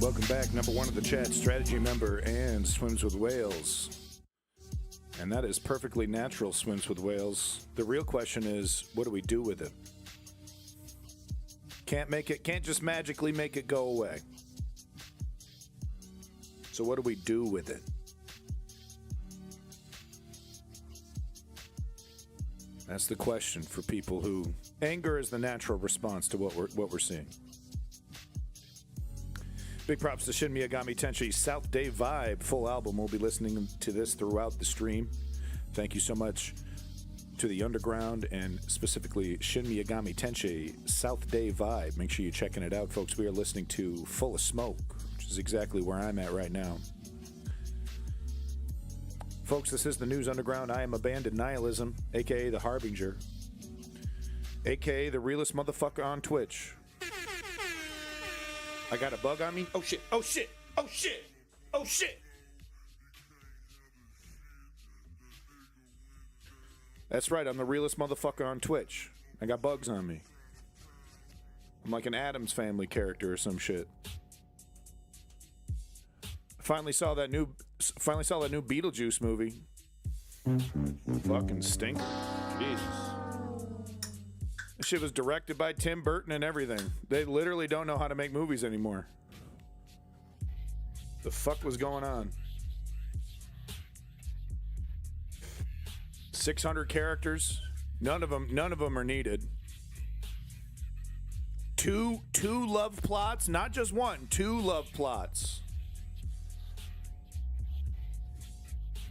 Welcome back. Number one of the chat, strategy member and swims with whales. And that is perfectly natural, swims with whales. The real question is, what do we do with it? Can't just magically make it go away. So what do we do with it? That's the question for people who... Anger is the natural response to what we're seeing. Big props to Shin Miyagami Tenchi's South Day Vibe full album. We'll be listening to this throughout the stream. Thank you so much to the Underground and specifically Shin Miyagami Tenchi South Day Vibe. Make sure you're checking it out, folks. We are listening to Full of Smoke, which is exactly where I'm at right now. Folks, this is the News Underground. I am Abandoned Nihilism, a.k.a. The Harbinger, a.k.a. the realest motherfucker on Twitch. I got a bug on me? Oh, shit. Oh, shit. Oh, shit. Oh, shit. That's right. I'm the realest motherfucker on Twitch. I got bugs on me. I'm like an Addams Family character or some shit. Finally saw that new Beetlejuice movie. Fucking stinker. Jesus. This shit was directed by Tim Burton and everything. They literally don't know how to make movies anymore. The fuck was going on? 600 characters. None of them are needed. Two love plots, not just one. 2 love plots.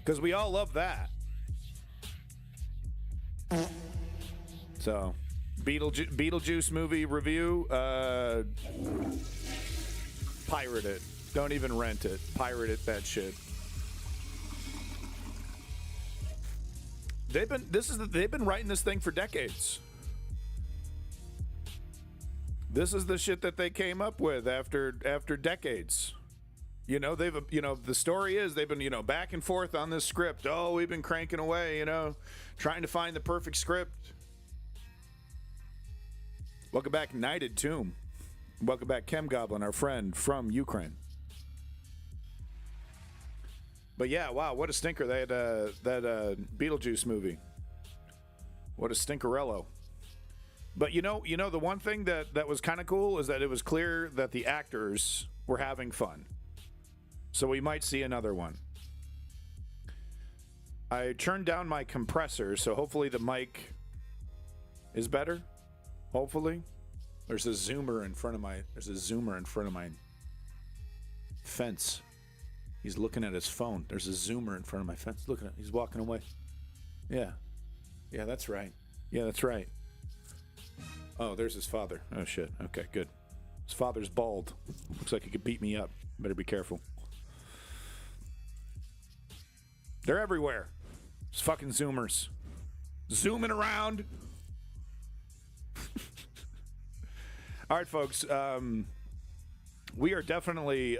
Because we all love that. So, Beetlejuice movie review. Pirate it. Don't even rent it. Pirate it, that shit. They've been writing this thing for decades. This is the shit that they came up with after decades. The story is they've been, back and forth on this script. Oh, we've been cranking away, trying to find the perfect script. Welcome back, Knighted Tomb. Welcome back, Chem Goblin, our friend from Ukraine. But yeah, wow, what a stinker. They had that Beetlejuice movie. What a stinkerello. But the one thing that was kind of cool is that it was clear that the actors were having fun. So we might see another one. I turned down my compressor, so hopefully the mic is better. Hopefully. There's a zoomer in front of my fence. He's looking at his phone. There's a zoomer in front of my fence. He's walking away. Yeah. Yeah, that's right. Yeah, that's right. Oh, there's his father. Oh, shit. Okay, good. His father's bald. Looks like he could beat me up. Better be careful. They're everywhere. It's fucking zoomers. Zooming around. All right, folks. We are definitely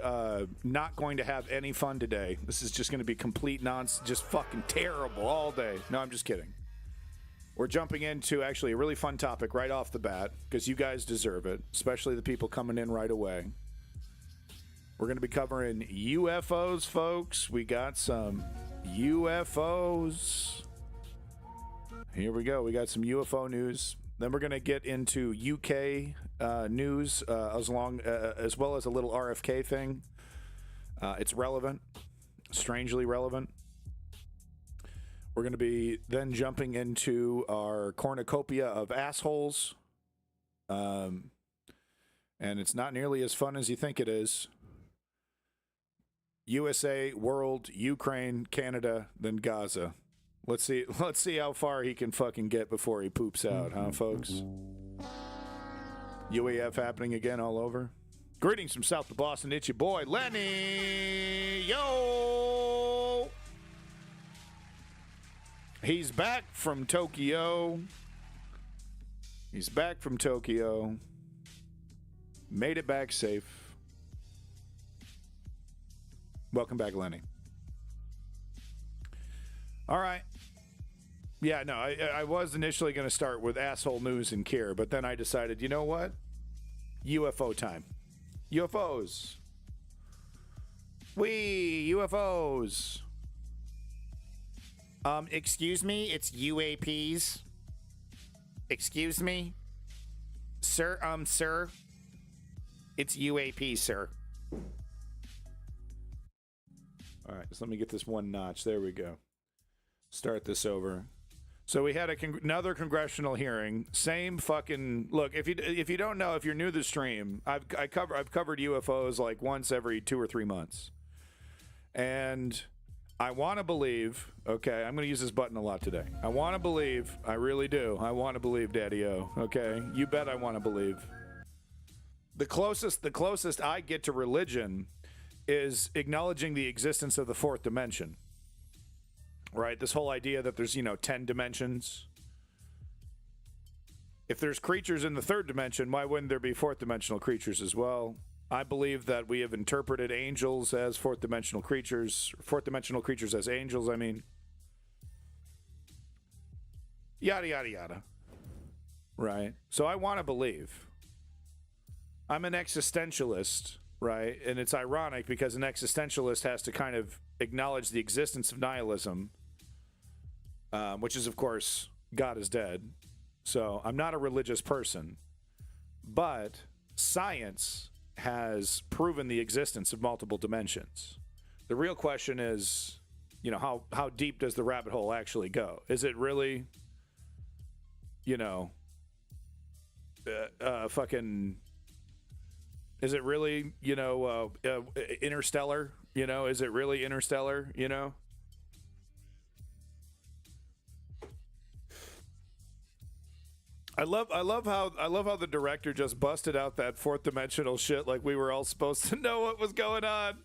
not going to have any fun today. This is just going to be complete nonsense, just fucking terrible all day. No, I'm just kidding. We're jumping into actually a really fun topic right off the bat because you guys deserve it, especially the people coming in right away. We're going to be covering UFOs, folks. We got some UFOs. Here we go. We got some UFO news. Then we're going to get into UK news as well as a little RFK thing. It's relevant, strangely relevant. We're going to be then jumping into our cornucopia of assholes. And it's not nearly as fun as you think it is. USA, world, Ukraine, Canada, then Gaza. Let's see how far he can fucking get before he poops out, huh, folks? UAF happening again all over. Greetings from south of Boston. It's your boy, Lenny. Yo! He's back from Tokyo. Made it back safe. Welcome back, Lenny. All right. Yeah, no, I was initially going to start with asshole news and Kier, but then I decided, you know what? UFO time. UFOs. UFOs. Excuse me, it's UAPs. Excuse me? Sir, sir. It's UAP, sir. All right, so let me get this one notch. There we go. Start this over. So we had another congressional hearing. Same fucking look. If you don't know, if you're new to the stream, I've covered UFOs like once every 2 or 3 months, and I want to believe. Okay, I'm going to use this button a lot today. I want to believe. I really do. I want to believe, Daddy-O. Okay, you bet I want to believe. The closest I get to religion is acknowledging the existence of the fourth dimension. Right? This whole idea that there's, 10 dimensions. If there's creatures in the third dimension, why wouldn't there be fourth dimensional creatures as well? I believe that we have interpreted angels as fourth dimensional creatures as angels, I mean. Yada, yada, yada. Right? So I want to believe. I'm an existentialist, right? And it's ironic because an existentialist has to kind of acknowledge the existence of nihilism. Which is, of course, God is dead. So I'm not a religious person. But science has proven the existence of multiple dimensions. The real question is, how deep does the rabbit hole actually go? Is it really, is it really, interstellar? Is it really interstellar, I love how the director just busted out that fourth dimensional shit like we were all supposed to know what was going on.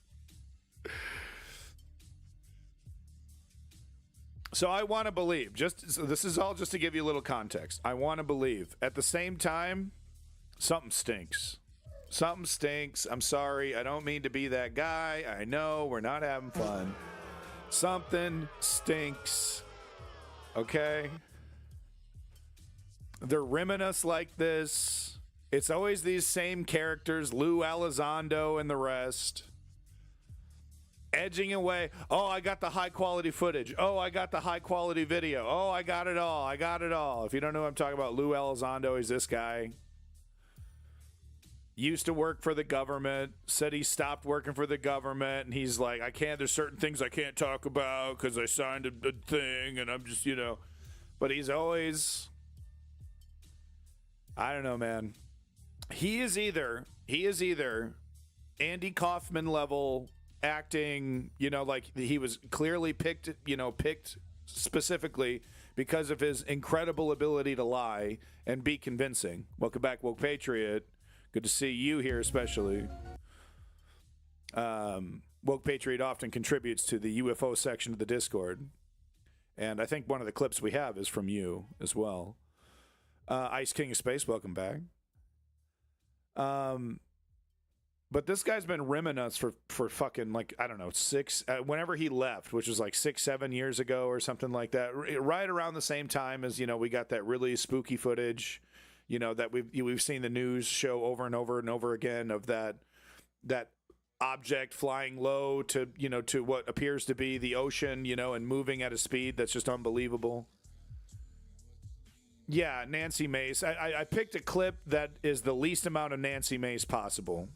So I want to believe. This is all just to give you a little context. I want to believe. At the same time, something stinks. Something stinks. I'm sorry. I don't mean to be that guy. I know we're not having fun. Something stinks. Okay? They're rimming us like this. It's always these same characters, Lou Elizondo and the rest, edging away. Oh, I got the high quality footage. Oh, I got the high quality video. Oh, I got it all. I got it all. If you don't know what I'm talking about, Lou Elizondo is this guy. Used to work for the government, said he stopped working for the government, and he's like, there's certain things I can't talk about because I signed a thing, and I'm just, But he's always... I don't know, man. He is either Andy Kaufman level acting, like he was clearly picked specifically because of his incredible ability to lie and be convincing. Welcome back, Woke Patriot. Good to see you here, especially. Woke Patriot often contributes to the UFO section of the Discord, and I think one of the clips we have is from you as well. Ice King of Space, welcome back. But this guy's been rimming us for fucking, whenever he left, which was like 6-7 years ago or something like that, right around the same time as, we got that really spooky footage, that we've seen the news show over and over and over again of that object flying low to what appears to be the ocean, and moving at a speed that's just unbelievable. Yeah, Nancy Mace. I picked a clip that is the least amount of Nancy Mace possible.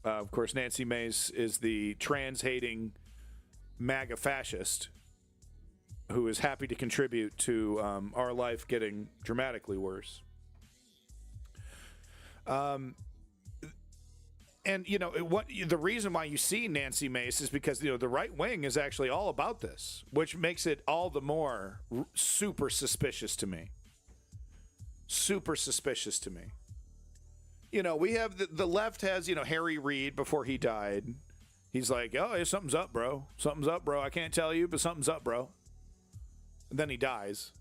Of course, Nancy Mace is the trans-hating MAGA fascist who is happy to contribute to our life getting dramatically worse. And the reason why you see Nancy Mace is because the right wing is actually all about this, which makes it all the more super suspicious to me. Super suspicious to me. We have the left has, Harry Reid before he died. He's like, oh, yeah, something's up, bro. Something's up, bro. I can't tell you, but something's up, bro. And then he dies.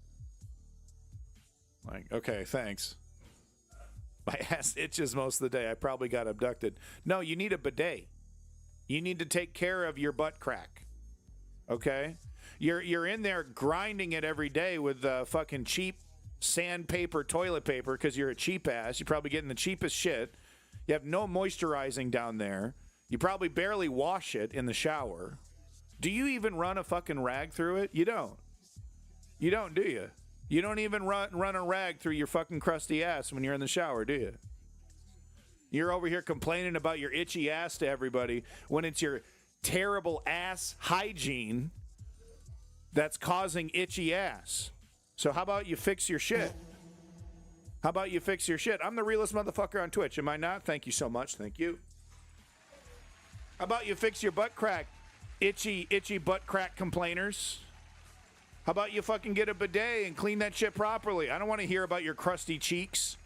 Like, okay, thanks. My ass itches most of the day. I probably got abducted. No, you need a bidet. You need to take care of your butt crack. Okay? You're in there grinding it every day with fucking cheap sandpaper toilet paper because you're a cheap ass. You're probably getting the cheapest shit. You have no moisturizing down there. You probably barely wash it in the shower. Do you even run a fucking rag through it? You don't. You don't, do you? You don't even run a rag through your fucking crusty ass when you're in the shower, do you? You're over here complaining about your itchy ass to everybody when it's your terrible ass hygiene that's causing itchy ass. So how about you fix your shit? How about you fix your shit? I'm the realest motherfucker on Twitch, am I not? Thank you so much. Thank you. How about you fix your butt crack? Itchy butt crack complainers. How about you fucking get a bidet and clean that shit properly? I don't want to hear about your crusty cheeks.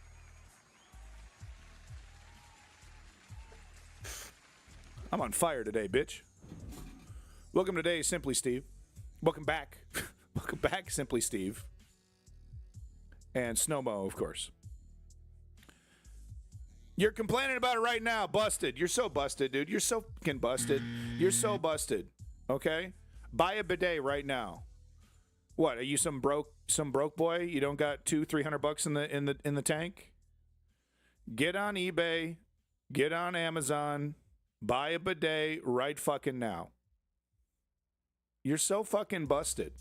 I'm on fire today, bitch. Welcome today, Simply Steve. Welcome back. Welcome back, Simply Steve. And Snowmo, of course. You're complaining about it right now. Busted. You're so busted, dude. You're so fucking busted. You're so busted. Okay? Buy a bidet right now. What, are you some broke boy? You don't got $200-300 in the tank? Get on eBay, get on Amazon, buy a bidet right fucking now. You're so fucking busted.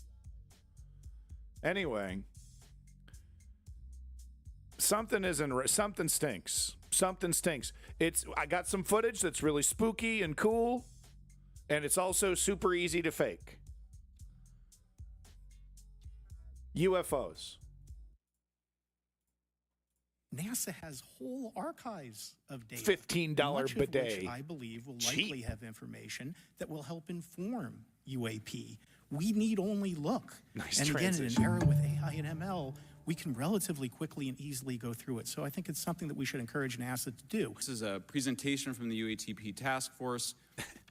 Anyway, something stinks. Something stinks. I got some footage that's really spooky and cool, and it's also super easy to fake. UFOs. NASA has whole archives of data. $15 bidet. Which I believe will likely have information that will help inform UAP. We need only look. Nice and transition. again, in an era with AI and ML, we can relatively quickly and easily go through it. So I think it's something that we should encourage NASA to do. This is a presentation from the UATP task force.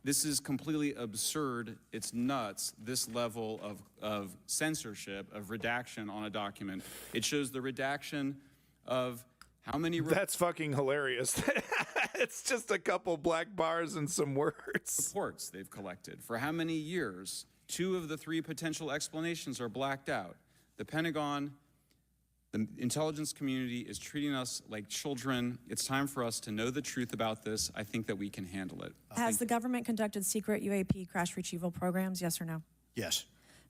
This is completely absurd. It's nuts, this level of censorship, of redaction on a document. It shows the redaction of how many... That's fucking hilarious. It's just a couple black bars and some words. Reports they've collected. For how many years? 2 of the 3 potential explanations are blacked out. The Pentagon, the intelligence community is treating us like children. It's time for us to know the truth about this. I think that we can handle it. Has the government conducted secret UAP crash retrieval programs, yes or no? Yes.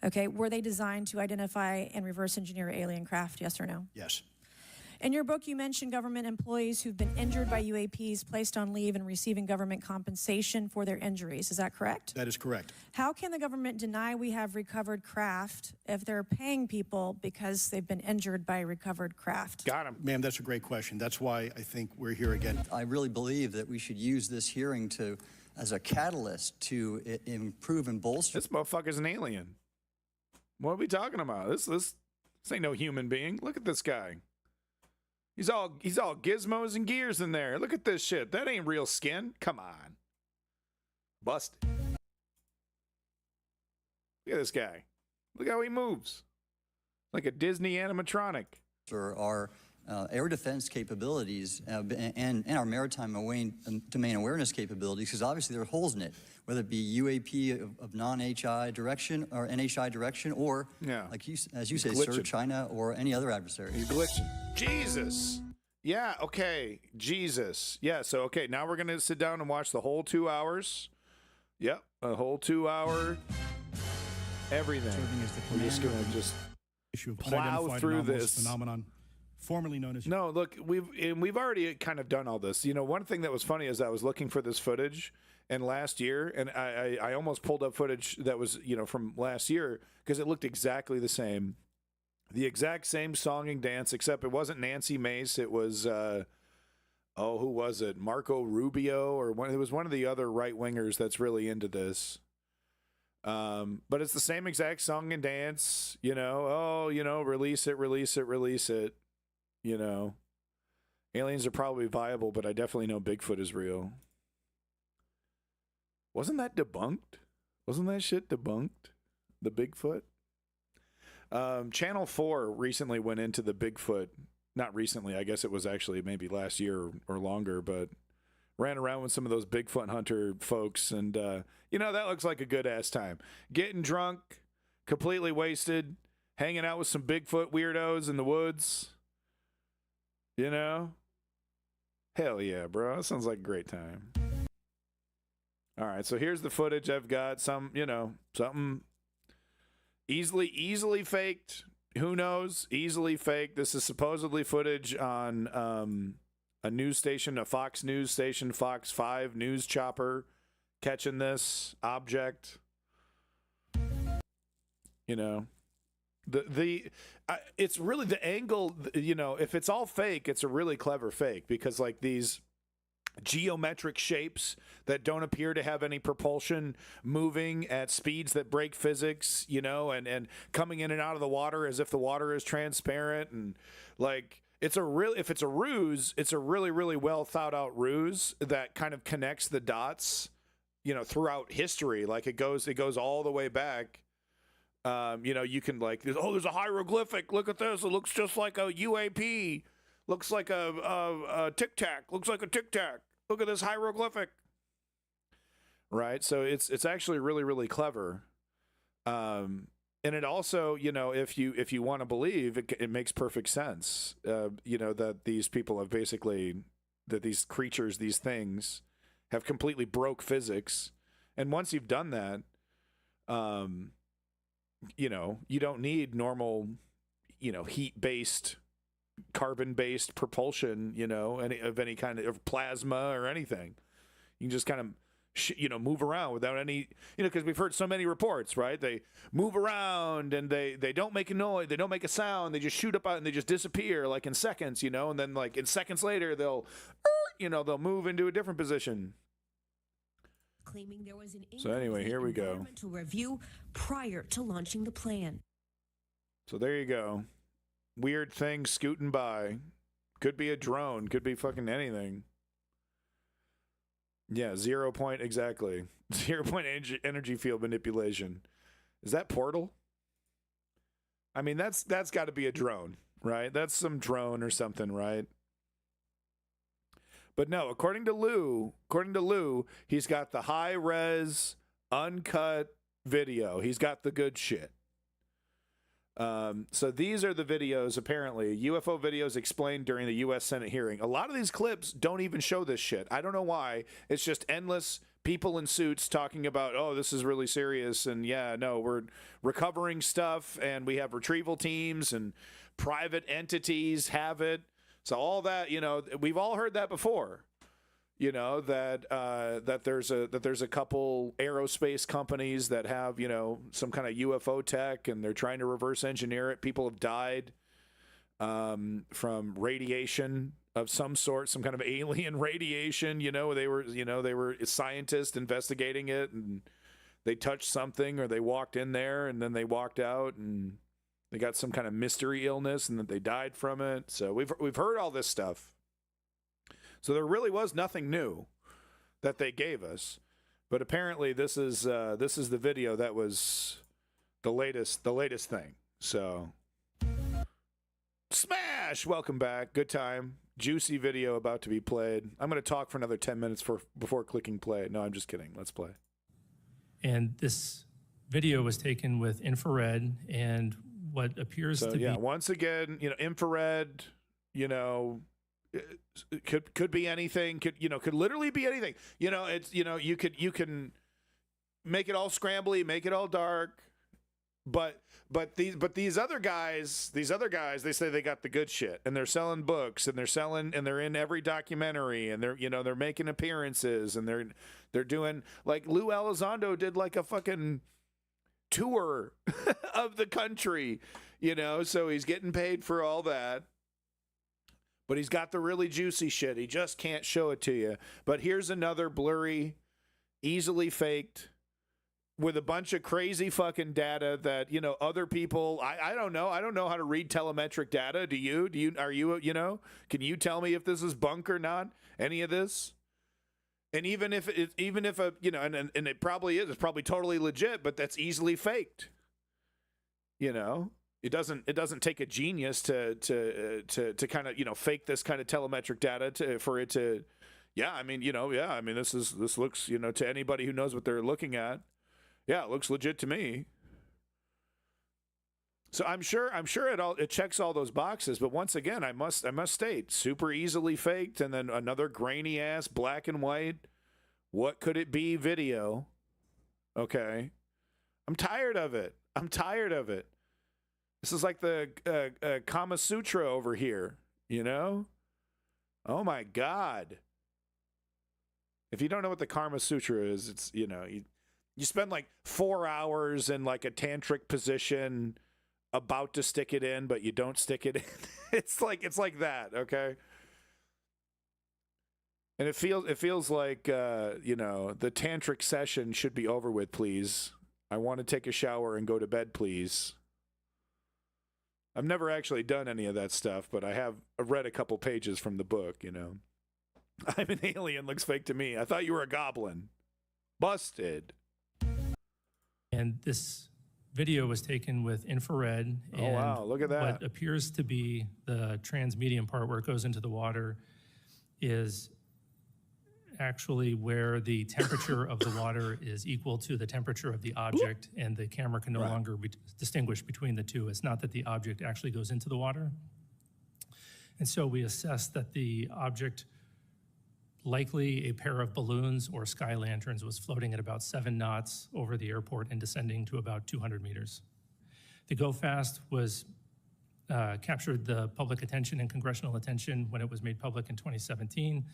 Okay, were they designed to identify and reverse engineer alien craft, yes or no? Yes. In your book, you mentioned government employees who've been injured by UAPs placed on leave and receiving government compensation for their injuries. Is that correct? That is correct. How can the government deny we have recovered craft if they're paying people because they've been injured by recovered craft? Got him. Ma'am, that's a great question. That's why I think we're here again. I really believe that we should use this hearing as a catalyst to improve and bolster. This motherfucker's an alien. What are we talking about? This ain't no human being. Look at this guy. He's all gizmos and gears in there. Look at this shit. That ain't real skin. Come on. Busted. Look at this guy. Look how he moves. Like a Disney animatronic. Our air defense capabilities and our maritime domain awareness capabilities, because obviously there are holes in it, whether it be UAP of non-HI direction or NHI direction, or, like as you say, sir, China or any other adversary. He's glitching. Jesus. Yeah, okay. Jesus. Yeah, so, okay, now we're going to sit down and watch the whole 2 hours. Yep, a whole 2 hour everything. We're just going to plow through this phenomenon, formerly known as... No, look, we've already kind of done all this. You know, one thing that was funny is I was looking for this footage, and last year, and I almost pulled up footage that was, you know, from last year, because it looked exactly the same. The exact same song and dance, except it wasn't Nancy Mace. It was, who was it? Marco Rubio, or it was one of the other right-wingers that's really into this. But it's the same exact song and dance, you know, release it, release it, release it, you know. Aliens are probably viable, but I definitely know Bigfoot is real. Wasn't that debunked? Wasn't that shit debunked? The Bigfoot? Channel 4 recently went into the Bigfoot. Not recently, I guess it was actually maybe last year or longer, but ran around with some of those Bigfoot hunter folks. And, you know, that looks like a good-ass time. Getting drunk, completely wasted, hanging out with some Bigfoot weirdos in the woods. You know? Hell yeah, bro. That sounds like a great time. All right, so here's the footage I've got. Something easily faked. Who knows? Easily faked. This is supposedly footage on a news station, a Fox News station, Fox 5 news chopper, catching this object. You know, it's really the angle. You know, if it's all fake, it's a really clever fake because like these geometric shapes that don't appear to have any propulsion moving at speeds that break physics, you know, and coming in and out of the water as if the water is transparent, and like if it's a ruse, it's a really, really well thought out ruse that kind of connects the dots, you know, throughout history. Like it goes all the way back. You know, you can like, there's a hieroglyphic. Look at this. It looks just like a UAP. Looks like a tic tac. Looks like a tic tac. Look at this hieroglyphic. Right. So it's actually really, really clever. And it also, you know, if you want to believe, it makes perfect sense. You know, that these people have basically, that these creatures, these things, have completely broke physics. And once you've done that, you know, you don't need normal, you know, heat-based, carbon-based propulsion, you know, any kind of plasma or anything. You can just kind of, you know, move around without any, you know, because we've heard so many reports, right? They move around and they don't make a noise, they don't make a sound, they just shoot up out and they just disappear like in seconds, you know, and then like in seconds later they'll move into a different position. Claiming there was an So anyway, here we go. environmental review prior to launching the plan. So there you go. Weird thing scooting by. Could be a drone. Could be fucking anything. Yeah, 0 point exactly. 0 point energy field manipulation. Is that Portal? I mean, that's got to be a drone, right? That's some drone or something, right? But no, according to Lou, he's got the high-res, uncut video. He's got the good shit. So these are the videos, apparently, UFO videos explained during the U.S. Senate hearing. A lot of these clips don't even show this shit. I don't know why. It's just endless people in suits talking about, oh, this is really serious, and yeah, no, we're recovering stuff, and we have retrieval teams, and private entities have it. So all that, you know, we've all heard that before. You know, that there's a couple aerospace companies that have, you know, some kind of UFO tech, and they're trying to reverse engineer it. People have died from radiation of some sort, some kind of alien radiation. You know, they were scientists investigating it, and they touched something, or they walked in there and then they walked out and they got some kind of mystery illness and that they died from it. So we've heard all this stuff. So there really was nothing new that they gave us, but apparently this is the video that was the latest thing. So smash! Welcome back. Good time. Juicy video about to be played. I'm going to talk for another 10 minutes before clicking play. No, I'm just kidding. Let's play. And this video was taken with infrared and what appears to be. Once again, you know, infrared, you know, could be anything, could literally be anything. You know, it's, you know, you can make it all scrambly, make it all dark, but these other guys, they say they got the good shit, and they're selling books, and they're in every documentary, and they're making appearances, and they're doing, like, Lou Elizondo did like a fucking tour of the country, you know, so he's getting paid for all that. But he's got the really juicy shit. He just can't show it to you. But here's another blurry, easily faked, with a bunch of crazy fucking data that, you know, other people, I don't know. I don't know how to read telemetric data. Do you, can you tell me if this is bunk or not? Any of this? And even if you know, and it probably is, it's probably totally legit, but that's easily faked. You know? It doesn't take a genius to kind of, you know, fake this kind of telemetric data for it to, I mean, this looks, you know, to anybody who knows what they're looking at, it looks legit to me. So I'm sure it checks all those boxes, but once again, I must state, super easily faked, and then another grainy ass black and white. What could it be? Video. Okay, I'm tired of it. This is like the Kama Sutra over here, you know? Oh my God. If you don't know what the Kama Sutra is, it's, you know, you spend like 4 hours in like a tantric position about to stick it in, but you don't stick it in. It's like that, okay? And it feels like you know, the tantric session should be over with, please. I want to take a shower and go to bed, please. I've never actually done any of that stuff, but I've read a couple pages from the book, you know. I'm an alien looks fake to me. I thought you were a goblin. Busted. And this video was taken with infrared. Oh, wow, look at that. What appears to be the transmedium part where it goes into the water is actually where the temperature of the water is equal to the temperature of the object, and the camera can no longer distinguish between the two. It's not that the object actually goes into the water. And so we assessed that the object, likely a pair of balloons or sky lanterns, was floating at about 7 knots over the airport and descending to about 200 meters. The Go Fast was captured the public attention and congressional attention when it was made public in 2017.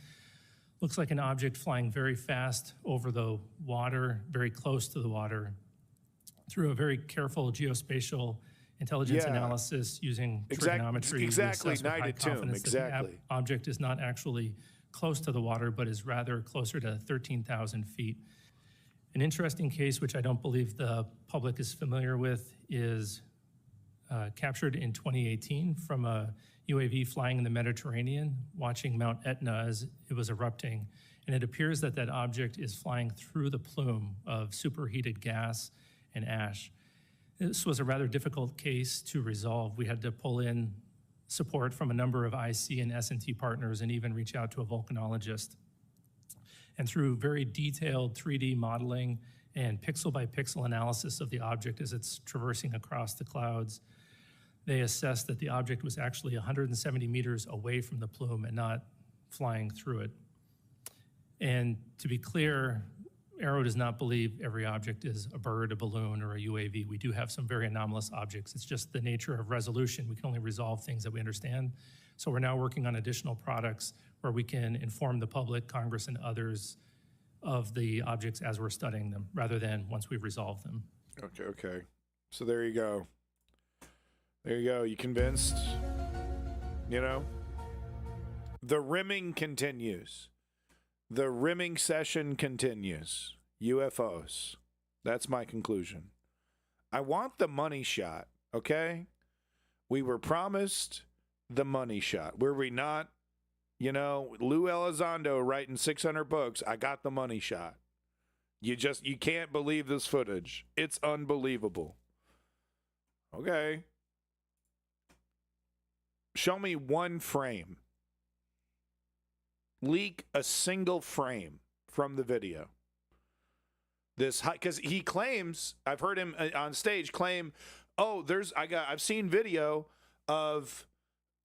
Looks like an object flying very fast over the water, very close to the water, through a very careful geospatial intelligence analysis using trigonometry. Exactly, we assess with high night at tomb, confidence that exactly. the object is not actually close to the water, but is rather closer to 13,000 feet. An interesting case, which I don't believe the public is familiar with, is captured in 2018 from a UAV flying in the Mediterranean, watching Mount Etna as it was erupting. And it appears that that object is flying through the plume of superheated gas and ash. This was a rather difficult case to resolve. We had to pull in support from a number of IC and S&T partners and even reach out to a volcanologist. And through very detailed 3D modeling and pixel by pixel analysis of the object as it's traversing across the clouds, they assessed that the object was actually 170 meters away from the plume and not flying through it. And to be clear, Aero does not believe every object is a bird, a balloon, or a UAV. We do have some very anomalous objects. It's just the nature of resolution. We can only resolve things that we understand. So we're now working on additional products where we can inform the public, Congress, and others of the objects as we're studying them, rather than once we've resolved them. Okay. So there you go. You convinced? You know? The rimming continues. The rimming session continues. UFOs. That's my conclusion. I want the money shot, okay? We were promised the money shot. Were we not? You know, Lou Elizondo writing 600 books. I got the money shot. You can't believe this footage. It's unbelievable. Okay. Show me one frame. Leak a single frame from the video. Because he claims, I've heard him on stage claim, I've seen video of,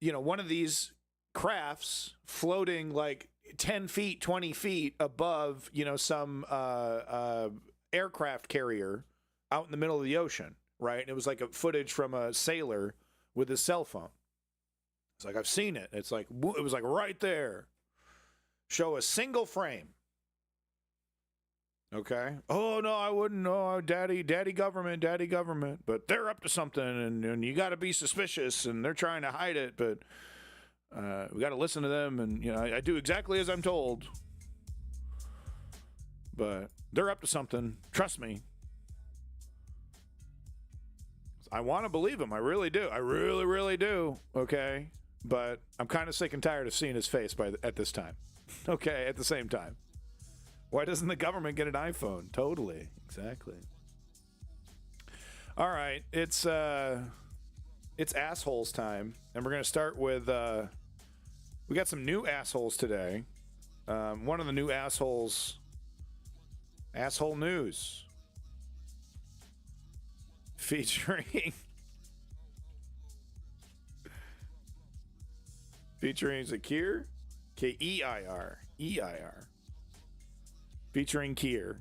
you know, one of these crafts floating like 10 feet, 20 feet above, you know, some aircraft carrier out in the middle of the ocean, right? And it was like a footage from a sailor with his cell phone. It's like, I've seen it. It's like, it was like right there. Show a single frame. Okay. Oh, no, I wouldn't know. Daddy government. But they're up to something, and you got to be suspicious, and they're trying to hide it, but we got to listen to them, and, you know, I do exactly as I'm told. But they're up to something. Trust me. I want to believe him. I really do. I really, really do. Okay. But I'm kind of sick and tired of seeing his face at this time. Okay, at the same time. Why doesn't the government get an iPhone? Totally. Exactly. All right. It's assholes time. And we're going to start with, we got some new assholes today. One of the new assholes, Asshole News. Featuring Featuring Zakir, Keir, E-I-R. Featuring Kier.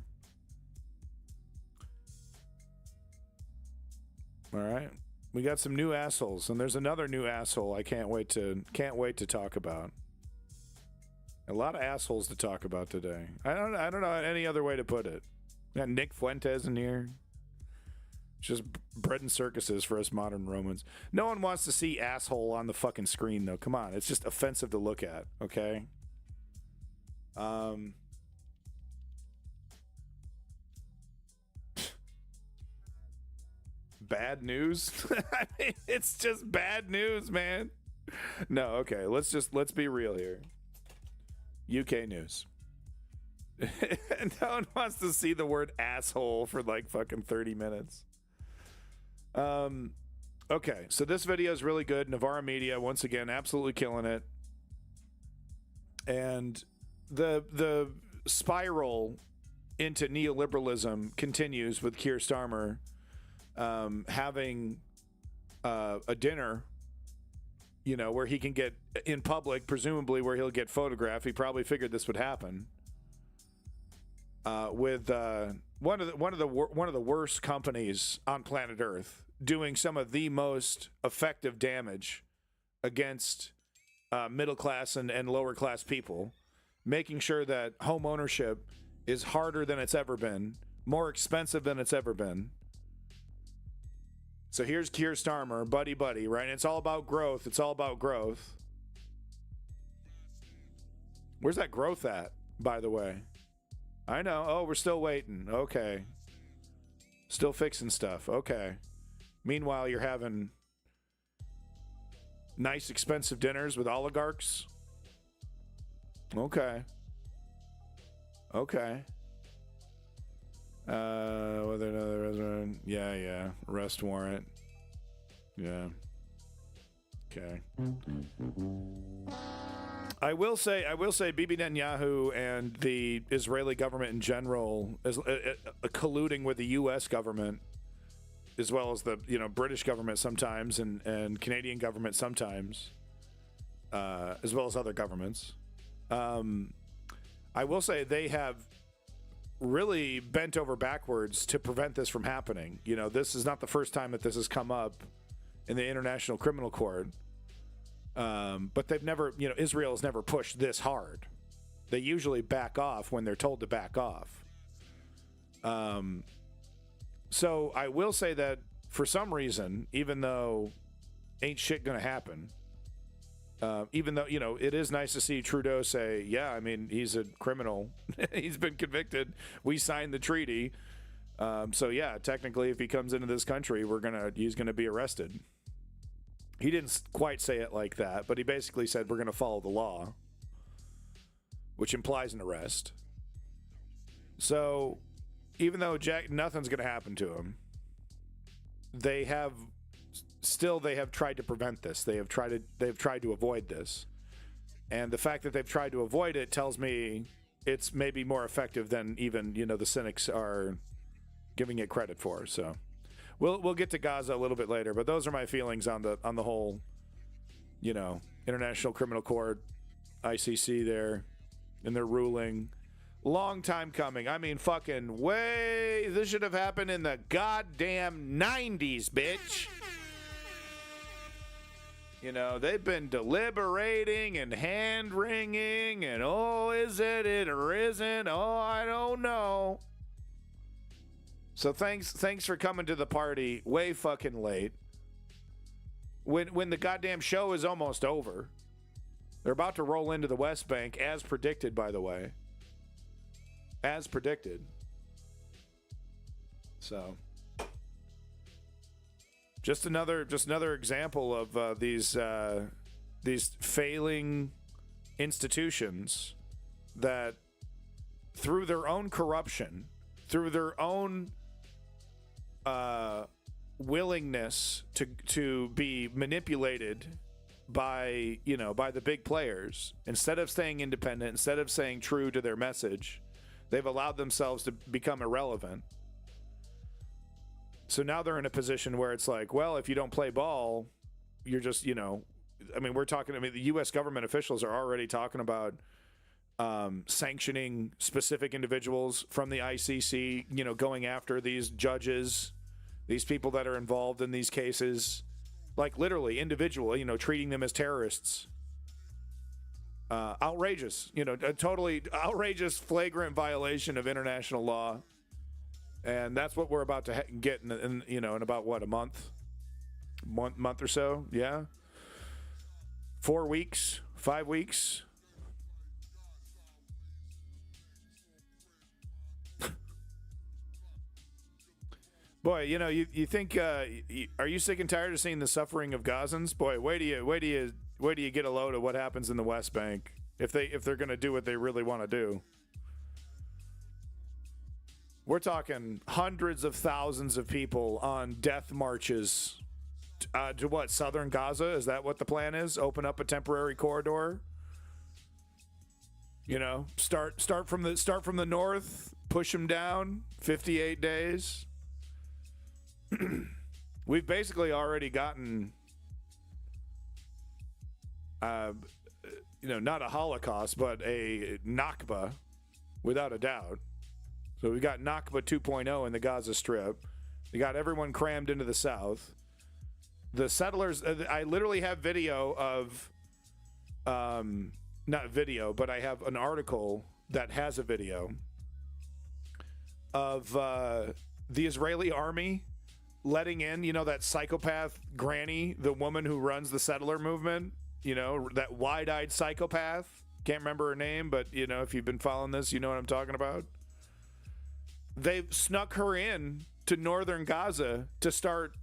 All right. We got some new assholes, and there's another new asshole I can't wait to talk about. A lot of assholes to talk about today. I don't know any other way to put it. We got Nick Fuentes in here. It's just bread and circuses for us modern Romans. No one wants to see asshole on the fucking screen, though. Come on, it's just offensive to look at. Okay. Bad news. I mean, it's just bad news, man. No, okay. Let's be real here. UK news. No one wants to see the word asshole for like fucking 30 minutes. Okay, so this video is really good. Navarra Media, once again, absolutely killing it. And the spiral into neoliberalism continues with Keir Starmer having a dinner, you know, where he can get in public, presumably where he'll get photographed. He probably figured this would happen. With one of the worst companies on planet Earth, doing some of the most effective damage against middle class and lower class people, making sure that home ownership is harder than it's ever been, more expensive than it's ever been. So here's Keir Starmer, buddy, right? And it's all about growth. It's all about growth. Where's that growth at, by the way? I know. Oh, we're still waiting. Okay. Still fixing stuff. Okay. Meanwhile, you're having nice, expensive dinners with oligarchs. Okay. Okay. Whether another restaurant. Yeah. Arrest warrant. Yeah. Okay. I will say, Bibi Netanyahu and the Israeli government in general is colluding with the U.S. government, as well as the British government sometimes and Canadian government sometimes, as well as other governments. I will say they have really bent over backwards to prevent this from happening. You know, this is not the first time that this has come up in the International Criminal Court. But they've never, Israel has never pushed this hard. They usually back off when they're told to back off. So I will say that for some reason, even though ain't shit gonna happen, even though, it is nice to see Trudeau say, yeah, I mean, he's a criminal. He's been convicted. We signed the treaty. So yeah, technically, if he comes into this country, he's gonna be arrested. He didn't quite say it like that, but he basically said we're going to follow the law, which implies an arrest. So even though nothing's going to happen to him, they have tried to prevent this. They've tried to avoid this. And the fact that they've tried to avoid it tells me it's maybe more effective than even, the cynics are giving it credit for. So We'll get to Gaza a little bit later, but those are my feelings on the whole, International Criminal Court, ICC there, and their ruling. Long time coming. I mean, fucking way. This should have happened in the goddamn 90s, bitch. They've been deliberating and hand-wringing and, is it or isn't? I don't know. So thanks for coming to the party way fucking late. When the goddamn show is almost over. They're about to roll into the West Bank, as predicted, by the way. As predicted. So just another example of these failing institutions that, through their own corruption, through their own willingness to be manipulated by the big players, instead of staying independent, instead of staying true to their message, they've allowed themselves to become irrelevant. So now they're in a position where it's like, well, if you don't play ball, you're just, I mean, we're talking. I mean, the U.S. government officials are already talking about sanctioning specific individuals from the ICC. You know, going after these judges, these people that are involved in these cases, like literally individual. You know, treating them as terrorists. Outrageous. You know, a totally outrageous, flagrant violation of international law. And that's what we're about to get in you know, in about what, a month or so. Yeah. 4 weeks, 5 weeks. Boy, you know, you think, are you sick and tired of seeing the suffering of Gazans? Boy, wait till you get a load of what happens in the West Bank if they're going to do what they really want to do. We're talking hundreds of thousands of people on death marches to what, southern Gaza? Is that what the plan is? Open up a temporary corridor? You know, start from the north, push them down, 58 days. We've basically already gotten you know, not a Holocaust, but a Nakba, without a doubt. So we got Nakba 2.0 in the Gaza Strip. We got everyone crammed into the south. The settlers, I literally have video of, not video, but I have an article that has a video of the Israeli army letting in, you know, that psychopath granny, the woman who runs the settler movement, you know, that wide-eyed psychopath. Can't remember her name, but, you know, if you've been following this, you know what I'm talking about. They've snuck her in to northern Gaza to start,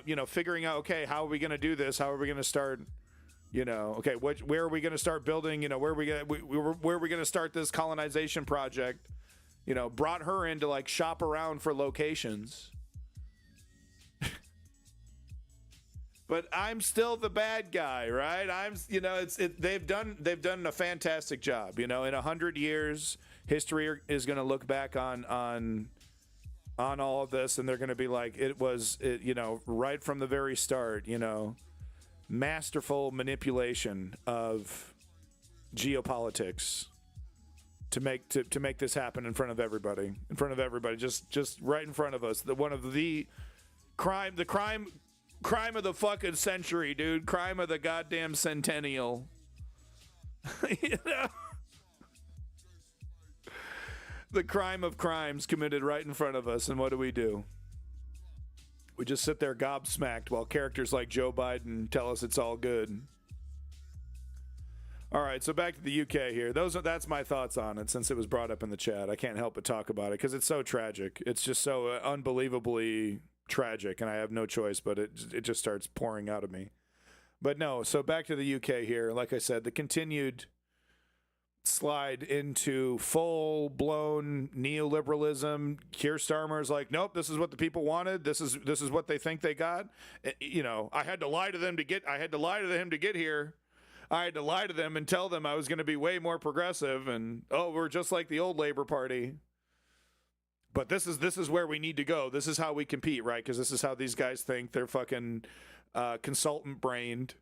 you know, figuring out, okay, how are we going to do this? How are we going to start, you know, okay, where are we going to start building? You know, where are we going to start this colonization project? You know, brought her in to like shop around for locations. But I'm still the bad guy, right? You know, they've done a fantastic job. You know, in 100 years, history is going to look back on all of this, and they're going to be like, you know, right from the very start, you know, masterful manipulation of geopolitics to make this happen in front of everybody, just right in front of us. The crime of the fucking century, dude. Crime of the goddamn centennial. You know? The crime of crimes committed right in front of us, and what do? We just sit there gobsmacked while characters like Joe Biden tell us it's all good. All right, so back to the UK here. That's my thoughts on it since it was brought up in the chat. I can't help but talk about it because it's so tragic. It's just so unbelievably tragic, and I have no choice, but it just starts pouring out of me. But no, so back to the UK here. Like I said, the continued slide into full-blown neoliberalism. Keir Starmer's like, nope, this is what the people wanted. This is what they think they got. You know, I had to lie to them to get here. I had to lie to them and tell them I was going to be way more progressive, and we're just like the old Labour Party. But this is where we need to go. This is how we compete, right? Because this is how these guys think. They're fucking consultant-brained.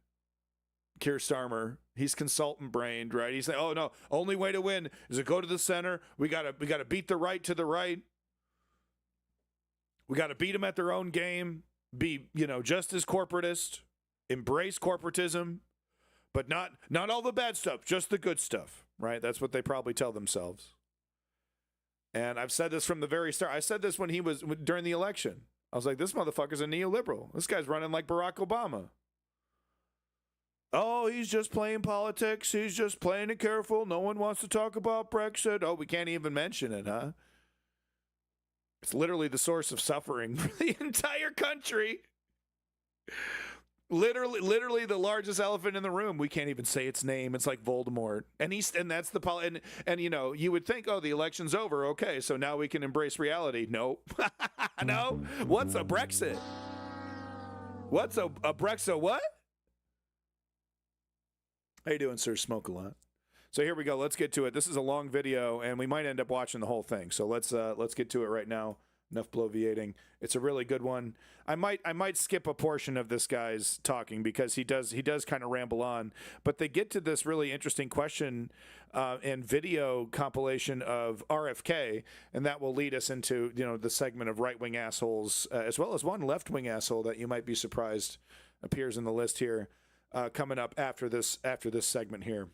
Keir Starmer, he's consultant-brained, right? He's like, oh no, only way to win is to go to the center. We gotta beat the right to the right. We gotta beat them at their own game. Be, you know, just as corporatist. Embrace corporatism, but not all the bad stuff, just the good stuff, right? That's what they probably tell themselves. And I've said this from the very start. I said this when he was during the election. I was like, this motherfucker's a neoliberal. This guy's running like Barack Obama. Oh, he's just playing politics. He's just playing it careful. No one wants to talk about Brexit. Oh, we can't even mention it, huh? It's literally the source of suffering for the entire country. Literally the largest elephant in the room. We can't even say its name. It's like Voldemort. And that's the and you know, you would think, oh, the election's over. Okay, so now we can embrace reality. No. No. What's a Brexit? What's a Brexit what? How you doing, sir? Smoke a lot. So here we go. Let's get to it. This is a long video, and we might end up watching the whole thing. So let's get to it right now. enough bloviating. It's a really good one. I might skip a portion of this guy's talking because he does kind of ramble on. But they get to this really interesting question and video compilation of RFK, and that will lead us into the segment of right wing assholes as well as one left wing asshole that you might be surprised appears in the list here coming up after this segment here.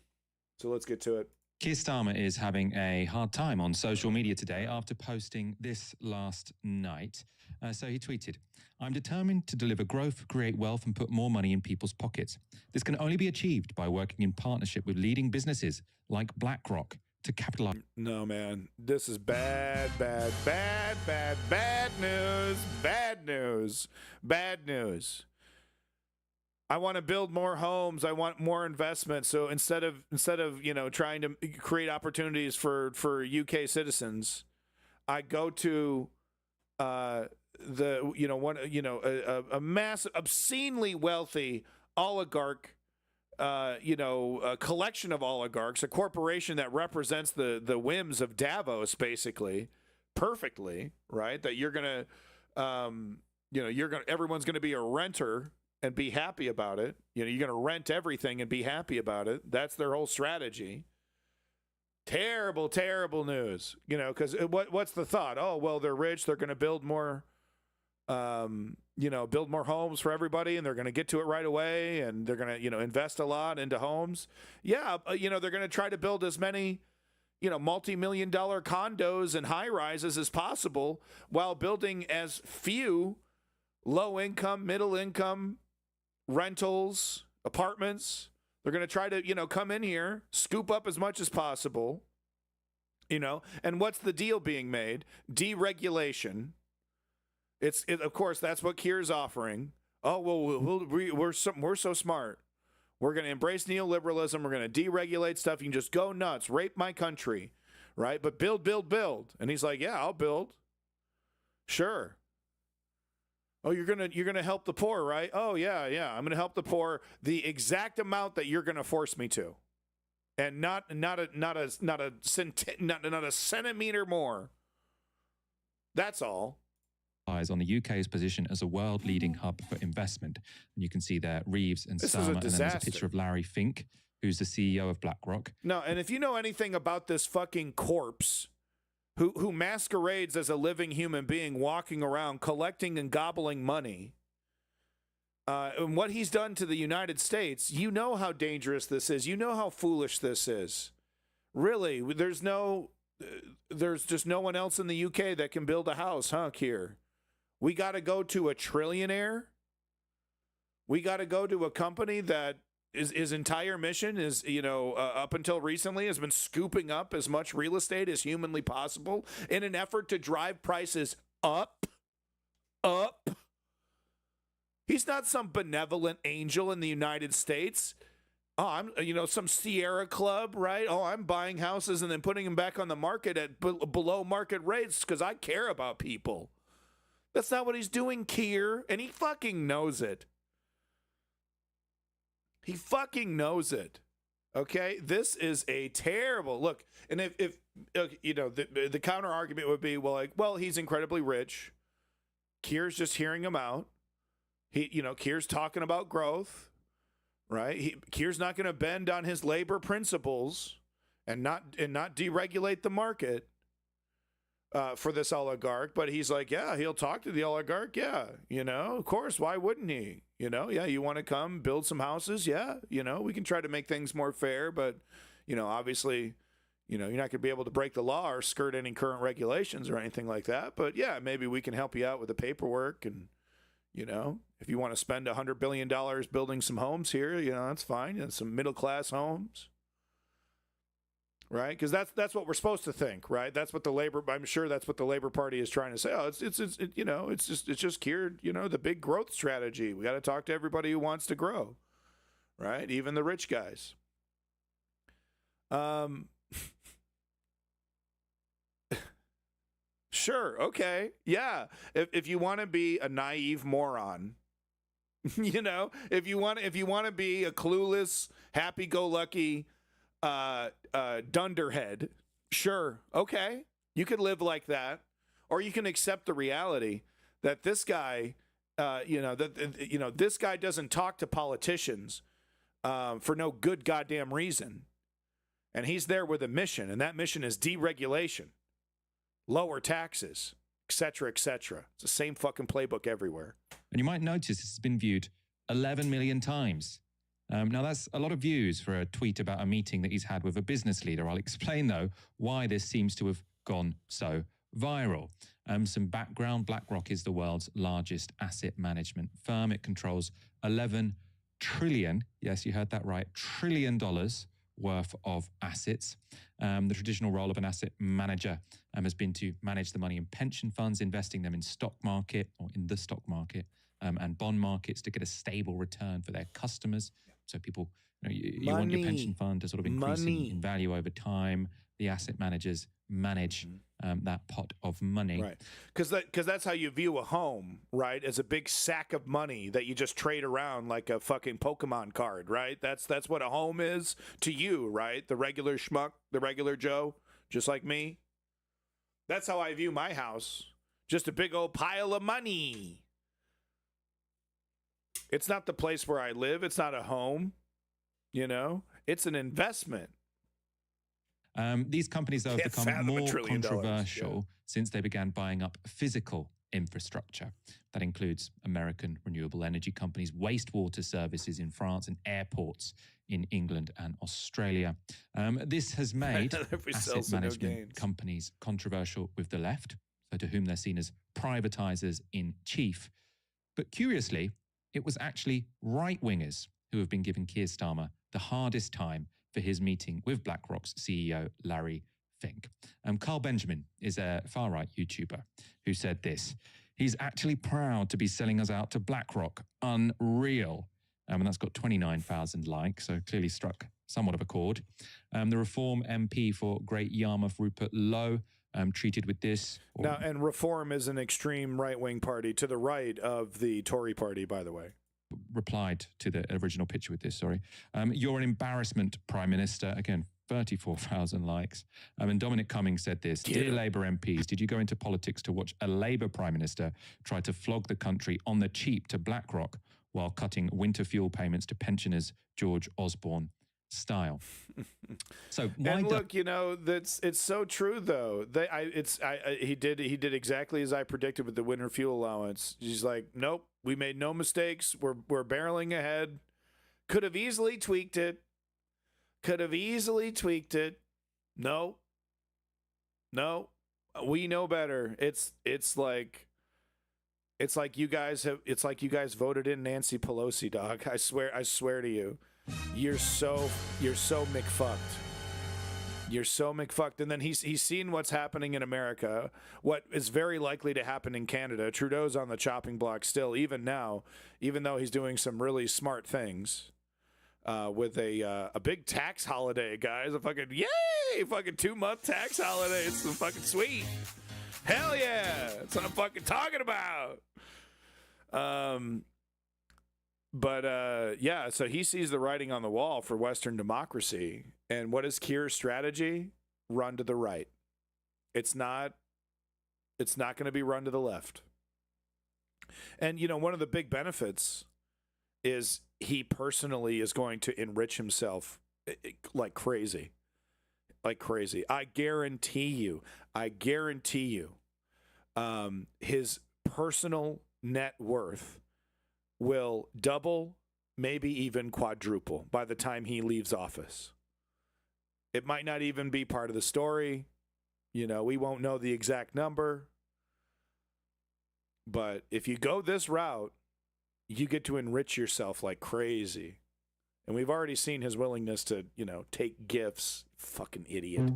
So let's get to it. Keir Starmer is having a hard time on social media today after posting this last night. So he tweeted, "I'm determined to deliver growth, create wealth, and put more money in people's pockets. This can only be achieved by working in partnership with leading businesses like BlackRock to capitalize." No, man. This is bad news. Bad news. Bad news. I want to build more homes. I want more investment. So instead of trying to create opportunities for UK citizens, I go to a massive, obscenely wealthy oligarch, a collection of oligarchs, a corporation that represents the whims of Davos, basically, perfectly, right? That you're gonna, everyone's gonna be a renter and be happy about it. You're going to rent everything and be happy about it. That's their whole strategy. Terrible, terrible news. Because what's the thought? Oh, well, they're rich. They're going to build more, build more homes for everybody, and they're going to get to it right away, and they're going to, invest a lot into homes. Yeah, they're going to try to build as many, multi-million-dollar condos and high-rises as possible while building as few low-income, middle-income rentals, apartments. They're going to try to, come in here, scoop up as much as possible, and what's the deal being made? Deregulation. Of course, that's what Keir's offering. Oh, well, we're so smart. We're going to embrace neoliberalism. We're going to deregulate stuff. You can just go nuts, rape my country, right? But build. And he's like, yeah, I'll build. Sure. Oh, you're gonna help the poor, right? Oh, yeah. I'm gonna help the poor the exact amount that you're gonna force me to, and not a centimeter more. That's all. On the UK's position as a world-leading hub for investment, and you can see there Reeves and Starmer, and then there's a picture of Larry Fink, who's the CEO of BlackRock. No, and if you know anything about this fucking corpse, who masquerades as a living human being walking around collecting and gobbling money, and what he's done to the United States, you know how dangerous this is. You know how foolish this is. Really, there's just no one else in the UK that can build a house, huh, Keir? We got to go to a trillionaire? We got to go to a company that his entire mission is, up until recently has been scooping up as much real estate as humanly possible in an effort to drive prices up. He's not some benevolent angel in the United States. Oh, I'm, some Sierra Club, right? Oh, I'm buying houses and then putting them back on the market at below market rates because I care about people. That's not what he's doing, Keir, and he fucking knows it. He fucking knows it. Okay? This is a terrible look. And if the counter argument would be, well, he's incredibly rich. Keir's just hearing him out. Keir's talking about growth, right? Keir's not going to bend on his labor principles and not deregulate the market for this oligarch. But he's like, yeah, he'll talk to the oligarch. Yeah, of course. Why wouldn't he? Yeah, you want to come build some houses? Yeah, we can try to make things more fair, but, obviously, you're not going to be able to break the law or skirt any current regulations or anything like that. But yeah, maybe we can help you out with the paperwork. And, if you want to spend $100 billion building some homes here, that's fine. Some middle-class homes. Right? Because that's what we're supposed to think, right? That's what I'm sure that's what the Labor Party is trying to say. Oh, it's just Keir, the big growth strategy. We got to talk to everybody who wants to grow, right? Even the rich guys. Sure, okay, yeah. If you want to be a naive moron, if you want to be a clueless, happy-go-lucky dunderhead, sure, okay, you could live like that. or you can accept the reality that this guy, this guy doesn't talk to politicians for no good goddamn reason. And he's there with a mission, and that mission is deregulation, lower taxes, et cetera, et cetera. It's the same fucking playbook everywhere. And you might notice this has been viewed 11 million times. Now, that's a lot of views for a tweet about a meeting that he's had with a business leader. I'll explain, though, why this seems to have gone so viral. Some background: BlackRock is the world's largest asset management firm. It controls $11 trillion, yes, you heard that right, $11 trillion worth of assets. The traditional role of an asset manager has been to manage the money in pension funds, investing them in stock market or in the stock market and bond markets to get a stable return for their customers. So people, you want your pension fund to sort of increase in value over time. The asset managers manage that pot of money. Right. Because that's how you view a home, right? As a big sack of money that you just trade around like a fucking Pokemon card, right? That's what a home is to you, right? The regular schmuck, the regular Joe, just like me. That's how I view my house. Just a big old pile of money. It's not the place where I live. It's not a home. It's an investment. These companies, though, have become more controversial since they began buying up physical infrastructure. That includes American renewable energy companies, wastewater services in France, and airports in England and Australia. This has made asset management companies controversial with the left, so to whom they're seen as privatizers in chief. But curiously, it was actually right-wingers who have been giving Keir Starmer the hardest time for his meeting with BlackRock's CEO, Larry Fink. Carl Benjamin is a far-right YouTuber who said this: he's actually proud to be selling us out to BlackRock. Unreal. And that's got 29,000 likes, so clearly struck somewhat of a chord. The Reform MP for Great Yarmouth, Rupert Lowe, treated with this. Now, and Reform is an extreme right-wing party to the right of the Tory party, by the way. Replied to the original picture with this, sorry. You're an embarrassment, Prime Minister. Again, 34,000 likes. And Dominic Cummings said this: Dear Labour MPs, did you go into politics to watch a Labour Prime Minister try to flog the country on the cheap to BlackRock while cutting winter fuel payments to pensioners George Osborne style? So why look, it's so true though. He did exactly as I predicted with the winter fuel allowance. He's like, nope, we made no mistakes. We're barreling ahead. Could have easily tweaked it. No, we know better. It's like you guys voted in Nancy Pelosi, dog. I swear to you. You're so McFucked. You're so McFucked. And then he's seen what's happening in America, what is very likely to happen in Canada. Trudeau's on the chopping block still, even now, even though he's doing some really smart things with a big tax holiday, guys. A fucking 2-month tax holiday. It's so fucking sweet. Hell yeah. That's what I'm fucking talking about. So he sees the writing on the wall for Western democracy. And what is Keir's strategy? Run to the right. It's not going to be run to the left. And, one of the big benefits is he personally is going to enrich himself like crazy. Like crazy. I guarantee you, his personal net worth will double, maybe even quadruple by the time he leaves office. It might not even be part of the story. We won't know the exact number. But if you go this route, you get to enrich yourself like crazy. And we've already seen his willingness to, take gifts. Fucking idiot.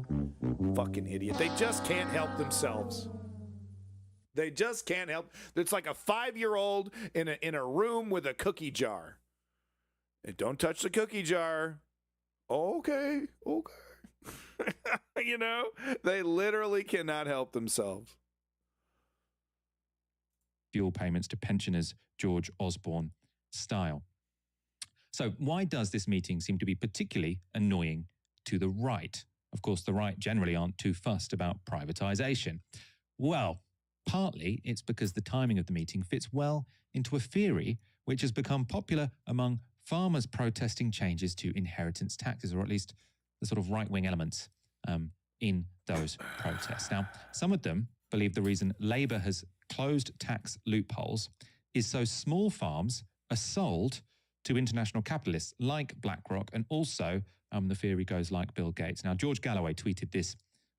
They just can't help themselves. They just can't help. It's like a 5-year-old in a room with a cookie jar. And don't touch the cookie jar. Okay. They literally cannot help themselves. Fuel payments to pensioners George Osborne style. So why does this meeting seem to be particularly annoying to the right? Of course, the right generally aren't too fussed about privatization. Well, partly it's because the timing of the meeting fits well into a theory which has become popular among farmers protesting changes to inheritance taxes, or at least the sort of right-wing elements in those protests. Now, some of them believe the reason Labour has closed tax loopholes is so small farms are sold to international capitalists like BlackRock, and also, the theory goes, like Bill Gates. Now, George Galloway tweeted this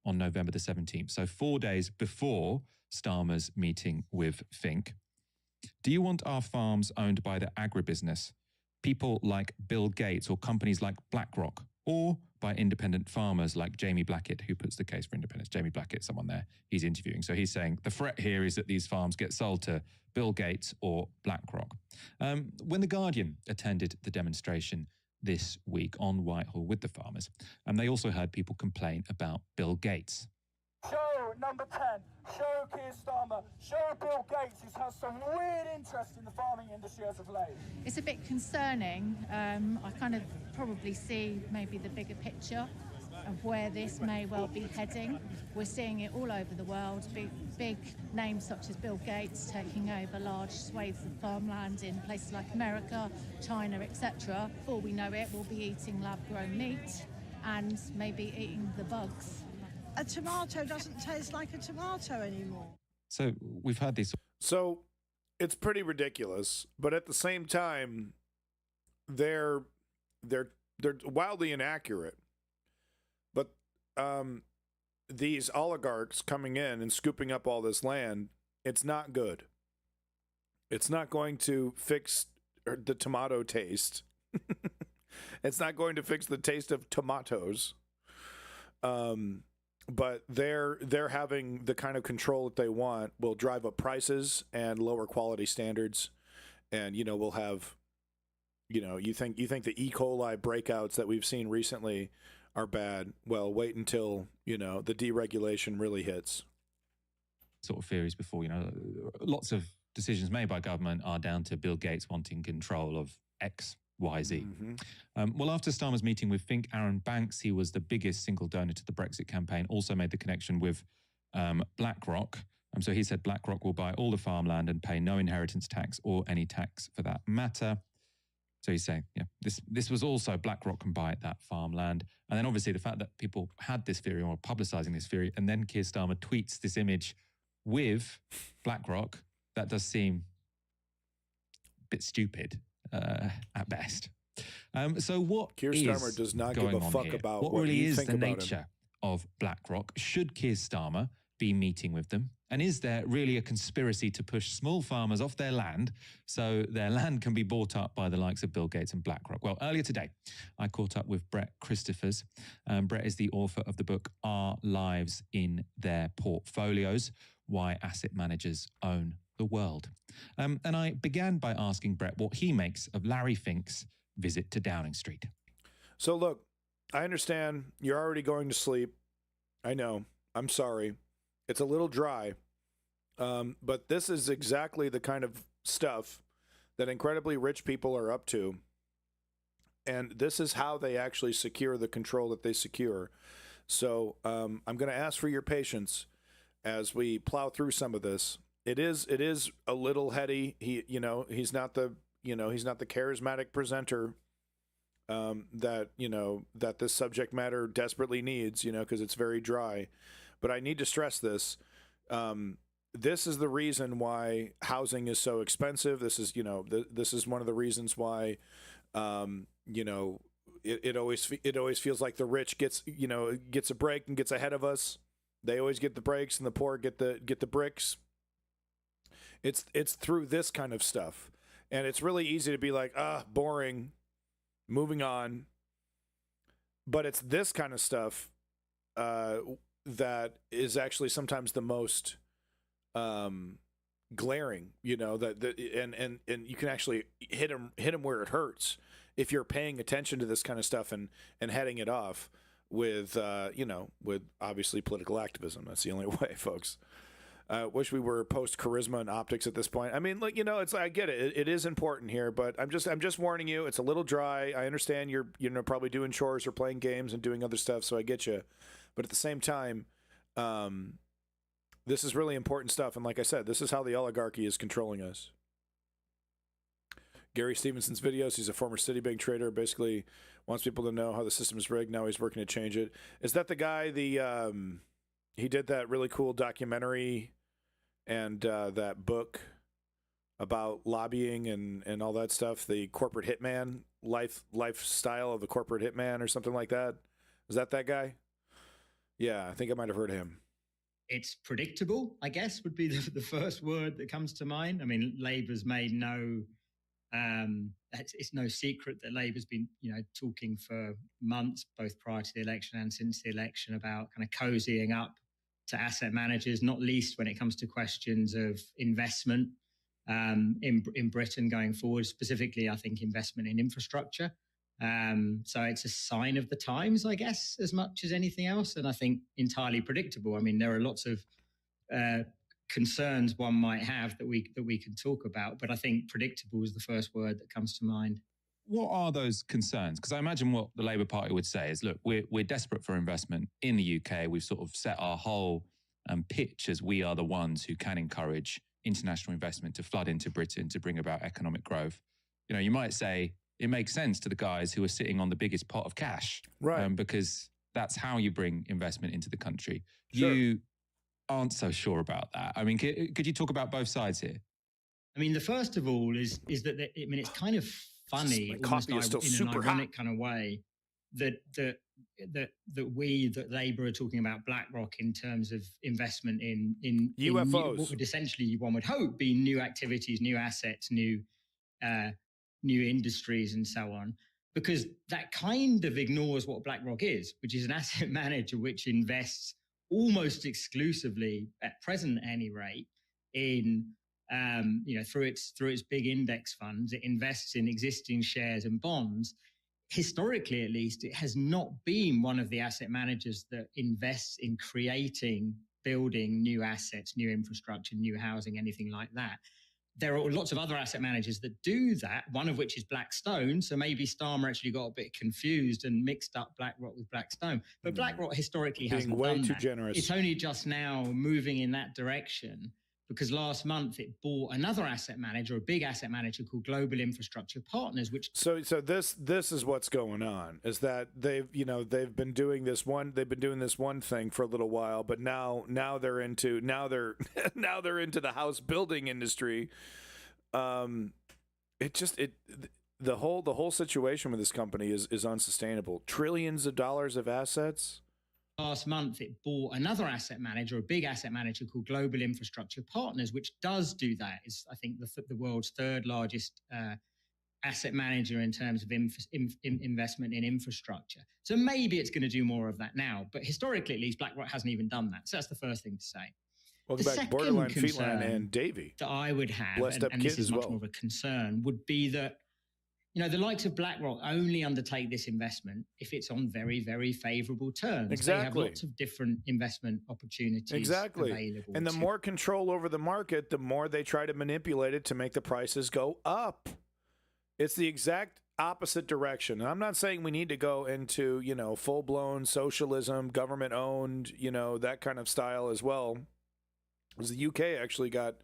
on November the 17th, so 4 days before Starmer's meeting with Fink. Do you want our farms owned by the agribusiness, people like Bill Gates, or companies like BlackRock, or by independent farmers like Jamie Blackett, who puts the case for independence? Jamie Blackett, someone there he's interviewing. So he's saying the threat here is that these farms get sold to Bill Gates or BlackRock. When The Guardian attended the demonstration this week on Whitehall with the farmers, they also heard people complain about Bill Gates. Show number 10, show Keir Starmer, show Bill Gates, who's had some weird interest in the farming industry as of late. It's a bit concerning. I kind of probably see maybe the bigger picture of where this may well be heading. We're seeing it all over the world, big names such as Bill Gates taking over large swathes of farmland in places like America, China, etc. Before we know it, we'll be eating lab-grown meat and maybe eating the bugs. A tomato doesn't taste like a tomato anymore. So we've had these. So it's pretty ridiculous, but at the same time, they're wildly inaccurate. But these oligarchs coming in and scooping up all this land, it's not good. It's not going to fix the tomato taste. It's not going to fix the taste of tomatoes. But they're having the kind of control that they want will drive up prices and lower quality standards, and we'll have, you think the E. coli breakouts that we've seen recently are bad. Well, wait until the deregulation really hits. Sort of theories before, lots of decisions made by government are down to Bill Gates wanting control of X, Y, Z. Well, after Starmer's meeting with Fink, Aaron Banks, he was the biggest single donor to the Brexit campaign, also made the connection with BlackRock. So he said BlackRock will buy all the farmland and pay no inheritance tax or any tax for that matter. So he's saying, this was also BlackRock can buy that farmland. And then obviously the fact that people had this theory or publicizing this theory, and then Keir Starmer tweets this image with BlackRock, that does seem a bit stupid. At best. So what Keir Starmer does not give a fuck about what really is the nature of BlackRock? Should Keir Starmer be meeting with them? And is there really a conspiracy to push small farmers off their land so their land can be bought up by the likes of Bill Gates and BlackRock? Well, earlier today, I caught up with Brett Christophers. Brett is the author of the book Our Lives in Their Portfolios, Why Asset Managers Own the World. And I began by asking Brett what he makes of Larry Fink's visit to Downing Street. So look, I understand you're already going to sleep. I know. I'm sorry. It's a little dry. But this is exactly the kind of stuff that incredibly rich people are up to. And this is how they actually secure the control that they secure. So I'm going to ask for your patience as we plow through some of this. It is a little heady. He's not the charismatic presenter that this subject matter desperately needs, because it's very dry. But I need to stress this. This is the reason why housing is so expensive. This is one of the reasons why it always feels like the rich gets a break and gets ahead of us. They always get the breaks and the poor get the bricks. It's through this kind of stuff. And it's really easy to be like, boring, moving on. But it's this kind of stuff that is actually sometimes the most glaring, and you can actually hit them where it hurts if you're paying attention to this kind of stuff and heading it off with obviously political activism. That's the only way, folks. Wish we were post charisma and optics at this point. I mean, it's I get it. It is important here, but I'm just warning you. It's a little dry. I understand you're probably doing chores or playing games and doing other stuff, so I get you. But at the same time, This is really important stuff. And like I said, this is how the oligarchy is controlling us. Gary Stevenson's videos, he's a former Citibank trader, basically wants people to know how the system is rigged. Now he's working to change it. Is that the guy, he did that really cool documentary and that book about lobbying and all that stuff, the corporate hitman, lifestyle of the corporate hitman or something like that? Is that guy? Yeah, I think I might have heard of him. It's predictable, I guess, would be the first word that comes to mind. I mean, Labour's made no... it's no secret that Labour's been, talking for months, both prior to the election and since the election, about kind of cozying up to asset managers, not least when it comes to questions of investment in Britain going forward, specifically, I think, investment in infrastructure. So it's a sign of the times, I guess, as much as anything else, and I think entirely predictable. I mean, there are lots of concerns one might have that we can talk about, but I think predictable is the first word that comes to mind. What are those concerns? Because I imagine what the Labour Party would say is, look, we're desperate for investment in the UK. We've sort of set our whole pitch as we are the ones who can encourage international investment to flood into Britain to bring about economic growth. You might say it makes sense to the guys who are sitting on the biggest pot of cash, right? Because that's how you bring investment into the country. Sure. You aren't so sure about that. I mean, could you talk about both sides here? I mean, the first of all is that it's kind of funny, almost in an ironic kind of way, that Labour are talking about BlackRock in terms of investment in UFOs, what would essentially, one would hope, be new activities, new assets, new industries, and so on. Because that kind of ignores what BlackRock is, which is an asset manager which invests almost exclusively, at present at any rate, in through its big index funds. It invests in existing shares and bonds. Historically, at least, it has not been one of the asset managers that invests in creating, building new assets, new infrastructure, new housing, anything like that. There are lots of other asset managers that do that, one of which is Blackstone. So maybe Starmer actually got a bit confused and mixed up BlackRock with Blackstone. But BlackRock historically hasn't way done too that. generous. It's only just now moving in that direction because last month it bought another asset manager, a big asset manager called Global Infrastructure Partners, which... So this is what's going on, is that they've been doing this one thing for a little while, but now they're into the house building industry. The whole situation with this company is unsustainable. Trillions of dollars of assets. Last month, it bought another asset manager, a big asset manager called Global Infrastructure Partners, which does do that. It's, I think, the world's third largest asset manager in terms of investment in infrastructure. So maybe it's going to do more of that now. But historically, at least, BlackRock hasn't even done that. So that's the first thing to say. Welcome back, Borderline, Feetline, and Davey. That I would have, and this is much more of a concern, would be that the likes of BlackRock only undertake this investment if it's on very, very favorable terms. Exactly. They have lots of different investment opportunities available. And the more control over the market, the more they try to manipulate it to make the prices go up. It's the exact opposite direction. And I'm not saying we need to go into, full-blown socialism, government-owned, that kind of style as well. Because the UK actually got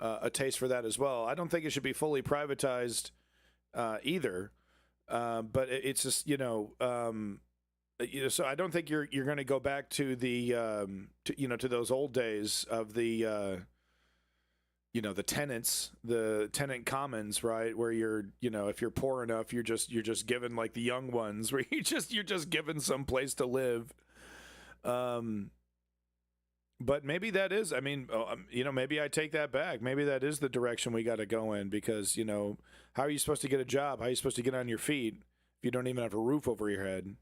a taste for that as well. I don't think it should be fully privatized either, but it's just so I don't think you're going to go back to the to those old days of the the tenants, the tenant commons, right, where you're if you're poor enough, you're just given like the young ones, where you're just given some place to live. But maybe that is, maybe I take that back. Maybe that is the direction we got to go in, because, how are you supposed to get a job? How are you supposed to get on your feet if you don't even have a roof over your head?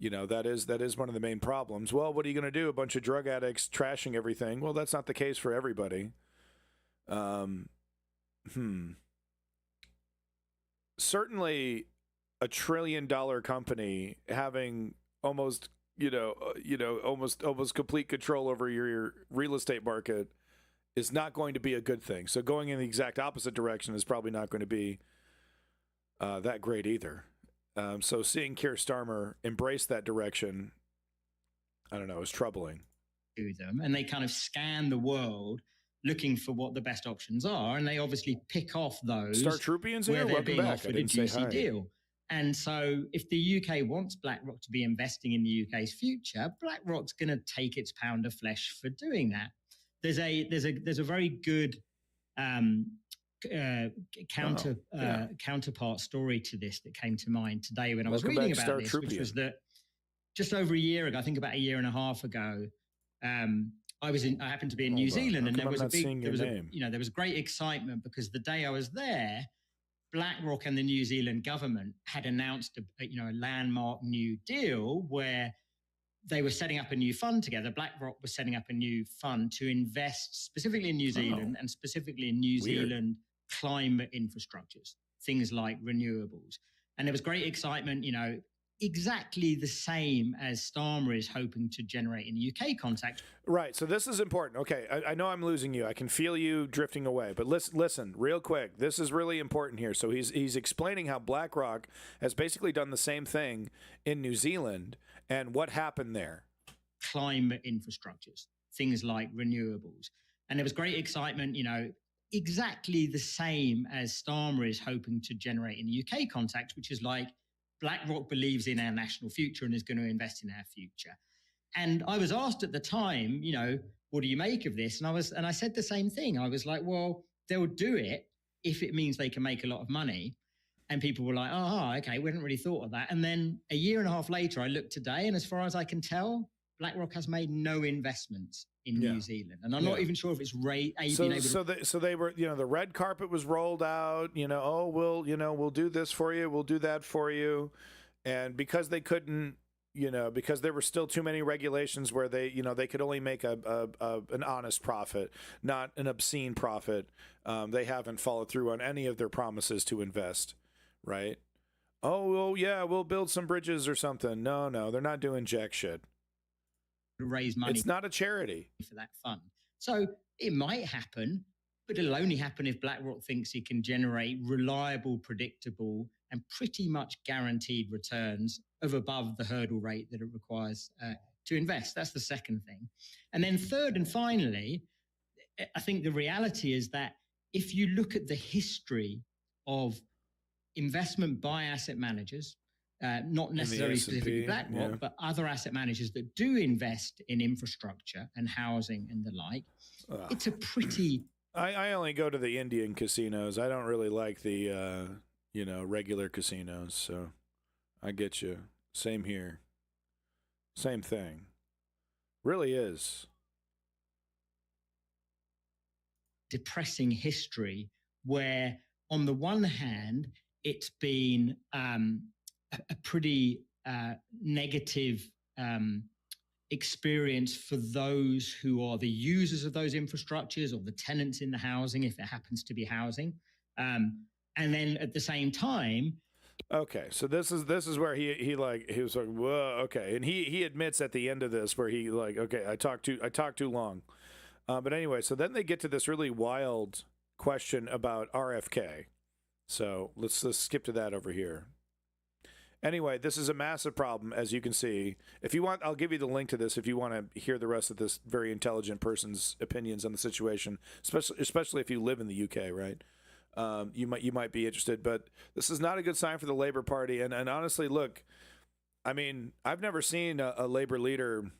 That is one of the main problems. Well, what are you going to do? A bunch of drug addicts trashing everything? Well, that's not the case for everybody. Certainly a $1 trillion company having almost complete control over your real estate market is not going to be a good thing. So going in the exact opposite direction is probably not going to be that great either. So seeing Keir Starmer embrace that direction, I don't know, is troubling. to them, and they kind of scan the world looking for what the best options are, and they obviously pick off those Star Troopians where here? they're Welcome being back. I offered a didn't say juicy hi. deal. And so if the UK wants BlackRock to be investing in the UK's future, BlackRock's going to take its pound of flesh for doing that. There's a very good counterpart story to this that came to mind today when I was reading about this, which was that just over a year ago, I think about a year and a half ago, I happened to be in New Zealand, and there was great excitement because the day I was there, BlackRock and the New Zealand government had announced a landmark new deal where they were setting up a new fund together. BlackRock was setting up a new fund to invest specifically in New Zealand and specifically in New Zealand climate infrastructures, things like renewables. And there was great excitement, exactly the same as Starmer is hoping to generate in the UK context. Right. So this is important. Okay. I know I'm losing you. I can feel you drifting away. But listen real quick. This is really important here. So he's explaining how BlackRock has basically done the same thing in New Zealand and what happened there. Climate infrastructures, things like renewables. And there was great excitement, exactly the same as Starmer is hoping to generate in the UK context, which is like BlackRock believes in our national future and is going to invest in our future. And I was asked at the time, what do you make of this? And I said the same thing. I was like, well, they'll do it if it means they can make a lot of money. And people were like, oh, okay, we hadn't really thought of that. And then a year and a half later, I looked today, and as far as I can tell, BlackRock has made no investments in New Zealand, and I'm not even sure if it's So they were, the red carpet was rolled out. We'll do this for you, we'll do that for you, and because they couldn't, because there were still too many regulations where they could only make an honest profit, not an obscene profit. They haven't followed through on any of their promises to invest, right? Oh, well, yeah, we'll build some bridges or something. No, they're not doing jack shit. Raise money. It's not a charity for that fund. So it might happen, but it'll only happen if BlackRock thinks it can generate reliable, predictable, and pretty much guaranteed returns of above the hurdle rate that it requires to invest. That's the second thing. And then third and finally, I think the reality is that if you look at the history of investment by asset managers, not necessarily specifically BlackRock, but other asset managers that do invest in infrastructure and housing and the like, it's a pretty... I only go to the Indian casinos. I don't really like the, regular casinos. So I get you. Same here. Same thing. Really is. Depressing history where, on the one hand, it's been... a pretty negative experience for those who are the users of those infrastructures or the tenants in the housing, if it happens to be housing. And then at the same time... Okay, so this is where he was like, whoa, okay. And he admits at the end of this where he okay, I talked too long. But anyway, so then they get to this really wild question about RFK. So let's skip to that over here. Anyway, this is a massive problem, as you can see. If you want, I'll give you the link to this if you want to hear the rest of this very intelligent person's opinions on the situation, especially if you live in the UK, right? You might be interested, but this is not a good sign for the Labour Party. And honestly, look, I mean, I've never seen a Labour leader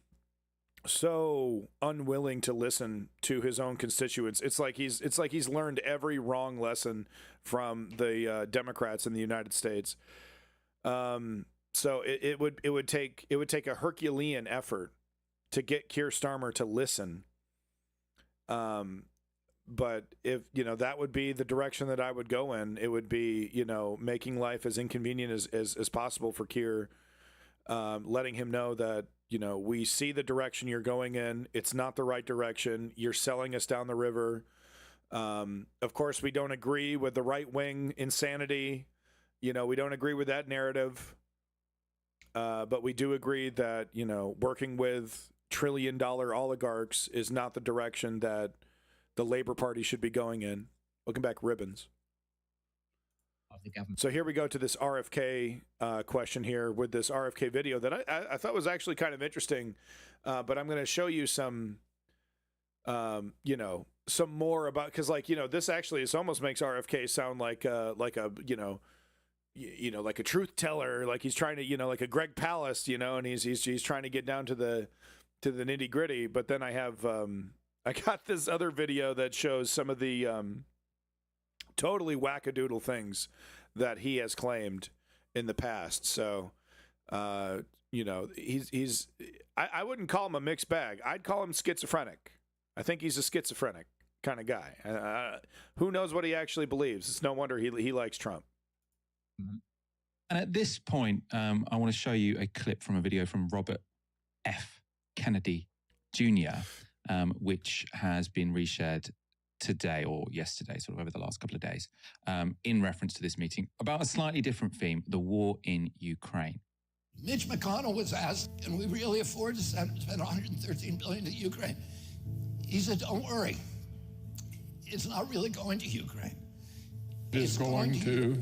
so unwilling to listen to his own constituents. It's like he's learned every wrong lesson from the Democrats in the United States. So it would take a Herculean effort to get Keir Starmer to listen. But if, that would be the direction that I would go in, it would be, making life as inconvenient as possible for Keir, letting him know that, we see the direction you're going in. It's not the right direction. You're selling us down the river. Of course, we don't agree with the right wing insanity. We don't agree with that narrative, but we do agree that, working with trillion-dollar oligarchs is not the direction that the Labour Party should be going in. Welcome back, Ribbons. of the government. So here we go to this RFK question here with this RFK video that I thought was actually kind of interesting, but I'm going to show you some, some more about, because this actually, it almost makes RFK sound like a like a truth teller, like he's trying to, like a Greg Palast, and he's trying to get down to the nitty gritty. But then I have, I got this other video that shows some of the totally wackadoodle things that he has claimed in the past. So, I wouldn't call him a mixed bag. I'd call him schizophrenic. I think he's a schizophrenic kind of guy. Who knows what he actually believes? It's no wonder he likes Trump. And at this point, I want to show you a clip from a video from Robert F. Kennedy Jr., which has been reshared today or yesterday, sort of over the last couple of days, in reference to this meeting about a slightly different theme, the war in Ukraine. Mitch McConnell was asked, can we really afford to spend $113 billion to Ukraine? He said, don't worry. It's not really going to Ukraine. It's going to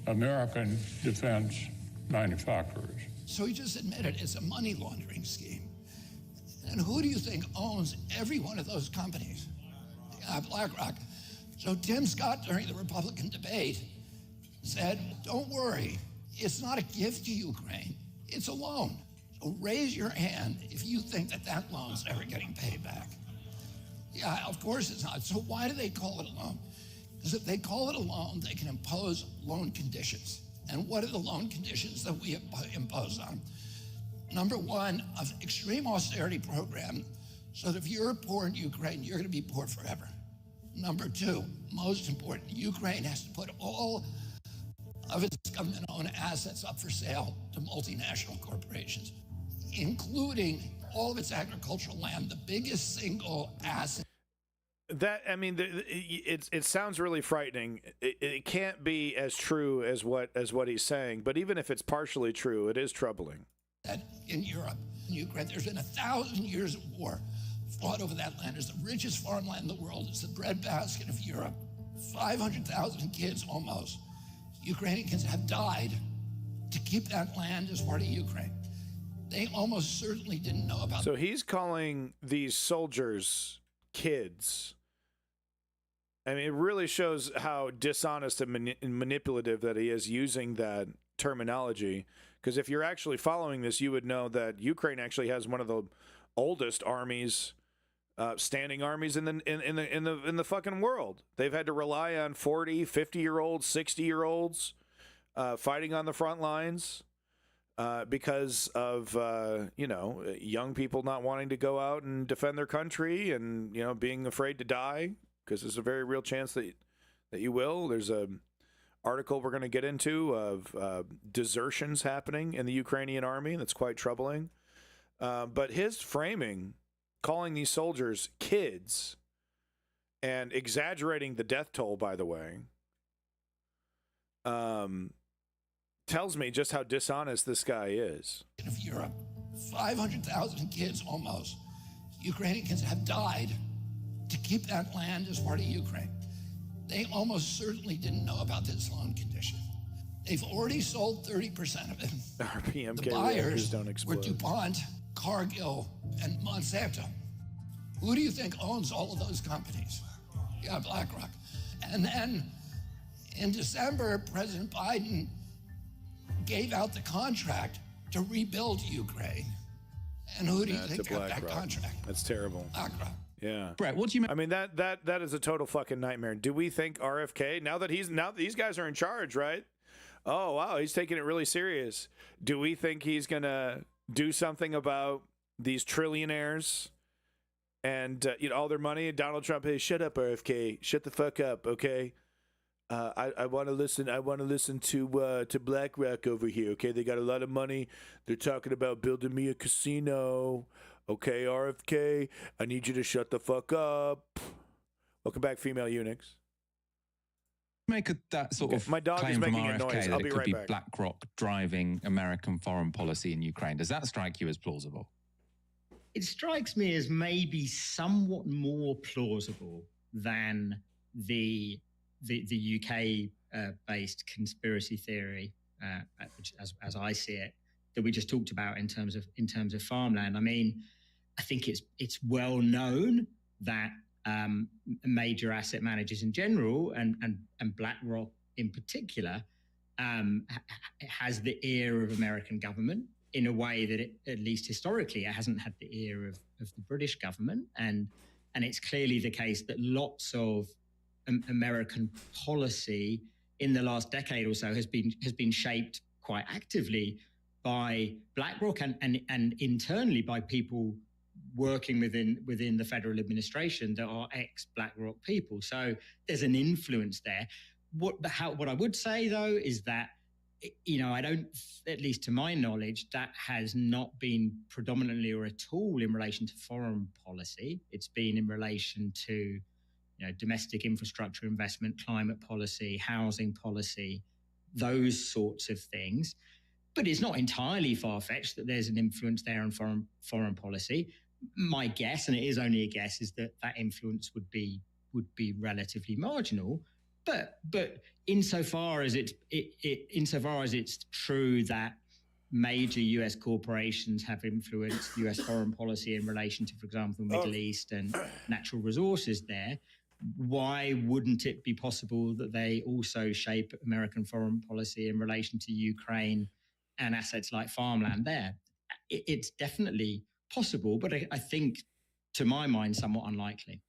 American defense manufacturers. So he just admitted it's a money laundering scheme. And who do you think owns every one of those companies? BlackRock. So Tim Scott, during the Republican debate, said, don't worry, it's not a gift to Ukraine, it's a loan. So raise your hand if you think that loan's ever getting paid back. Yeah, of course it's not. So why do they call it a loan? Because if they call it a loan, they can impose loan conditions. And what are the loan conditions that we impose on them? Number one, an extreme austerity program, so that if you're poor in Ukraine, you're going to be poor forever. Number two, most important, Ukraine has to put all of its government-owned assets up for sale to multinational corporations, including all of its agricultural land, the biggest single asset. It sounds really frightening. It can't be as true as what he's saying, but even if it's partially true, it is troubling. In Europe, in Ukraine, there's been 1,000 years of war fought over that land. It's the richest farmland in the world. It's the breadbasket of Europe. 500,000 kids almost, Ukrainians have died to keep that land as part of Ukraine. They almost certainly didn't know about. So he's calling these soldiers kids. I mean, it really shows how dishonest and manipulative that he is using that terminology. Because if you're actually following this, you would know that Ukraine actually has one of the oldest armies, standing armies in the fucking world. They've had to rely on 40, 50-year-olds, 60-year-olds fighting on the front lines because of young people not wanting to go out and defend their country and being afraid to die, because there's a very real chance that you will. There's a article we're going to get into of desertions happening in the Ukrainian army. That's quite troubling. But his framing, calling these soldiers kids and exaggerating the death toll, by the way, tells me just how dishonest this guy is. Of Europe, 500,000 kids almost, Ukrainians have died to keep that land as part of Ukraine. They almost certainly didn't know about this loan condition. They've already sold 30% of it. RPMK the buyers don't explode. were DuPont, Cargill, and Monsanto. Who do you think owns all of those companies? Yeah, BlackRock. And then in December, President Biden gave out the contract to rebuild Ukraine. And who do you think got that contract? That's terrible. BlackRock. Yeah. Brett, what do you mean? I mean, that is a total fucking nightmare. Do we think RFK, now that these guys are in charge, right? Oh, wow, he's taking it really serious. Do we think he's going to do something about these trillionaires and all their money? And Donald Trump, hey, shut up, RFK. Shut the fuck up, okay? I want to listen. I want to listen to BlackRock over here. Okay, they got a lot of money. They're talking about building me a casino. Okay, RFK, I need you to shut the fuck up. Welcome back, female eunuchs. Make that sort of my dog claim is making from RFK a noise. that I'll it be could right be back. BlackRock driving American foreign policy in Ukraine. Does that strike you as plausible? It strikes me as maybe somewhat more plausible than the UK based conspiracy theory, which, as I see it, that we just talked about in terms of farmland. I mean, I think it's well known that major asset managers in general and BlackRock in particular has the ear of American government in a way that it, at least historically, it hasn't had the ear of the British government. And it's clearly the case that lots of American policy in the last decade or so has been shaped quite actively by BlackRock and internally by people working within the federal administration that are ex-BlackRock people. So there's an influence there. What I would say, though, is that, I don't, at least to my knowledge, that has not been predominantly or at all in relation to foreign policy. It's been in relation to, domestic infrastructure investment, climate policy, housing policy, those sorts of things. But it's not entirely far-fetched that there's an influence there on foreign policy. My guess, and it is only a guess, is that influence would be relatively marginal. But insofar as it's true that major U.S. corporations have influenced U.S. foreign policy in relation to, for example, the Middle East and natural resources there, why wouldn't it be possible that they also shape American foreign policy in relation to Ukraine and assets like farmland there? It's definitely possible, but I think, to my mind, somewhat unlikely.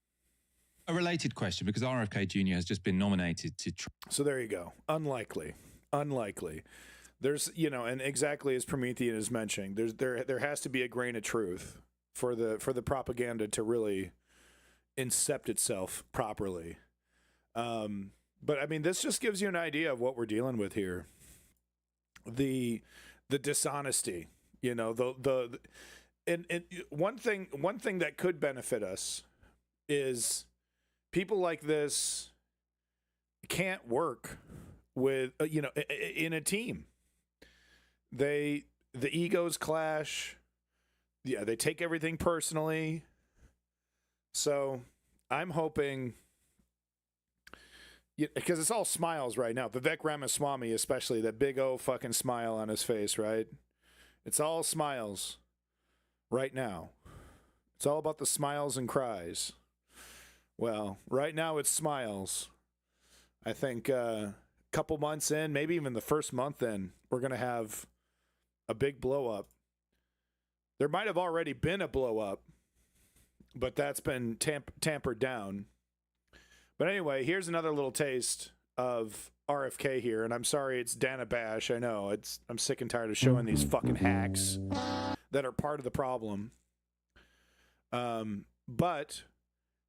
A related question, because RFK Jr. has just been nominated to... So there you go. Unlikely. There's, and exactly as Promethean is mentioning, there has to be a grain of truth for the propaganda to really incept itself properly. But I mean, this just gives you an idea of what we're dealing with here. The dishonesty, and one thing that could benefit us is people like this can't work with, in a team. The egos clash. Yeah, they take everything personally. So I'm hoping, because it's all smiles right now. Vivek Ramaswamy, especially, that big O fucking smile on his face, right? It's all smiles right now. It's all about the smiles and cries. Well, right now it's smiles. I think a couple months in, maybe even the first month in, we're going to have a big blow up. There might have already been a blow up, but that's been tampered down. But anyway, here's another little taste of RFK here, and I'm sorry it's Dana Bash. I know, I'm sick and tired of showing these fucking hacks that are part of the problem. But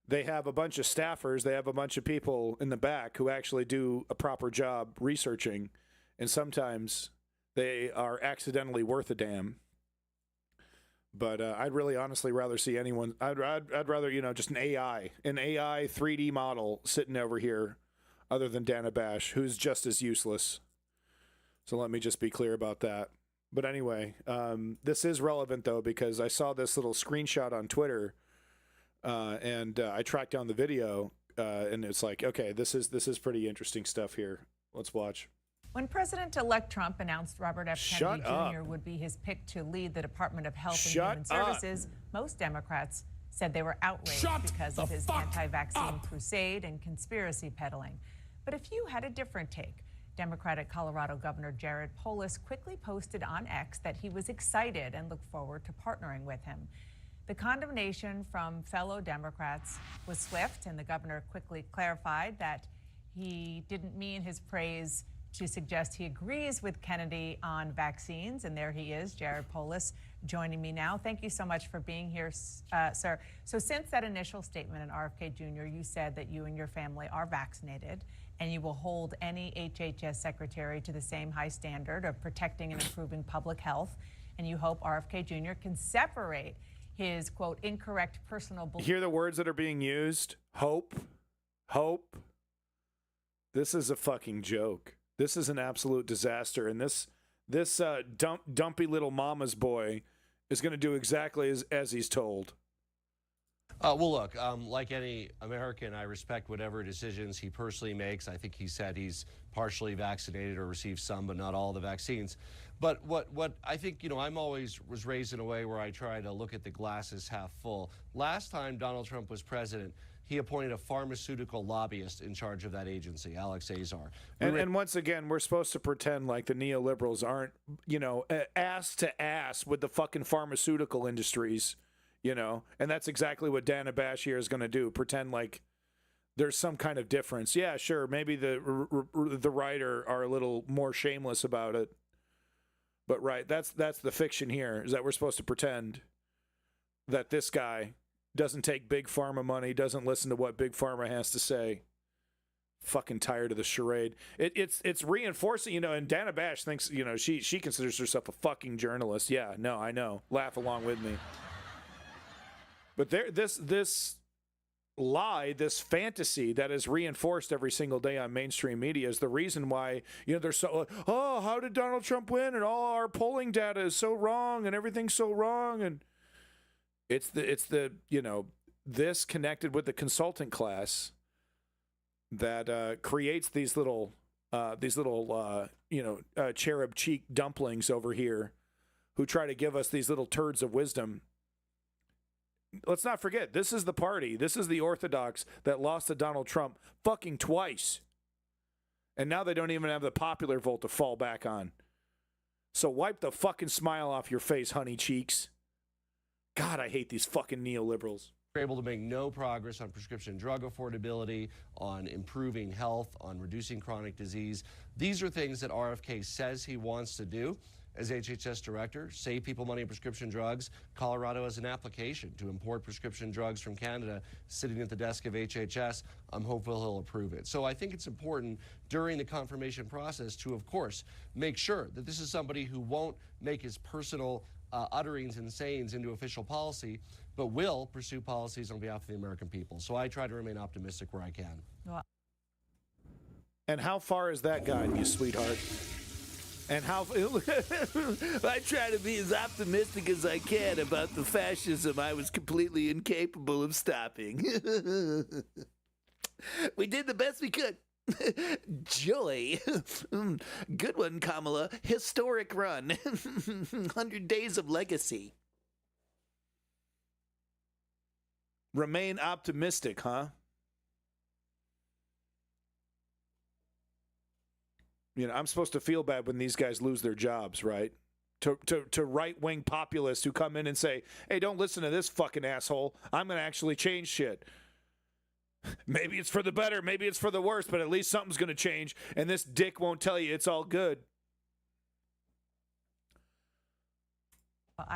they have a bunch of staffers, they have a bunch of people in the back who actually do a proper job researching, and sometimes they are accidentally worth a damn. But I'd really honestly rather see anyone, I'd rather, just an AI 3D model sitting over here other than Dana Bash, who's just as useless. So let me just be clear about that. But anyway, this is relevant, though, because I saw this little screenshot on Twitter, and I tracked down the video, and it's like, okay, this is pretty interesting stuff here. Let's watch. When President-elect Trump announced Robert F. Kennedy Jr. would be his pick to lead the Department of Health and Human Services, most Democrats said they were outraged because of his anti-vaccine crusade and conspiracy peddling. But a few had a different take. Democratic Colorado Governor Jared Polis quickly posted on X that he was excited and looked forward to partnering with him. The condemnation from fellow Democrats was swift, and the governor quickly clarified that he didn't mean his praise to suggest he agrees with Kennedy on vaccines. And there he is, Jared Polis, joining me now. Thank you so much for being here, sir. So since that initial statement in RFK Jr., you said that you and your family are vaccinated, and you will hold any HHS secretary to the same high standard of protecting and improving public health. And you hope RFK Jr. can separate his, quote, incorrect personal beliefs. Hear the words that are being used? Hope. This is a fucking joke. This is an absolute disaster, and this dumpy little mama's boy is going to do exactly as he's told. Well, look, like any American, I respect whatever decisions he personally makes. I think he said he's partially vaccinated or received some, but not all the vaccines. But what I think, I'm always was raised in a way where I try to look at the glasses half full. Last time Donald Trump was president, he appointed a pharmaceutical lobbyist in charge of that agency, Alex Azar. And once again, we're supposed to pretend like the neoliberals aren't, ass to ass with the fucking pharmaceutical industries. And that's exactly what Dana Bash here is going to do. Pretend like there's some kind of difference. Yeah, sure. Maybe the right are a little more shameless about it. But right, that's the fiction here, is that we're supposed to pretend that this guy doesn't take big pharma money, doesn't listen to what big pharma has to say. Fucking tired of the charade. It's reinforcing, and Dana Bash thinks, she considers herself a fucking journalist. Yeah, no, I know. Laugh along with me. But this lie, this fantasy that is reinforced every single day on mainstream media is the reason why, they're so, how did Donald Trump win? And all our polling data is so wrong and everything's so wrong. And it's the this connected with the consultant class that creates these little cherub cheek dumplings over here who try to give us these little turds of wisdom. Let's not forget, this is the party. This is the Orthodox that lost to Donald Trump fucking twice. And now they don't even have the popular vote to fall back on. So wipe the fucking smile off your face, honey cheeks. God, I hate these fucking neoliberals. We're able to make no progress on prescription drug affordability, on improving health, on reducing chronic disease. These are things that RFK says he wants to do. As HHS director, save people money on prescription drugs. Colorado has an application to import prescription drugs from Canada sitting at the desk of HHS. I'm hopeful he'll approve it. So I think it's important during the confirmation process to, of course, make sure that this is somebody who won't make his personal utterings and sayings into official policy, but will pursue policies on behalf of the American people. So I try to remain optimistic where I can. And how far has that gotten you, sweetheart? And how I try to be as optimistic as I can about the fascism I was completely incapable of stopping. We did the best we could. Joy. Good one, Kamala. Historic run. 100 days of legacy. Remain optimistic, huh? I'm supposed to feel bad when these guys lose their jobs, right? To right-wing populists who come in and say, hey, don't listen to this fucking asshole. I'm going to actually change shit. Maybe it's for the better, maybe it's for the worse, but at least something's going to change, and this dick won't tell you it's all good. Well,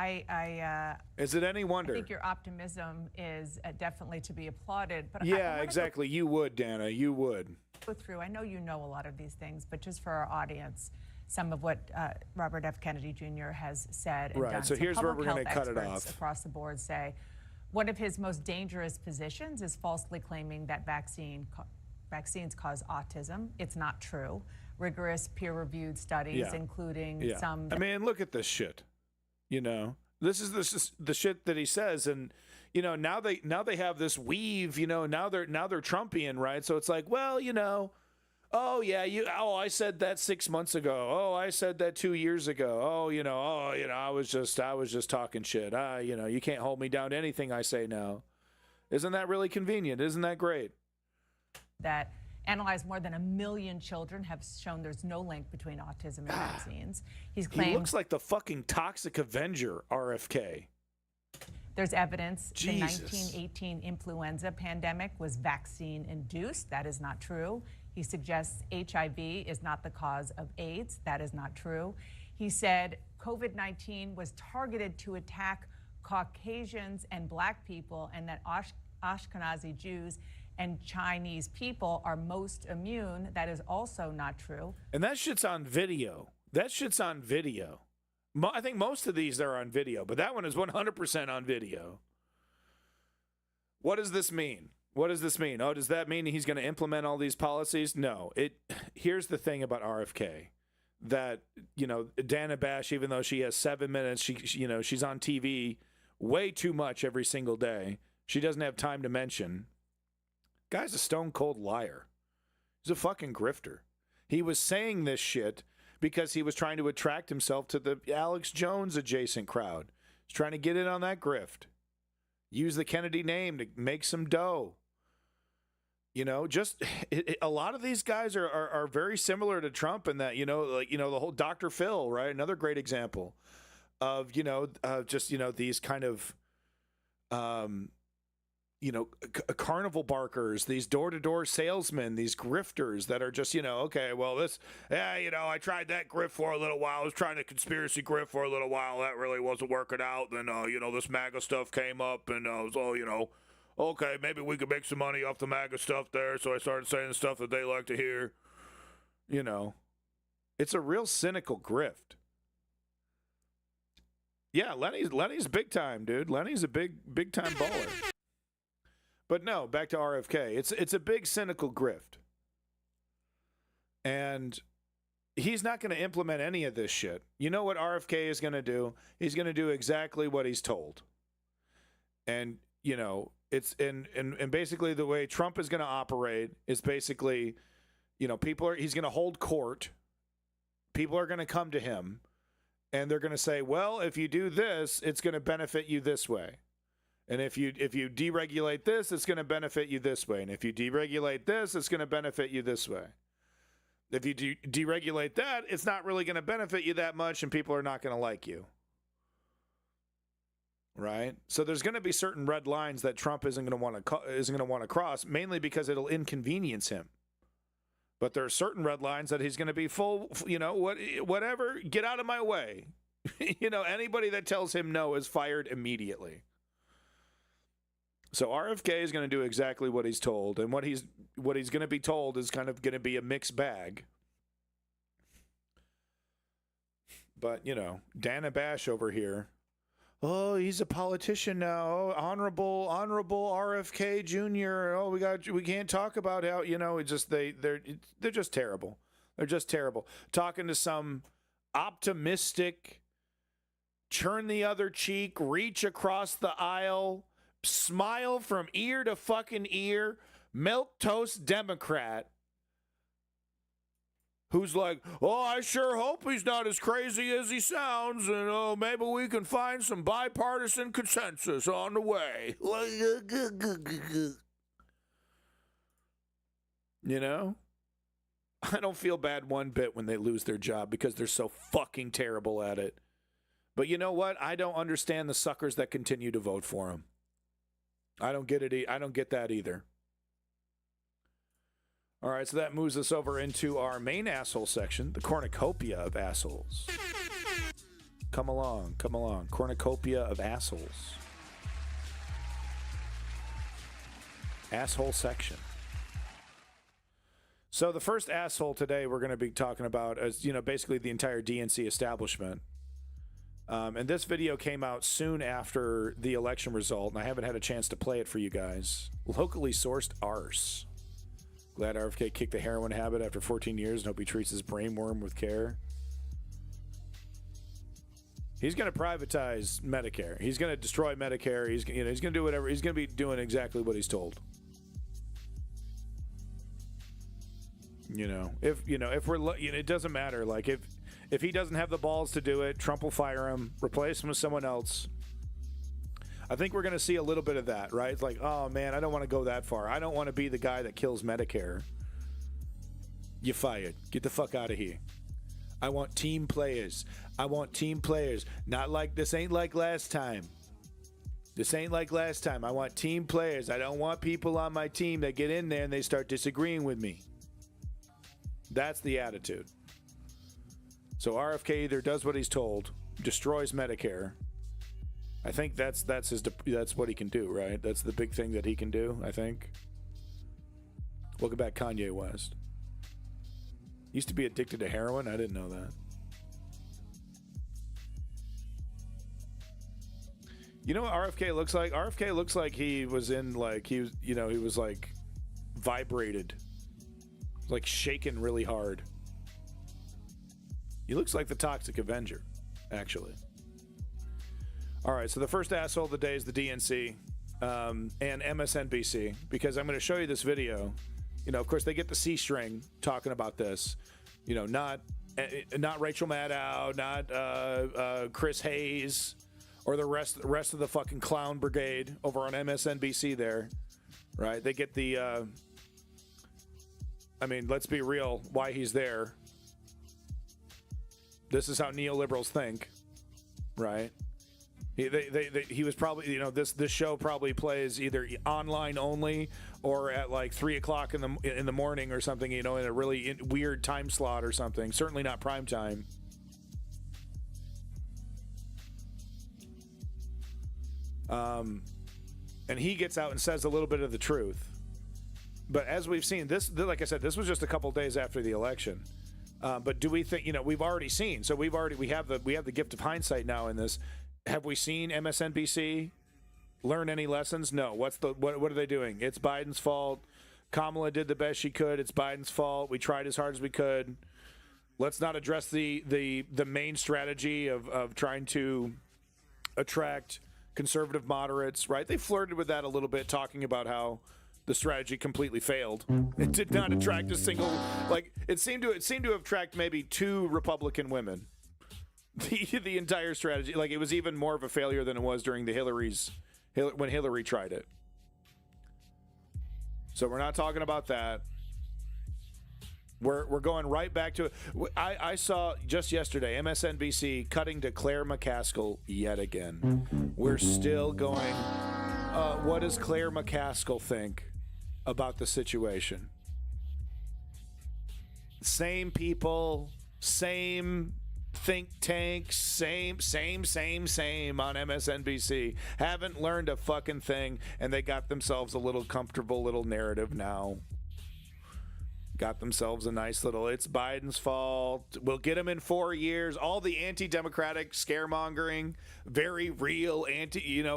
is it any wonder? I think your optimism is definitely to be applauded. But yeah, exactly. You would, Dana. You would. Go through. I know you know a lot of these things, but just for our audience, some of what Robert F. Kennedy Jr. has said and done. So here's where we're going to cut it off. Across the board say one of his most dangerous positions is falsely claiming that vaccines cause autism. It's not true. Rigorous peer-reviewed studies, including some. I mean, look at this shit. This is the shit that he says, and now they have this weave. Now they're Trumpian, right? So it's like, well, I said that 6 months ago. Oh, I said that 2 years ago. I was just talking shit. You can't hold me down to anything I say now. Isn't that really convenient? Isn't that great? That analyzed more than 1 million children have shown there's no link between autism and vaccines. He looks like the fucking toxic Avenger, RFK. There's evidence Jesus. The 1918 influenza pandemic was vaccine-induced. That is not true. He suggests HIV is not the cause of AIDS. That is not true. He said COVID-19 was targeted to attack Caucasians and Black people, and that Ashkenazi Jews and Chinese people are most immune. That is also not true. And that shit's on video. I think most of these are on video, but that one is 100% on video. What does this mean? Oh, does that mean he's going to implement all these policies? No. Here's the thing about RFK. That, Dana Bash, even though she has 7 minutes, she's on TV way too much every single day. she doesn't have time to mention. Guy's a stone cold liar. He's a fucking grifter. He was saying this shit because he was trying to attract himself to the Alex Jones adjacent crowd. He's trying to get in on that grift. Use the Kennedy name to make some dough. You know, just a lot of these guys are very similar to Trump in that, the whole Dr. Phil, right? Another great example of, these kind of, carnival barkers, these door-to-door salesmen, these grifters that are just, okay, well, I tried that grift for a little while. I was trying to conspiracy grift for a little while. That really wasn't working out. Then, this MAGA stuff came up and I was all, okay, maybe we could make some money off the MAGA stuff there. So I started saying the stuff that they like to hear. It's a real cynical grift. Yeah, Lenny's big time, dude. Lenny's a big time baller. But no, back to RFK. It's a big cynical grift. And he's not going to implement any of this shit. You know what RFK is going to do? He's going to do exactly what he's told. And, it's and basically the way Trump is going to operate is basically, he's going to hold court. People are going to come to him and they're going to say, well, if you do this, it's going to benefit you this way. And if you deregulate this, it's going to benefit you this way. And if you deregulate this, it's going to benefit you this way. If you deregulate that, it's not really going to benefit you that much, and people are not going to like you. Right? So there's going to be certain red lines that Trump isn't going to want to cross, mainly because it'll inconvenience him. But there are certain red lines that he's going to be full, whatever, get out of my way. Anybody that tells him no is fired immediately. So RFK is going to do exactly what he's told, and what he's going to be told is kind of going to be a mixed bag. But, Dana Bash over here, oh, he's a politician now. Oh, honorable RFK Jr. Oh, we can't talk about how, they're just terrible. They're just terrible. Talking to some optimistic, turn the other cheek, reach across the aisle, smile from ear to fucking ear, milquetoast Democrat who's like, oh, I sure hope he's not as crazy as he sounds, and maybe we can find some bipartisan consensus on the way. I don't feel bad one bit when they lose their job because they're so fucking terrible at it. But you know what? I don't understand the suckers that continue to vote for him. I don't get it. I don't get that either. All right, so that moves us over into our main asshole section, the cornucopia of assholes. Come along. Cornucopia of assholes. Asshole section. So the first asshole today we're going to be talking about is, basically the entire DNC establishment. And this video came out soon after the election result, and I haven't had a chance to play it for you guys. Locally sourced arse. Glad RFK kicked the heroin habit after 14 years and hope he treats his brainworm with care. He's going to privatize Medicare. He's going to destroy Medicare. He's going to do whatever. He's going to be doing exactly what he's told. If we're, it doesn't matter. Like if he doesn't have the balls to do it, Trump will fire him, replace him with someone else. I think we're going to see a little bit of that, right? It's like, oh man, I don't want to go that far. I don't want to be the guy that kills Medicare. You're fired. Get the fuck out of here. I want team players. Not like, this ain't like last time. I want team players. I don't want people on my team that get in there and they start disagreeing with me. That's the attitude. So RFK either does what he's told, destroys Medicare. I think that's what he can do, right? That's the big thing that he can do, I think. Welcome back, Kanye West. Used to be addicted to heroin? I didn't know that. You know what RFK looks like? RFK looks like he was in, like, he was like vibrated. Like shaken really hard. He looks like the Toxic Avenger, actually. All right, so the first asshole of the day is the DNC. and MSNBC, because I'm going to show you this video. You know, of course, they get the C string talking about this. You know, not Rachel Maddow, not Chris Hayes, or the rest of the fucking clown brigade over on MSNBC there, right? They get the, I mean, let's be real, why he's there. This is how neoliberals think, right? He was probably, you know, this show probably plays either online only or at like 3 o'clock in the morning or something, you know, in a really weird time slot or something. Certainly not prime time. And he gets out and says a little bit of the truth. But as we've seen, like I said, this was just a couple days after the election. But do we think, you know, we've already seen, so we have the gift of hindsight now in this. Have we seen MSNBC learn any lessons? No. What are they doing? It's Biden's fault. Kamala did the best she could. It's Biden's fault. We tried as hard as we could. Let's not address the main strategy of trying to attract conservative moderates, right? They flirted with that a little bit, talking about how the strategy completely failed. It did not attract a single, like, it seemed to have attracted maybe 2 Republican women. The entire strategy, like, it was even more of a failure than it was during when Hillary tried it. So we're not talking about that. We're going right back to it. I saw just yesterday MSNBC cutting to Claire McCaskill yet again. We're still going. What does Claire McCaskill think about the situation? Same people, same think tanks, same on MSNBC. Haven't learned a fucking thing, and they got themselves a little comfortable little narrative now. Got themselves a nice little, it's Biden's fault, we'll get him in 4 years. All the anti-democratic scaremongering, very real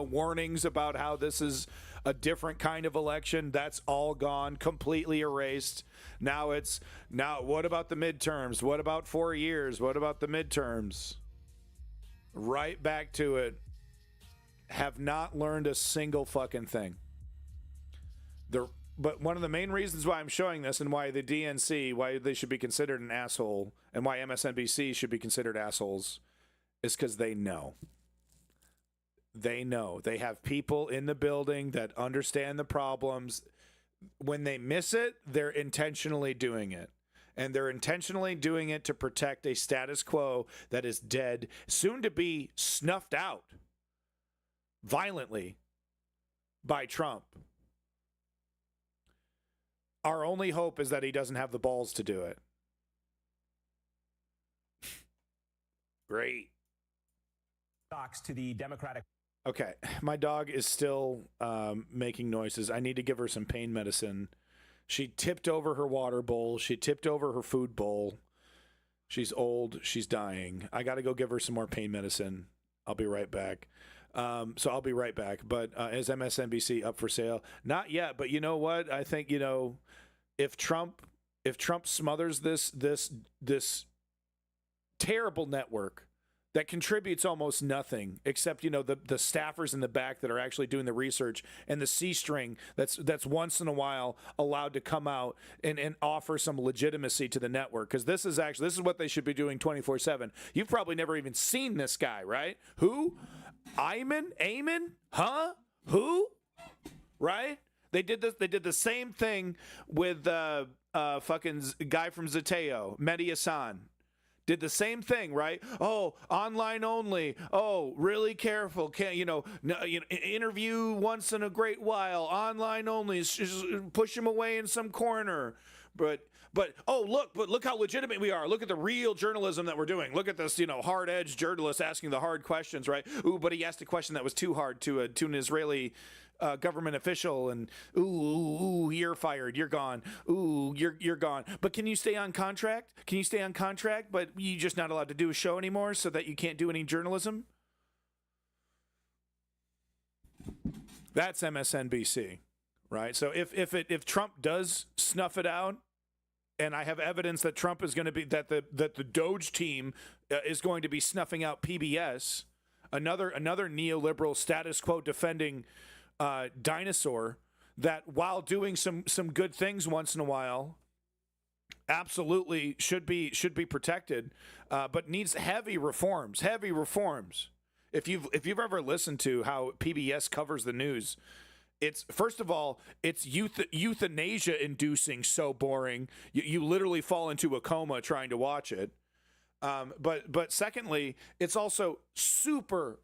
warnings about how this is a different kind of election, that's all gone, completely erased. Now what about the midterms? What about 4 years? What about the midterms? Right back to it. Have not learned a single fucking thing. But one of the main reasons why I'm showing this and why the DNC, why they should be considered an asshole, and why MSNBC should be considered assholes, is because they know. They know. They have people in the building that understand the problems. When they miss it, they're intentionally doing it. And they're intentionally doing it to protect a status quo that is dead, soon to be snuffed out violently by Trump. Our only hope is that he doesn't have the balls to do it. Great. To the Democratic. Okay, my dog is still making noises. I need to give her some pain medicine. She tipped over her water bowl. She tipped over her food bowl. She's old. She's dying. I got to go give her some more pain medicine. I'll be right back. So I'll be right back. But is MSNBC up for sale? Not yet. But you know what? I think, if Trump smothers this terrible network that contributes almost nothing except, the staffers in the back that are actually doing the research, and the C string that's once in a while allowed to come out and offer some legitimacy to the network. Because this is what they should be doing 24/7. You've probably never even seen this guy, right? Who? Ayman? Huh? Who? Right? They did this. They did the same thing with fucking guy from Zateo, Mehdi Hassan. Did the same thing, right? Oh, online only. Oh, really careful. Can't interview once in a great while. Online only. Just push him away in some corner. But look how legitimate we are. Look at the real journalism that we're doing. Look at this, hard-edged journalist asking the hard questions, right? Ooh, but he asked a question that was too hard to an Israeli government official, and ooh, you're fired, you're gone. Ooh, you're gone. But can you stay on contract? Can you stay on contract, but you're just not allowed to do a show anymore, so that you can't do any journalism? That's MSNBC, right? So if Trump does snuff it out, and I have evidence that Trump is going to be that the Doge team is going to be snuffing out PBS, another neoliberal status quo defending dinosaur that, while doing some good things once in a while, absolutely should be protected, but needs heavy reforms. Heavy reforms. If you've ever listened to how PBS covers the news, it's, first of all, it's euthanasia inducing, so boring. You literally fall into a coma trying to watch it. But secondly, it's also super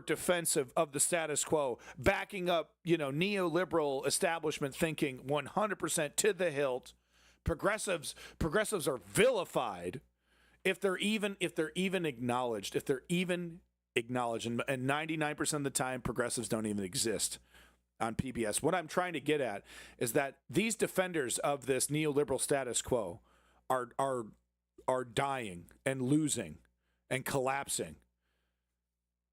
defensive of the status quo, backing up, neoliberal establishment thinking 100% to the hilt. Progressives are vilified if they're even acknowledged. And 99% of the time, progressives don't even exist on PBS. What I'm trying to get at is that these defenders of this neoliberal status quo are dying and losing and collapsing,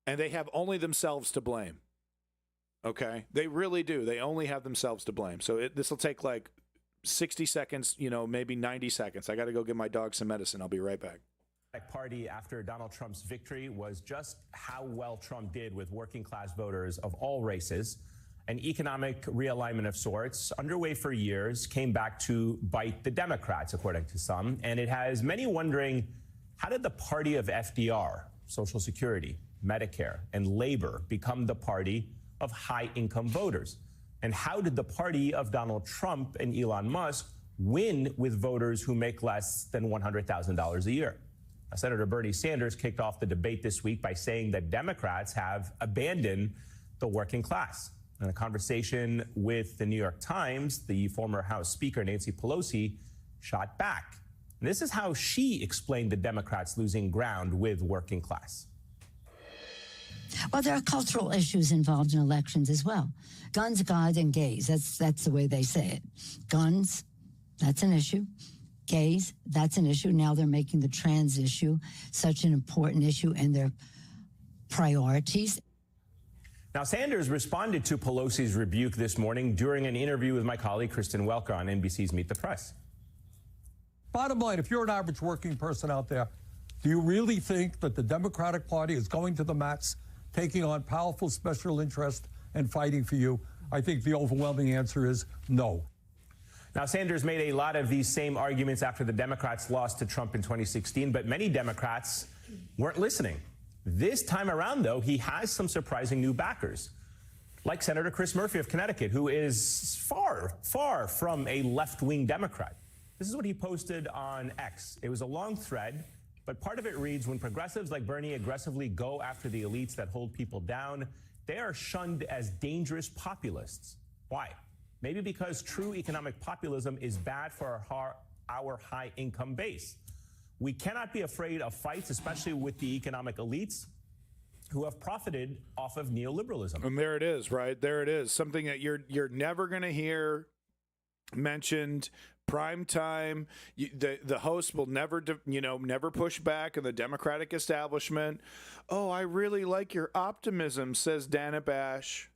and they have only themselves to blame. Okay, they really do. They only have themselves to blame. So this will take like 60 seconds, maybe 90 seconds. I got to go give my dog some medicine. I'll be right back. Party after Donald Trump's victory was just how well Trump did with working class voters of all races. An economic realignment of sorts, underway for years, came back to bite the Democrats, according to some. And it has many wondering, how did the party of FDR, Social Security, Medicare, and labor become the party of high-income voters? And how did the party of Donald Trump and Elon Musk win with voters who make less than $100,000 a year? Senator Bernie Sanders kicked off the debate this week by saying that Democrats have abandoned the working class. In a conversation with the New York Times, the former House Speaker, Nancy Pelosi, shot back. And this is how she explained the Democrats losing ground with working class. Well, there are cultural issues involved in elections as well. Guns, God, and gays. That's the way they say it. Guns, that's an issue. Gays, that's an issue. Now they're making the trans issue such an important issue in their priorities. Now, Sanders responded to Pelosi's rebuke this morning during an interview with my colleague Kristen Welker on NBC's Meet the Press. Bottom line, if you're an average working person out there, do you really think that the Democratic Party is going to the mats, taking on powerful special interests and fighting for you? I think the overwhelming answer is no. Now, Sanders made a lot of these same arguments after the Democrats lost to Trump in 2016, but many Democrats weren't listening. This time around, though, he has some surprising new backers, like Senator Chris Murphy of Connecticut, who is far from a left-wing Democrat. This is what he posted on X. It was a long thread, but part of it reads, when progressives like Bernie aggressively go after the elites that hold people down, they are shunned as dangerous populists. Why? Maybe because true economic populism is bad for our high-income base. We cannot be afraid of fights, especially with the economic elites who have profited off of neoliberalism. And there it is, right? There it is. Something that you're never going to hear mentioned. Prime time. The host will never push back on the Democratic establishment. Oh, I really like your optimism, says Dana Bash.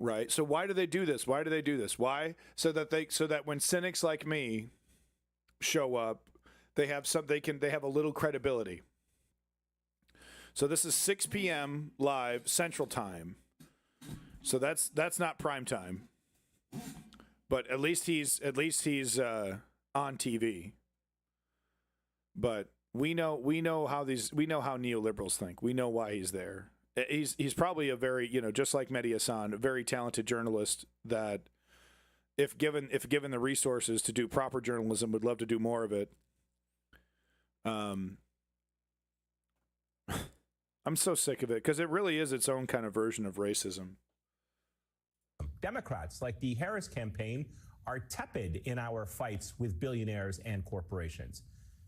Right. So why do they do this? Why? So that when cynics like me show up, they have a little credibility. So this is 6 p.m. live Central Time. So that's not prime time. But at least he's on TV. But we know how neoliberals think. We know why he's there. He's probably a very, just like Mehdi Hassan, a very talented journalist that if given the resources to do proper journalism, would love to do more of it. I'm so sick of it because it really is its own kind of version of racism. Democrats, like the Harris campaign, are tepid in our fights with billionaires and corporations.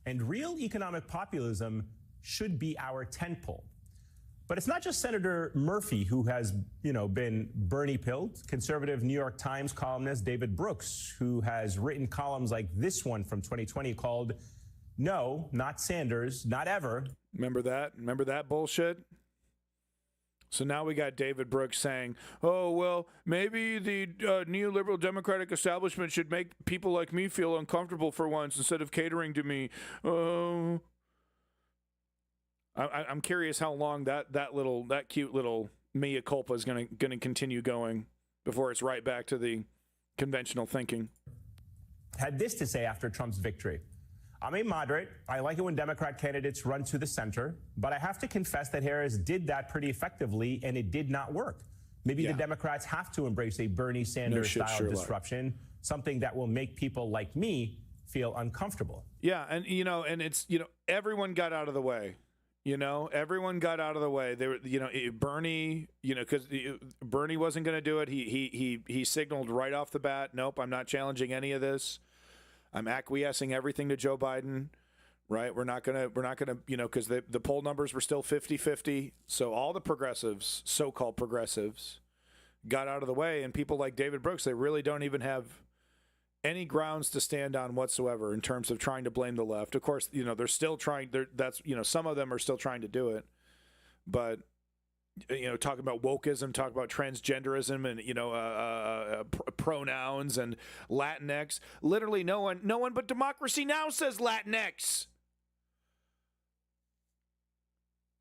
And real economic populism should be our tentpole. But it's not just Senator Murphy who has, been Bernie-pilled. Conservative New York Times columnist David Brooks, who has written columns like this one from 2020 called "No, Not Sanders, Not Ever." Remember that bullshit? So now we got David Brooks saying, oh, well, maybe the neoliberal Democratic establishment should make people like me feel uncomfortable for once instead of catering to me. I'm curious how long that cute little mea culpa is going to continue going before it's right back to the conventional thinking. Had this to say after Trump's victory. I'm a moderate. I like it when Democrat candidates run to the center, but I have to confess that Harris did that pretty effectively, and it did not work. Maybe the Democrats have to embrace a Bernie Sanders-style disruption, something that will make people like me feel uncomfortable. Yeah, and and it's everyone got out of the way. Everyone got out of the way. They were, Bernie, because Bernie wasn't going to do it. He signaled right off the bat, nope, I'm not challenging any of this. I'm acquiescing everything to Joe Biden, right? We're not gonna, because the poll numbers were still 50-50. So all the progressives, so-called progressives, got out of the way, and people like David Brooks, they really don't even have any grounds to stand on whatsoever in terms of trying to blame the left. Of course, they're still trying. Some of them are still trying to do it, but talking about wokeism, talking about transgenderism, and pronouns and Latinx. Literally, no one but Democracy Now! Says Latinx.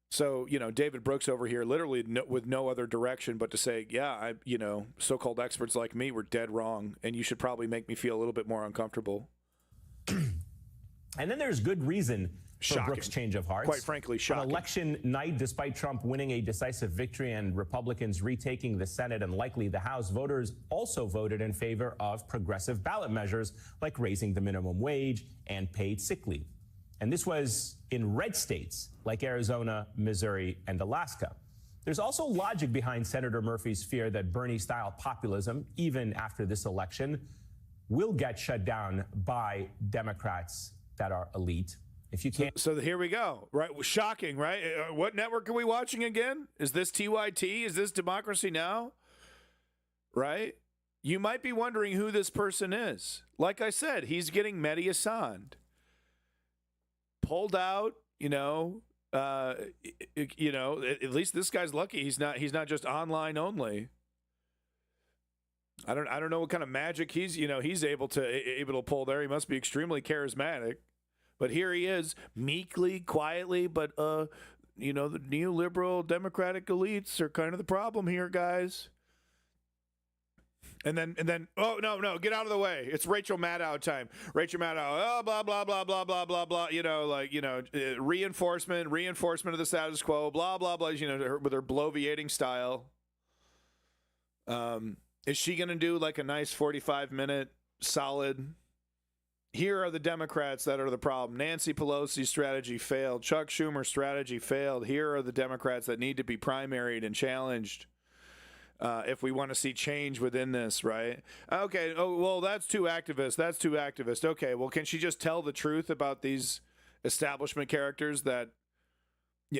So, David Brooks over here, literally with no other direction but to say, yeah, so-called experts like me were dead wrong, and you should probably make me feel a little bit more uncomfortable. And then there's good reason for Brooks' change of heart. Quite frankly, shocking. On election night, despite Trump winning a decisive victory and Republicans retaking the Senate and likely the House, voters also voted in favor of progressive ballot measures like raising the minimum wage and paid sick leave. And this was in red states like Arizona, Missouri, and Alaska. There's also logic behind Senator Murphy's fear that Bernie-style populism, even after this election, will get shut down by Democrats that are elite. If you can't. So here we go. Right, shocking, right? What network are we watching again? Is this TYT? Is this Democracy Now? Right? You might be wondering who this person is. Like I said, he's getting Mehdi Hasan. Pulled out, at least this guy's lucky. He's not just online only. I don't know what kind of magic he's able to pull there. He must be extremely charismatic. But here he is, meekly, quietly, but the neoliberal Democratic elites are kind of the problem here, guys. And then, oh, no, get out of the way. It's Rachel Maddow time. Rachel Maddow, blah, blah, blah, blah, blah, blah, blah, reinforcement of the status quo, blah, blah, blah, with her bloviating style. Is she going to do like a nice 45-minute solid? Here are the Democrats that are the problem. Nancy Pelosi's strategy failed. Chuck Schumer's strategy failed. Here are the Democrats that need to be primaried and challenged. If we want to see change within this, right? Okay, oh, well, that's too activist. Okay, well, can she just tell the truth about these establishment characters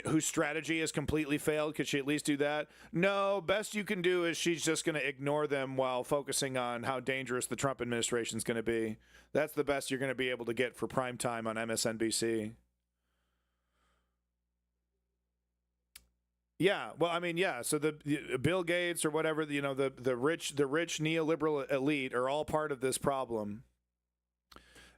whose strategy has completely failed? Could she at least do that? No, best you can do is she's just going to ignore them while focusing on how dangerous the Trump administration is going to be. That's the best you're going to be able to get for prime time on MSNBC. Yeah, well, I mean, yeah. So the Bill Gates or whatever, the rich neoliberal elite are all part of this problem.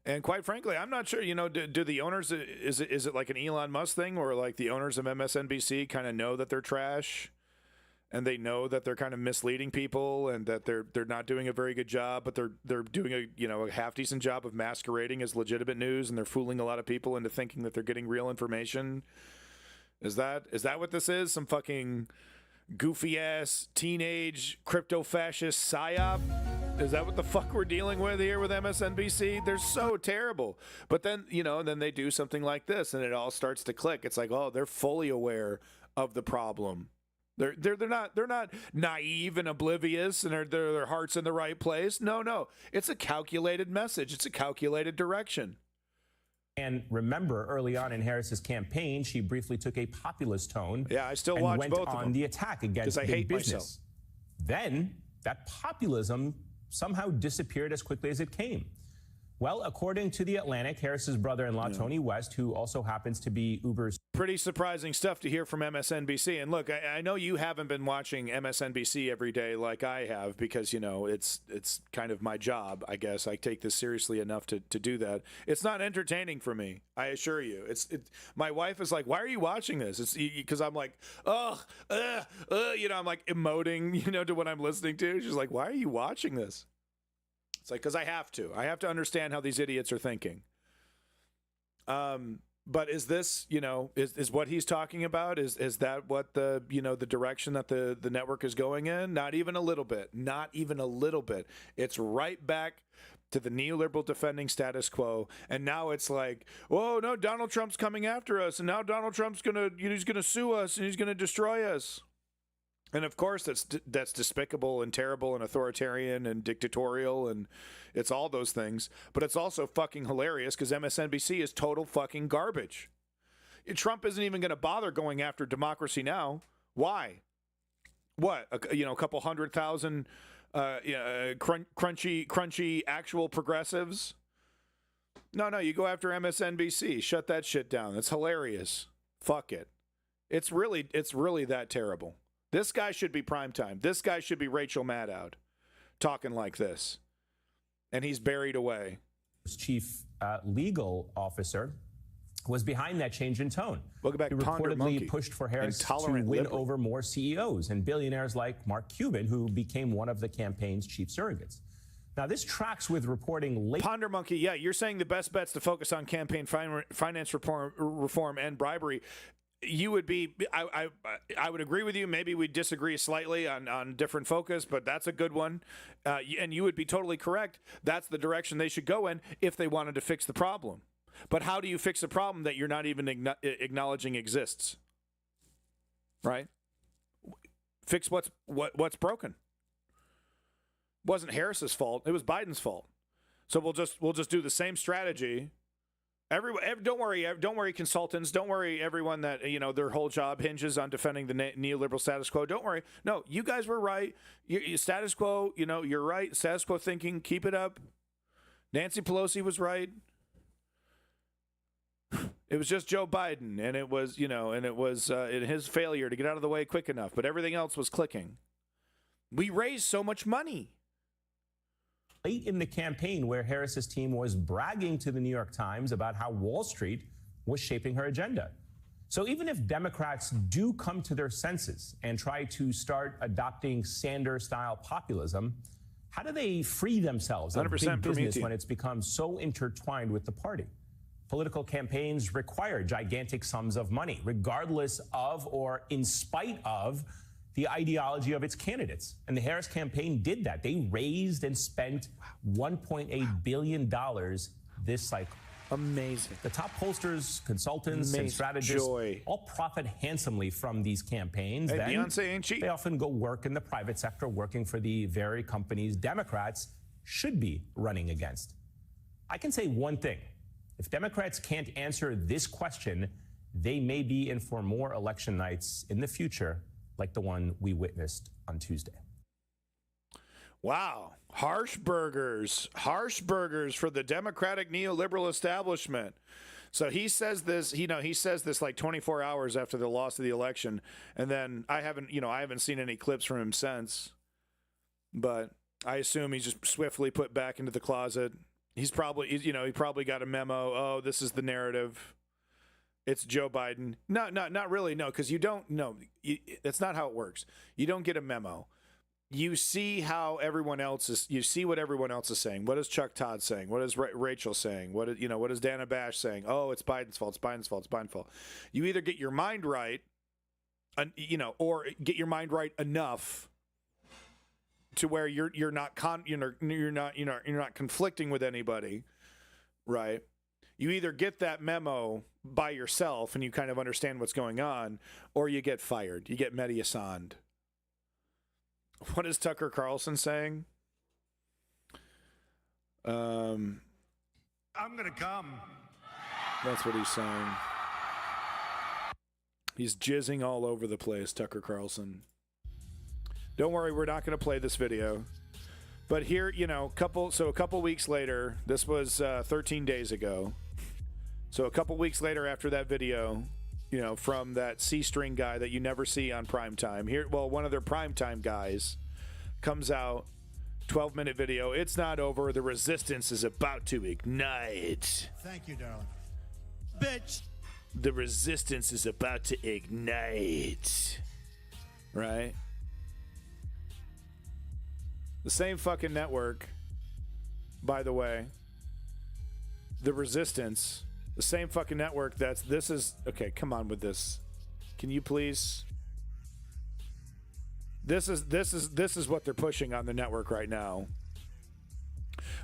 And quite frankly, I'm not sure. Do the owners is it like an Elon Musk thing, or like the owners of MSNBC kind of know that they're trash, and they know that they're kind of misleading people, and that they're not doing a very good job, but they're doing a half decent job of masquerading as legitimate news, and they're fooling a lot of people into thinking that they're getting real information. Is that what this is? Some fucking goofy ass teenage crypto fascist psyop? Is that what the fuck we're dealing with here with MSNBC? They're so terrible. But then, then they do something like this and it all starts to click. It's like, oh, they're fully aware of the problem. They're not naive and oblivious and their heart's in the right place. No. It's a calculated message. It's a calculated direction. And remember, early on in Harris's campaign, she briefly took a populist tone. Yeah, I still watch both of them. And went on the attack against big business. Then that populism somehow disappeared as quickly as it came. Well, according to The Atlantic, Harris's brother-in-law, Tony West, who also happens to be Uber's... Pretty surprising stuff to hear from MSNBC. And look, I know you haven't been watching MSNBC every day like I have because, you know, it's kind of my job, I guess. I take this seriously enough to do that. It's not entertaining for me, I assure you. My wife is like, why are you watching this? It's because I'm like, you know, I'm like emoting, you know, to what I'm listening to. She's like, why are you watching this? It's like, because I have to. I have to understand how these idiots are thinking. But is this, you know, is what he's talking about? Is that what the, you know, the direction that the network is going in? Not even a little bit. Not even a little bit. It's right back to the neoliberal defending status quo. And now it's like, whoa, no, Donald Trump's coming after us. And now Donald Trump's he's gonna sue us and he's gonna destroy us. And of course, that's despicable and terrible and authoritarian and dictatorial, and it's all those things. But it's also fucking hilarious because MSNBC is total fucking garbage. Trump isn't even going to bother going after democracy now. Why? What? You know, a couple 100,000 crunchy actual progressives? No, you go after MSNBC. Shut that shit down. That's hilarious. Fuck it. It's really that terrible. This guy should be primetime. This guy should be Rachel Maddow talking like this. And he's buried away. Chief legal officer was behind that change in tone. Welcome back, he reportedly pushed for Harris to win over more CEOs and billionaires like Mark Cuban, who became one of the campaign's chief surrogates. Now, this tracks with reporting late... Ponder Monkey, yeah, you're saying the best bet's to focus on campaign finance reform and bribery. You would be, I would agree with you. Maybe we disagree slightly on different focus, but that's a good one. And you would be totally correct. That's the direction they should go in if they wanted to fix the problem. But how do you fix a problem that you're not even acknowledging exists? Right? Fix what's broken. It wasn't Harris's fault. It was Biden's fault. So we'll just do the same strategy. Don't worry, consultants. Don't worry, everyone that, you know, their whole job hinges on defending the neoliberal status quo. Don't worry. No, you guys were right. Status quo, you know, you're right. Status quo thinking, keep it up. Nancy Pelosi was right. It was just Joe Biden, and it was, you know, his failure to get out of the way quick enough. But everything else was clicking. We raised so much money. Late in the campaign, where Harris's team was bragging to the New York Times about how Wall Street was shaping her agenda. So even if Democrats do come to their senses and try to start adopting Sanders-style populism, how do they free themselves of big business when it's become so intertwined with the party? Political campaigns require gigantic sums of money, regardless of or in spite of the ideology of its candidates. And the Harris campaign did that. They raised and spent $1.8 billion this cycle. Amazing. The top pollsters, consultants, and strategists all profit handsomely from these campaigns. Hey, then Beyonce ain't cheap. They often go work in the private sector, working for the very companies Democrats should be running against. I can say one thing. If Democrats can't answer this question, they may be in for more election nights in the future like the one we witnessed on Tuesday. Wow. Harsh burgers for the Democratic neoliberal establishment. So he says this, he says this like 24 hours after the loss of the election. And then I haven't seen any clips from him since, but I assume he's just swiftly put back into the closet. He probably got a memo. Oh, this is the narrative. It's Joe Biden. No, not really. No, because you don't know. That's not how it works. You don't get a memo. You see how everyone else is. You see what everyone else is saying. What is Chuck Todd saying? What is Rachel saying? What is Dana Bash saying? Oh, it's Biden's fault. It's Biden's fault. It's Biden's fault. You either get your mind right, or get your mind right enough to where you're not conflicting with anybody, right? You either get that memo by yourself and you kind of understand what's going on, or you get fired. You get mediasoned. What is Tucker Carlson saying? I'm going to come. That's what he's saying. He's jizzing all over the place, Tucker Carlson. Don't worry, we're not going to play this video. But here, a couple weeks later, this was 13 days ago. So a couple weeks later after that video, from that C-string guy that you never see on primetime. One of their primetime guys comes out, 12-minute video. It's not over. The resistance is about to ignite. Thank you, darling. Bitch. The resistance is about to ignite. Right? The same fucking network, by the way. The resistance, the same fucking network okay, come on with this. Can you please? This is what they're pushing on the network right now.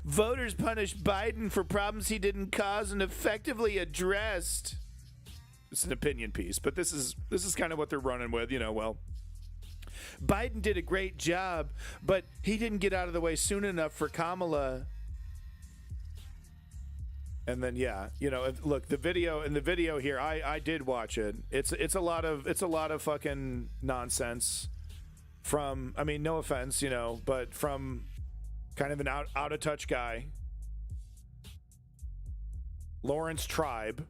Voters punish Biden for problems he didn't cause and effectively addressed. It's an opinion piece, but this is kind of what they're running with, Biden did a great job, but he didn't get out of the way soon enough for Kamala. And then look, the video here, I did watch it. It's a lot of fucking nonsense from, no offense, but from kind of an out of touch guy, Lawrence Tribe.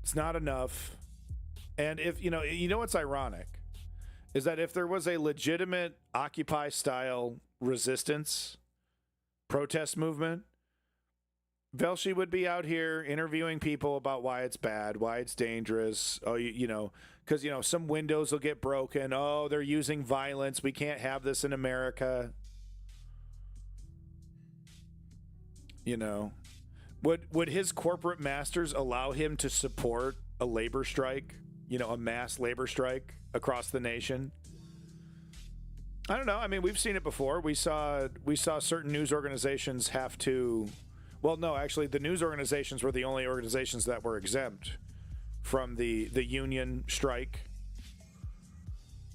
It's not enough. And if what's ironic is that if there was a legitimate Occupy style resistance protest movement, Velshi would be out here interviewing people about why it's bad, why it's dangerous. Oh, because some windows will get broken. Oh, they're using violence. We can't have this in America. Would his corporate masters allow him to support a labor strike, a mass labor strike across the nation? I don't know. We've seen it before. We saw certain news organizations have to. Well, no, actually, the news organizations were the only organizations that were exempt from the union strike.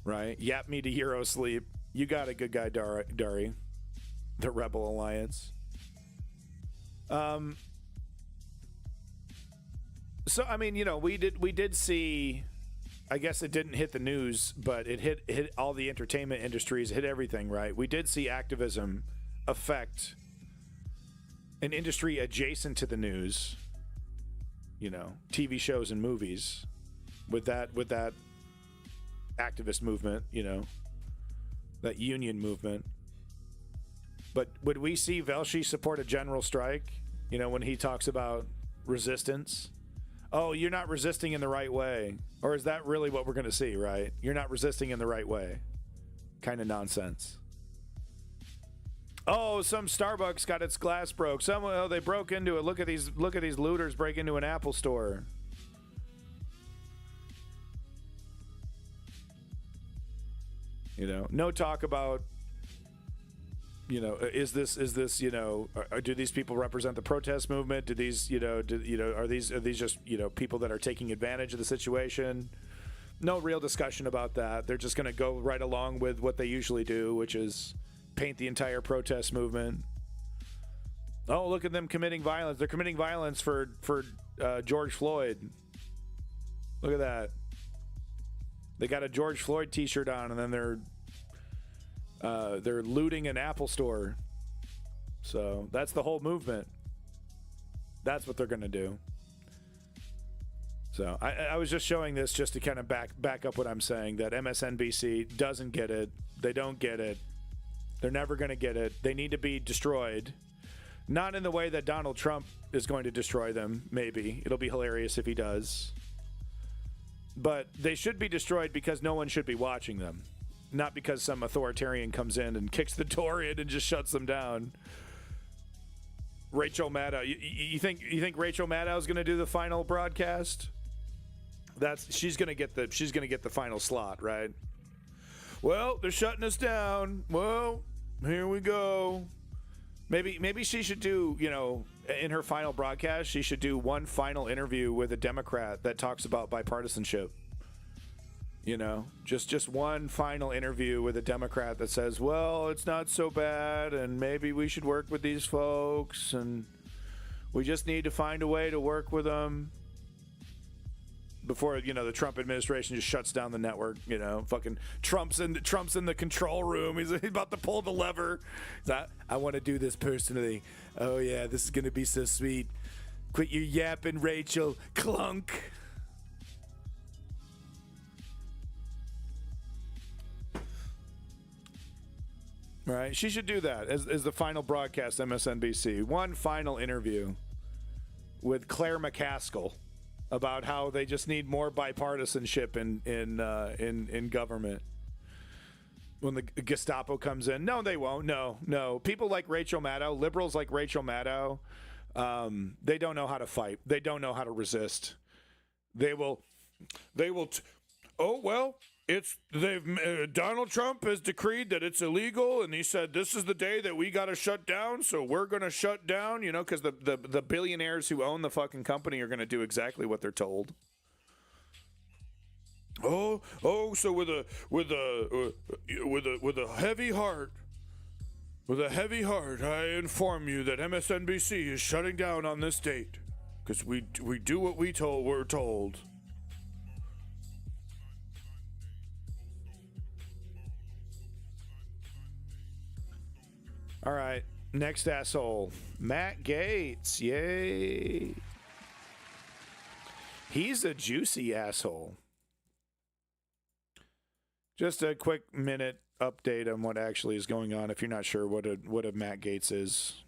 Right? Yap me to Eurosleep. You got a good guy, Dari. The Rebel Alliance. So we did see. I guess it didn't hit the news, but it hit all the entertainment industries, hit everything, right? We did see activism affect an industry adjacent to the news, TV shows and movies, with that activist movement, that union movement. But would we see Velshi support a general strike, when he talks about resistance? Oh, you're not resisting in the right way. Or is that really what we're going to see, right? You're not resisting in the right way. Kind of nonsense. Oh, some Starbucks got its glass broke. They broke into it. Look at these looters break into an Apple store. No talk about is this do these people represent the protest movement? Do these are these just people that are taking advantage of the situation? No real discussion about that. They're just going to go right along with what they usually do, which is paint the entire protest movement. Oh, look at them committing violence. They're committing violence for George Floyd. Look at that. They got a George Floyd t-shirt on, and then they're looting an Apple store. So that's the whole movement. That's what they're going to do. So I was just showing this just to kind of back up what I'm saying, that MSNBC doesn't get it. They don't get it. They're never going to get it. They need to be destroyed. Not in the way that Donald Trump is going to destroy them, maybe. It'll be hilarious if he does. But they should be destroyed because no one should be watching them. Not because some authoritarian comes in and kicks the door in and just shuts them down. Rachel Maddow. You think Rachel Maddow is going to do the final broadcast? She's going to get the final slot, right? Well, they're shutting us down. Well, here we go. Maybe she should do, in her final broadcast, she should do one final interview with a Democrat that talks about bipartisanship. Just one final interview with a Democrat that says, well, it's not so bad, and maybe we should work with these folks, and we just need to find a way to work with them. before the Trump administration just shuts down the network. Fucking Trump's in the control room. He's about to pull the lever. I want to do this personally. Oh yeah, this is gonna be so sweet. Quit your yapping, Rachel. Clunk. Right, she should do that as the final broadcast. MSNBC, one final interview with Claire McCaskill about how they just need more bipartisanship in government. When the Gestapo comes in, no, they won't. No. People like Rachel Maddow, liberals like Rachel Maddow, they don't know how to fight. They don't know how to resist. They will. Donald Trump has decreed that it's illegal, and he said this is the day that we got to shut down, so we're going to shut down, because the billionaires who own the fucking company are going to do exactly what they're told. So with a heavy heart, I inform you that MSNBC is shutting down on this date because we do what we're told. All right, next asshole, Matt Gaetz. Yay. He's a juicy asshole. Just a quick minute update on what actually is going on if you're not sure what a Matt Gaetz is.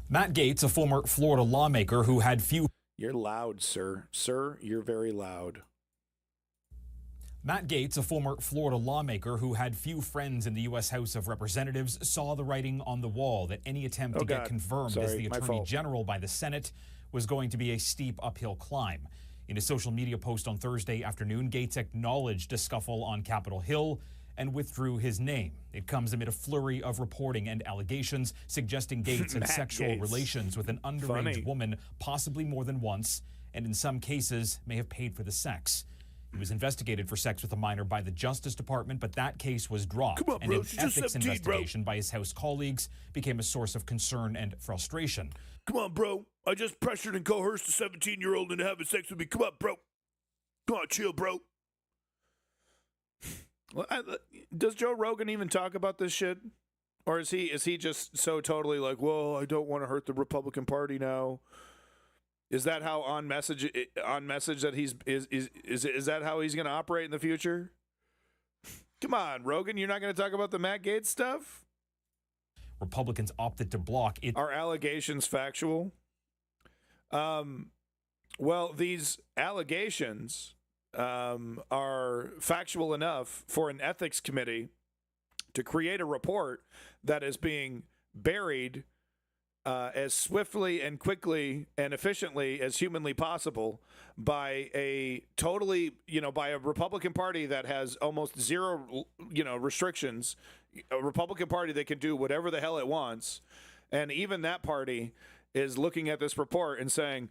Matt Gaetz, a former Florida lawmaker who had few... You're loud, sir. Sir, you're very loud. Matt Gaetz, a former Florida lawmaker who had few friends in the U.S. House of Representatives, saw the writing on the wall that any attempt to get confirmed as the Attorney General by the Senate was going to be a steep uphill climb. In a social media post on Thursday afternoon, Gaetz acknowledged a scuffle on Capitol Hill and withdrew his name. It comes amid a flurry of reporting and allegations suggesting Gaetz had sexual relations with an underage woman possibly more than once, and in some cases may have paid for the sex. He was investigated for sex with a minor by the Justice Department, but that case was dropped. Come on, bro. And an ethics investigation by his House colleagues became a source of concern and frustration. Come on, bro. I just pressured and coerced a 17-year-old into having sex with me. Come on, bro. Come on, chill, bro. Does Joe Rogan even talk about this shit? Or is he just so totally like, well, I don't want to hurt the Republican Party now? Is that how on message that is that how he's going to operate in the future? Come on, Rogan, you're not going to talk about the Matt Gaetz stuff? Republicans opted to block it. Are allegations factual? Well, these allegations are factual enough for an ethics committee to create a report that is being buried as swiftly and quickly and efficiently as humanly possible by a Republican Party that has almost zero, restrictions, a Republican Party that can do whatever the hell it wants. And even that party is looking at this report and saying,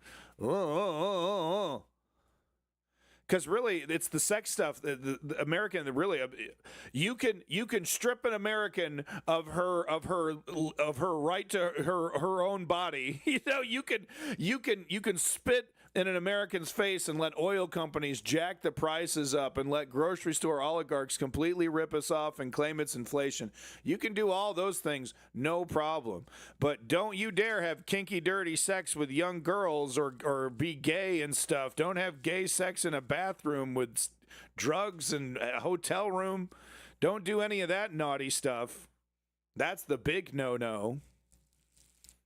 because really, it's the sex stuff. The American, really, you can strip an American of her right to her own body. You can spit in an American's face and let oil companies jack the prices up and let grocery store oligarchs completely rip us off and claim it's inflation. You can do all those things, no problem. But don't you dare have kinky, dirty sex with young girls or be gay and stuff. Don't have gay sex in a bathroom with drugs and a hotel room. Don't do any of that naughty stuff. That's the big no-no.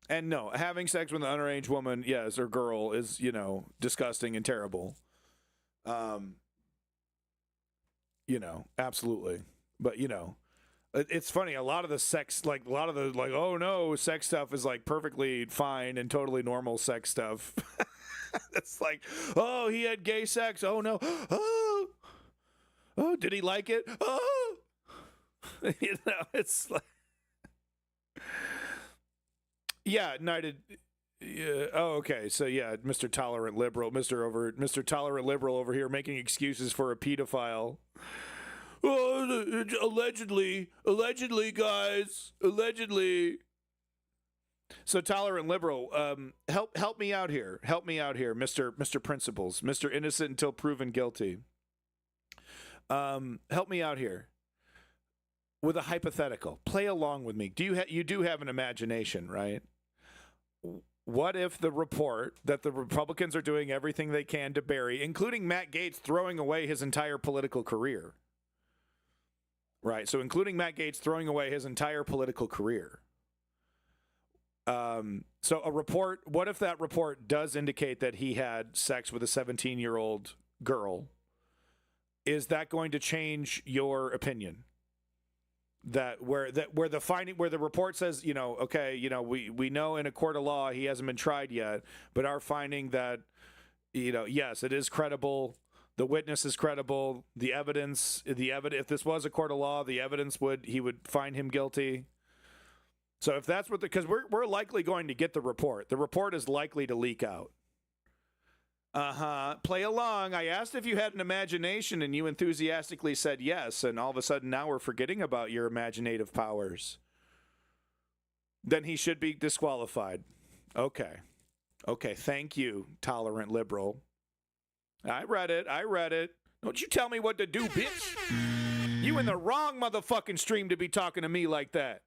And no, having sex with an underage woman, yes, or girl is, disgusting and terrible. Absolutely. But, it's funny. A lot of the sex, oh no, sex stuff is like perfectly fine and totally normal sex stuff. It's like, oh, he had gay sex. Oh no. Oh, did he like it? Oh, it's like. Yeah, United. Yeah. Oh, okay. So yeah, Mr. Tolerant Liberal, Mr. Tolerant Liberal over here making excuses for a pedophile. Oh, allegedly, guys, allegedly. So tolerant liberal, help me out here. Help me out here, Mr. Principles, Mr. Innocent until proven guilty. Help me out here with a hypothetical. Play along with me. You do have an imagination, right? What if the report that the Republicans are doing everything they can to bury, including Matt Gaetz throwing away his entire political career, right? So including Matt Gaetz throwing away his entire political career. So a report, what if that report does indicate that he had sex with a 17-year-old girl? Is that going to change your opinion? Where the report says, okay, we know in a court of law he hasn't been tried yet, but our finding that, yes, it is credible. The witness is credible. The evidence, if this was a court of law, the evidence he would find him guilty. So if that's what because we're likely going to get the report. The report is likely to leak out. Play along. I asked if you had an imagination and you enthusiastically said yes, and all of a sudden now we're forgetting about your imaginative powers. Then he should be disqualified. Okay, thank you, tolerant liberal. I read it. Don't you tell me what to do, bitch. You in the wrong motherfucking stream to be talking to me like that.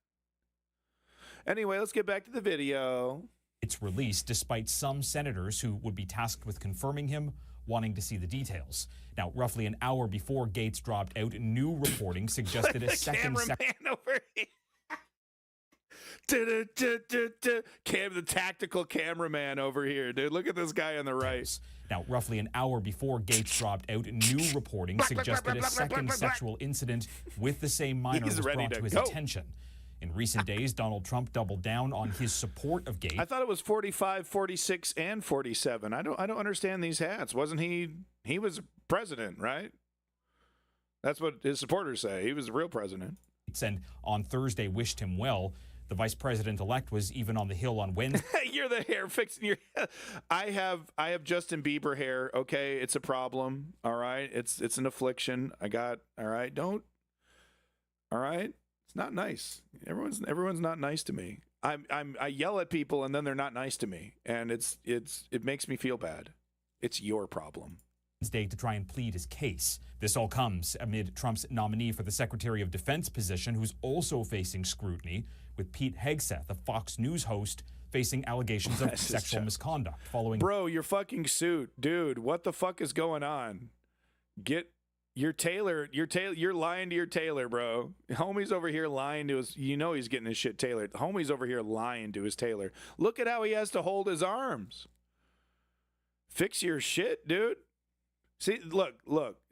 Anyway, let's get back to the video. It's released despite some senators who would be tasked with confirming him wanting to see the details. Now, roughly an hour before Gaetz dropped out, new reporting suggested a second... over here. The tactical cameraman over here, dude. Look at this guy on the right. Now, roughly an hour before Gaetz dropped out, new reporting suggested a second sexual incident with the same minor was brought to his attention. In recent days, Donald Trump doubled down on his support of Gaetz. I thought it was 45, 46, and 47. I don't understand these hats. Wasn't he was president, right? That's what his supporters say. He was the real president. And on Thursday wished him well. The vice president-elect was even on the Hill on Wednesday. You're the hair fixing your head. I have Justin Bieber hair, okay? It's a problem, all right? It's an affliction. All right? All right? It's not nice. Everyone's not nice to me. I yell at people and then they're not nice to me, and it makes me feel bad. It's your problem. Wednesday to try and plead his case. This all comes amid Trump's nominee for the Secretary of Defense position, who's also facing scrutiny, with Pete Hegseth, a Fox News host, facing allegations of sexual misconduct following. Bro, your fucking suit, dude. What the fuck is going on? Get. You're lying to your tailor, bro. Homie's over here lying to his, he's getting his shit tailored. Homie's over here lying to his tailor. Look at how he has to hold his arms. Fix your shit, dude. See, look.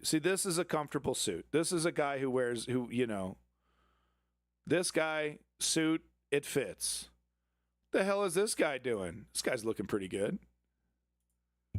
See, this is a comfortable suit. This is a guy this guy, suit, it fits. The hell is this guy doing? This guy's looking pretty good.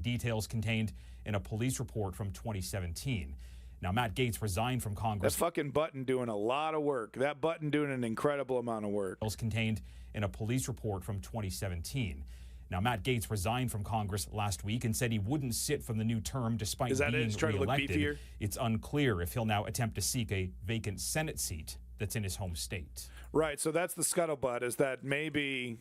Details contained in a police report from 2017. Now, Matt Gaetz resigned from Congress. That fucking button doing a lot of work. That button doing an incredible amount of work. Contained in a police report from 2017. Now, Matt Gaetz resigned from Congress last week and said he wouldn't sit for the new term despite being reelected. It's unclear if he'll now attempt to seek a vacant Senate seat that's in his home state. Right, so that's the scuttlebutt, is that maybe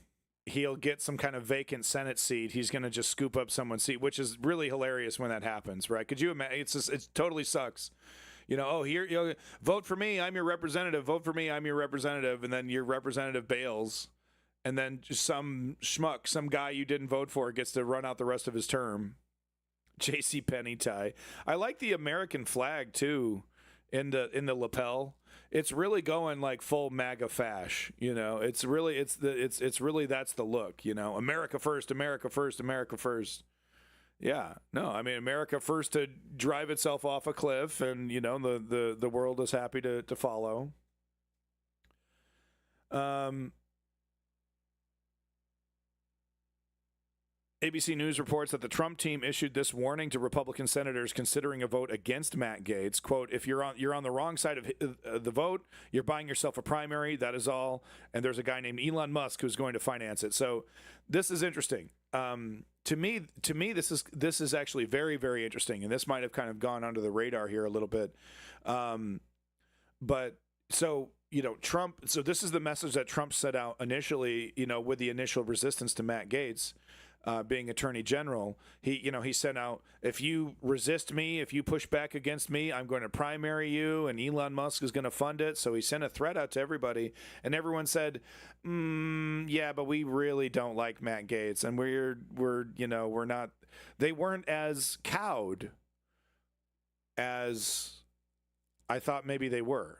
he'll get some kind of vacant Senate seat. He's going to just scoop up someone's seat, which is really hilarious when that happens, right? Could you imagine? It totally sucks. Here, vote for me, I'm your representative. Vote for me, I'm your representative. And then your representative bails. And then just some schmuck, some guy you didn't vote for gets to run out the rest of his term. J.C. Penney tie. I like the American flag, too, in the lapel. It's really going like full MAGA fash, It's really that's the look, America first, America first, America first. Yeah, no, I mean America first to drive itself off a cliff, and the world is happy to follow. ABC News reports that the Trump team issued this warning to Republican senators considering a vote against Matt Gaetz. Quote, if you're on the wrong side of the vote, you're buying yourself a primary, that is all. And there's a guy named Elon Musk who's going to finance it. So this is interesting. To me, this is actually very, very interesting. And this might have kind of gone under the radar here a little bit. But so Trump. So this is the message that Trump set out initially, with the initial resistance to Matt Gaetz being Attorney General. He sent out, if you resist me, if you push back against me, I'm going to primary you, and Elon Musk is going to fund it. So he sent a threat out to everybody, and everyone said, yeah, but we really don't like Matt Gaetz, and we're not. They weren't as cowed as I thought maybe they were.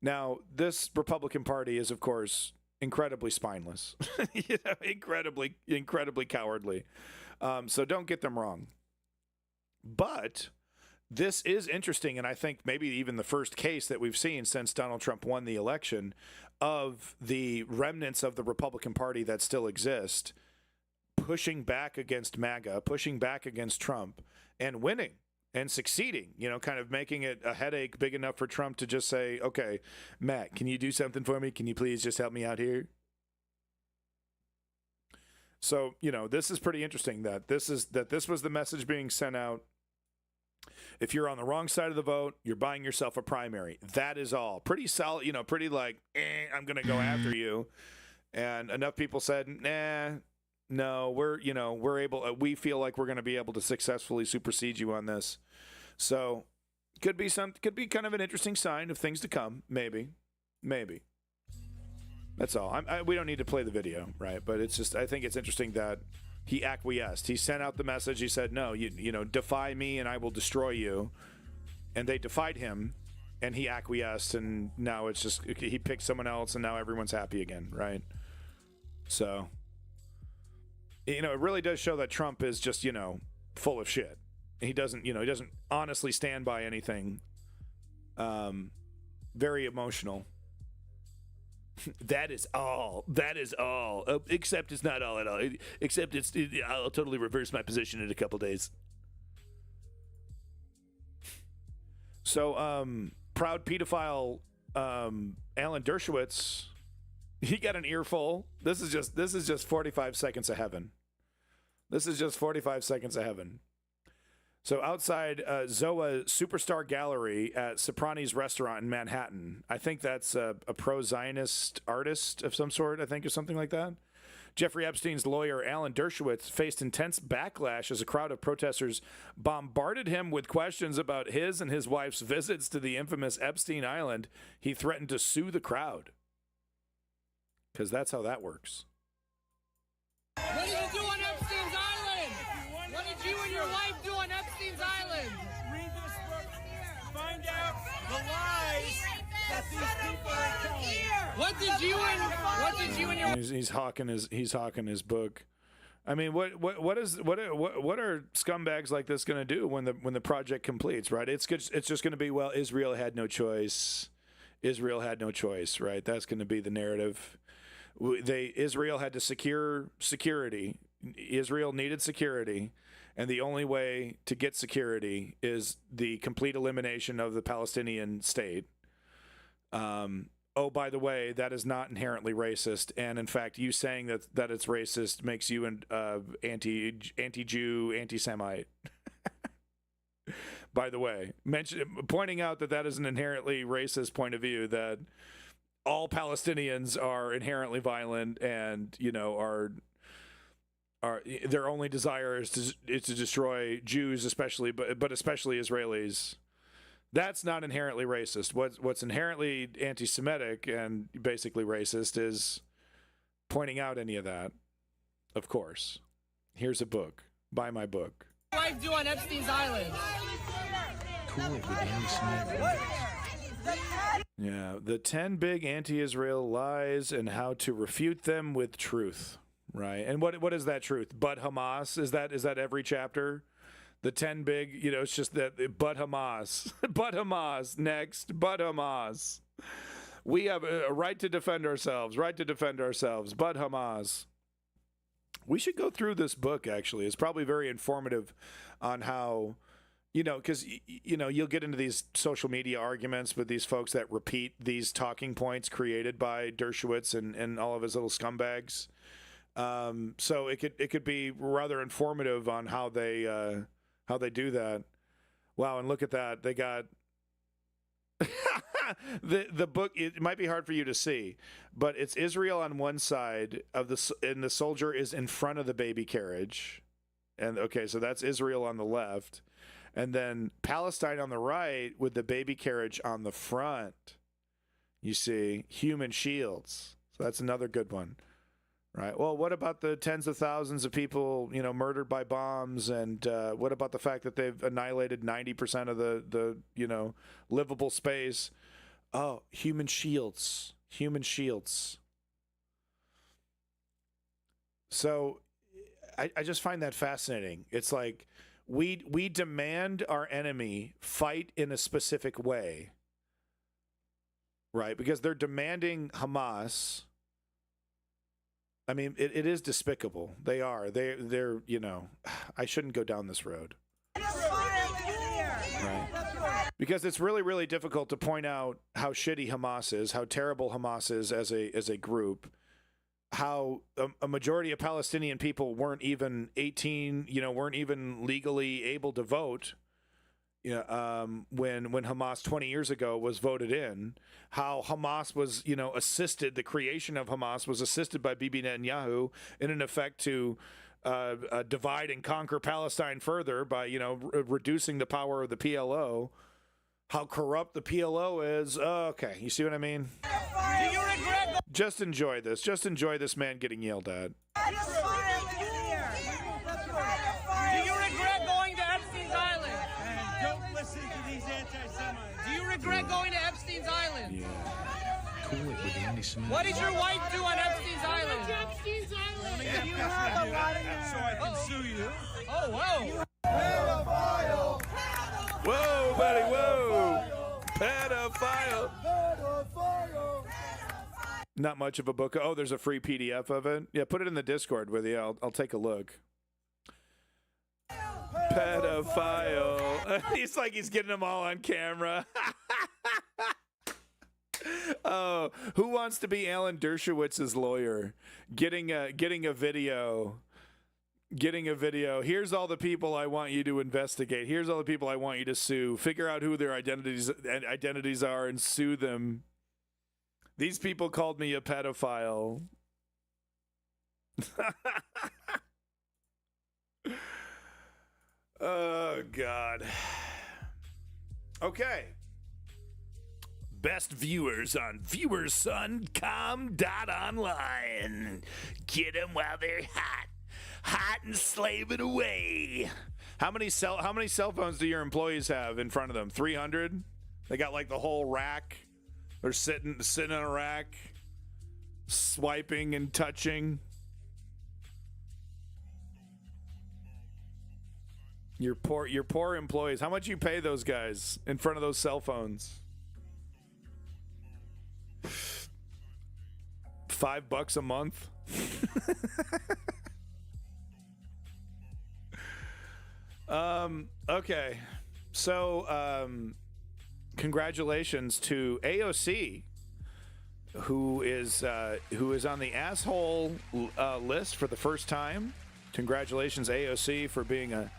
Now, this Republican Party is, of course, incredibly spineless, incredibly cowardly. So don't get them wrong. But this is interesting, and I think maybe even the first case that we've seen since Donald Trump won the election of the remnants of the Republican Party that still exist pushing back against MAGA, pushing back against Trump, and winning. And succeeding, kind of making it a headache big enough for Trump to just say, okay, Matt, can you do something for me? Can you please just help me out here? So, this is pretty interesting that this was the message being sent out. If you're on the wrong side of the vote, you're buying yourself a primary. That is all. Pretty solid, pretty like, I'm going to go after you. And enough people said, nah. No, we feel like we're going to be able to successfully supersede you on this. So could be kind of an interesting sign of things to come. Maybe. That's all. We don't need to play the video, right? But it's just, I think it's interesting that he acquiesced. He sent out the message. He said, no, defy me and I will destroy you. And they defied him and he acquiesced. And now it's just, he picked someone else and now everyone's happy again, right? So, it really does show that Trump is just, full of shit. He doesn't honestly stand by anything. Very emotional. That is all. Except it's not all at all. Except I'll totally reverse my position in a couple days. So, proud pedophile Alan Dershowitz, he got an earful. This is just 45 seconds of heaven. This is just 45 seconds of heaven. So outside Zoa Superstar Gallery at Soprani's Restaurant in Manhattan, I think that's a pro-Zionist artist of some sort, I think, or something like that. Jeffrey Epstein's lawyer, Alan Dershowitz, faced intense backlash as a crowd of protesters bombarded him with questions about his and his wife's visits to the infamous Epstein Island. He threatened to sue the crowd. Because that's how that works. What did you do on Epstein's Island? What did you and your wife do on Epstein's Island? Read this book. Find out the lies that these people are telling. What did you and your He's hawking his book. I mean, what are scumbags like this going to do when the project completes, right? It's just going to be, well, Israel had no choice. Israel had no choice, right? That's going to be the narrative. Israel had to secure security. Israel needed security, and the only way to get security is the complete elimination of the Palestinian state. Oh, by the way, that is not inherently racist, and in fact, you saying that it's racist makes you an anti-Jew, anti-Semite. By the way, pointing out that is an inherently racist point of view, that all Palestinians are inherently violent and, are their only desire is to destroy Jews, especially, but especially Israelis. That's not inherently racist. What's inherently anti-Semitic and basically racist is pointing out any of that. Of course. Here's a book. Buy my book. What did you do on Epstein's Island? Yeah, the 10 big anti-Israel lies and how to refute them with truth, right? And what is that truth? But Hamas, is that every chapter? The 10 big, it's just that, but Hamas, but Hamas, next, but Hamas. We have a right to defend ourselves, but Hamas. We should go through this book, actually. It's probably very informative on how, because, you'll get into these social media arguments with these folks that repeat these talking points created by Dershowitz and all of his little scumbags. So it could be rather informative on how they do that. Wow, and look at that. They got the book, it might be hard for you to see, but it's Israel on one side of and the soldier is in front of the baby carriage. And okay, so that's Israel on the left. And then Palestine on the right with the baby carriage on the front. You see, human shields. So that's another good one. Right. Well, what about the tens of thousands of people, murdered by bombs? And what about the fact that they've annihilated 90% of the livable space? Oh, human shields. Human shields. So I just find that fascinating. It's like we demand our enemy fight in a specific way. Right? Because they're demanding Hamas. I mean, it is despicable. They are. They're. I shouldn't go down this road. Right. Because it's really, really difficult to point out how shitty Hamas is, how terrible Hamas is as a group, how a majority of Palestinian people weren't even 18, weren't even legally able to vote. When Hamas 20 years ago was voted in, how Hamas was, assisted, the creation of Hamas was assisted by Bibi Netanyahu in an effect to divide and conquer Palestine further by, reducing the power of the PLO. How corrupt the PLO is. Okay, you see what I mean? Do you regret? Just enjoy this. Just enjoy this man getting yelled at. Do you regret going to Epstein's Island? Don't listen to these anti-Semites. Do you regret going to Epstein's Island? Yeah. Cool it with Andy Smith. What did your wife do on Epstein's Island? Epstein's Island. You have a lot of So I can sue you. Oh, whoa. Pedophile. Whoa, buddy, whoa. Pedophile. Pedophile. Not much of a book. Oh, there's a free PDF of it. Yeah, put it in the Discord with you. I'll take a look. Pedophile. He's like he's getting them all on camera. Oh, who wants to be Alan Dershowitz's lawyer? Getting a video. Here's all the people I want you to investigate. Here's all the people I want you to sue. Figure out who their identities are and sue them. These people called me a pedophile. Oh, God. Okay. Best viewers on viewerson.com.online. Get them while they're hot. Hot and slaving away. How many cell phones do your employees have in front of them? 300? They got like the whole rack. They're sitting on a rack, swiping and touching. Your poor employees. How much you pay those guys in front of those cell phones? $5 a month. Okay. So, congratulations to AOC, who is on the asshole list for the first time. Congratulations, AOC, for being a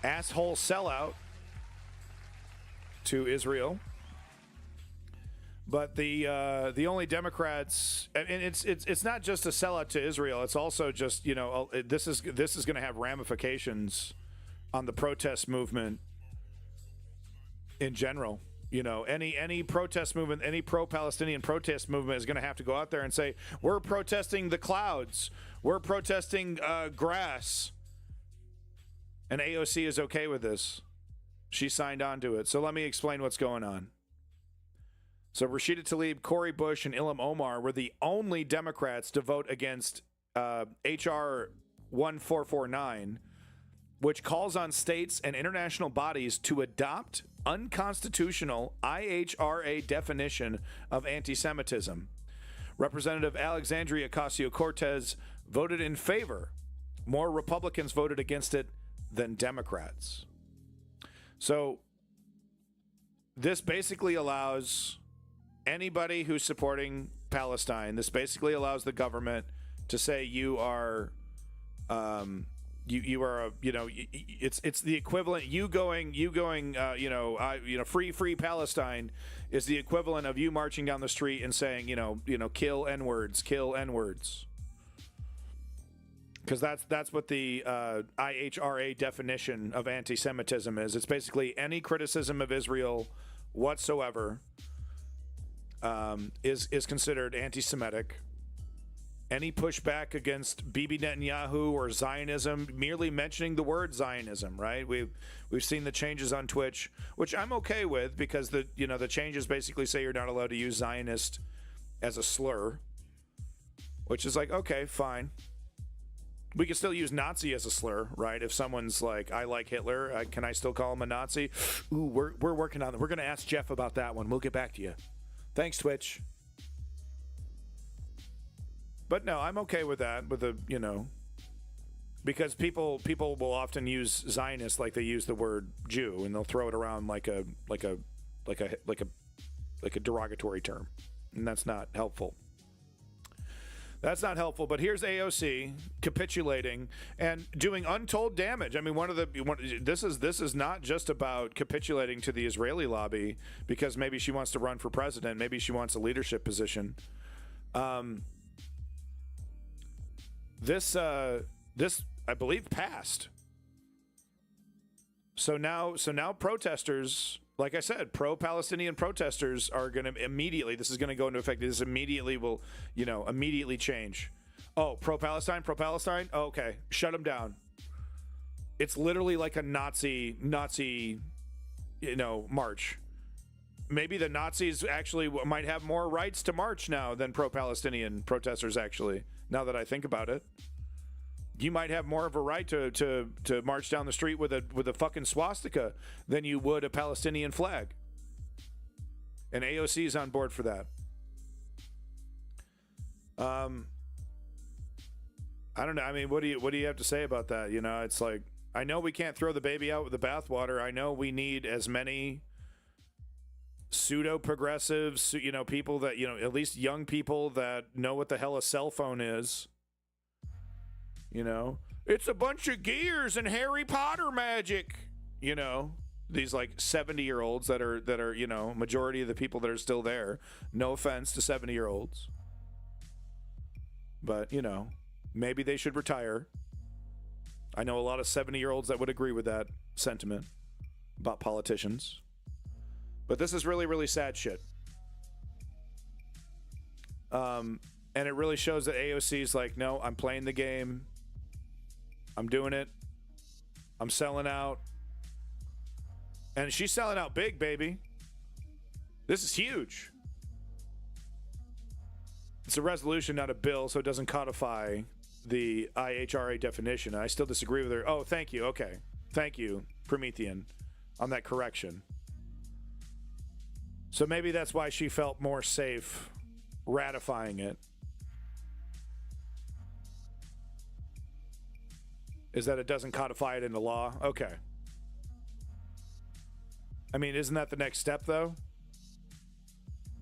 asshole sellout to Israel. But the only Democrats, and it's not just a sellout to Israel. It's also just this is going to have ramifications on the protest movement in general. Any protest movement, any pro-Palestinian protest movement is going to have to go out there and say, we're protesting the clouds, we're protesting grass. And AOC is okay with this. She signed on to it. So let me explain what's going on. So Rashida Tlaib, Cori Bush, and Ilham Omar were the only Democrats to vote against H.R. 1449, which calls on states and international bodies to adopt unconstitutional IHRA definition of anti-Semitism. Representative Alexandria Ocasio-Cortez voted in favor. More Republicans voted against it than Democrats. So this basically allows anybody who's supporting Palestine, this basically allows the government to say you are you are a, it's the equivalent. You going free Palestine is the equivalent of you marching down the street and saying kill N-words, because that's what the IHRA definition of anti-Semitism is. It's basically any criticism of Israel whatsoever is considered anti-Semitic. Any pushback against Bibi Netanyahu or Zionism, merely mentioning the word Zionism, right? We've seen the changes on Twitch, which I'm okay with, because the changes basically say you're not allowed to use Zionist as a slur, which is like, okay, fine. We can still use Nazi as a slur, right? If someone's like, I like Hitler, can I still call him a Nazi? Ooh, we're working on it. We're going to ask Jeff about that one. We'll get back to you. Thanks, Twitch. But no, I'm okay with that, because people will often use Zionist like they use the word Jew, and they'll throw it around like a derogatory term, and that's not helpful. That's not helpful. But here's AOC capitulating and doing untold damage. I mean, this is not just about capitulating to the Israeli lobby because maybe she wants to run for president, maybe she wants a leadership position. This I believe passed. So now protesters, like I said, pro-Palestinian protesters are going to immediately, this is going to go into effect. This immediately will, immediately change. Oh, pro-Palestine? Oh, okay. Shut them down. It's literally like a Nazi, march. Maybe the Nazis actually might have more rights to march now than pro-Palestinian protesters, actually, now that I think about it. You might have more of a right to march down the street with a fucking swastika than you would a Palestinian flag. And AOC is on board for that. I don't know. I mean, what do you have to say about that? It's like, I know we can't throw the baby out with the bathwater. I know we need as many pseudo-progressives, people that, at least young people that know what the hell a cell phone is. It's a bunch of gears and Harry Potter magic. These like 70-year-olds that are majority of the people that are still there. No offense to 70-year-olds, but maybe they should retire. I know a lot of 70-year-olds that would agree with that sentiment about politicians. But this is really, really sad shit. And it really shows that AOC is like, no, I'm playing the game. I'm doing it. I'm selling out. And she's selling out big, baby. This is huge. It's a resolution, not a bill, so it doesn't codify the IHRA definition. I still disagree with her. Oh, thank you. Okay. Thank you, Promethean, on that correction. So maybe that's why she felt more safe ratifying it. Is that it doesn't codify it into law? Okay. I mean, isn't that the next step, though?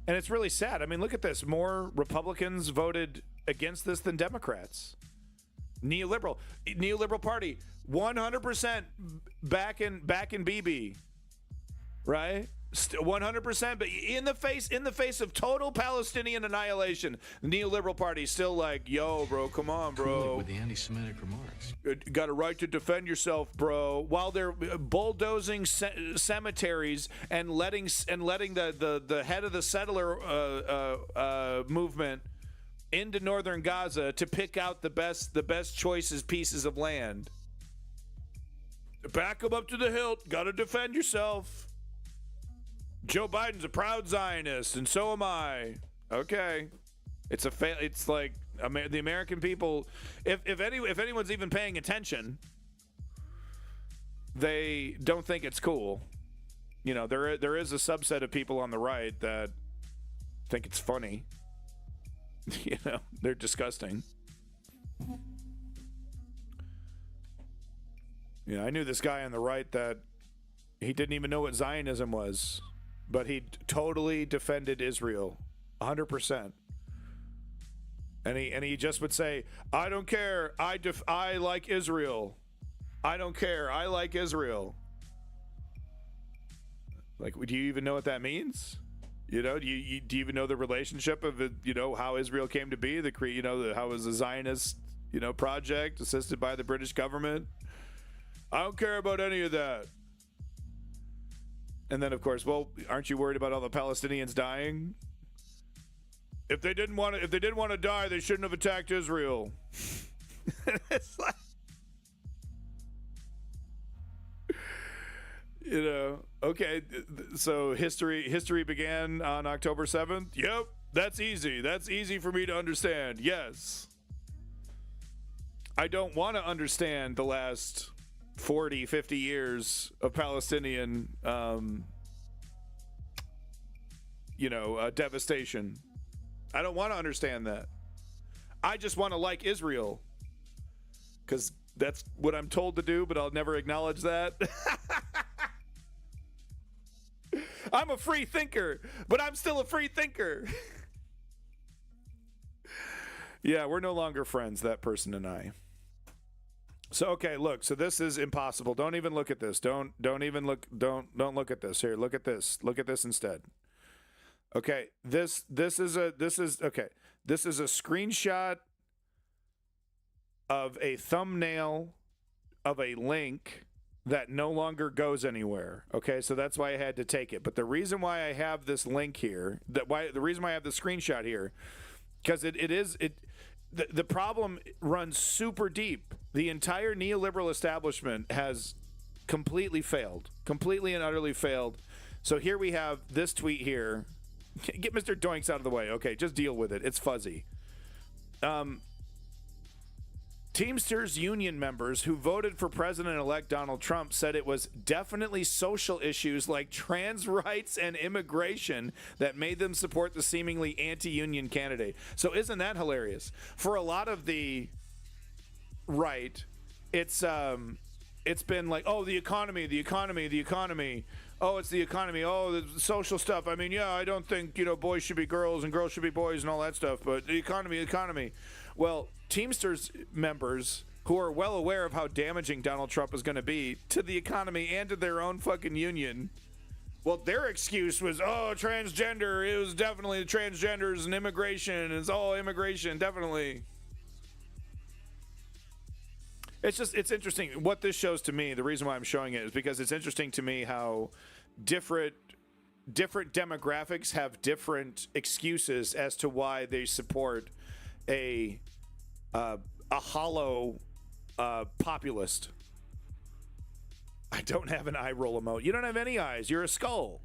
And it's really sad. I mean, look at this. More Republicans voted against this than Democrats. Neoliberal party, 100% back in BB, right? 100%, but in the face of total Palestinian annihilation, the neoliberal party is still like, yo, bro, come on, bro. With the anti-Semitic remarks. Got a right to defend yourself, bro. While they're bulldozing cemeteries and letting the head of the settler movement into northern Gaza to pick out the best choices pieces of land. Back them up to the hilt. Got to defend yourself. Joe Biden's a proud Zionist, and so am I. Okay, it's like the American people. If anyone's even paying attention, they don't think it's cool. There is a subset of people on the right that think it's funny. They're disgusting. I knew this guy on the right that he didn't even know what Zionism was. But he totally defended Israel, 100%. And he just would say, "I don't care. I like Israel." I don't care. I like Israel. Like, do you even know what that means? You know, do you even know the relationship of it, you know, how Israel came to be, how it was a Zionist, project assisted by the British government? I don't care about any of that. And then, of course, well, aren't you worried about all the Palestinians dying? If they didn't want to die, they shouldn't have attacked Israel. It's like, okay, so history began on October 7th. Yep, that's easy. That's easy for me to understand. Yes. I don't want to understand the last 40, 50 years of Palestinian, devastation. I don't want to understand that. I just want to like Israel. Because that's what I'm told to do, but I'll never acknowledge that. I'm a free thinker, but I'm still a free thinker. Yeah, we're no longer friends, that person and I. So, okay, look, so this is impossible. Don't even look at this. Don't look at this. Here, look at this. Look at this instead. Okay, this is a screenshot of a thumbnail of a link that no longer goes anywhere. Okay, so that's why I had to take it. But the reason why I have this link here, the reason why I have the screenshot here, because the problem runs super deep. The entire neoliberal establishment has completely and utterly failed. So here we have this tweet here. Get Mr. Doinks out of the way. Okay, just deal with it. It's fuzzy. Teamsters union members who voted for President-elect Donald Trump said it was definitely social issues like trans rights and immigration that made them support the seemingly anti-union candidate. So isn't that hilarious? For a lot of the right, it's been like, oh, the economy. Oh, it's the economy. Oh, the social stuff. I mean, yeah, I don't think, boys should be girls and girls should be boys and all that stuff, but the economy. Well, Teamsters members who are well aware of how damaging Donald Trump is going to be to the economy and to their own fucking union, well, their excuse was, oh, transgender. It was definitely the transgenders and immigration. It's all immigration, definitely. It's interesting. What this shows to me, the reason why I'm showing it is because it's interesting to me how different demographics have different excuses as to why they support a hollow populist. I don't have an eye roll emote. You don't have any eyes. You're a skull.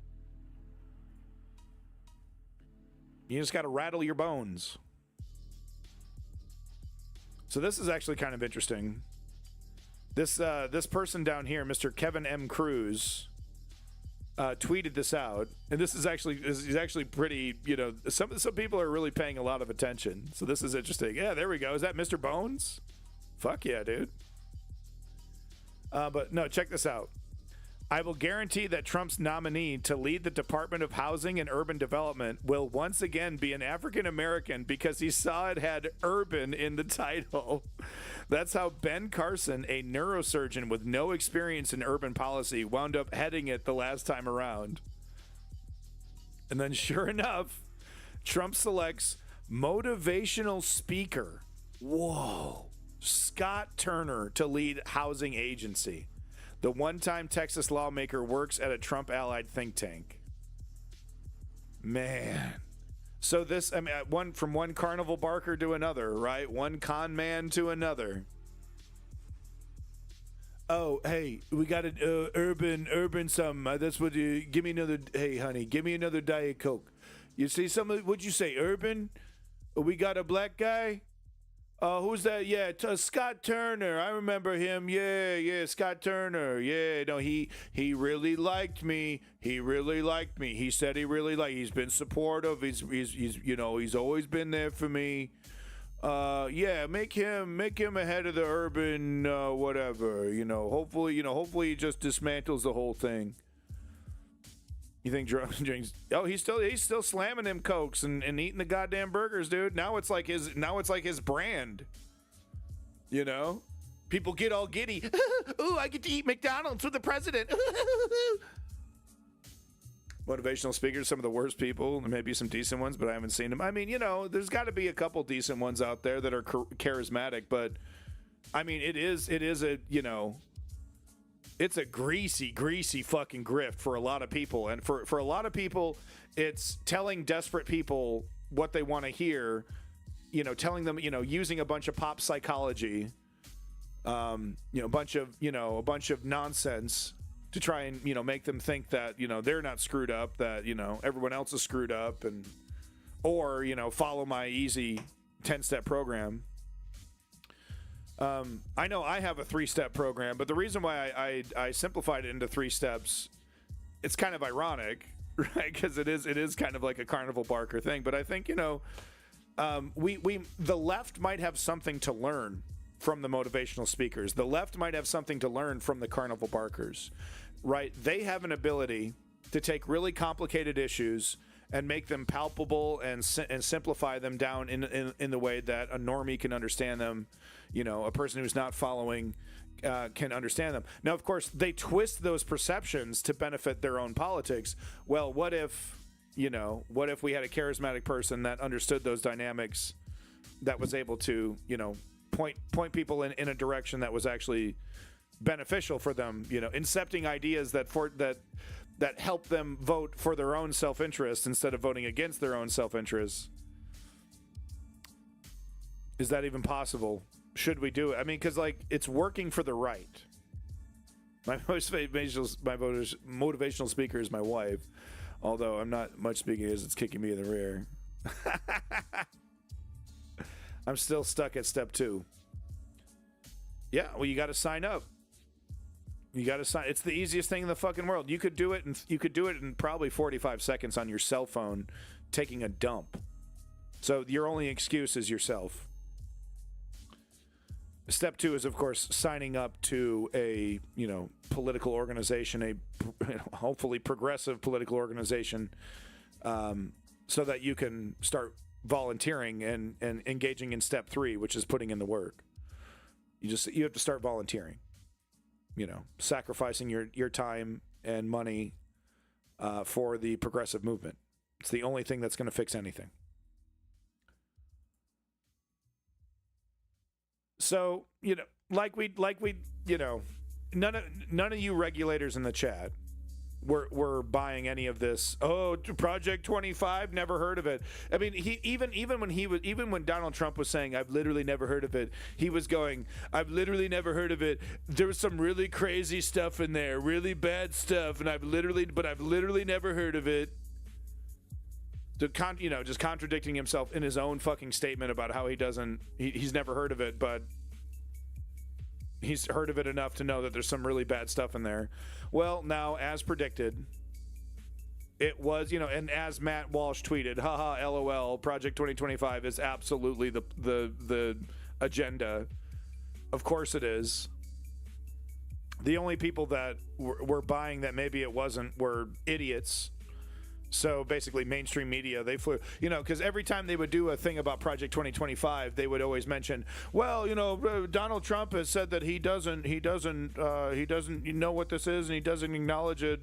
You just got to rattle your bones. So this is actually kind of interesting. This person down here, Mr. Kevin M. Cruz, tweeted this out, and this is actually pretty. Some people are really paying a lot of attention. So this is interesting. Yeah, there we go. Is that Mr. Bones? Fuck yeah, dude. But no, check this out. I will guarantee that Trump's nominee to lead the Department of Housing and Urban Development will once again be an African American because he saw it had urban in the title. That's how Ben Carson, a neurosurgeon with no experience in urban policy, wound up heading it the last time around. And then sure enough, Trump selects motivational speaker. Whoa. Scott Turner to lead housing agency. The one-time Texas lawmaker works at a Trump-allied think tank. Man. So this, from one carnival barker to another, right? One con man to another. Oh, hey, we got an urban something. That's what you, give me another, hey, honey, give me another Diet Coke. You see something, what'd you say, urban? We got a black guy? Who's that? Yeah, Scott Turner. I remember him. Yeah, Scott Turner. Yeah, no, he really liked me. He said he really liked. He's been supportive. He's always been there for me. Yeah, make him ahead of the urban whatever. Hopefully he just dismantles the whole thing. You think drinks? Oh, he's still slamming them Cokes and eating the goddamn burgers, dude. Now it's like his brand. People get all giddy. Ooh, I get to eat McDonald's with the president. Motivational speakers, some of the worst people. There may be some decent ones, but I haven't seen them. I mean, there's got to be a couple decent ones out there that are charismatic, but I mean, it is a, it's a greasy fucking grift for a lot of people. And for a lot of people, it's telling desperate people what they want to hear, telling them, using a bunch of pop psychology, a bunch of nonsense to try and, make them think that, they're not screwed up, that, everyone else is screwed up, or follow my easy 10-step program. I know I have a 3-step program, but the reason why I simplified it into 3 steps, it's kind of ironic, right? Because it is kind of like a carnival barker thing. But I think, the left might have something to learn from the motivational speakers. The left might have something to learn from the carnival barkers, right? They have an ability to take really complicated issues and make them palpable and simplify them down in the way that a normie can understand them. A person who's not following can understand them. Now, of course, they twist those perceptions to benefit their own politics. Well, what if we had a charismatic person that understood those dynamics, that was able to, point people in a direction that was actually beneficial for them, incepting ideas that help them vote for their own self-interest instead of voting against their own self-interest. Is that even possible? Should we do it? I mean, because it's working for the right. My motivational speaker is my wife, although I'm not much speaking as it's kicking me in the rear. I'm still stuck at step 2. Yeah, well, you got to sign up. You got to sign. It's the easiest thing in the fucking world. You could do it in probably 45 seconds on your cell phone, taking a dump. So your only excuse is yourself. Step 2 is, of course, signing up to a political organization, hopefully progressive political organization, so that you can start volunteering and engaging in step 3, which is putting in the work. You have to start volunteering. Sacrificing your time and money for the progressive movement. It's the only thing that's going to fix anything. So, none of you regulators in the chat were buying any of this. Oh, Project 25, never heard of it. I mean, even when Donald Trump was saying, I've literally never heard of it, he was going, I've literally never heard of it. There was some really crazy stuff in there, really bad stuff, and I've literally never heard of it. Just contradicting himself in his own fucking statement about how he's never heard of it, but he's heard of it enough to know that there's some really bad stuff in there. Well, now, as predicted, it was, and as Matt Walsh tweeted, haha, LOL, Project 2025 is absolutely the agenda. Of course it is. The only people that were buying that maybe it wasn't were idiots. So basically mainstream media, they flew, because every time they would do a thing about Project 2025, they would always mention, well, Donald Trump has said that he doesn't know what this is and he doesn't acknowledge it.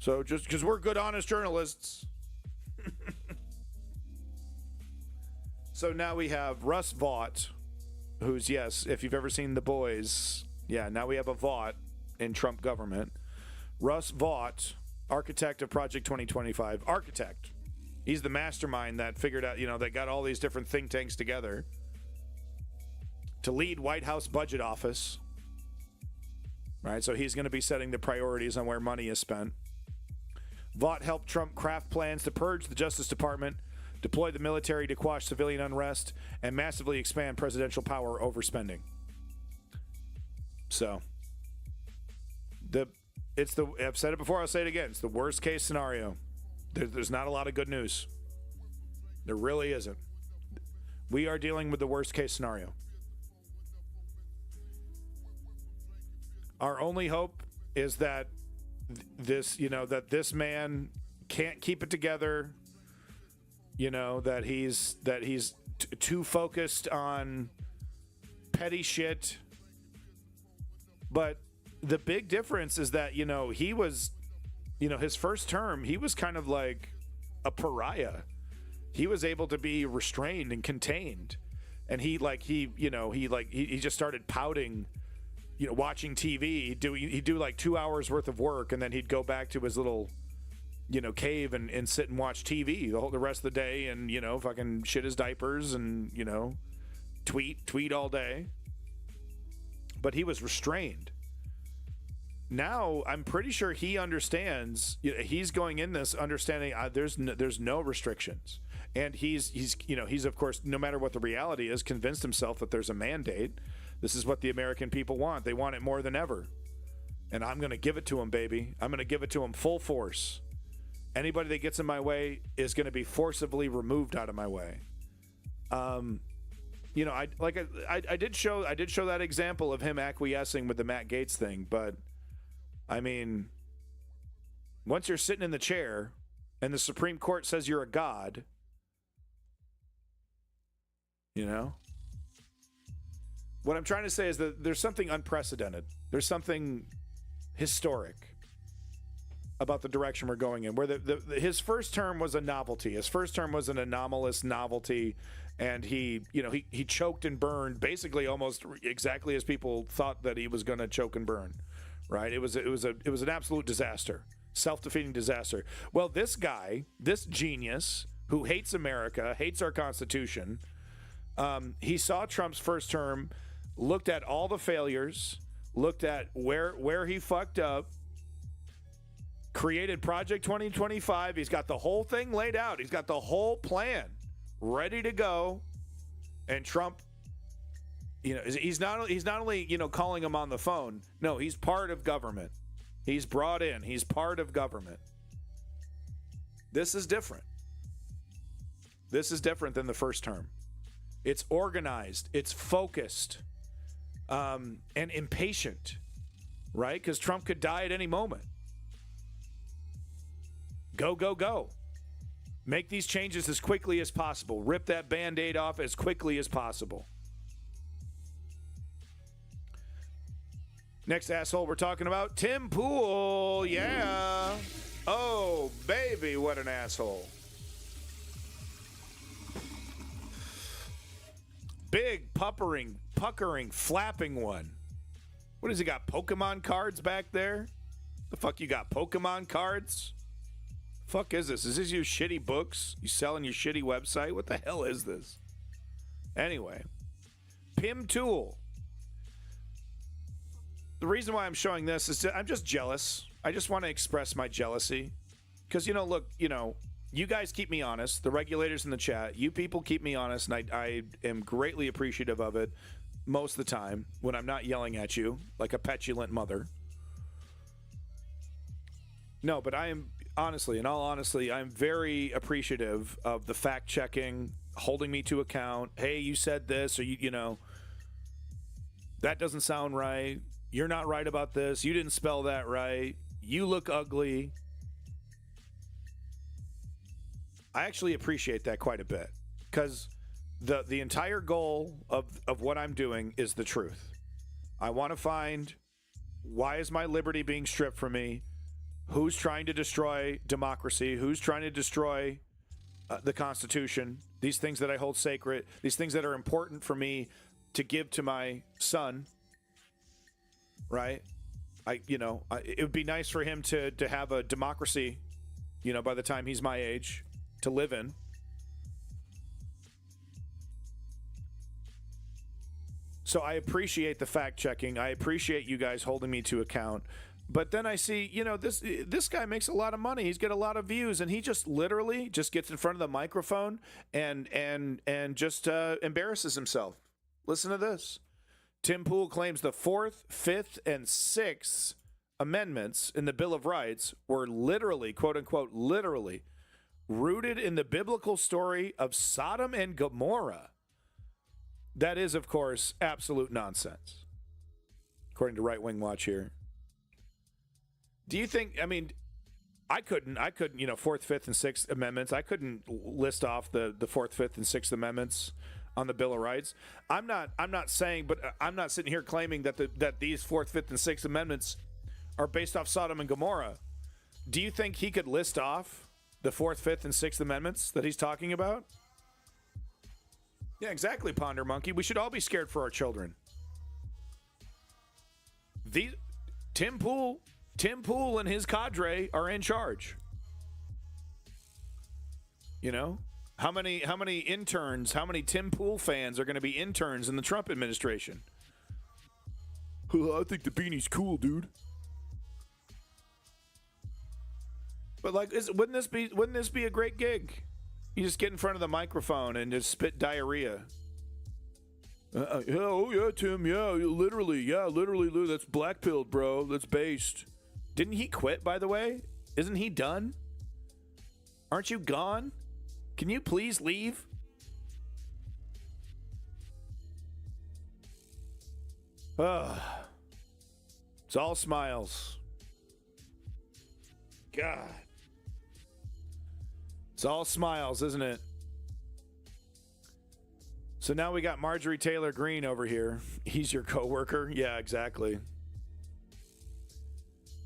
So just because we're good, honest journalists. So now we have Russ Vought, who's, yes, if you've ever seen The Boys, yeah, now we have a Vought in Trump government. Russ Vought, architect of Project 2025. Architect. He's the mastermind that figured out, that got all these different think tanks together to lead White House Budget Office. Right? So he's going to be setting the priorities on where money is spent. Vought helped Trump craft plans to purge the Justice Department, deploy the military to quash civilian unrest, and massively expand presidential power over spending. So, I've said it before, I'll say it again. It's the worst case scenario. There's not a lot of good news. There really isn't. We are dealing with the worst case scenario. Our only hope is that this man can't keep it together. That he's too focused on petty shit But the big difference is that, he was, his first term, he was kind of like a pariah. He was able to be restrained and contained. And he just started pouting, watching TV. He'd do like 2 hours worth of work, and then he'd go back to his little, cave and sit and watch TV the rest of the day, and, fucking shit his diapers and, tweet all day. But he was restrained. Now I'm pretty sure he understands. He's going in this understanding there's no restrictions, and he's of course, no matter what the reality is, convinced himself that there's a mandate. This is what the American people want. They want it more than ever, and I'm going to give it to them, baby. I'm going to give it to them full force. Anybody that gets in my way is going to be forcibly removed out of my way. I did show that example of him acquiescing with the Matt Gaetz thing, but I mean, once you're sitting in the chair and the Supreme Court says you're a god, what I'm trying to say is that there's something unprecedented. There's something historic about the direction we're going in, where his first term was a novelty. His first term was an anomalous novelty, and he choked and burned basically almost exactly as people thought that he was going to choke and burn. Right? It was an absolute disaster, self-defeating disaster. Well, this guy, this genius who hates America, hates our Constitution, he saw Trump's first term, looked at all the failures, looked at where he fucked up, created Project 2025. He's got the whole thing laid out. He's got the whole plan ready to go, and Trump. He's not only calling him on the phone. No, he's part of government. He's brought in. He's part of government. This is different. This is different than the first term. It's organized. It's focused, and impatient, right? Because Trump could die at any moment. Go, go, go. Make these changes as quickly as possible. Rip that Band-Aid off as quickly as possible. Next asshole we're talking about, Tim Pool. Yeah. Oh, baby, what an asshole. Big, puckering, flapping one. What has he got, Pokemon cards back there? The fuck you got, Pokemon cards? Fuck is this? Is this your shitty books? You selling your shitty website? What the hell is this? Anyway, Pim Tool. The reason why I'm showing this is I'm just jealous. I just want to express my jealousy. Because, look, you guys keep me honest. The regulators in the chat, you people keep me honest, and I am greatly appreciative of it most of the time when I'm not yelling at you like a petulant mother. No, but I am, honestly, in all honesty, I'm very appreciative of the fact-checking, holding me to account. Hey, you said this, or, that doesn't sound right. You're not right about this. You didn't spell that right. You look ugly. I actually appreciate that quite a bit, because the entire goal of what I'm doing is the truth. I want to find, why is my liberty being stripped from me? Who's trying to destroy democracy? Who's trying to destroy the Constitution? These things that I hold sacred, these things that are important for me to give to my son. Right? It would be nice for him to have a democracy, by the time he's my age, to live in. So I appreciate the fact checking. I appreciate you guys holding me to account. But then I see, this guy makes a lot of money. He's got a lot of views, and he just literally just gets in front of the microphone and just embarrasses himself. Listen to this. Tim Pool claims the 4th, 5th, and 6th Amendments in the Bill of Rights were literally, quote unquote, literally rooted in the biblical story of Sodom and Gomorrah. That is, of course, absolute nonsense, according to Right Wing Watch here. Do you think, I couldn't, 4th, 5th, and 6th Amendments, I couldn't list off the 4th, 5th, and 6th Amendments on the Bill of Rights. I'm not saying, but I'm not sitting here claiming that these 4th, 5th, and 6th Amendments are based off Sodom and Gomorrah. Do you think he could list off the 4th, 5th, and 6th Amendments that he's talking about? Yeah, exactly, Ponder Monkey. We should all be scared for our children. Tim Pool and his cadre are in charge. You know, how many interns, how many Tim Pool fans are going to be interns in the Trump administration? I think the beanie's cool, dude. But like, wouldn't this be a great gig? You just get in front of the microphone and just spit diarrhea. Oh yeah, Tim. Yeah, literally. That's black-pilled, bro. That's based. Didn't he quit, by the way? Isn't he done? Aren't you gone? Can you please leave? It's all smiles. God. It's all smiles, isn't it? So now we got Marjorie Taylor Greene over here. He's your coworker? Yeah, exactly.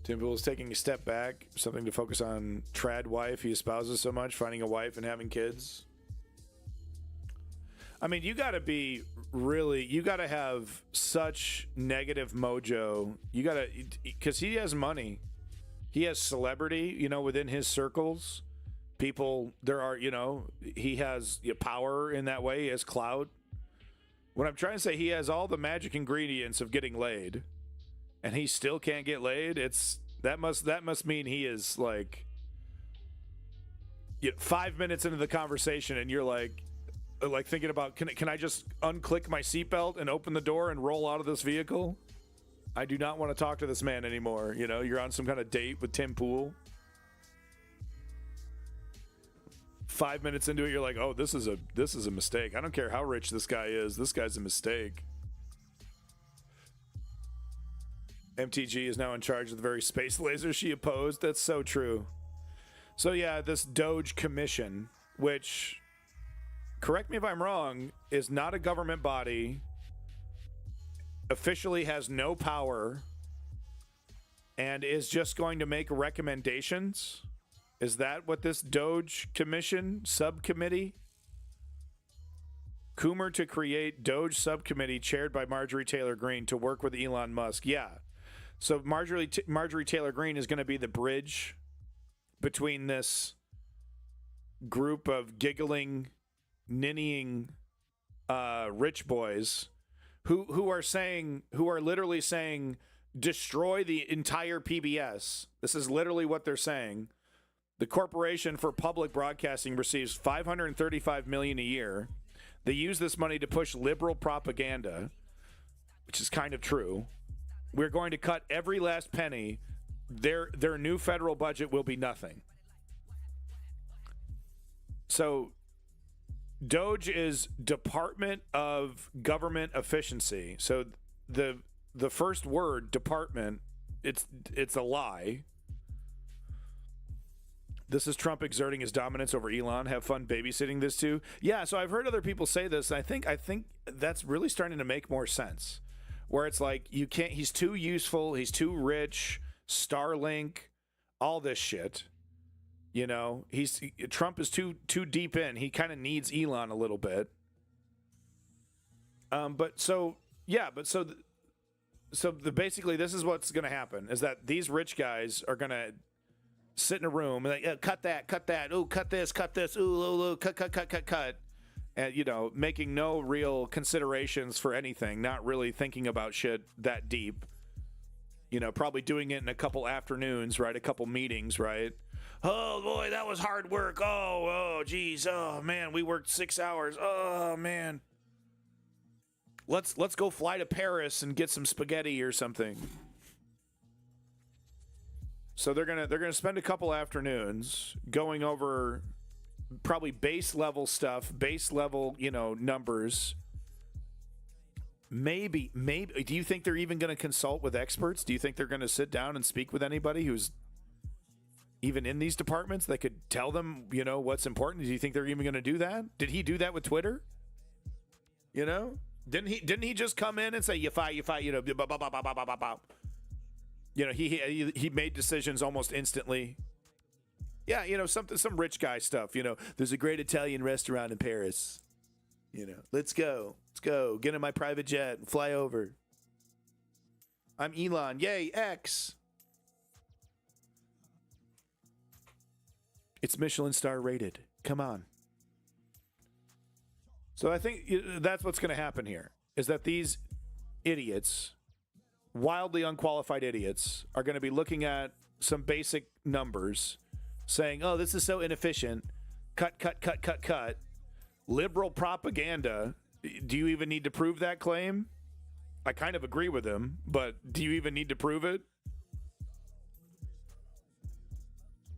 Tim Pool is taking a step back, something to focus on trad wife he espouses so much, finding a wife and having kids. I mean, you got to have such negative mojo. Because he has money. He has celebrity, within his circles. People, he has power in that way. He has clout. What I'm trying to say, he has all the magic ingredients of getting laid, and he still can't get laid. That must mean he is like 5 minutes into the conversation, and you're like thinking about, can I just unclick my seatbelt and open the door and roll out of this vehicle? I do not want to talk to this man anymore. You're on some kind of date with Tim Pool. 5 minutes into it, you're like, oh, this is a mistake. I don't care how rich this guy is. This guy's a mistake. MTG is now in charge of the very space laser she opposed. That's so true. So yeah, this Doge Commission, which, correct me if I'm wrong, is not a government body, officially has no power, and is just going to make recommendations. Is that what this Doge Commission subcommittee? Coomer to create Doge subcommittee chaired by Marjorie Taylor Greene to work with Elon Musk. Yeah. So Marjorie Taylor Greene is going to be the bridge between this group of giggling, ninnying rich boys who are literally saying, destroy the entire PBS. This is literally what they're saying. The Corporation for Public Broadcasting receives $535 million a year. They use this money to push liberal propaganda, which is kind of true. We're going to cut every last penny. Their new federal budget will be nothing. So Doge is Department of Government Efficiency. So the first word, department, it's a lie. This is Trump exerting his dominance over Elon. Have fun babysitting this too. Yeah, so I've heard other people say this, and I think that's really starting to make more sense. Where it's like, you can't, he's too useful, he's too rich, Starlink, all this shit. Trump is too deep in. He kind of needs Elon a little bit. Basically this is what's going to happen, is that these rich guys are going to sit in a room and like, cut that. Oh, cut this. Ooh, cut. And, making no real considerations for anything, not really thinking about shit that deep. Probably doing it in a couple afternoons, right? A couple meetings, right? Oh, boy, that was hard work. Oh, geez. Oh, man, we worked 6 hours. Oh, man. Let's go fly to Paris and get some spaghetti or something. So they're gonna spend a couple afternoons going over probably base level stuff, numbers. Maybe. Do you think they're even going to consult with experts? Do you think they're going to sit down and speak with anybody who's even in these departments that could tell them, what's important? Do you think they're even going to do that? Did he do that with Twitter? You know, didn't he just come in and say you fight, you know, bah, bah, bah, bah, bah, bah, bah. You know, he made decisions almost instantly. Yeah, you know, some rich guy stuff. You know, there's a great Italian restaurant in Paris. You know, let's go, get in my private jet and fly over. I'm Elon, yay, X. It's Michelin star rated. Come on. So I think that's what's going to happen here, is that these idiots, wildly unqualified idiots, are going to be looking at some basic numbers, saying, oh, this is so inefficient. Cut. Liberal propaganda. Do you even need to prove that claim? I kind of agree with him, but do you even need to prove it?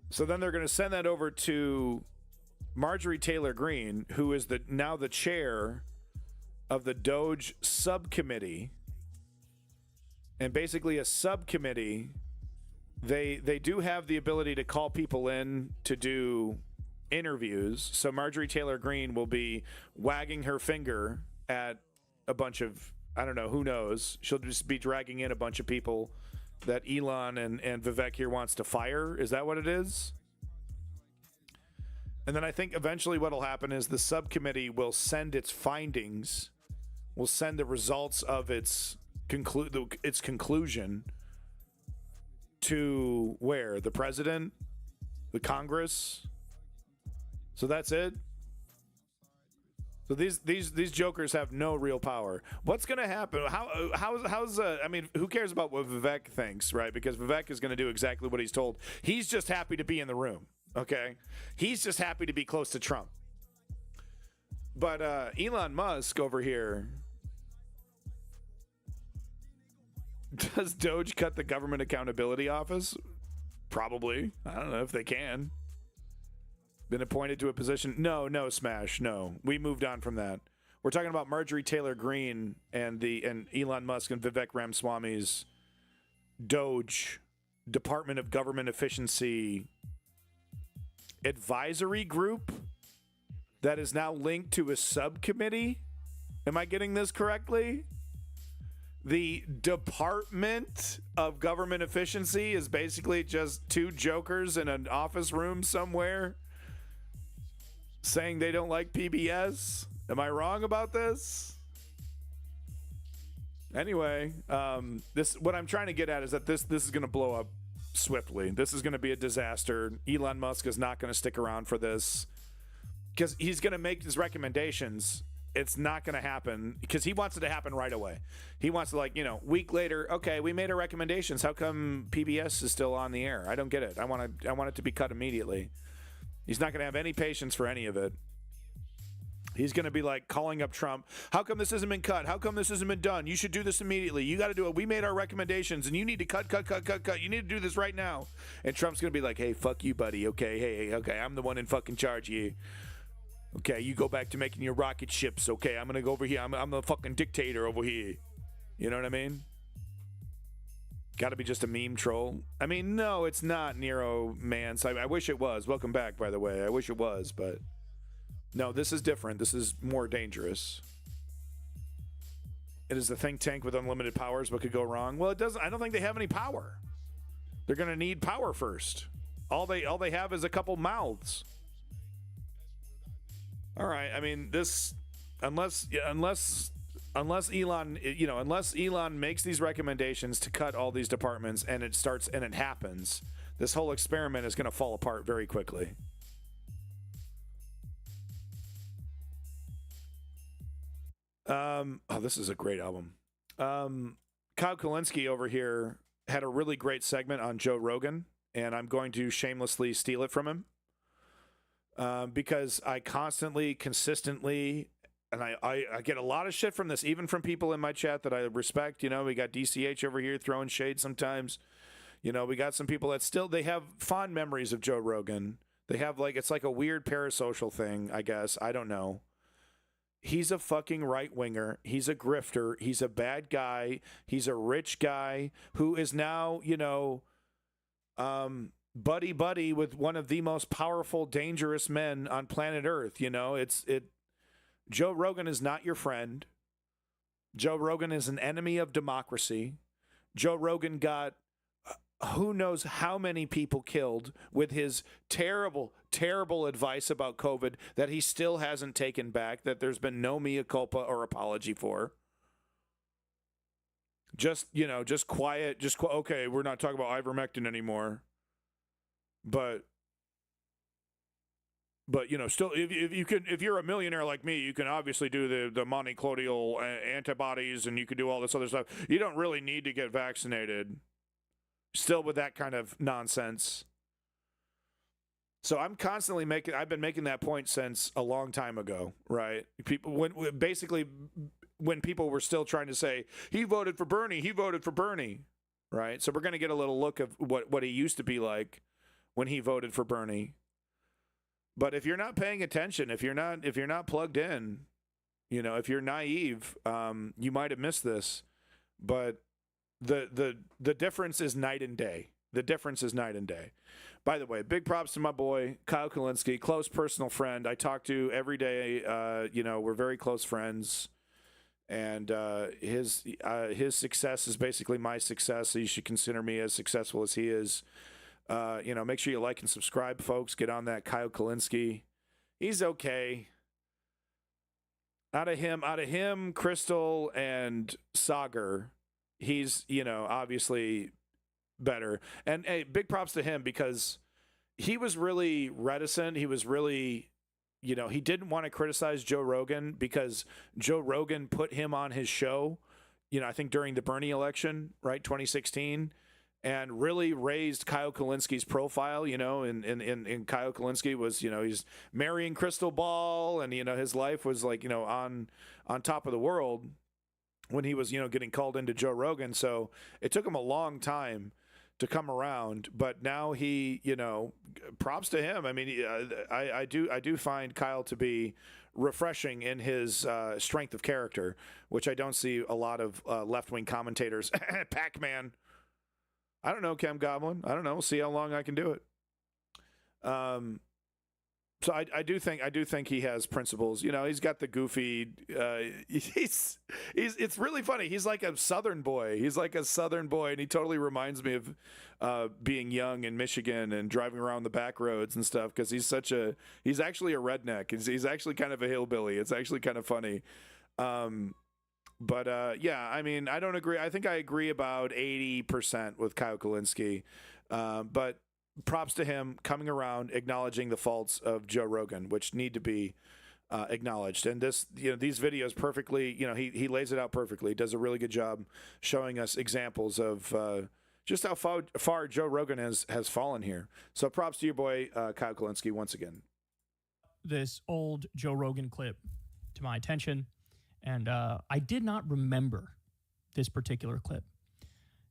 So then they're going to send that over to Marjorie Taylor Greene, who is now the chair of the Doge subcommittee. And basically a subcommittee, they do have the ability to call people in to do interviews. So Marjorie Taylor Greene will be wagging her finger at a bunch of, I don't know, who knows. She'll just be dragging in a bunch of people that Elon and Vivek here wants to fire. Is that what it is? And then I think eventually what will happen is the subcommittee will send its findings, will send the results of its conclusion to where? The president? The Congress? So that's it? So these jokers have no real power. What's going to happen? How's I mean, who cares about what Vivek thinks, right? Because Vivek is going to do exactly what he's told. He's just happy to be in the room, okay? He's just happy to be close to Trump. But Elon Musk over here, does Doge cut the Government Accountability Office? Probably. I don't know if they can. Been appointed to a position? No, Smash. No, we moved on from that. We're talking about Marjorie Taylor Greene and Elon Musk and Vivek Ramaswamy's Doge Department of Government Efficiency advisory group that is now linked to a subcommittee. Am I getting this correctly? The Department of Government Efficiency is basically just two jokers in an office room somewhere saying they don't like PBS. Am I wrong about this? Anyway, what I'm trying to get at is that this is going to blow up swiftly. This is going to be a disaster. Elon Musk is not going to stick around for this because he's going to make his recommendations. It's not going to happen because he wants it to happen right away. He wants to, week later, okay, we made our recommendations. How come PBS is still on the air? I don't get it. I want it to be cut immediately. He's not going to have any patience for any of it. He's going to be calling up Trump. How come this hasn't been cut? How come this hasn't been done? You should do this immediately. You got to do it. We made our recommendations and you need to cut. You need to do this right now. And Trump's going to be like, hey, fuck you, buddy. Okay. Hey, okay. I'm the one in fucking charge here. Okay. You go back to making your rocket ships. Okay. I'm going to go over here. I'm the fucking dictator over here. You know what I mean? Got to be just a meme troll. I mean, no, it's not Nero Mance. I wish it was. Welcome back, by the way. I wish it was, but no, this is different. This is more dangerous. It is the think tank with unlimited powers. What could go wrong? Well, it doesn't. I don't think they have any power. They're going to need power first. All they have is a couple mouths. All right. I mean, this unless Elon makes these recommendations to cut all these departments and it happens, this whole experiment is going to fall apart very quickly. This is a great album. Kyle Kulinski over here had a really great segment on Joe Rogan, and I'm going to shamelessly steal it from him because I consistently, and I get a lot of shit from this, even from people in my chat that I respect. We got DCH over here throwing shade sometimes. We got some people that they have fond memories of Joe Rogan. They have it's like a weird parasocial thing, I guess. I don't know. He's a fucking right-winger. He's a grifter. He's a bad guy. He's a rich guy who is now, buddy with one of the most powerful, dangerous men on planet Earth. Joe Rogan is not your friend. Joe Rogan is an enemy of democracy. Joe Rogan got who knows how many people killed with his terrible, terrible advice about COVID that he still hasn't taken back, that there's been no mea culpa or apology for. Just quiet, okay, we're not talking about ivermectin anymore. But still, if you're a millionaire like me, you can obviously do the monoclonal antibodies, and you can do all this other stuff. You don't really need to get vaccinated. Still with that kind of nonsense. So I'm constantly I've been making that point since a long time ago, right? People, when people were still trying to say, he voted for Bernie, right? So we're going to get a little look of what he used to be like when he voted for Bernie. But if you're not paying attention, if you're not plugged in, if you're naive, you might have missed this. But the difference is night and day. The difference is night and day. By the way, big props to my boy Kyle Kulinski, close personal friend. I talk to every day. We're very close friends, and his success is basically my success. So you should consider me as successful as he is. Make sure you like and subscribe, folks. Get on that Kyle Kulinski. He's okay. Out of him, Crystal and Sagar, he's, obviously better. And hey, big props to him because he was really reticent. He was really, he didn't want to criticize Joe Rogan because Joe Rogan put him on his show, I think during the Bernie election, right, 2016. And really raised Kyle Kulinski's profile, and Kyle Kulinski was, he's marrying Crystal Ball, and, his life was like, on top of the world when he was, getting called into Joe Rogan. So it took him a long time to come around, but now he, props to him. I mean, I do find Kyle to be refreshing in his strength of character, which I don't see a lot of left-wing commentators. Pac-Man. I don't know, Cam Goblin. I don't know. We'll see how long I can do it. So I do think he has principles. He's got the goofy. It's really funny. He's like a Southern boy. And he totally reminds me of being young in Michigan and driving around the back roads and stuff. Because he's actually a redneck. He's actually kind of a hillbilly. It's actually kind of funny. But I mean, I don't agree. I think I agree about 80% with Kyle Kulinski. But props to him coming around, acknowledging the faults of Joe Rogan, which need to be acknowledged. And this, these videos perfectly, he lays it out perfectly. He does a really good job showing us examples of just how far Joe Rogan has fallen here. So props to your boy, Kyle Kulinski, once again. This old Joe Rogan clip to my attention. And I did not remember this particular clip.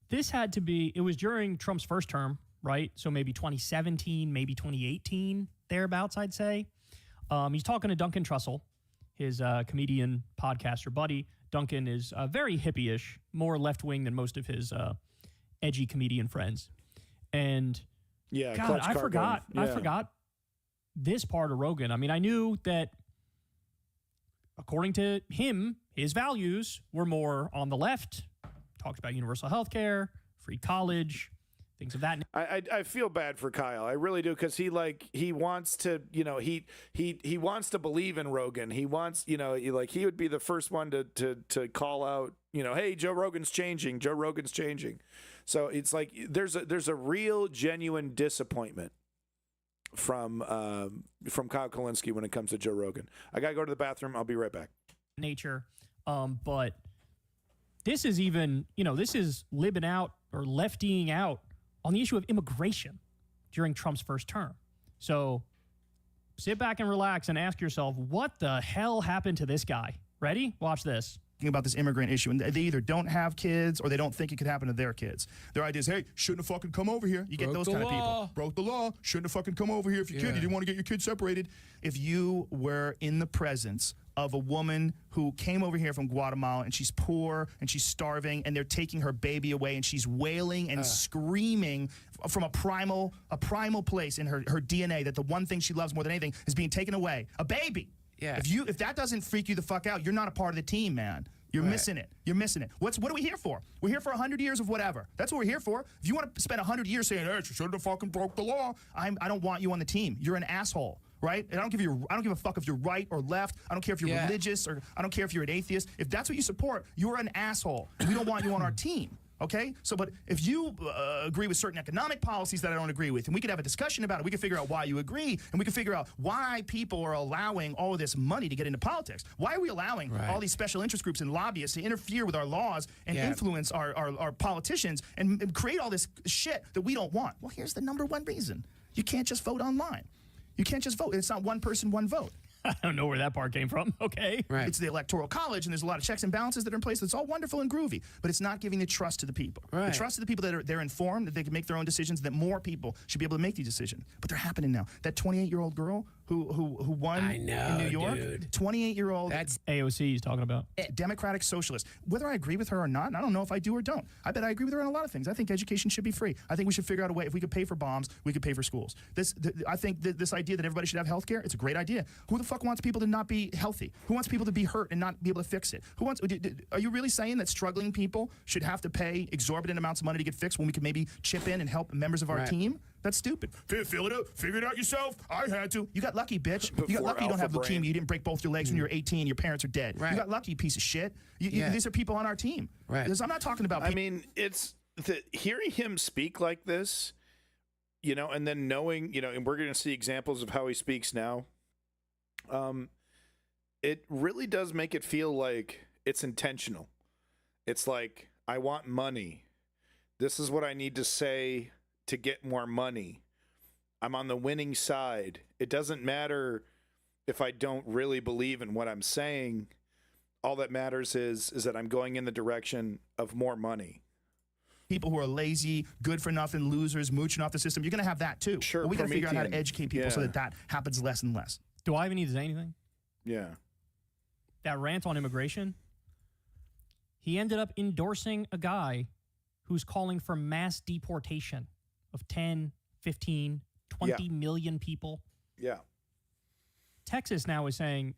This had to be, it was during Trump's first term, right? So maybe 2017, maybe 2018, thereabouts, I'd say. He's talking to Duncan Trussell, his comedian podcaster buddy. Duncan is very hippie-ish, more left-wing than most of his edgy comedian friends. And yeah, God, I forgot this part of Rogan. I mean, I knew that according to him, his values were more on the left. Talks about universal health care, free college, things of that nature. I feel bad for Kyle. I really do, because he wants to, he wants to believe in Rogan. He wants, he would be the first one to call out, hey, Joe Rogan's changing. Joe Rogan's changing. So it's like there's a real genuine disappointment from Kyle Kulinski when it comes to Joe Rogan. I gotta go to the bathroom. I'll be right back. Nature, but this is even, this is libbing out or leftying out on the issue of immigration during Trump's first term. So sit back and relax and ask yourself, what the hell happened to this guy? Ready? Watch this. About this immigrant issue, and they either don't have kids or they don't think it could happen to their kids. Their idea is, hey, shouldn't have fucking come over here. You get those kind of people. Broke the law. Shouldn't have fucking come over here if you could. You didn't want to get your kids separated. If you were in the presence of a woman who came over here from Guatemala and she's poor and she's starving and they're taking her baby away and she's wailing and screaming from a primal place in her DNA that the one thing she loves more than anything is being taken away. A baby. Yeah. If that doesn't freak you the fuck out, you're not a part of the team, man. You're missing it. You're missing it. What are we here for? We're here for 100 years of whatever. That's what we're here for. If you want to spend 100 years saying, hey, she should have fucking broke the law, I don't want you on the team. You're an asshole. Right? And I don't give a fuck if you're right or left. I don't care if you're religious, or I don't care if you're an atheist. If that's what you support, you're an asshole. We don't want you on our team. Okay? So, but if you agree with certain economic policies that I don't agree with, and we could have a discussion about it, we could figure out why you agree, and we could figure out why people are allowing all of this money to get into politics. Why are we allowing all these special interest groups and lobbyists to interfere with our laws and influence our politicians and create all this shit that we don't want? Well, here's the number one reason. You can't just vote online. You can't just vote. It's not one person, one vote. I don't know where that part came from. Okay. Right. It's the Electoral College, and there's a lot of checks and balances that are in place. That's all wonderful and groovy, but it's not giving the trust to the people. Right. The trust to the people that they're informed, that they can make their own decisions, that more people should be able to make these decisions. But they're happening now. That 28-year-old girl who won in New York, 28-year-old. That's AOC he's talking about. Democratic socialist. Whether I agree with her or not, I don't know if I do or don't. I bet I agree with her on a lot of things. I think education should be free. I think we should figure out a way, if we could pay for bombs, we could pay for schools. I think this idea that everybody should have health care, it's a great idea. Who the fuck wants people to not be healthy? Who wants people to be hurt and not be able to fix it? Are you really saying that struggling people should have to pay exorbitant amounts of money to get fixed when we could maybe chip in and help members of our team? That's stupid. Figure it out yourself. I had to. You got lucky, bitch. You got lucky you don't have leukemia. You didn't break both your legs when you were 18. Your parents are dead. You got lucky, piece of shit. These are people on our team. Right. I'm not talking about. I mean, it's hearing him speak like this, and then knowing, and we're going to see examples of how he speaks now. It really does make it feel like it's intentional. It's like, I want money. This is what I need to say to get more money. I'm on the winning side. It doesn't matter if I don't really believe in what I'm saying. All that matters is that I'm going in the direction of more money. People who are lazy, good for nothing, losers, mooching off the system. You're going to have that too. Sure. But we got to figure out how to educate people so that happens less and less. Do I even need to say anything? Yeah. That rant on immigration, he ended up endorsing a guy who's calling for mass deportation of 10, 15, 20 million people. Yeah. Texas now is saying,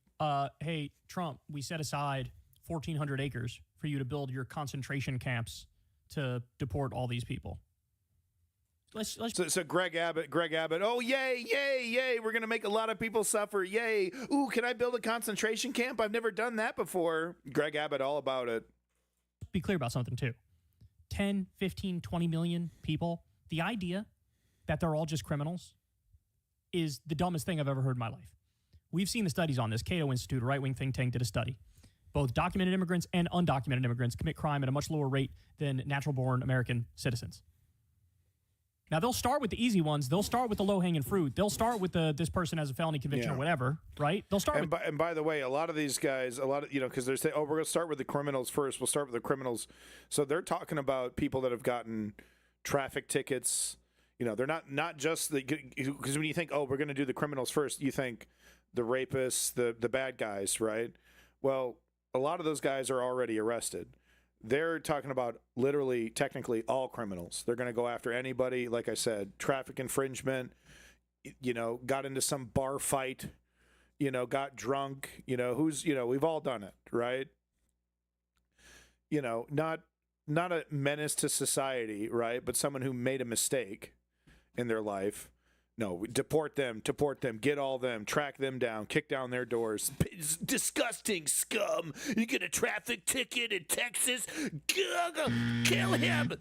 hey, Trump, we set aside 1,400 acres for you to build your concentration camps to deport all these people. So Greg Abbott, oh, yay, we're going to make a lot of people suffer, yay. Ooh, can I build a concentration camp? I've never done that before. Greg Abbott, all about it. Be clear about something, too. 10, 15, 20 million people, the idea that they're all just criminals is the dumbest thing I've ever heard in my life. We've seen the studies on this. Cato Institute, a right-wing think tank, did a study. Both documented immigrants and undocumented immigrants commit crime at a much lower rate than natural-born American citizens. Now, they'll start with the easy ones. They'll start with the low-hanging fruit. They'll start with this person has a felony conviction or whatever, right? They'll start and by the way, a lot of these guys, because they're saying, oh, we're going to start with the criminals first. We'll start with the criminals. So they're talking about people that have gotten traffic tickets. They're not just because when you think, oh, we're going to do the criminals first, you think the rapists, the bad guys, right? Well, a lot of those guys are already arrested. They're talking about literally, technically, all criminals. They're going to go after anybody, like I said, traffic infringement, got into some bar fight, got drunk, we've all done it, right? Not a menace to society, right? But someone who made a mistake in their life. No, deport them, get all them, track them down, kick down their doors. It's disgusting scum. You get a traffic ticket in Texas? Kill him.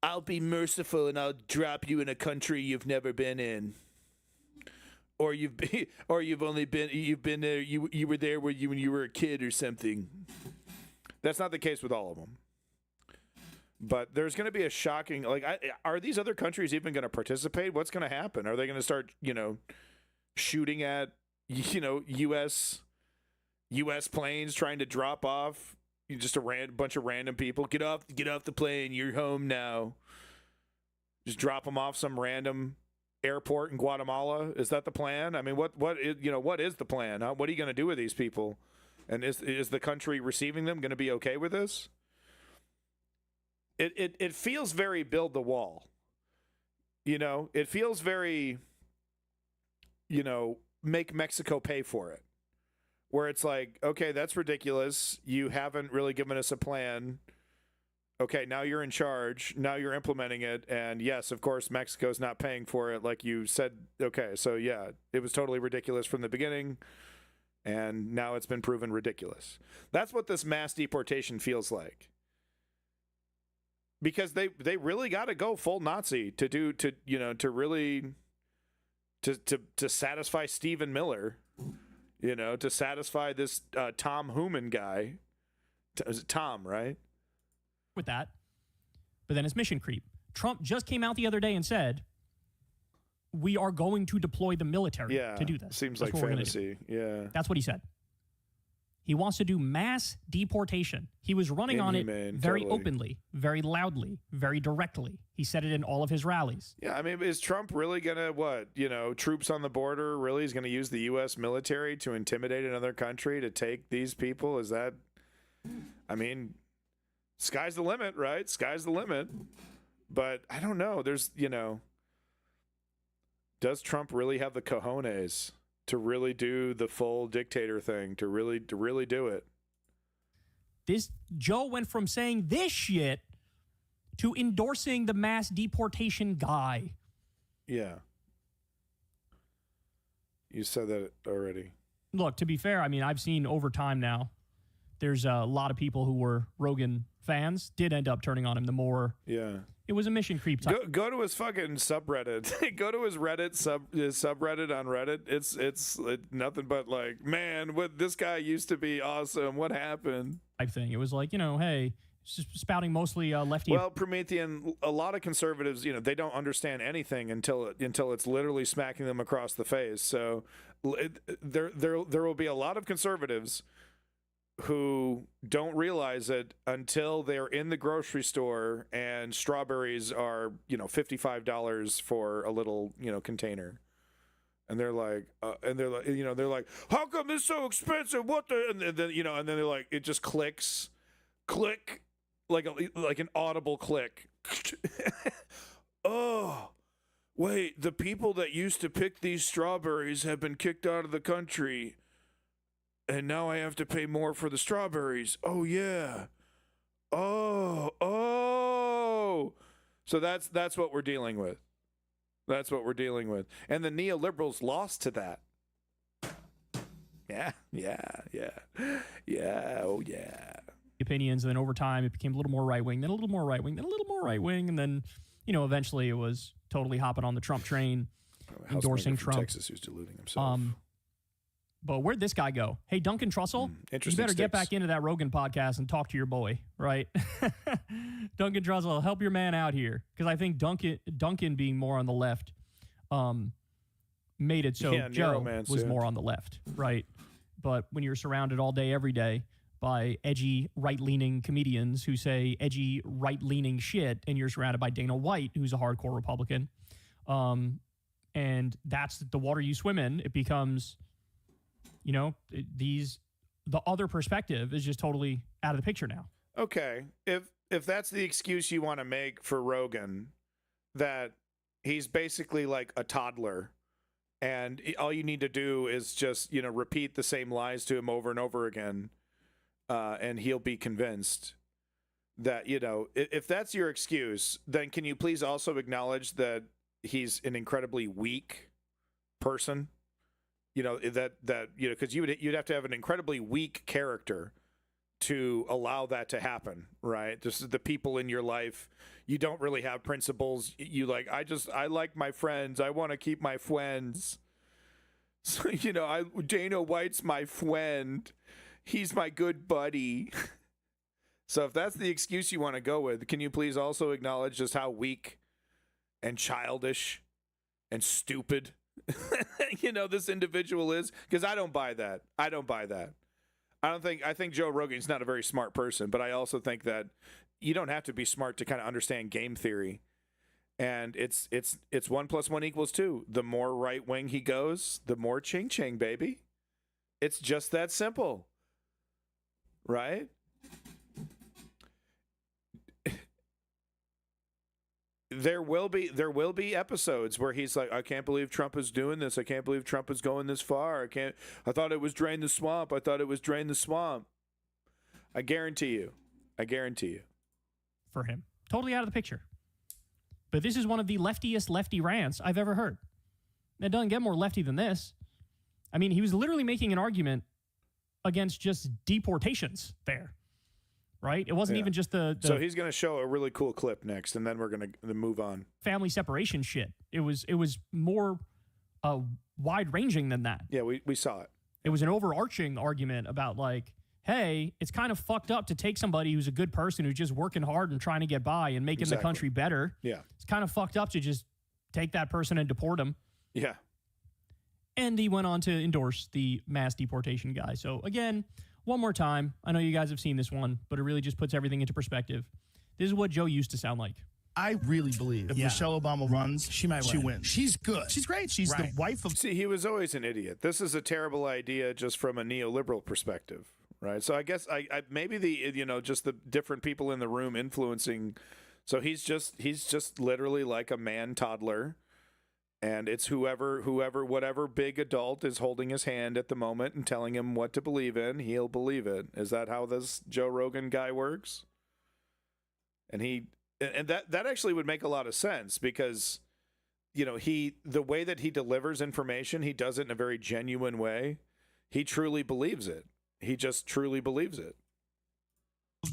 I'll be merciful and I'll drop you in a country you've never been in. Or you've been there, you were there when you were a kid or something. That's not the case with all of them. But there's going to be a shocking, are these other countries even going to participate? What's going to happen? Are they going to start, shooting at, U.S. planes trying to drop off just a bunch of random people? Get off the plane. You're home now. Just drop them off some random airport in Guatemala. Is that the plan? I mean, what is the plan? What are you going to do with these people? And is the country receiving them going to be okay with this? It feels very build the wall. It feels very, make Mexico pay for it. where it's like, okay, that's ridiculous. You haven't really given us a plan. Okay, now you're in charge. Now you're implementing it. And yes, of course, Mexico's not paying for it like you said. Okay, so yeah, it was totally ridiculous from the beginning. And now it's been proven ridiculous. That's what this mass deportation feels like. Because they really got to go full Nazi to satisfy Stephen Miller, to satisfy this Tom Hooman guy. Is it Tom, right? With that, but then it's mission creep. Trump just came out the other day and said, we are going to deploy the military to do this. Seems That's like what fantasy. Yeah. That's what he said. He wants to do mass deportation. He was running on it very openly, very loudly, very directly. He said it in all of his rallies. Yeah, I mean, is Trump really going to, troops on the border, really is going to use the U.S. military to intimidate another country to take these people? Is that, I mean, sky's the limit, right? Sky's the limit. But I don't know. There's, does Trump really have the cojones to really do the full dictator thing, to really do it? This Joe went from saying this shit to endorsing the mass deportation guy. Yeah. You said that already. Look, to be fair, I mean, I've seen over time now, there's a lot of people who were Rogan fans did end up turning on him the more. Yeah. It was a mission creep type. Go to his fucking subreddit. Go to his his subreddit on Reddit. It's nothing but like, man, what this guy used to be awesome. What happened? Type thing. It was like, hey, it's just spouting mostly lefty. Well, Promethean, a lot of conservatives, they don't understand anything until it's literally smacking them across the face. So there will be a lot of conservatives who don't realize it until they're in the grocery store and strawberries are, $55 for a little, container. And they're like, they're like, how come this is so expensive? What the, and then, and then they're like, it just click, like an audible click. Oh, wait, the people that used to pick these strawberries have been kicked out of the country. And now I have to pay more for the strawberries. Oh, yeah. Oh. So that's what we're dealing with. That's what we're dealing with. And the neoliberals lost to that. Yeah. Oh, yeah. Opinions, and then over time it became a little more right-wing, then a little more right-wing, then a little more right-wing, and then, eventually it was totally hopping on the Trump train, endorsing Trump. Texas, who's deluding himself. But where'd this guy go? Hey, Duncan Trussell, you better get back into that Rogan podcast and talk to your boy, right? Duncan Trussell, help your man out here. Because I think Duncan being more on the left made it so Joe was more on the left, right? But when you're surrounded all day, every day by edgy right-leaning comedians who say edgy right-leaning shit, and you're surrounded by Dana White, who's a hardcore Republican, and that's the water you swim in, it becomes... the other perspective is just totally out of the picture now. Okay. If that's the excuse you want to make for Rogan, that he's basically like a toddler and all you need to do is just, repeat the same lies to him over and over again, and he'll be convinced that, if that's your excuse, then can you please also acknowledge that he's an incredibly weak person? Because you'd have to have an incredibly weak character to allow that to happen, right? Just the people in your life, you don't really have principles. You like, I like my friends. I want to keep my friends. So, Dana White's my friend. He's my good buddy. So if that's the excuse you want to go with, can you please also acknowledge just how weak and childish and stupid this individual is? Because I don't buy that. I think Joe Rogan's not a very smart person, but I also think that you don't have to be smart to kind of understand game theory. And it's 1 + 1 = 2. The more right wing he goes, the more ching ching, baby. It's just that simple. Right? there will be episodes where he's like, I can't believe Trump is doing this. I can't believe Trump is going this far. I thought it was drain the swamp. I thought it was drain the swamp. I guarantee you. For him. Totally out of the picture. But this is one of the leftiest lefty rants I've ever heard. It doesn't get more lefty than this. I mean, he was literally making an argument against just deportations there. Right? It wasn't even just the So he's going to show a really cool clip next, and then we're going to move on. Family separation shit. It was more wide-ranging than that. Yeah, we saw it. It was an overarching argument about, like, hey, it's kind of fucked up to take somebody who's a good person who's just working hard and trying to get by and making the country better. Yeah. It's kind of fucked up to just take that person and deport him. Yeah. And he went on to endorse the mass deportation guy. So, again, one more time, I know you guys have seen this one, but it really just puts everything into perspective. This is what Joe used to sound like. I really believe if Michelle Obama runs, she wins. She's good. She's great. She's the wife of... See, he was always an idiot. This is a terrible idea just from a neoliberal perspective, right? So I guess I maybe just the different people in the room influencing. So he's just literally like a man toddler. And it's whatever big adult is holding his hand at the moment and telling him what to believe in, he'll believe it. Is that how this Joe Rogan guy works? And that actually would make a lot of sense because, the way that he delivers information, he does it in a very genuine way. He truly believes it. He just truly believes it.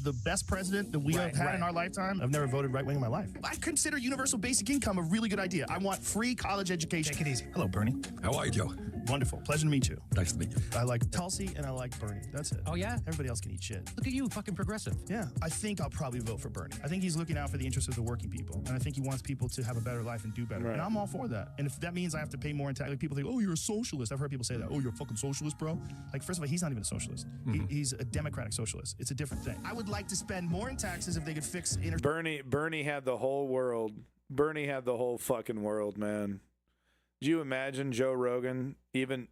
The best president that we have had in our lifetime. I've never voted right wing in my life. I consider universal basic income a really good idea. I want free college education. Take it easy. Hello, Bernie. How are you, Joe? Wonderful. Pleasure to meet you. Nice to meet you. I like Tulsi and I like Bernie. That's it. Oh, yeah? Everybody else can eat shit. Look at you, fucking progressive. Yeah. I think I'll probably vote for Bernie. I think he's looking out for the interests of the working people. And I think he wants people to have a better life and do better. Right. And I'm all for that. And if that means I have to pay more in tax, like people think, oh, you're a socialist. I've heard people say that. Oh, you're a fucking socialist, bro. Like, first of all, he's not even a socialist. He's a democratic socialist. It's a different thing. I would like to spend more in taxes if they could fix Bernie had the whole world. Bernie had the whole fucking world, man. Do you imagine Joe Rogan even,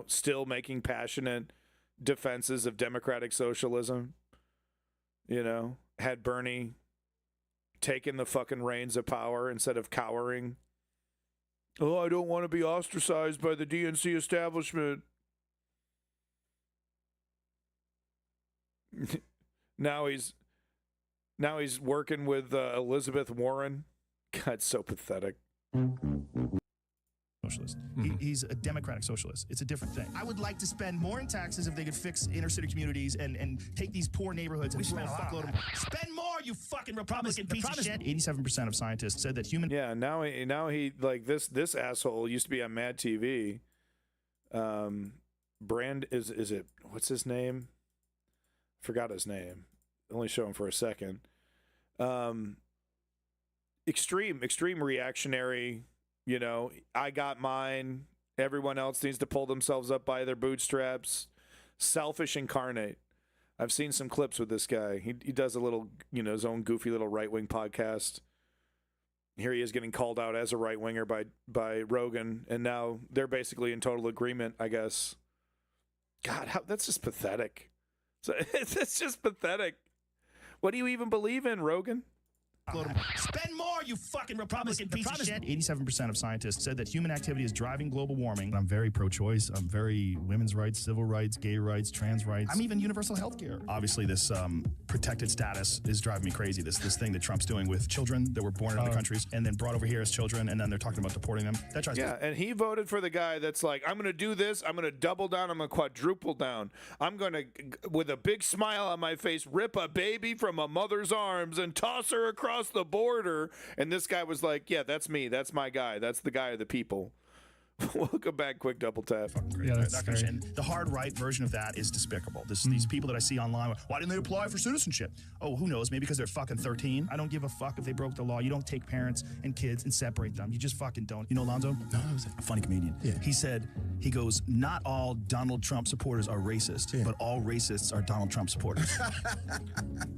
still making passionate defenses of democratic socialism? Had Bernie taken the fucking reins of power instead of cowering. Oh, I don't want to be ostracized by the DNC establishment. Now he's working with Elizabeth Warren. God, it's so pathetic. Socialist. He's a democratic socialist. It's a different thing. I would like to spend more in taxes if they could fix inner city communities and take these poor neighborhoods and throw a fuckload of... Spend more, you fucking Republican piece of shit. 87% of scientists said that human... Yeah, now he like this asshole used to be on Mad TV. Is it what's his name? Forgot his name. Only show him for a second. Extreme reactionary. I got mine. Everyone else needs to pull themselves up by their bootstraps. Selfish incarnate. I've seen some clips with this guy. He does a little, his own goofy little right-wing podcast. Here he is getting called out as a right-winger by Rogan, and now they're basically in total agreement, I guess. God, that's just pathetic. It's just pathetic. What do you even believe in, Rogan? Spend more, you fucking Republican piece of shit. 87% of scientists said that human activity is driving global warming. I'm very pro-choice. I'm very women's rights, civil rights, gay rights, trans rights. I'm even universal health care. Obviously, this protected status is driving me crazy. This thing that Trump's doing with children that were born in other countries and then brought over here as children, and then they're talking about deporting them. That drives me. And he voted for the guy that's like, I'm going to do this. I'm going to double down. I'm going to quadruple down. I'm going to, with a big smile on my face, rip a baby from a mother's arms and toss her across the border. And this guy was like, yeah, that's me. That's my guy. That's the guy of the people. Welcome back, Quick Double Tap. Yeah, and the hard right version of that is despicable. These people that I see online, why didn't they apply for citizenship? Oh, who knows? Maybe because they're fucking 13. I don't give a fuck if they broke the law. You don't take parents and kids and separate them. You just fucking don't. You know Alonzo? No, it was a funny comedian. Yeah. He goes, not all Donald Trump supporters are racist, but all racists are Donald Trump supporters.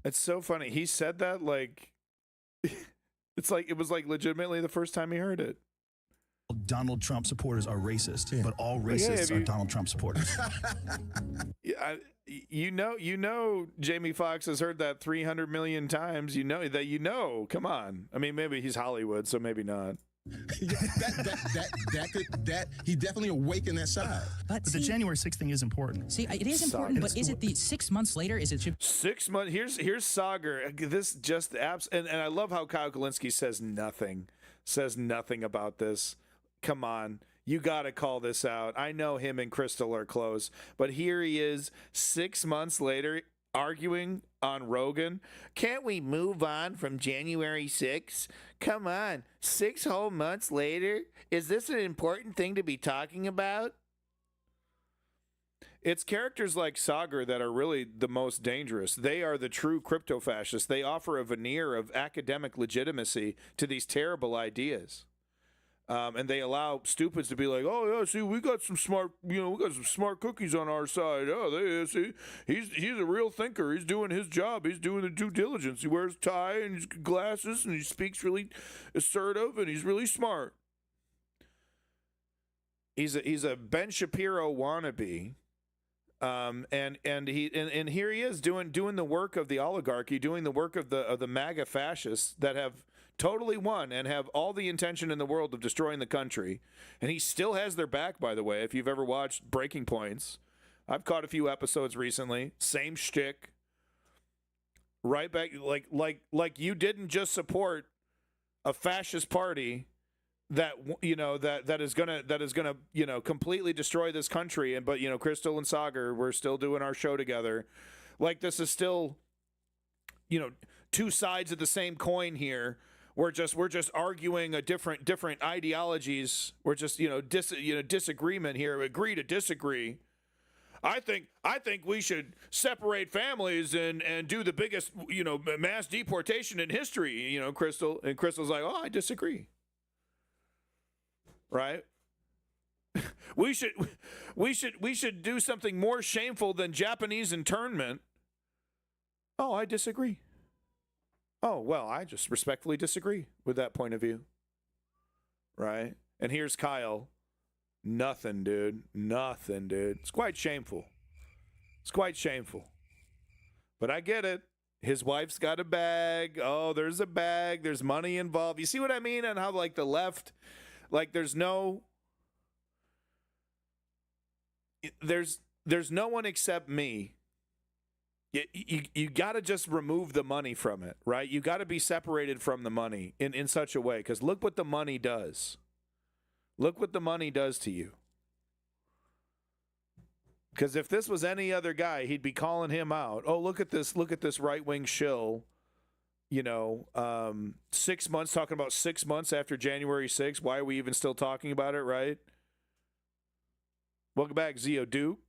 It's so funny. He said that like, it was like legitimately the first time he heard it. Donald Trump supporters are racist, but all racists are Donald Trump supporters. You know, Jamie Foxx has heard that 300 million times. You know. Come on. I mean, maybe he's Hollywood, so maybe not. He definitely awakened that side. But the January 6th thing is important. See, it is important, but is it the 6 months later? Is it 6 months? Here's Sagar. This just and I love how Kyle Kulinski says nothing about this. Come on. You got to call this out. I know him and Crystal are close, but here he is 6 months later arguing on Rogan. Can't we move on from January 6th? Come on. 6 whole months later? Is this an important thing to be talking about? It's characters like Sagar that are really the most dangerous. They are the true crypto fascists. They offer a veneer of academic legitimacy to these terrible ideas. And they allow stupids to be like, oh yeah, see, we got some smart cookies on our side. Oh, see, he's a real thinker. He's doing his job. He's doing the due diligence. He wears tie and his glasses and he speaks really assertive and he's really smart. He's a Ben Shapiro wannabe. And here he is doing the work of the oligarchy, doing the work of the MAGA fascists that have totally won and have all the intention in the world of destroying the country. And he still has their back, by the way. If you've ever watched Breaking Points, I've caught a few episodes recently. Same shtick. Right back, like you didn't just support a fascist party that is gonna completely destroy this country, but Crystal and Sagar, we're still doing our show together. Like, this is still two sides of the same coin here. We're just arguing a different ideologies. We're just disagreement here. Agree to disagree. I think we should separate families and do the biggest mass deportation in history. Crystal, and Crystal's like, oh, I disagree. Right? We should do something more shameful than Japanese internment. Oh, I disagree. Oh, well, I just respectfully disagree with that point of view. Right? And here's Kyle. Nothing, dude. Nothing, dude. It's quite shameful. It's quite shameful. But I get it. His wife's got a bag. Oh, there's a bag. There's money involved. You see what I mean? And how, like, the left, like, there's no one except me. You got to just remove the money from it, right? You got to be separated from the money in such a way, because look what the money does. Look what the money does to you. Because if this was any other guy, he'd be calling him out. Oh, look at this right-wing shill. 6 months, talking about 6 months after January 6th. Why are we even still talking about it, right? Welcome back, Zio Duke.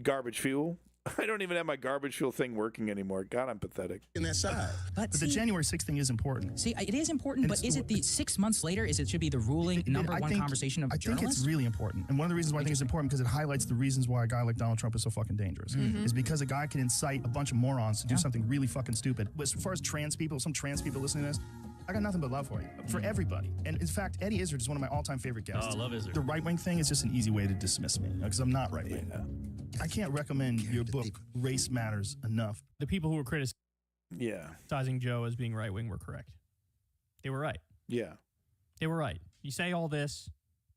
Garbage fuel. I don't even have my garbage fuel thing working anymore. God, I'm pathetic. In that side. But the January 6th thing is important. See, it is important, but is it the 6 months later? Should be the ruling number one conversation of journalists? I think it's really important. And one of the reasons why I think it's important, because it highlights the reasons why a guy like Donald Trump is so fucking dangerous. Mm-hmm. Is because a guy can incite a bunch of morons to do something really fucking stupid. But as far as trans people, some trans people listening to this, I got nothing but love for you. For everybody. And in fact, Eddie Izzard is one of my all-time favorite guests. Oh, I love Izzard. The right-wing thing is just an easy way to dismiss me, because I'm not right-wing. Yeah. I can't recommend your book, Race Matters, enough. The people who were criticizing Joe as being right-wing were correct. They were right. Yeah. They were right. You say all this,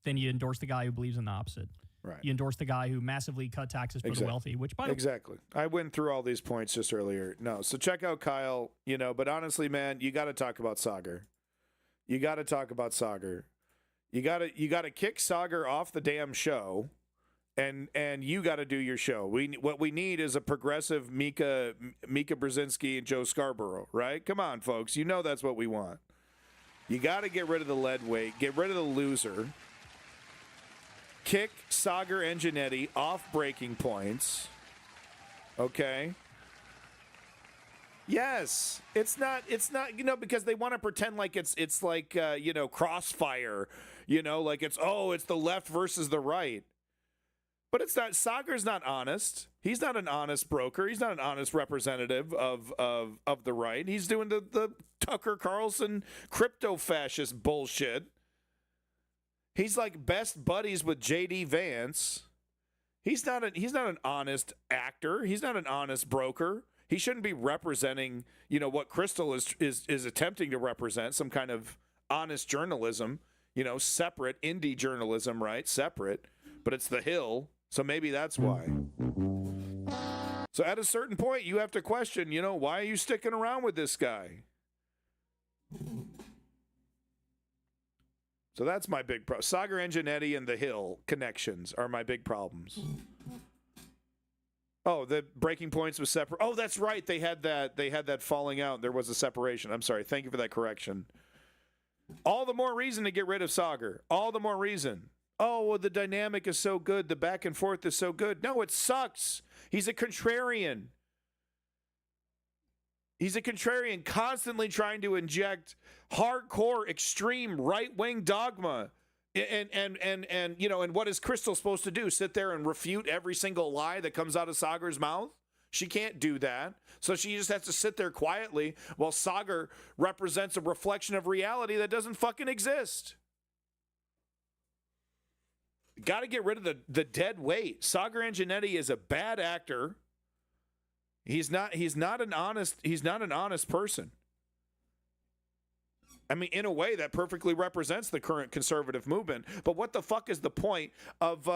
then you endorse the guy who believes in the opposite. Right. You endorse the guy who massively cut taxes for the wealthy, which, by the way... Exactly. I went through all these points just earlier. No, so check out Kyle, but honestly, man, you got to talk about Sagar. You got to talk about Sagar. You got to kick Sagar off the damn show. And you got to do your show. What we need is a progressive Mika Brzezinski and Joe Scarborough, right? Come on, folks. That's what we want. You got to get rid of the lead weight. Get rid of the loser. Kick Sagar and Giannetti off breaking points. Okay? Yes. It's not, because they want to pretend like it's like, Crossfire, like it's the left versus the right. But it's not. Sagar's not honest. He's not an honest broker. He's not an honest representative of the right. He's doing the Tucker Carlson crypto fascist bullshit. He's like best buddies with JD Vance. He's not an honest actor. He's not an honest broker. He shouldn't be representing, what Crystal is attempting to represent, some kind of honest journalism, separate indie journalism, right? Separate, but it's the Hill. So maybe that's why. So at a certain point, you have to question, why are you sticking around with this guy? So that's my big problem. Sagar Anginetti and the Hill connections are my big problems. Oh, the breaking points was separate. Oh, that's right. They had that falling out. There was a separation. I'm sorry. Thank you for that correction. All the more reason to get rid of Sagar. All the more reason. Oh, well, the dynamic is so good. The back and forth is so good. No, it sucks. He's a contrarian. He's a contrarian, constantly trying to inject hardcore, extreme right-wing dogma. And what is Crystal supposed to do? Sit there and refute every single lie that comes out of Sagar's mouth? She can't do that. So she just has to sit there quietly while Sagar represents a reflection of reality that doesn't fucking exist. Got to get rid of the dead weight. Sagar Anginetti is a bad actor. He's not an honest person. I mean, in a way, that perfectly represents the current conservative movement. But what the fuck is the point of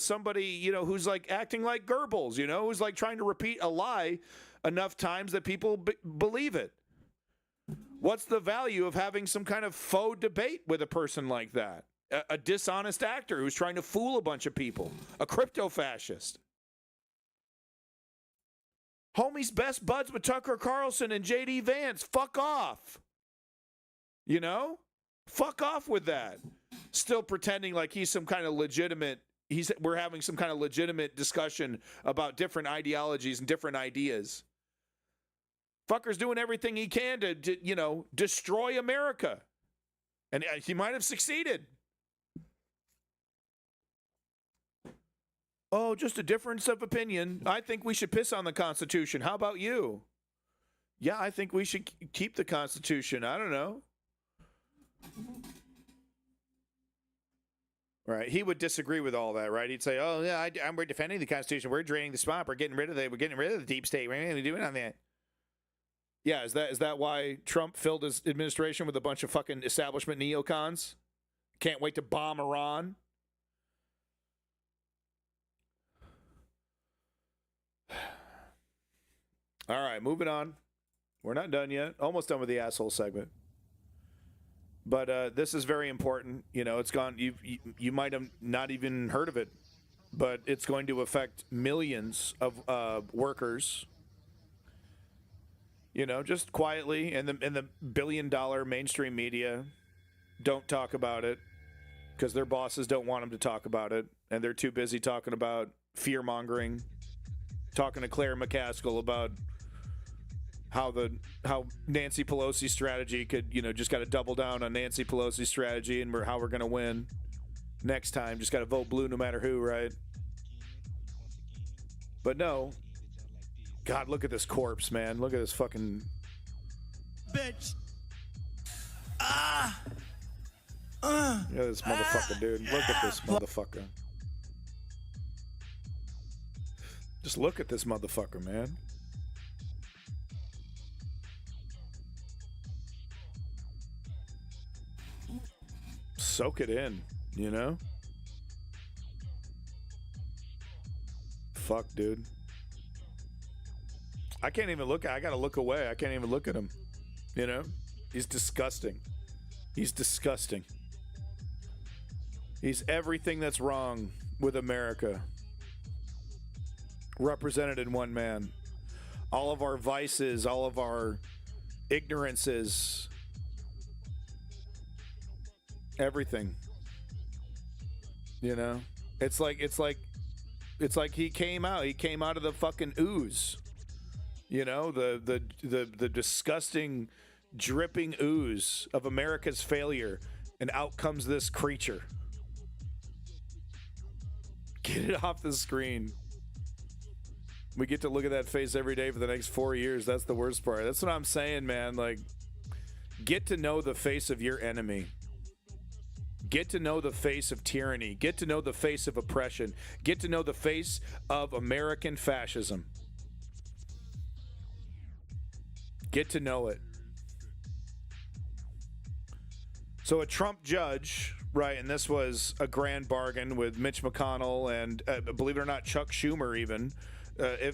somebody, who's like acting like Goebbels, who's like trying to repeat a lie enough times that people believe it? What's the value of having some kind of faux debate with a person like that? A dishonest actor who's trying to fool a bunch of people, a crypto-fascist. Homie's best buds with Tucker Carlson and JD Vance. Fuck off. Fuck off with that. Still pretending like he's some kind of legitimate, we're having some kind of legitimate discussion about different ideologies and different ideas. Fucker's doing everything he can to destroy America. And he might have succeeded. Oh, just a difference of opinion. I think we should piss on the Constitution. How about you? Yeah, I think we should keep the Constitution. I don't know. Right. He would disagree with all that, right? He'd say, oh, yeah, we're defending the Constitution. We're draining the swamp. We're getting rid of it. We're getting rid of the deep state. What are we doing on that? Yeah, is that why Trump filled his administration with a bunch of fucking establishment neocons? Can't wait to bomb Iran. All right, moving on. We're not done yet. Almost done with the asshole segment. But this is very important. It's gone. You might have not even heard of it, but it's going to affect millions of workers. Just quietly, and the billion-dollar mainstream media don't talk about it because their bosses don't want them to talk about it, and they're too busy talking about fear-mongering, talking to Claire McCaskill about how Nancy Pelosi's strategy could, just got to double down on Nancy Pelosi's strategy and how we're going to win next time. Just got to vote blue no matter who, right? But no. God, look at this corpse, man. Look at this fucking bitch. Look at this motherfucker, dude. Look at this motherfucker. Just look at this motherfucker, man. Soak it in, Fuck, dude. I can't even look. I gotta look away. I can't even look at him. He's disgusting. He's disgusting. He's everything that's wrong with America, represented in one man. All of our vices, all of our ignorances, everything. It's like he came out of the fucking ooze. The disgusting, dripping ooze of America's failure, and out comes this creature. Get it off the screen. We get to look at that face every day for the next 4 years. That's the worst part. That's what I'm saying, man. Like, get to know the face of your enemy. Get to know the face of tyranny. Get to know the face of oppression. Get to know the face of American fascism. Get to know it. So a Trump judge, right, and this was a grand bargain with Mitch McConnell and, believe it or not, Chuck Schumer even.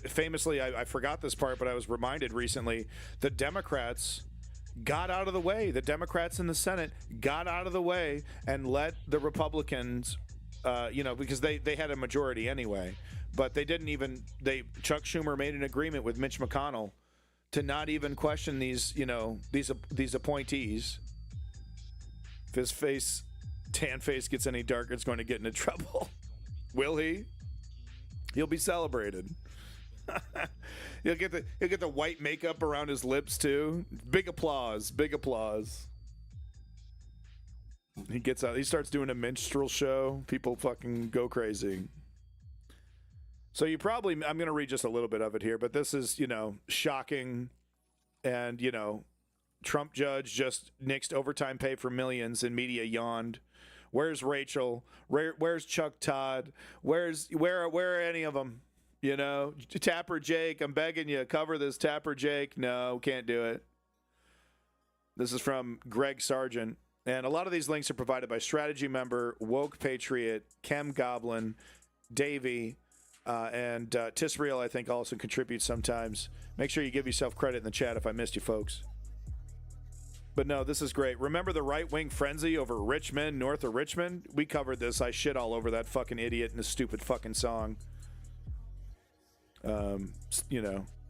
Famously, I forgot this part, but I was reminded recently, the Democrats got out of the way. The Democrats in the Senate got out of the way and let the Republicans, because they had a majority anyway, but they didn't even, Chuck Schumer made an agreement with Mitch McConnell to not even question these appointees. If his tan face gets any darker, it's going to get into trouble. Will he? He'll be celebrated. He'll get the white makeup around his lips too. Big applause. Big applause. He gets out. He starts doing a minstrel show. People fucking go crazy. So I'm going to read just a little bit of it here, but this is, shocking. And, Trump judge just nixed overtime pay for millions and media yawned. Where's Rachel? Where's Chuck Todd? Where are any of them? Tapper Jake, I'm begging you, cover this. Tapper Jake, no, can't do it. This is from Greg Sargent. And a lot of these links are provided by Strategy member, Woke Patriot, Chem Goblin, Davey, and Tisreal, I think, also contributes sometimes. Make sure you give yourself credit in the chat if I missed you, folks. But no, this is great. Remember the right-wing frenzy over Richmond, north of Richmond? We covered this. I shit all over that fucking idiot in the stupid fucking song.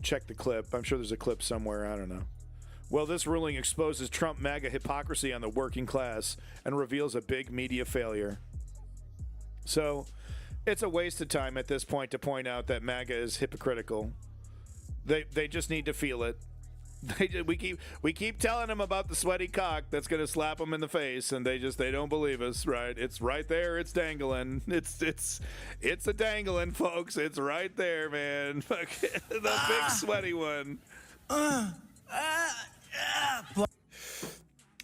Check the clip. I'm sure there's a clip somewhere. I don't know. Well, this ruling exposes Trump MAGA hypocrisy on the working class and reveals a big media failure. So it's a waste of time at this point to point out that MAGA is hypocritical. They just need to feel it. We keep telling them about the sweaty cock that's going to slap them in the face, and they don't believe us, right? It's right there. It's dangling. It's a dangling, folks. It's right there, man. The big sweaty one.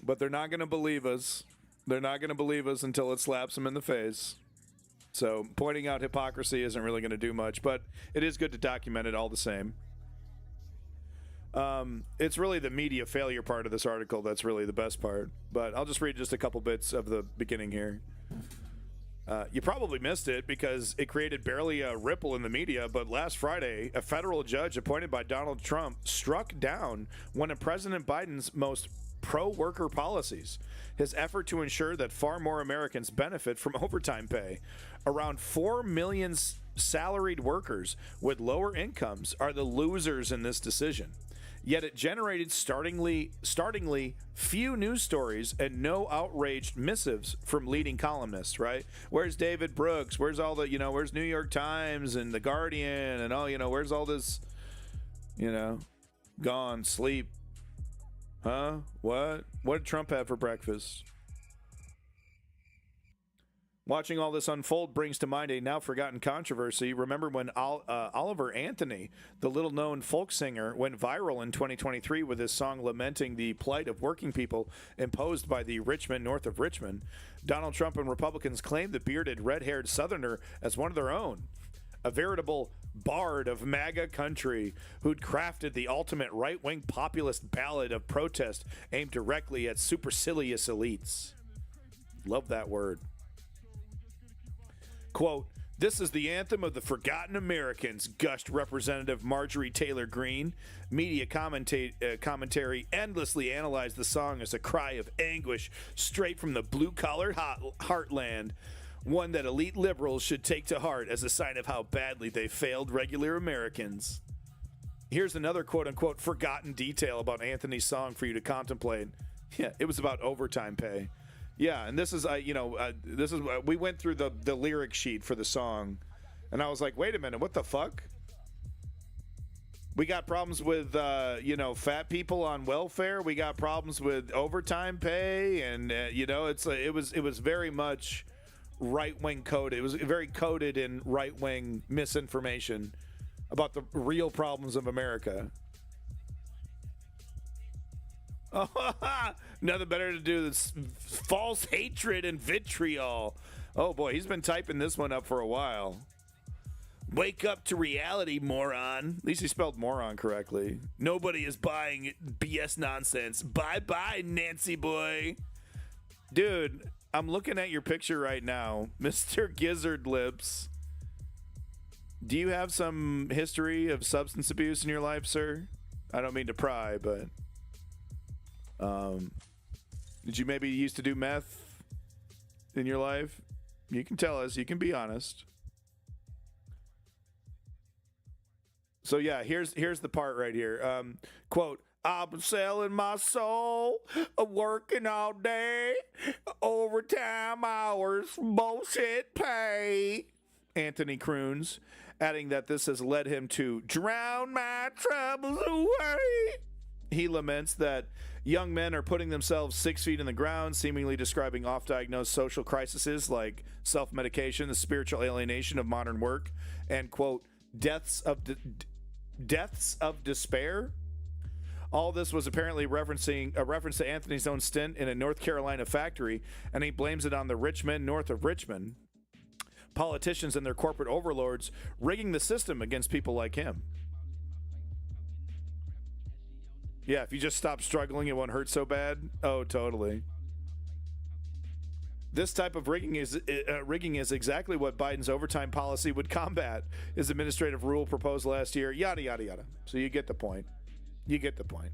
But they're not going to believe us. They're not going to believe us until it slaps them in the face. So pointing out hypocrisy isn't really going to do much, but it is good to document it all the same. It's really the media failure part of this article that's really the best part, but I'll just read just a couple bits of the beginning here. You probably missed it because it created barely a ripple in the media, but last Friday, a federal judge appointed by Donald Trump struck down one of President Biden's most pro-worker policies, his effort to ensure that far more Americans benefit from overtime pay. Around 4 million salaried workers with lower incomes are the losers in this decision. Yet it generated startlingly few news stories and no outraged missives from leading columnists, right? Where's David Brooks? Where's all the, where's New York Times and The Guardian and all, where's all this, gone, sleep? Huh? What did Trump have for breakfast? Watching all this unfold brings to mind a now-forgotten controversy. Remember when Oliver Anthony, the little-known folk singer, went viral in 2023 with his song lamenting the plight of working people imposed by the Richmond, north of Richmond? Donald Trump and Republicans claimed the bearded, red-haired Southerner as one of their own, a veritable bard of MAGA country who'd crafted the ultimate right-wing populist ballad of protest aimed directly at supercilious elites. Love that word. Quote, "This is the anthem of the forgotten Americans," gushed Representative Marjorie Taylor Greene. Media commentary endlessly analyzed the song as a cry of anguish straight from the blue-collar heartland, one that elite liberals should take to heart as a sign of how badly they failed regular Americans. Here's another quote-unquote forgotten detail about Anthony's song for you to contemplate. Yeah, it was about overtime pay. Yeah, and this is, we went through the lyric sheet for the song, and I was like, wait a minute, what the fuck? We got problems with, fat people on welfare. We got problems with overtime pay, and it was very much right-wing coded. It was very coded in right-wing misinformation about the real problems of America. Nothing better to do than false hatred and vitriol. Oh boy, he's been typing this one up for a while. Wake up to reality, moron. At least he spelled moron correctly. Nobody is buying BS nonsense. Bye-bye, Nancy boy. Dude, I'm looking at your picture right now. Mr. Gizzard Lips. Do you have some history of substance abuse in your life, sir? I don't mean to pry, but... did you maybe used to do meth in your life? You can tell us. You can be honest. So yeah, here's the part right here. Quote, I'm selling my soul, working all day, overtime hours, bullshit pay. Anthony croons, adding that this has led him to drown my troubles away. He laments that young men are putting themselves 6 feet in the ground, seemingly describing off-diagnosed social crises like self-medication, the spiritual alienation of modern work, and, quote, deaths of despair. All this was apparently referencing a reference to Anthony's own stint in a North Carolina factory, and he blames it on the rich men north of Richmond, politicians and their corporate overlords rigging the system against people like him. Yeah, if you just stop struggling, it won't hurt so bad. Oh, totally. This type of rigging is exactly what Biden's overtime policy would combat. His administrative rule proposed last year, yada, yada, yada. So you get the point. You get the point.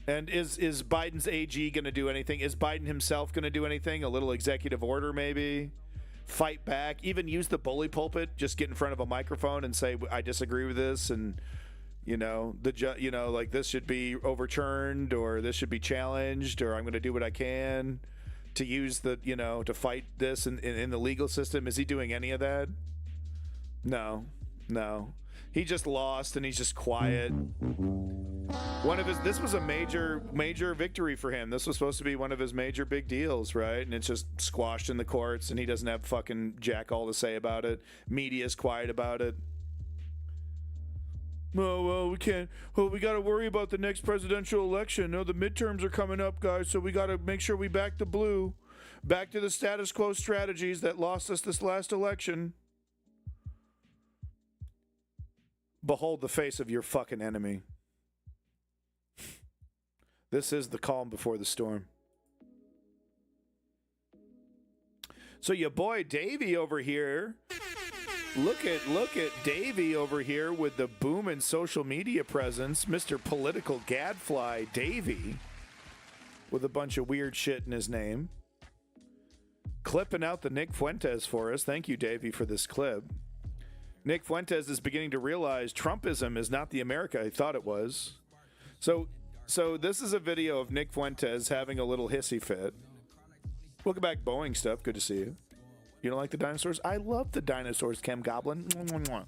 And is Biden's AG going to do anything? Is Biden himself going to do anything? A little executive order, maybe? Fight back? Even use the bully pulpit? Just get in front of a microphone and say, I disagree with this, and like this should be overturned, or this should be challenged, or I'm going to do what I can to use to fight this in the legal system. Is he doing any of that? No. He just lost, and he's just quiet. This was a major victory for him. This was supposed to be one of his major big deals, right? And it's just squashed in the courts, and he doesn't have fucking jack all to say about it. Media's quiet about it. Oh, well, we can't. Well, we got to worry about the next presidential election. No, the midterms are coming up, guys, so we got to make sure we back the blue. Back to the status quo strategies that lost us this last election. Behold the face of your fucking enemy. This is the calm before the storm. So your boy Davey over here. Look at Davey over here with the booming social media presence, Mr. Political Gadfly Davey, with a bunch of weird shit in his name. Clipping out the Nick Fuentes for us. Thank you, Davey, for this clip. Nick Fuentes is beginning to realize Trumpism is not the America he thought it was. So this is a video of Nick Fuentes having a little hissy fit. Welcome back, Boeing Stuff. Good to see you. You don't like the dinosaurs? I love the dinosaurs, Chem Goblin. Mwah, mwah, mwah.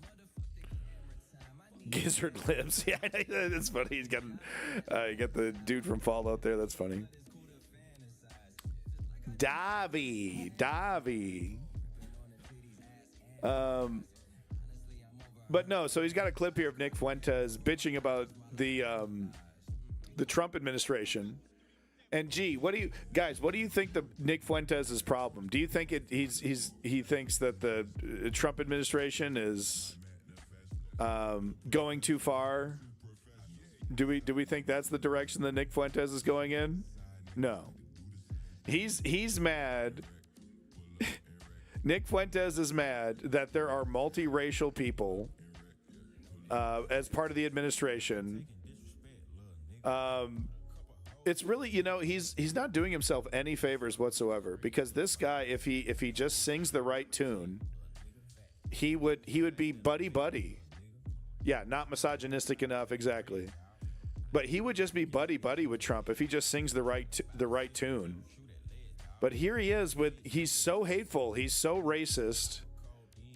Gizzard Lips. Yeah, that's funny. He's got the dude from Fallout there. That's funny. Davi. But no, so he's got a clip here of Nick Fuentes bitching about the Trump administration. And gee, what do you think the Nick Fuentes' problem? Do you think he thinks that the Trump administration is going too far? Do we think that's the direction that Nick Fuentes is going in? No. He's mad. Nick Fuentes is mad that there are multiracial people as part of the administration. It's really, he's not doing himself any favors whatsoever, because this guy, if he just sings the right tune, he would be buddy. Yeah, not misogynistic enough, exactly. But he would just be buddy with Trump if he just sings the right tune. But here he is he's so hateful, he's so racist,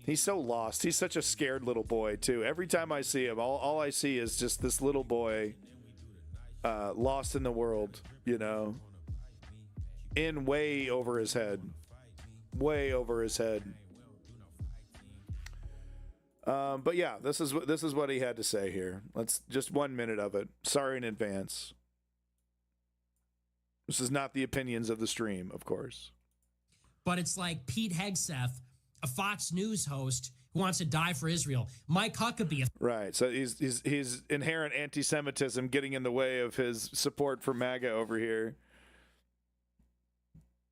he's so lost. He's such a scared little boy too. Every time I see him, all I see is just this little boy lost in the world, in way over his head. But yeah, this is what he had to say here. Let's just 1 minute of it. Sorry in advance. This is not the opinions of the stream, of course. But it's like Pete Hegseth, a Fox News host who wants to die for Israel. Mike Huckabee. Right. So he's inherent anti-Semitism getting in the way of his support for MAGA over here.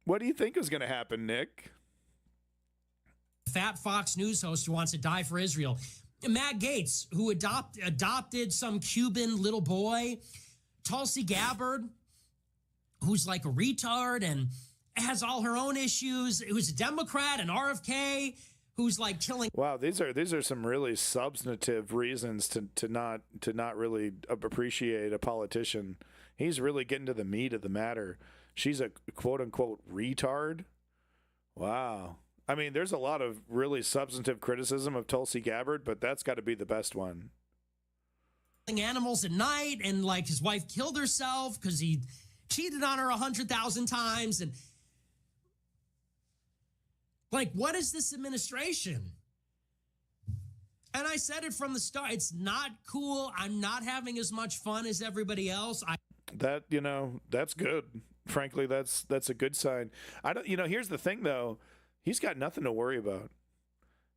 What do you think is going to happen, Nick? Fat Fox News host who wants to die for Israel. Matt Gaetz, who adopted some Cuban little boy. Tulsi Gabbard, who's like a retard and has all her own issues. Who's a Democrat, and RFK, who's like killing. Wow, these are some really substantive reasons to not really appreciate a politician. He's really getting to the meat of the matter. She's a quote unquote retard. Wow. I mean, there's a lot of really substantive criticism of Tulsi Gabbard, but that's got to be the best one. Animals at night, and like his wife killed herself because he cheated on her 100,000 times, and like, what is this administration? And I said it from the start. It's not cool. I'm not having as much fun as everybody else. That's good. Frankly, that's a good sign. Here's the thing though. He's got nothing to worry about.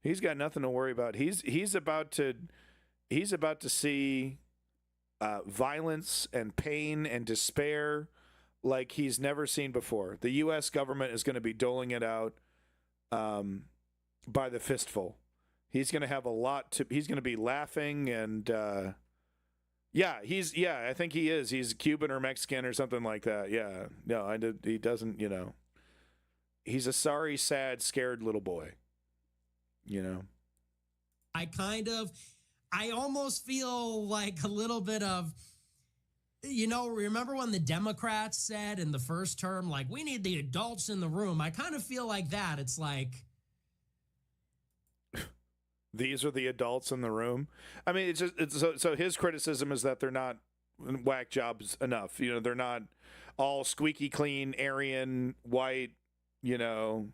He's about to see violence and pain and despair like he's never seen before. The U.S. government is going to be doling it out by the fistful. He's going to have he's going to be laughing and I think he is. He's Cuban or Mexican or something like that. Yeah. No, he doesn't, he's a sorry, sad, scared little boy, I almost feel like a little bit of, remember when the Democrats said in the first term, like, we need the adults in the room? I kind of feel like that. It's like, these are the adults in the room. I mean, so his criticism is that they're not whack jobs enough. They're not all squeaky clean, Aryan, white, none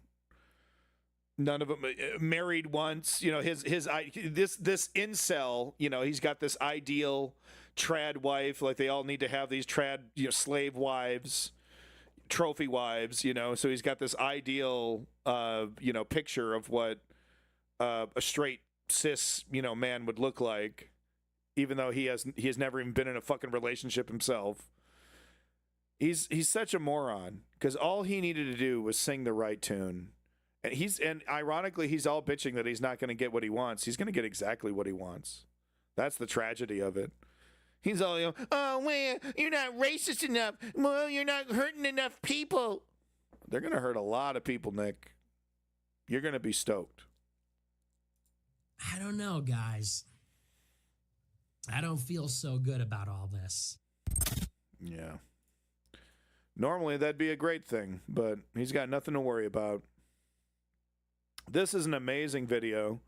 of them married once. This incel, he's got this ideal trad wife. Like, they all need to have these trad, slave wives, trophy wives, so he's got this ideal, picture of what a straight cis, man would look like, even though he has never even been in a fucking relationship himself. He's such a moron, because all he needed to do was sing the right tune. And ironically, he's all bitching that he's not going to get what he wants. He's going to get exactly what he wants. That's the tragedy of it. He's all, oh, man, you're not racist enough. Well, you're not hurting enough people. They're going to hurt a lot of people, Nick. You're going to be stoked. I don't know, guys. I don't feel so good about all this. Yeah. Normally, that'd be a great thing, but he's got nothing to worry about. This is an amazing video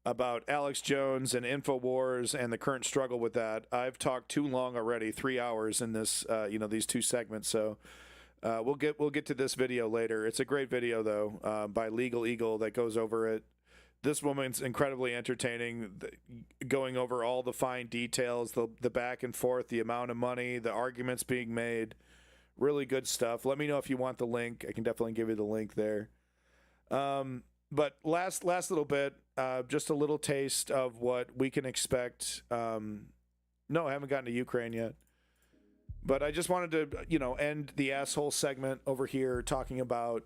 about Alex Jones and InfoWars and the current struggle with that. I've talked too long already, 3 hours in this, these two segments. So we'll get to this video later. It's a great video though, by Legal Eagle that goes over it. This woman's incredibly entertaining, going over all the fine details, the back and forth, the amount of money, the arguments being made. Really good stuff. Let me know if you want the link. I can definitely give you the link there. But last little bit, just a little taste of what we can expect. No, I haven't gotten to Ukraine yet. But I just wanted to, end the asshole segment over here talking about,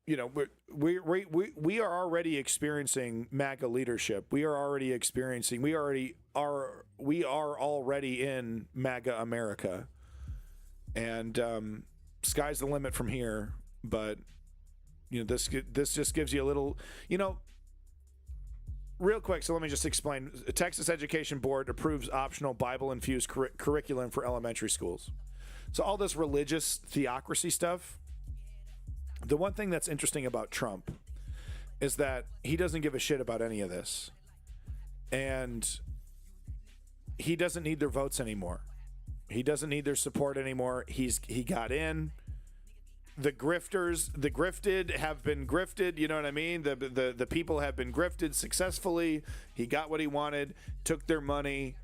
we are already experiencing MAGA leadership. We are already in MAGA America. And sky's the limit from here. But this just gives you a little, real quick. So let me just explain. The Texas Education Board approves optional Bible-infused curriculum for elementary schools. So all this religious theocracy stuff. The one thing that's interesting about Trump is that he doesn't give a shit about any of this. And he doesn't need their votes anymore. He doesn't need their support anymore. He got in. the grifters, the grifted have been grifted. You know what I mean? The people have been grifted successfully. He got what he wanted, took their money,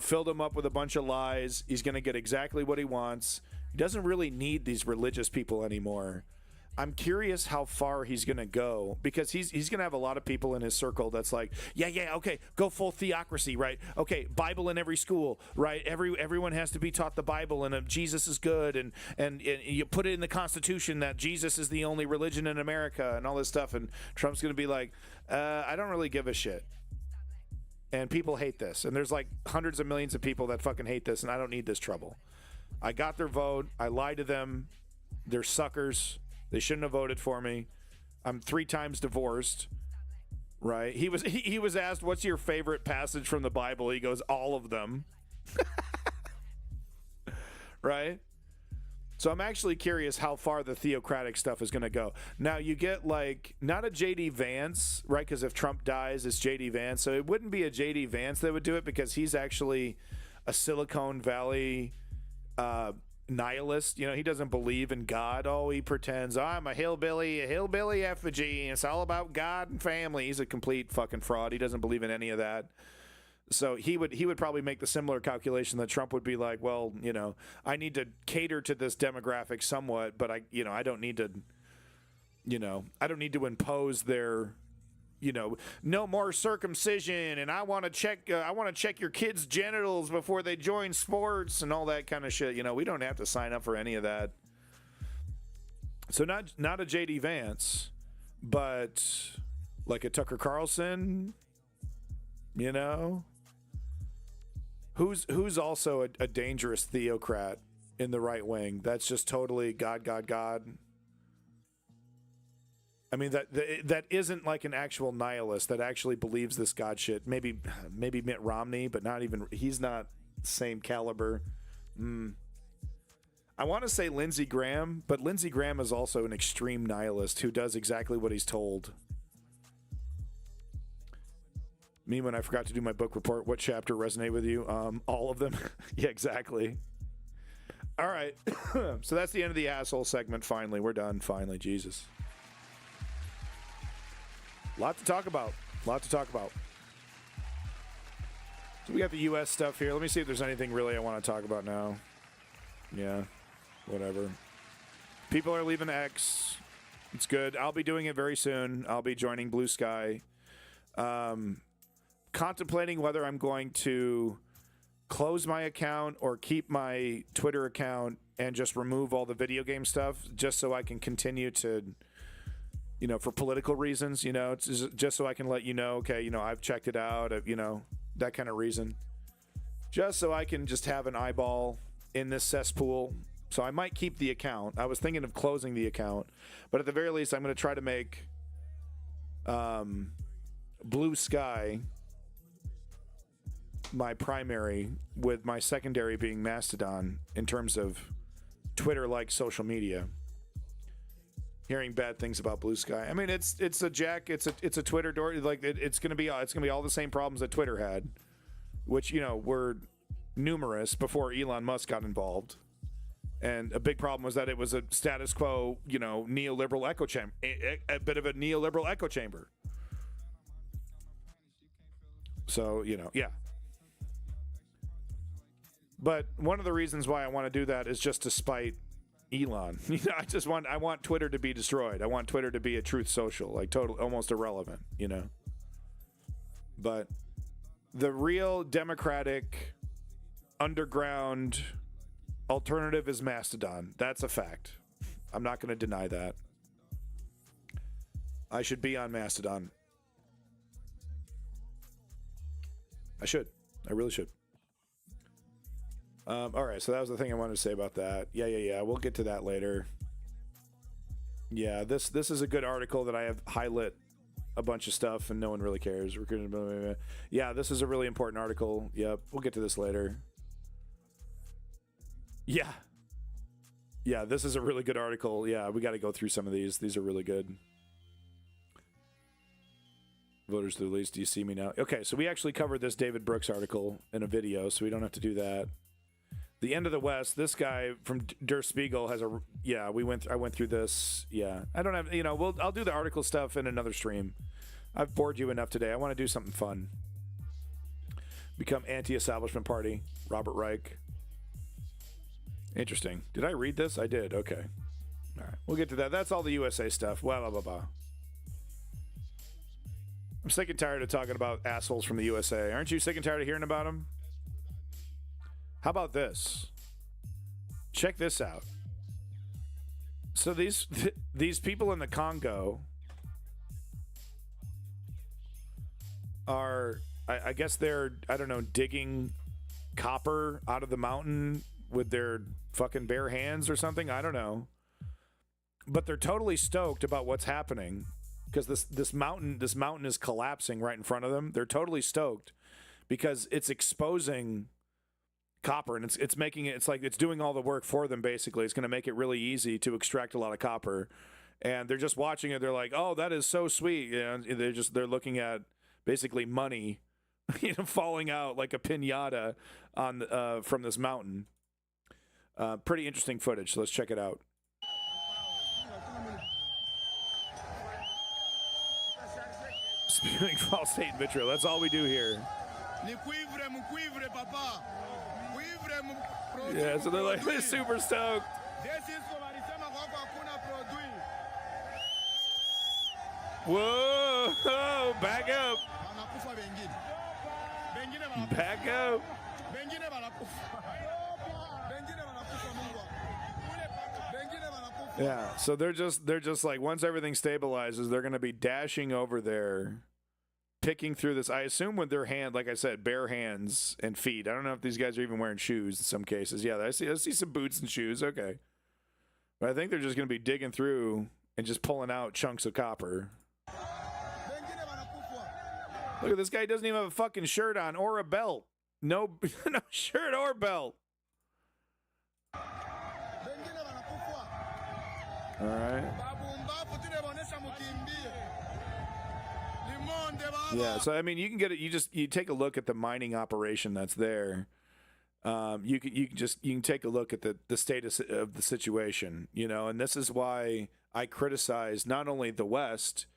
filled them up with a bunch of lies. He's going to get exactly what he wants. He doesn't really need these religious people anymore. I'm curious how far he's going to go, because he's going to have a lot of people in his circle that's like, yeah, okay, go full theocracy, right? Okay, Bible in every school, right? Everyone has to be taught the Bible, and Jesus is good, and you put it in the Constitution that Jesus is the only religion in America and all this stuff, and Trump's going to be like, I don't really give a shit. And people hate this, and there's like hundreds of millions of people that fucking hate this, and I don't need this trouble. I got their vote. I lied to them. They're suckers. They shouldn't have voted for me. I'm 3 times divorced, right? He was asked, what's your favorite passage from the Bible? He goes, all of them. Right? So I'm actually curious how far the theocratic stuff is going to go. Now, you get like, not a J.D. Vance, right? Because if Trump dies, it's J.D. Vance. So it wouldn't be a J.D. Vance that would do it, because he's actually a Silicon Valley nihilist. He doesn't believe in God. He pretends, I'm a hillbilly effigy. It's all about God and family. He's a complete fucking fraud. He doesn't believe in any of that. So he would probably make the similar calculation that Trump would be like, well, I need to cater to this demographic somewhat, but I don't need to, I don't need to impose their, no more circumcision, and I want to check your kids' genitals before they join sports and all that kind of shit. We don't have to sign up for any of that. So not a J.D. Vance, but like a Tucker Carlson, who's also a dangerous theocrat in the right wing. That's just totally God. I mean, that isn't like an actual nihilist that actually believes this God shit. Maybe Mitt Romney, but not even, he's not same caliber. I want to say Lindsey Graham, but Lindsey Graham is also an extreme nihilist who does exactly what he's told. Me, when I forgot to do my book report, what chapter resonate with you? All of them. Yeah, exactly. All right. So that's the end of the asshole segment. Finally, we're done. Finally, Jesus. Lot to talk about. So we got the U.S. stuff here. Let me see if there's anything really I want to talk about now. Yeah, whatever. People are leaving X. It's good. I'll be doing it very soon. I'll be joining Blue Sky. Contemplating whether I'm going to close my account or keep my Twitter account and just remove all the video game stuff, just so I can continue to, for political reasons, it's just so I can let you know, okay, I've checked it out, that kind of reason. Just so I can just have an eyeball in this cesspool. So I might keep the account. I was thinking of closing the account, but at the very least, I'm going to try to make Blue Sky my primary, with my secondary being Mastodon in terms of Twitter-like social media. Hearing bad things about Blue Sky. I mean, it's a Twitter door. Like it's gonna be all the same problems that Twitter had, which were numerous before Elon Musk got involved. And a big problem was that it was a status quo, neoliberal echo chamber, a bit of a neoliberal echo chamber. So yeah. But one of the reasons why I want to do that is just to spite Elon. I want Twitter to be destroyed. I want Twitter to be a truth social, like almost irrelevant, But the real democratic underground alternative is Mastodon. That's a fact. I'm not going to deny that. I should be on Mastodon. I should. I really should. All right, so that was the thing I wanted to say about that. Yeah. We'll get to that later. Yeah, this is a good article that I have highlighted a bunch of stuff and no one really cares. Yeah, this is a really important article. Yep, we'll get to this later. Yeah, this is a really good article. Yeah, we got to go through some of these. These are really good. Voters to the least. Do you see me now? Okay, so we actually covered this David Brooks article in a video, so we don't have to do that. The End of the West. This guy from Der Spiegel has a I went through this. Yeah, I don't have I'll do the article stuff in another stream. I've bored you enough today. I want to do something fun. Become anti-establishment party. Robert Reich. Interesting. Did I read this? I did. Okay. All right. We'll get to that. That's all the USA stuff. Blah blah blah blah. I'm sick and tired of talking about assholes from the USA. Aren't you sick and tired of hearing about them? How about this? Check this out. So these people in the Congo are, I guess they're, I don't know, digging copper out of the mountain with their fucking bare hands or something. I don't know. But they're totally stoked about what's happening because this mountain is collapsing right in front of them. They're totally stoked because it's exposing copper, and it's making it, it's like it's doing all the work for them. Basically, it's going to make it really easy to extract a lot of copper, and they're just watching it. They're like, "Oh, that is so sweet." They're looking at basically money, falling out like a piñata on from this mountain. Pretty interesting footage. So let's check it out. Spewing false hate and vitriol. That's all we do here. Yeah, so they're like, they're super stoked. Whoa, back up. Back up. Yeah, so they're just like, once everything stabilizes, they're going to be dashing over there, picking through this, I assume with their hand, like I said, bare hands and feet. I don't know if these guys are even wearing shoes in some cases. Yeah, I see some boots and shoes. Okay. But I think they're just going to be digging through and just pulling out chunks of copper. Look at this guy. He doesn't even have a fucking shirt on or a belt. No, no shirt or belt. All right. Yeah, so I mean, you can get it. You take a look at the mining operation that's there. You can take a look at the status of the situation, and this is why I criticize not only the West,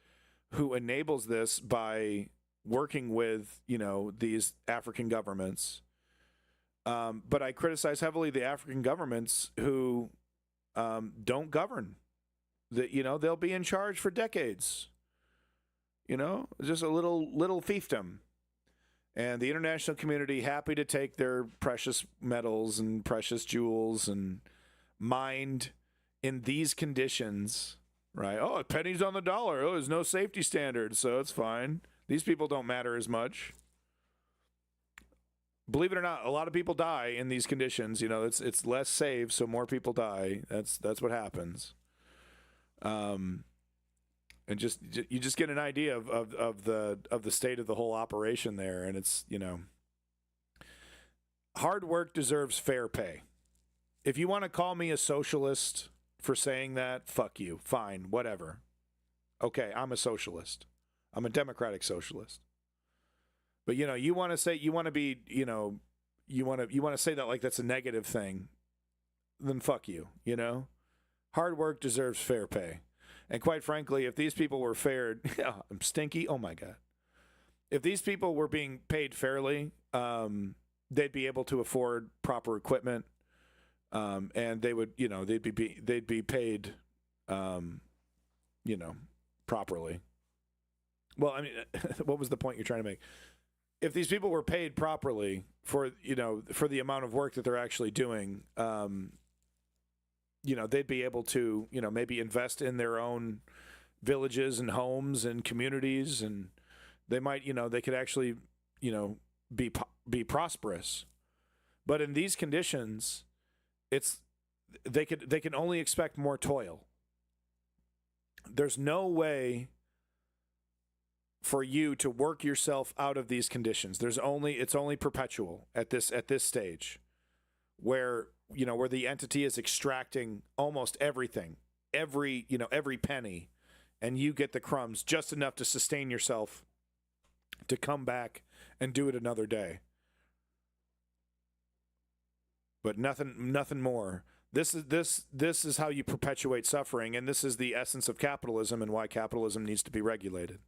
who enables this by working with these African governments, but I criticize heavily the African governments who don't govern. They'll be in charge for decades. Just a little fiefdom. And the international community happy to take their precious metals and precious jewels and mined in these conditions, right? Oh, pennies on the dollar. Oh, there's no safety standards, so it's fine. These people don't matter as much. Believe it or not, a lot of people die in these conditions. It's less safe, so more people die. That's what happens. And you just get an idea of the state of the whole operation there, and it's hard work deserves fair pay. If you want to call me a socialist for saying that, fuck you. Fine, whatever. Okay, I'm a socialist. I'm a democratic socialist. But you want to say you want to be you want to say that like that's a negative thing, then fuck you. Hard work deserves fair pay. And quite frankly, if these people were fair, I'm stinky. Oh my God. If these people were being paid fairly, they'd be able to afford proper equipment, and they would, they'd be paid, properly. Well, I mean, what was the point you're trying to make? If these people were paid properly for the amount of work that they're actually doing, they'd be able to, maybe invest in their own villages and homes and communities, and they might, they could actually, be prosperous. But in these conditions, they can only expect more toil. There's no way for you to work yourself out of these conditions. It's only perpetual at this stage, where the entity is extracting almost everything, every penny, and you get the crumbs, just enough to sustain yourself to come back and do it another day. but nothing more. This is how you perpetuate suffering, and this is the essence of capitalism and why capitalism needs to be regulated.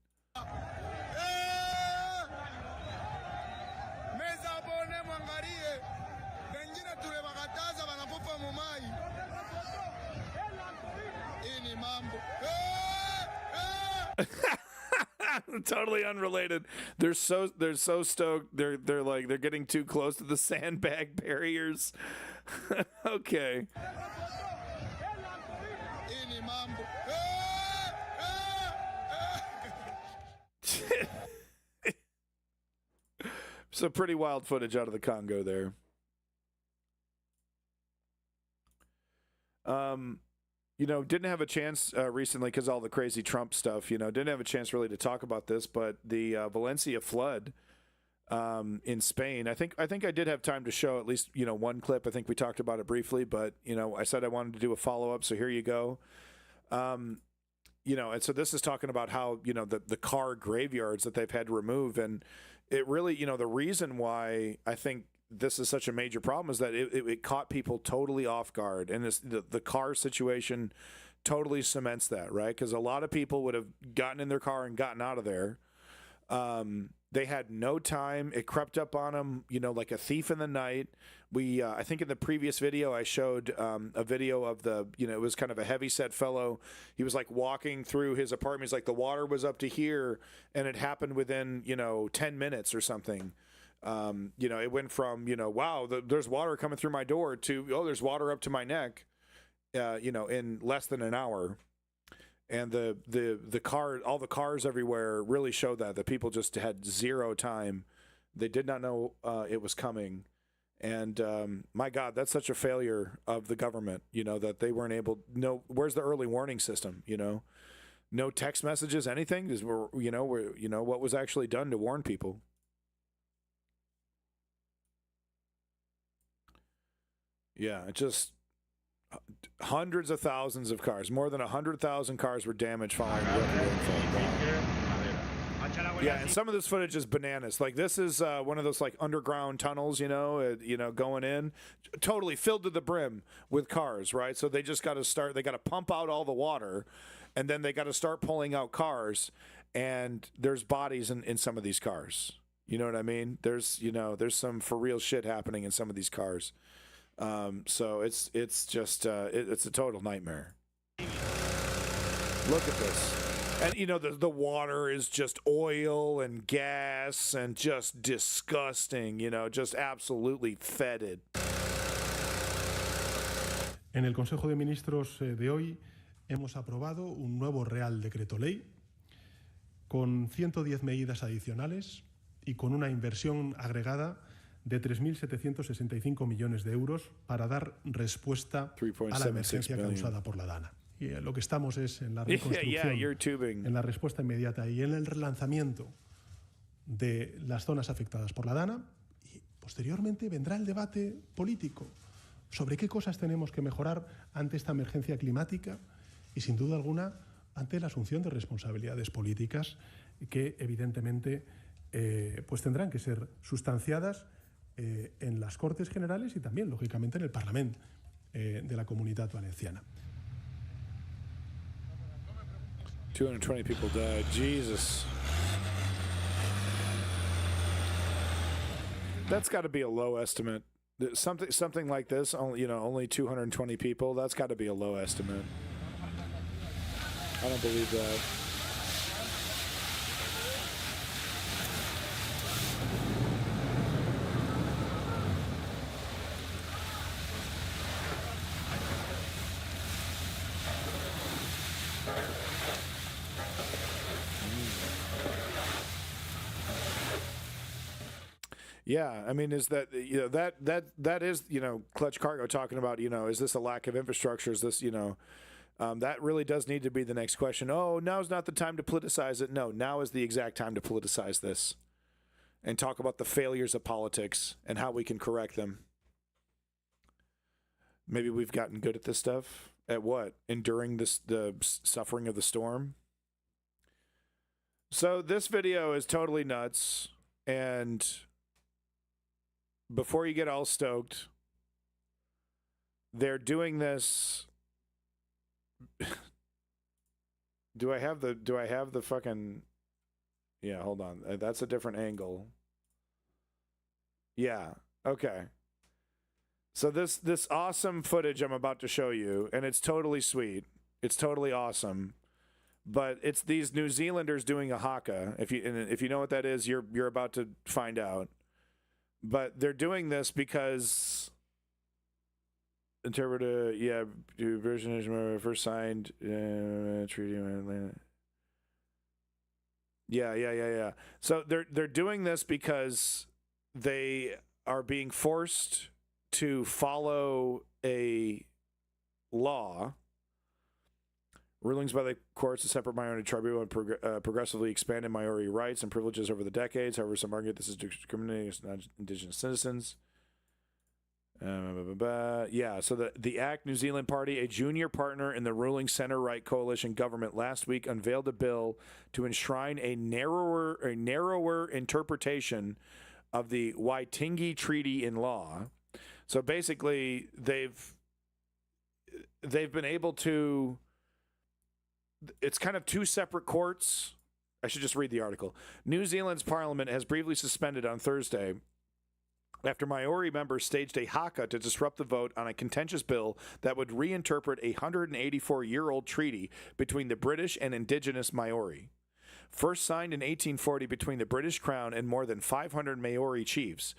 Totally unrelated. They're so stoked. They're getting too close to the sandbag barriers. Okay. Some pretty wild footage out of the Congo there. Didn't have a chance recently because all the crazy Trump stuff, didn't have a chance really to talk about this, but the Valencia flood in Spain, I think I did have time to show at least, one clip. I think we talked about it briefly, but, I said I wanted to do a follow-up, so here you go. And so this is talking about how, the car graveyards that they've had to remove, and it really, the reason why I think this is such a major problem is that it caught people totally off guard, and the car situation totally cements that, right? Because a lot of people would have gotten in their car and gotten out of there. They had no time. It crept up on them, like a thief in the night. I think in the previous video I showed a video of it was kind of a heavy-set fellow. He was like walking through his apartment. He's like, the water was up to here, and it happened within 10 minutes or something. It went from wow, there's water coming through my door to there's water up to my neck, in less than an hour. And the car, all the cars everywhere really showed that people just had zero time. They did not know it was coming. And my God, that's such a failure of the government, that they weren't able. No, where's the early warning system? No text messages, anything. What was actually done to warn people. Yeah, it just hundreds of thousands of cars, more than 100,000 cars were damaged following the rainfall. Yeah, and some of this footage is bananas. Like this is one of those like underground tunnels, going in, totally filled to the brim with cars, right? So they just got to start. They got to pump out all the water, and then they got to start pulling out cars. And there's bodies in some of these cars. You know what I mean? There's some for real shit happening in some of these cars. So it's just it's a total nightmare. Look at this. And the water is just oil and gas and just disgusting, just absolutely fetid. En el Consejo de Ministros de hoy hemos aprobado un nuevo Real Decreto Ley con 110 medidas adicionales y con una inversión agregada de 3.765 millones de euros para dar respuesta a la emergencia causada por la Dana. Y lo que estamos es en la reconstrucción, en la respuesta inmediata y en el relanzamiento de las zonas afectadas por la Dana. Y posteriormente vendrá el debate político sobre qué cosas tenemos que mejorar ante esta emergencia climática y, sin duda alguna, ante la asunción de responsabilidades políticas que, evidentemente, pues tendrán que ser sustanciadas en las Cortes Generales y también, lógicamente, en el Parlamento de la Comunitat Valenciana. 220 people died. Jesus. That's got to be a low estimate. Something like this, only 220 people. That's got to be a low estimate. I don't believe that. Yeah, I mean, is that that is Clutch Cargo talking about is this a lack of infrastructure? Is this that really does need to be the next question. Oh, now's not the time to politicize it. No, now is the exact time to politicize this, and talk about the failures of politics and how we can correct them. Maybe we've gotten good at this stuff. At what? Enduring the suffering of the storm. So this video is totally nuts, and before you get all stoked, they're doing this. Do I have the fucking? Yeah, hold on. That's a different angle. Yeah. Okay. So this awesome footage I'm about to show you, and it's totally sweet. It's totally awesome. But it's these New Zealanders doing a haka. If you know what that is, you're about to find out. But they're doing this because interpreter, version first signed treaty. Yeah. So they're doing this because they are being forced to follow a law. Rulings by the courts, a separate minority tribunal, and progressively expanded minority rights and privileges over the decades. However, some argue this is discriminating against non-Indigenous citizens. Yeah, so the ACT New Zealand Party, a junior partner in the ruling center-right coalition government, last week unveiled a bill to enshrine a narrower interpretation of the Waitangi Treaty in law. So basically, they've been able to. It's kind of two separate courts. I should just read the article. New Zealand's parliament has briefly suspended on Thursday after Maori members staged a haka to disrupt the vote on a contentious bill that would reinterpret a 184-year-old treaty between the British and indigenous Maori. First signed in 1840 between the British Crown and more than 500 Maori chiefs,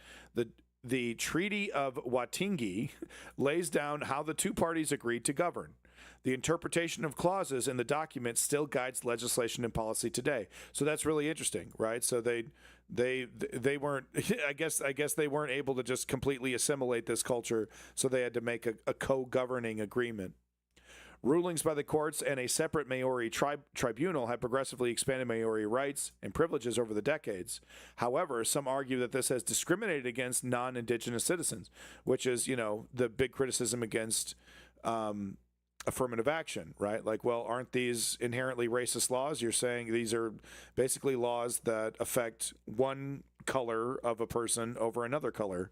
the Treaty of Waitangi lays down how the two parties agreed to govern. The interpretation of clauses in the document still guides legislation and policy today. So that's really interesting, right? So they weren't. I guess they weren't able to just completely assimilate this culture, so they had to make a co-governing agreement. Rulings by the courts and a separate Maori tribunal have progressively expanded Maori rights and privileges over the decades. However, some argue that this has discriminated against non-Indigenous citizens, which is, the big criticism against affirmative action, right? Like, well, aren't these inherently racist laws? You're saying these are basically laws that affect one color of a person over another color.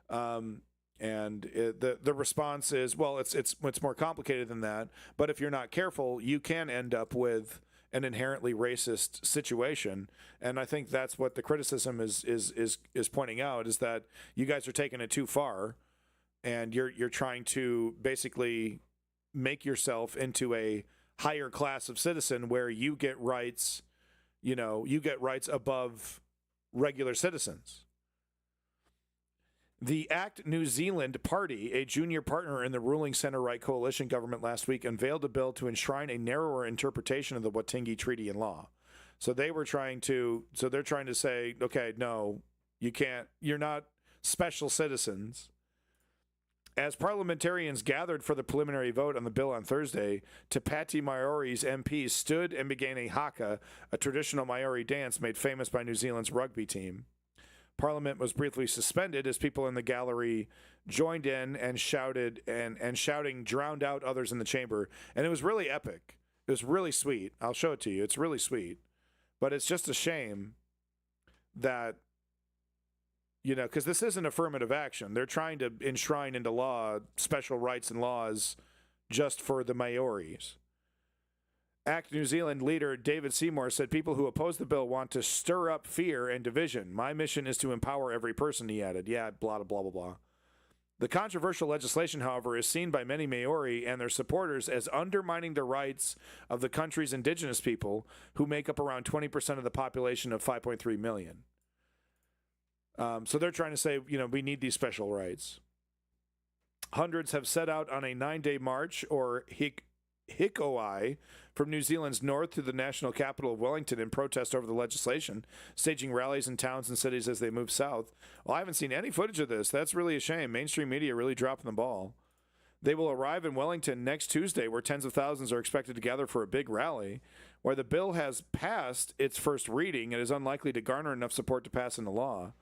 The response is, well, it's more complicated than that. But if you're not careful, you can end up with an inherently racist situation. And I think that's what the criticism is pointing out, is that you guys are taking it too far, and you're trying to basically make yourself into a higher class of citizen where you get rights, above regular citizens. The ACT New Zealand Party, a junior partner in the ruling center-right coalition government, last week unveiled a bill to enshrine a narrower interpretation of the Waitangi Treaty in law. So they're trying to say, okay, no, you can't, you're not special citizens. As parliamentarians gathered for the preliminary vote on the bill on Thursday, Te Pāti Maori's MPs stood and began a haka, a traditional Maori dance made famous by New Zealand's rugby team. Parliament was briefly suspended as people in the gallery joined in and shouted and shouting drowned out others in the chamber. And it was really epic. It was really sweet. I'll show it to you. It's really sweet. But it's just a shame that, because this isn't affirmative action. They're trying to enshrine into law special rights and laws just for the Maoris. ACT New Zealand leader David Seymour said people who oppose the bill want to stir up fear and division. My mission is to empower every person, he added. Yeah, blah, blah, blah, blah. The controversial legislation, however, is seen by many Maori and their supporters as undermining the rights of the country's indigenous people, who make up around 20% of the population of 5.3 million. So they're trying to say, we need these special rights. Hundreds have set out on a 9-day march, or hikoi, from New Zealand's north to the national capital of Wellington in protest over the legislation, staging rallies in towns and cities as they move south. Well, I haven't seen any footage of this. That's really a shame. Mainstream media really dropping the ball. They will arrive in Wellington next Tuesday, where tens of thousands are expected to gather for a big rally. Where the bill has passed its first reading, it is unlikely to garner enough support to pass into law.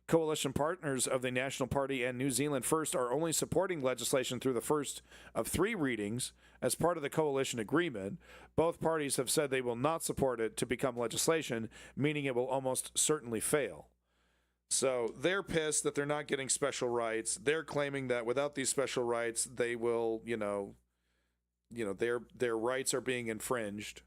Coalition partners of the National Party and New Zealand First are only supporting legislation through the first of 3 readings as part of the coalition agreement. Both parties have said they will not support it to become legislation, meaning it will almost certainly fail. So they're pissed that they're not getting special rights. They're claiming that without these special rights, they will, their rights are being infringed.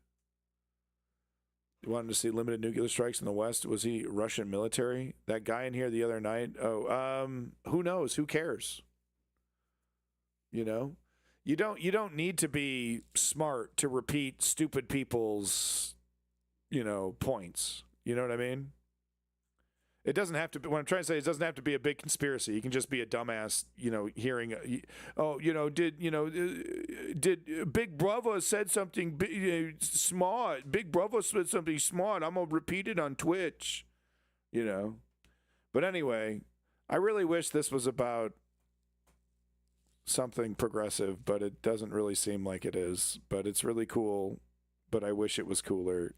You wanted to see limited nuclear strikes in the West? Was he Russian military? That guy in here the other night? Who knows? Who cares? You don't need to be smart to repeat stupid people's, points. You know what I mean? It doesn't have to be, what I'm trying to say is it doesn't have to be a big conspiracy. You can just be a dumbass, hearing, did Big Brother said something smart. Big Brother said something smart. I'm going to repeat it on Twitch, But anyway, I really wish this was about something progressive, but it doesn't really seem like it is. But it's really cool, but I wish it was cooler.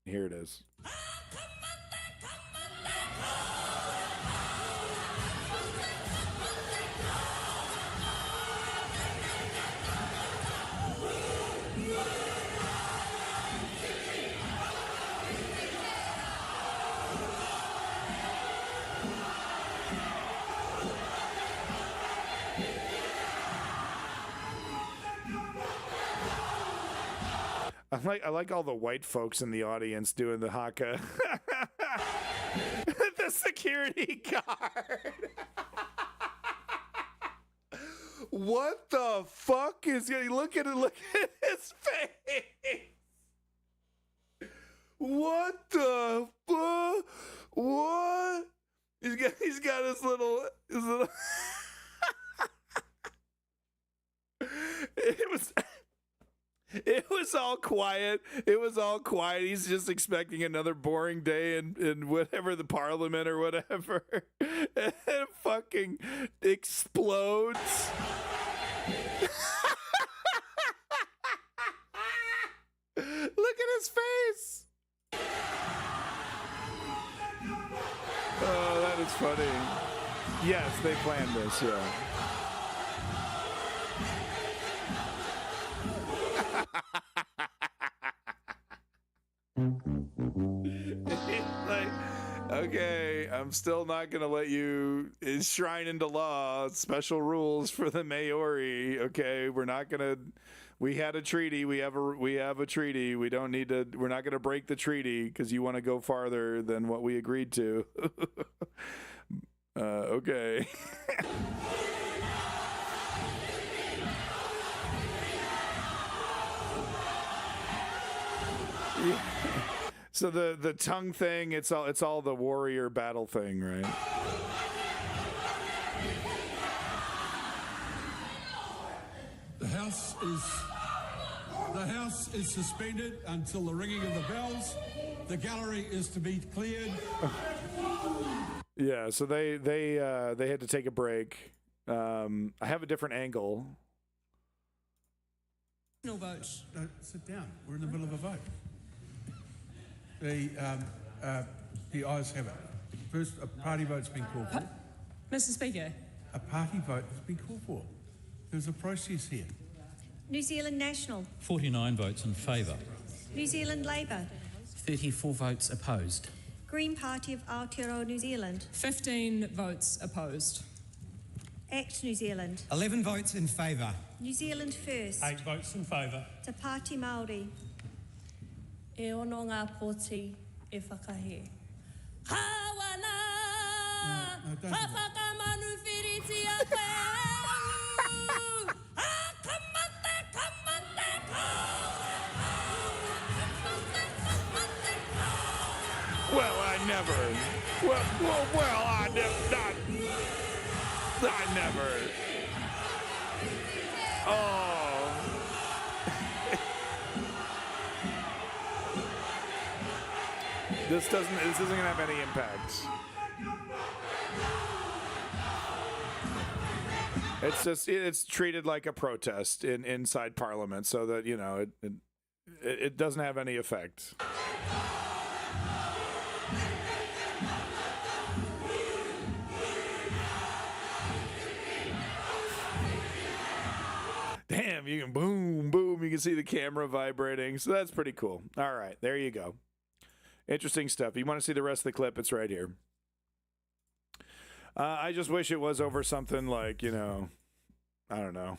Here it is. I like all the white folks in the audience doing the haka. The security guard. What the fuck is he? Look at his face. What the fuck? What? He's got his little It was all quiet. He's just expecting another boring day in whatever, the parliament or whatever. And it fucking explodes. Look at his face. Oh, that is funny. Yes, they planned this, yeah. Okay, I'm still not gonna let you enshrine into law special rules for the Maori. Okay, we're not gonna. We had a treaty. We have a treaty. We don't need to. We're not gonna break the treaty because you want to go farther than what we agreed to. Okay. Yeah. So the tongue thing, it's all the warrior battle thing, right? The House is suspended until the ringing of the bells. The gallery is to be cleared. Yeah, so they had to take a break. I have a different angle. No votes. Don't sit down. We're in the middle of a vote. The ayes have it. First, a party vote's been called for. Mr. Speaker. A party vote has been called for. There's a process here. New Zealand National. 49 votes in favour. New Zealand Labour. 34 votes opposed. Green Party of Aotearoa New Zealand. 15 votes opposed. ACT New Zealand. 11 votes in favour. New Zealand First. 8 votes in favour. Te Pāti Māori. E ono ngā pōti e whakahe. Hawana! Ha whakamanu whiriti a whēu! Ha kamate, Well, I never. I never. Oh. This isn't gonna have any impact. It's treated like a protest inside Parliament, so that it doesn't have any effect. Damn, you can boom, boom. You can see the camera vibrating. So that's pretty cool. All right, there you go. Interesting stuff. You want to see the rest of the clip? It's right here. I just wish it was over something like, I don't know.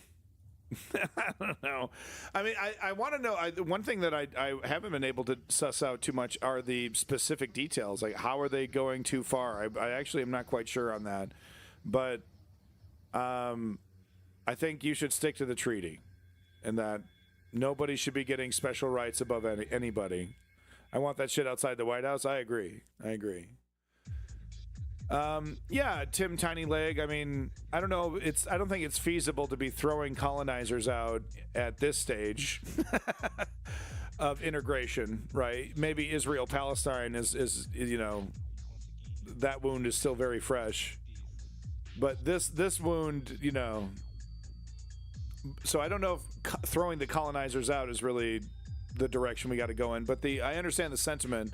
I don't know. I mean, I want to know. One thing that I haven't been able to suss out too much are the specific details. Like, how are they going too far? I actually am not quite sure on that. But I think you should stick to the treaty and that nobody should be getting special rights above anybody. I want that shit outside the White House. I agree. Yeah, Tim Tiny Leg. I mean, I don't know. I don't think it's feasible to be throwing colonizers out at this stage of integration, right? Maybe Israel-Palestine is that wound is still very fresh, but this wound, So I don't know if throwing the colonizers out is really the direction we got to go in. But I understand the sentiment,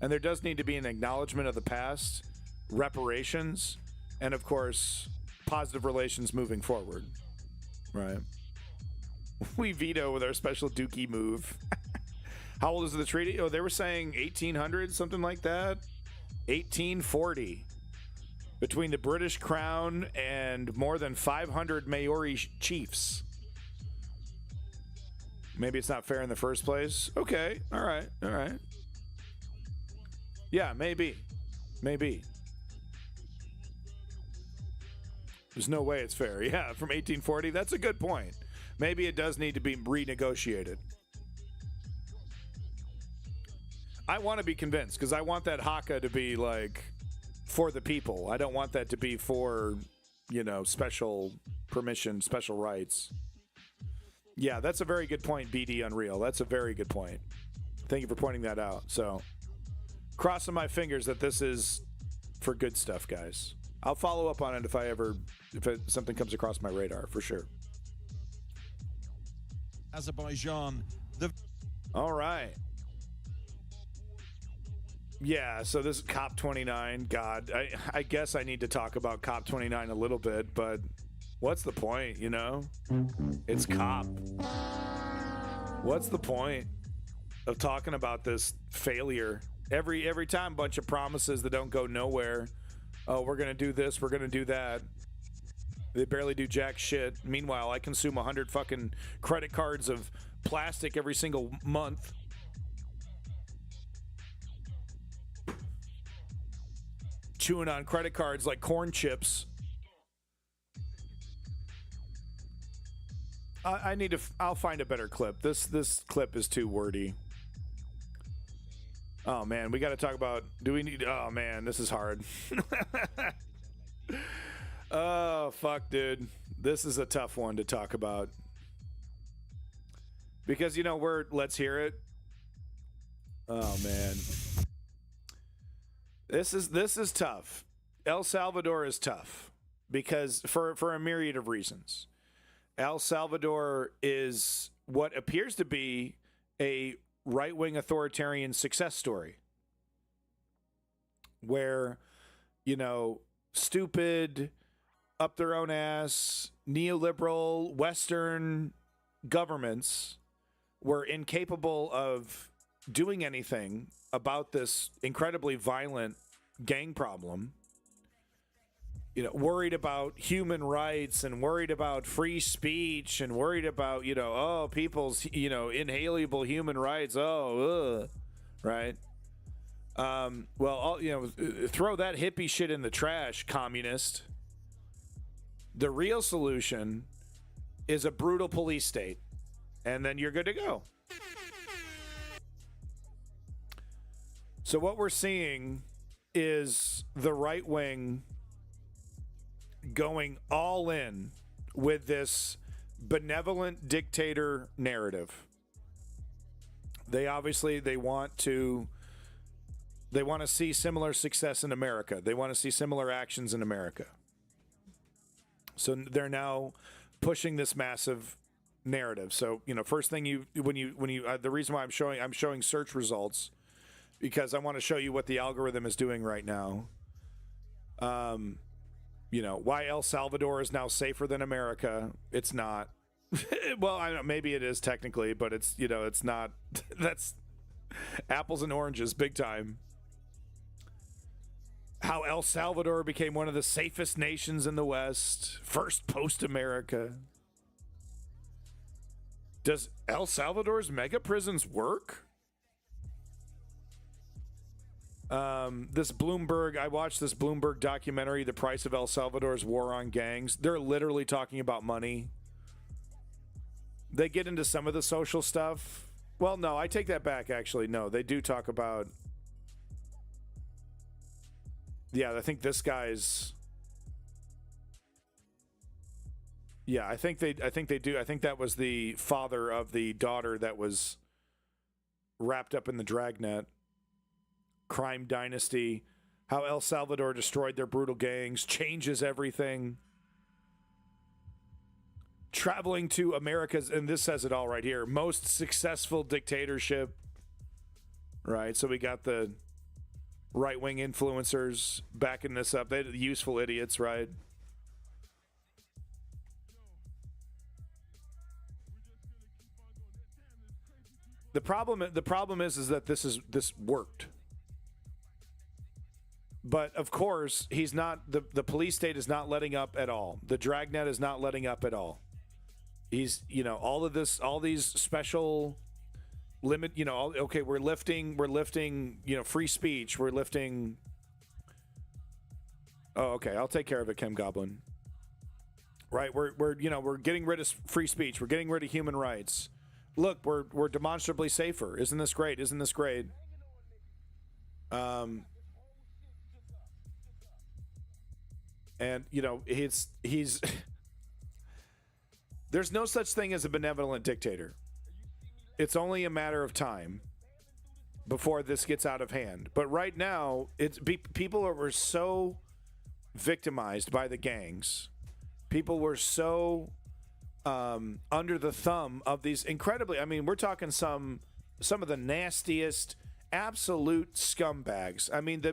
and there does need to be an acknowledgement of the past. Reparations, and of course, positive relations moving forward. Right. We veto with our special Dookie move. How old is the treaty? Oh, they were saying 1800, something like that. 1840. Between the British Crown and more than 500 Maori chiefs. Maybe it's not fair in the first place. Okay. All right. Yeah, maybe. There's no way it's fair. Yeah, from 1840. That's a good point. Maybe it does need to be renegotiated. I want to be convinced because I want that haka to be like for the people. I don't want that to be for, special permission, special rights. Yeah, that's a very good point, BD Unreal. That's a very good point. Thank you for pointing that out. So, crossing my fingers that this is for good stuff, guys. I'll follow up on it if something comes across my radar, for sure. Azerbaijan. All right. Yeah, so this is COP29. God, I guess I need to talk about COP29 a little bit, but what's the point, It's COP. What's the point of talking about this failure? Every time, bunch of promises that don't go nowhere. Oh, we're going to do this, we're going to do that. They barely do jack shit. Meanwhile, I consume 100 fucking credit cards of plastic every single month. Chewing on credit cards like corn chips. I'll find a better clip. This clip is too wordy. Oh man, we got to talk about. Oh man, this is hard. Oh fuck, dude, this is a tough one to talk about because let's hear it. Oh man, this is tough. El Salvador is tough because for a myriad of reasons. El Salvador is what appears to be a right-wing authoritarian success story where, stupid, up their own ass, neoliberal Western governments were incapable of doing anything about this incredibly violent gang problem. Worried about human rights and worried about free speech and worried about, people's, inalienable human rights. Right. Throw that hippie shit in the trash, communist. The real solution is a brutal police state, and then you're good to go. So what we're seeing is the right wing going all in with this benevolent dictator narrative. They want to see similar success in America. They want to see similar actions in America. So they're now pushing this massive narrative. So, first thing the reason why I'm showing search results because I want to show you what the algorithm is doing right now. Why El Salvador is now safer than America. It's not. Well, I don't know, maybe it is technically, but it's, it's not. That's apples and oranges, big time. How El Salvador became one of the safest nations in the West, first post-America. Does El Salvador's mega prisons work? This Bloomberg, I watched this Bloomberg documentary, The Price of El Salvador's War on Gangs. They're literally talking about money. They get into some of the social stuff. Well, no, I take that back, actually. No, they do talk about... Yeah, I think this guy's... Yeah, I think they do. I think that was the father of the daughter that was wrapped up in the dragnet. Crime dynasty, how El Salvador destroyed their brutal gangs, changes everything. Traveling to America's, and this says it all right here, most successful dictatorship. Right, so we got the right-wing influencers backing this up. They're useful idiots, right? The problem is that this worked. But of course, he's not the police state is not letting up at all. The dragnet is not letting up at all. He's, all these special limit, okay, we're lifting, free speech, we're lifting. Oh, okay, I'll take care of it, Kim Goblin. Right, we're getting rid of free speech, we're getting rid of human rights. Look, we're demonstrably safer. Isn't this great? Isn't this great? And he's there's no such thing as a benevolent dictator. It's only a matter of time before this gets out of hand. But right now, people were so victimized by the gangs. People were so under the thumb of these incredibly, we're talking some of the nastiest, absolute scumbags.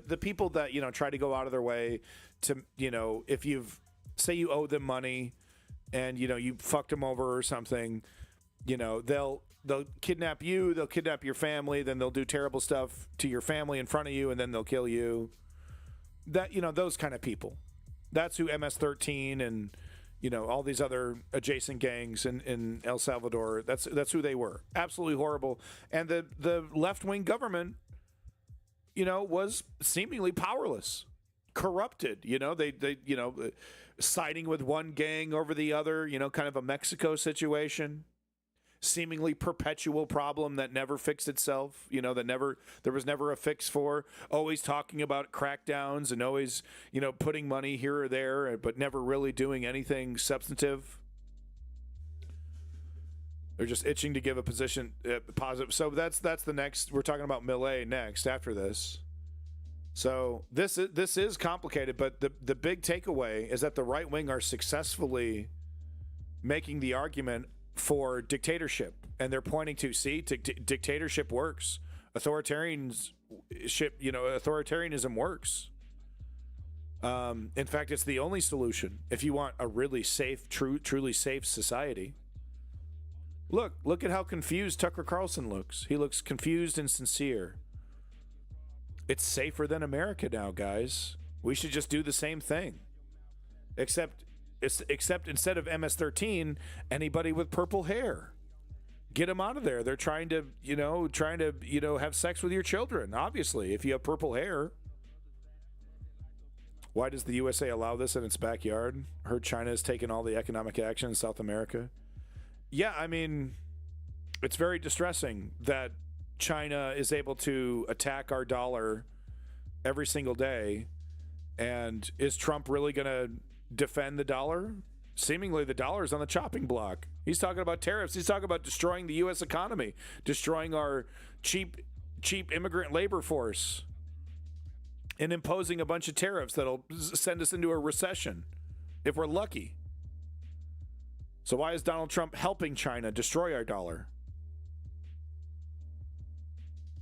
The people that, try to go out of their way to, if say you owe them money and, you fucked them over or something, they'll kidnap you, they'll kidnap your family, then they'll do terrible stuff to your family in front of you, and then they'll kill you. That, those kind of people. That's who MS-13 and, all these other adjacent gangs in El Salvador, that's who they were. Absolutely horrible. And the left-wing government, was seemingly powerless, corrupted. They siding with one gang over the other, kind of a Mexico situation. Seemingly perpetual problem that never fixed itself, there was never a fix for, always talking about crackdowns and always, putting money here or there, but never really doing anything substantive. They're just itching to give a position positive. So that's the next, we're talking about Millet next after this. So this is complicated, but the big takeaway is that the right wing are successfully making the argument for dictatorship, and they're pointing to dictatorship works, authoritarianism works. In fact, it's the only solution if you want a really safe, truly safe society. Look at how confused Tucker Carlson looks. He looks confused and sincere. It's safer than America now, guys. We should just do the same thing, except instead of MS-13, anybody with purple hair, get them out of there. They're trying to have sex with your children. Obviously, if you have purple hair. Why does the USA allow this in its backyard? Heard China has taken all the economic action in South America. Yeah, it's very distressing that China is able to attack our dollar every single day. And is Trump really going to defend the dollar? Seemingly the dollar is on the chopping block. He's talking about tariffs. He's talking about destroying the U.S. economy, destroying our cheap immigrant labor force, and imposing a bunch of tariffs that'll send us into a recession if we're lucky. So why is Donald Trump helping China destroy our dollar?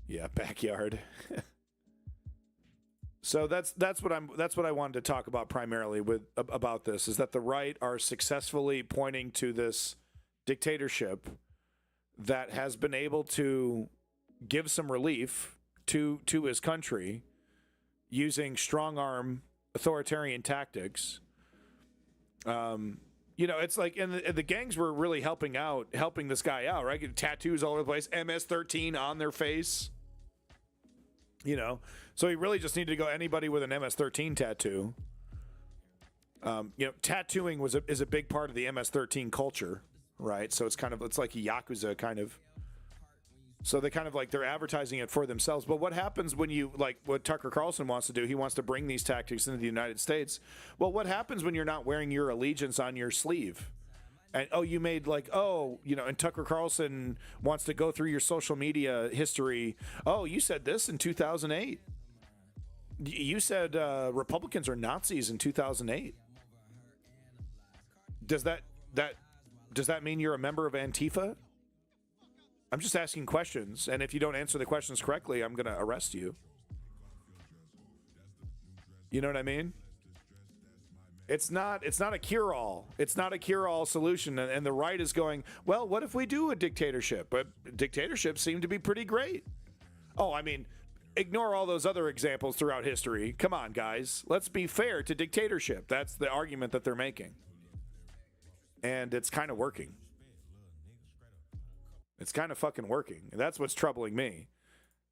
Yeah, backyard. So that's what I wanted to talk about primarily about this, is that the right are successfully pointing to this dictatorship that has been able to give some relief to his country using strong arm authoritarian tactics. You know, it's like, and the gangs were really helping this guy out, right? Getting tattoos all over the place, MS-13 on their face. You know, so he really just needed to go anybody with an MS-13 tattoo. You know, tattooing is a big part of the MS-13 culture, right? So it's like a Yakuza kind of. So they kind of like, they're advertising it for themselves. But what happens when you, like what Tucker Carlson wants to do, he wants to bring these tactics into the United States. Well, what happens when you're not wearing your allegiance on your sleeve? And, you made like, you know, and Tucker Carlson wants to go through your social media history. Oh, you said this in 2008. You said Republicans are Nazis in 2008. Does that mean you're a member of Antifa? I'm just asking questions, and if you don't answer the questions correctly, I'm going to arrest you. You know what I mean? It's not a cure-all. It's not a cure-all solution, and the right is going, well, what if we do a dictatorship? But dictatorships seem to be pretty great. Oh, I mean, ignore all those other examples throughout history. Come on, guys. Let's be fair to dictatorship. That's the argument that they're making. And it's kind of working. It's kind of fucking working. And that's what's troubling me,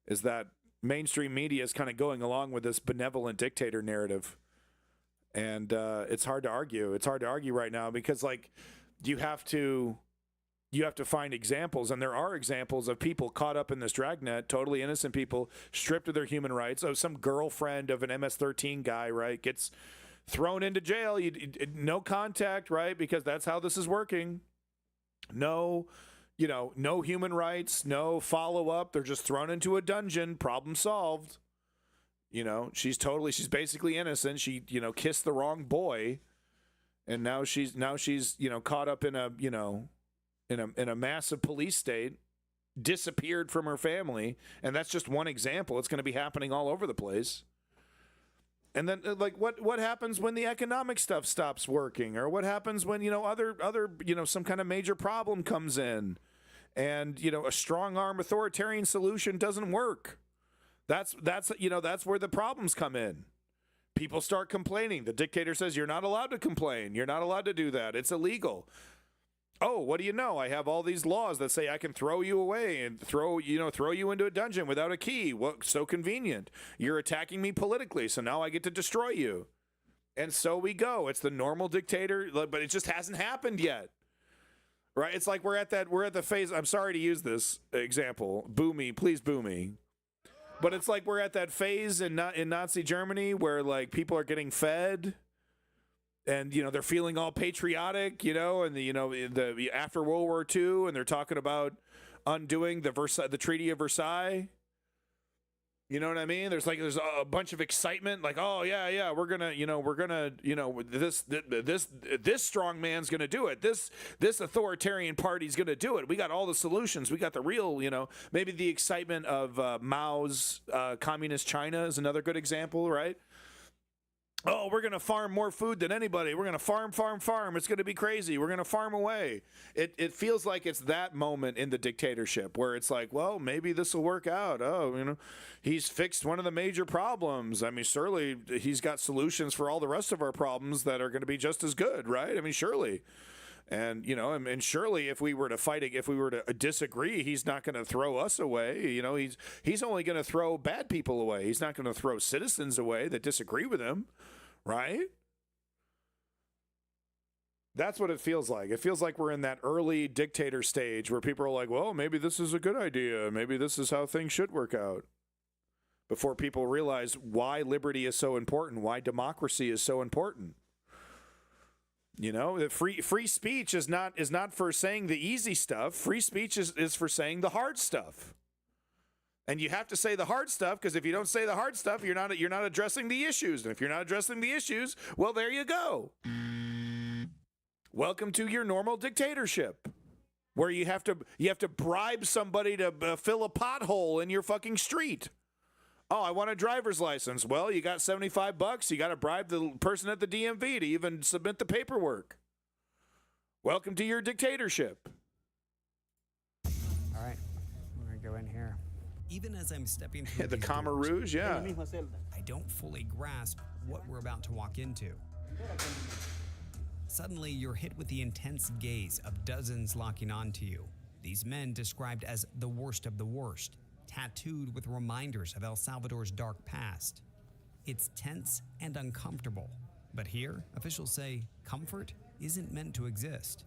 is that mainstream media is kind of going along with this benevolent dictator narrative. And it's hard to argue. It's hard to argue right now because, like, you have to find examples, and there are examples of people caught up in this dragnet, totally innocent people, stripped of their human rights. Oh, some girlfriend of an MS-13 guy, right, gets thrown into jail. No contact, right, because that's how this is working. No human rights, no follow-up. They're just thrown into a dungeon. Problem solved. You know, she's basically innocent. She, kissed the wrong boy, and now she's caught up in a massive police state, disappeared from her family, and that's just one example. It's going to be happening all over the place. And then, like, what happens when the economic stuff stops working, or what happens when other some kind of major problem comes in, and a strong arm authoritarian solution doesn't work. That's where the problems come in. People start complaining. The dictator says you're not allowed to complain. You're not allowed to do that. It's illegal. Oh, what do you know? I have all these laws that say I can throw you away and throw you into a dungeon without a key. Well, so convenient. You're attacking me politically, so now I get to destroy you. And so we go. It's the normal dictator, but it just hasn't happened yet. Right? It's like we're at the phase. I'm sorry to use this example. Boo me, please boo me. But it's like we're at that phase in Nazi Germany where, like, people are getting fed. And, they're feeling all patriotic, and the after World War II, and they're talking about undoing the Treaty of Versailles. You know what I mean? There's a bunch of excitement, like, oh yeah, we're gonna this strong man's gonna do it. This authoritarian party's gonna do it. We got all the solutions. We got the real, maybe the excitement of Mao's communist China is another good example, right? Oh, we're going to farm more food than anybody. We're going to farm. It's going to be crazy. We're going to farm away. It feels like it's that moment in the dictatorship where it's like, well, maybe this will work out. Oh, he's fixed one of the major problems. I mean, surely he's got solutions for all the rest of our problems that are going to be just as good, right? I mean, surely. And, and surely if we were to disagree, he's not going to throw us away. He's only going to throw bad people away. He's not going to throw citizens away that disagree with him, right? That's what it feels like. It feels like we're in that early dictator stage where people are like, well, maybe this is a good idea. Maybe this is how things should work out. Before people realize why liberty is so important, why democracy is so important. The free speech is not for saying the easy stuff. Free speech is for saying the hard stuff. And you have to say the hard stuff, because if you don't say the hard stuff, you're not addressing the issues. And if you're not addressing the issues, well, there you go. Welcome to your normal dictatorship, where you have to bribe somebody to fill a pothole in your fucking street. Oh, I want a driver's license. Well, you got $75. You got to bribe the person at the DMV to even submit the paperwork. Welcome to your dictatorship. All right, we're going to go in here. Even as I'm stepping through the Khmer Rouge, yeah. I don't fully grasp what we're about to walk into. Suddenly, you're hit with the intense gaze of dozens locking onto you. These men described as the worst of the worst, tattooed with reminders of El Salvador's dark past. It's tense and uncomfortable. But here, officials say comfort isn't meant to exist.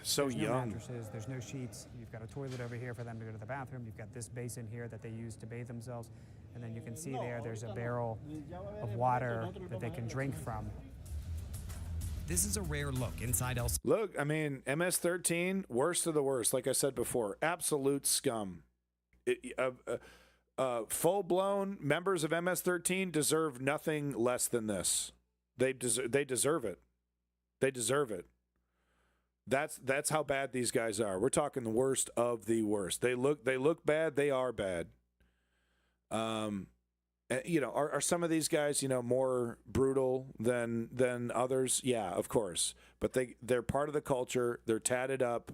So there's young. No mattresses, there's no sheets. You've got a toilet over here for them to go to the bathroom. You've got this basin here that they use to bathe themselves. And then you can see there's a barrel of water that they can drink from. This is a rare look inside El Look, I mean, MS-13, worst of the worst, like I said before, absolute scum. Full-blown members of MS-13 deserve nothing less than this. They deserve it. They deserve it. That's how bad these guys are. We're talking the worst of the worst. They look bad. They are bad. You know, are some of these guys, you know, more brutal than others? Yeah, of course. But they're part of the culture. They're tatted up.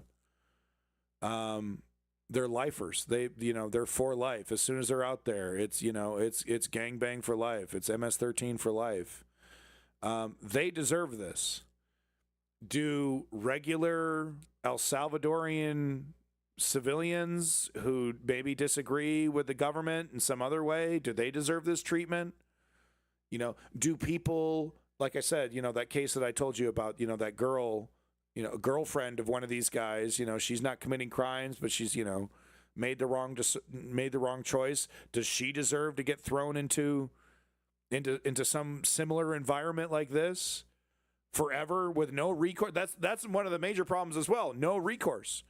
They're lifers. They're for life. As soon as they're out there, it's gangbang for life. It's MS-13 for life. They deserve this. Do regular El Salvadorian civilians who maybe disagree with the government in some other way, do they deserve this treatment? You know, do people, like I said, you know, that case that I told you about, you know, that girl, you know, a girlfriend of one of these guys, you know, she's not committing crimes, but she's, you know, made the wrong choice. Does she deserve to get thrown into some similar environment like this forever with no recourse? That's one of the major problems as well. No recourse.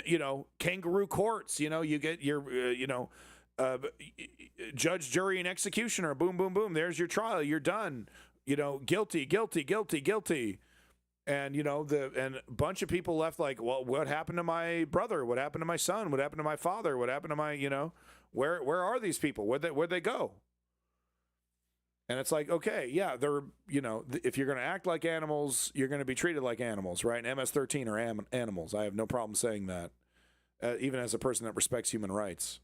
You know, kangaroo courts, you know, you get your, judge, jury, and executioner. Boom, boom, boom. There's your trial. You're done. You know, guilty, guilty, guilty, guilty. And, you know, and a bunch of people left like, well, what happened to my brother? What happened to my son? What happened to my father? What happened to my, you know, where are these people? Where'd they go? And it's like, okay, yeah, they're, you know, if you're going to act like animals, you're going to be treated like animals, right? And MS-13 are animals. I have no problem saying that, even as a person that respects human rights.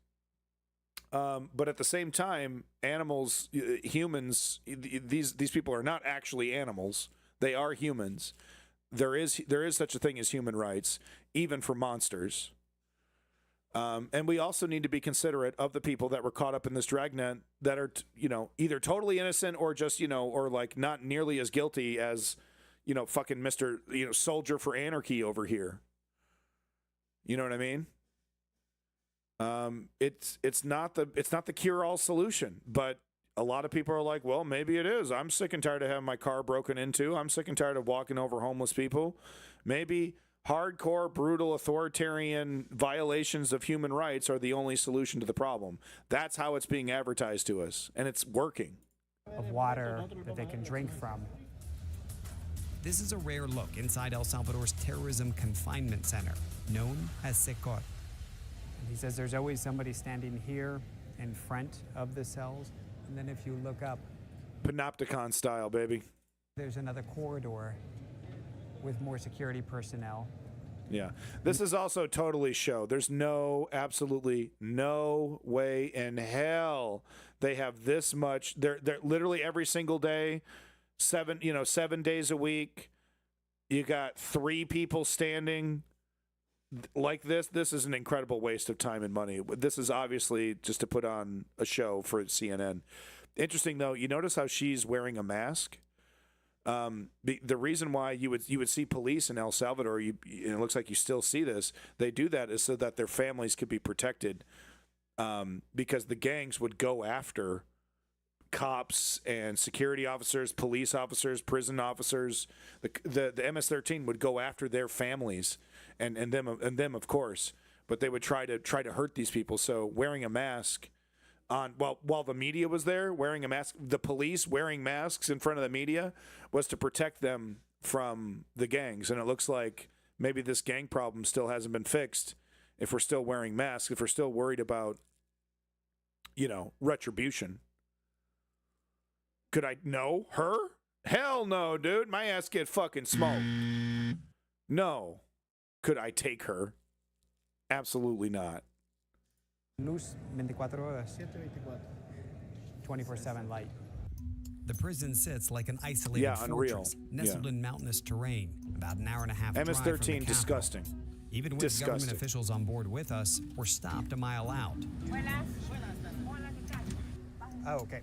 But at the same time, animals, humans, these people are not actually animals. They are humans. There is such a thing as human rights, even for monsters. And we also need to be considerate of the people that were caught up in this dragnet that are, you know, either totally innocent or just, you know, or like not nearly as guilty as, you know, fucking Mr., you know, soldier for anarchy over here. You know what I mean? It's not the cure-all solution, but a lot of people are like, well, maybe it is. I'm sick and tired of having my car broken into. I'm sick and tired of walking over homeless people. Maybe hardcore, brutal, authoritarian violations of human rights are the only solution to the problem. That's how it's being advertised to us, and it's working. Of water that they can drink from. This is a rare look inside El Salvador's terrorism confinement center, known as Secor. And he says there's always somebody standing here in front of the cells, and then if you look up, Panopticon style, baby. There's another corridor with more security personnel. Yeah. This is also totally show. There's absolutely no way in hell they have this much. They're literally every single day, 7 days a week. You got 3 people standing like this. This is an incredible waste of time and money. This is obviously just to put on a show for CNN. Interesting though, you notice how she's wearing a mask? The reason why you would see police in El Salvador, and it looks like you still see this, they do that is so that their families could be protected, because the gangs would go after cops and security officers, police officers, prison officers. The MS-13 would go after their families and them of course, but they would try to hurt these people. So wearing a mask while the media was there, wearing a mask, the police wearing masks in front of the media was to protect them from the gangs. And it looks like maybe this gang problem still hasn't been fixed if we're still wearing masks, if we're still worried about, you know, retribution. Could I know her? Hell no, dude. My ass get fucking smoked. No. Could I take her? Absolutely not. Luz 24 horas. 24/7 light. The prison sits like an isolated fortress nestled in mountainous terrain, about an hour and a half drive from the MS-13, capital. disgusting. Even with government officials on board with us, we're stopped a mile out. Oh, okay.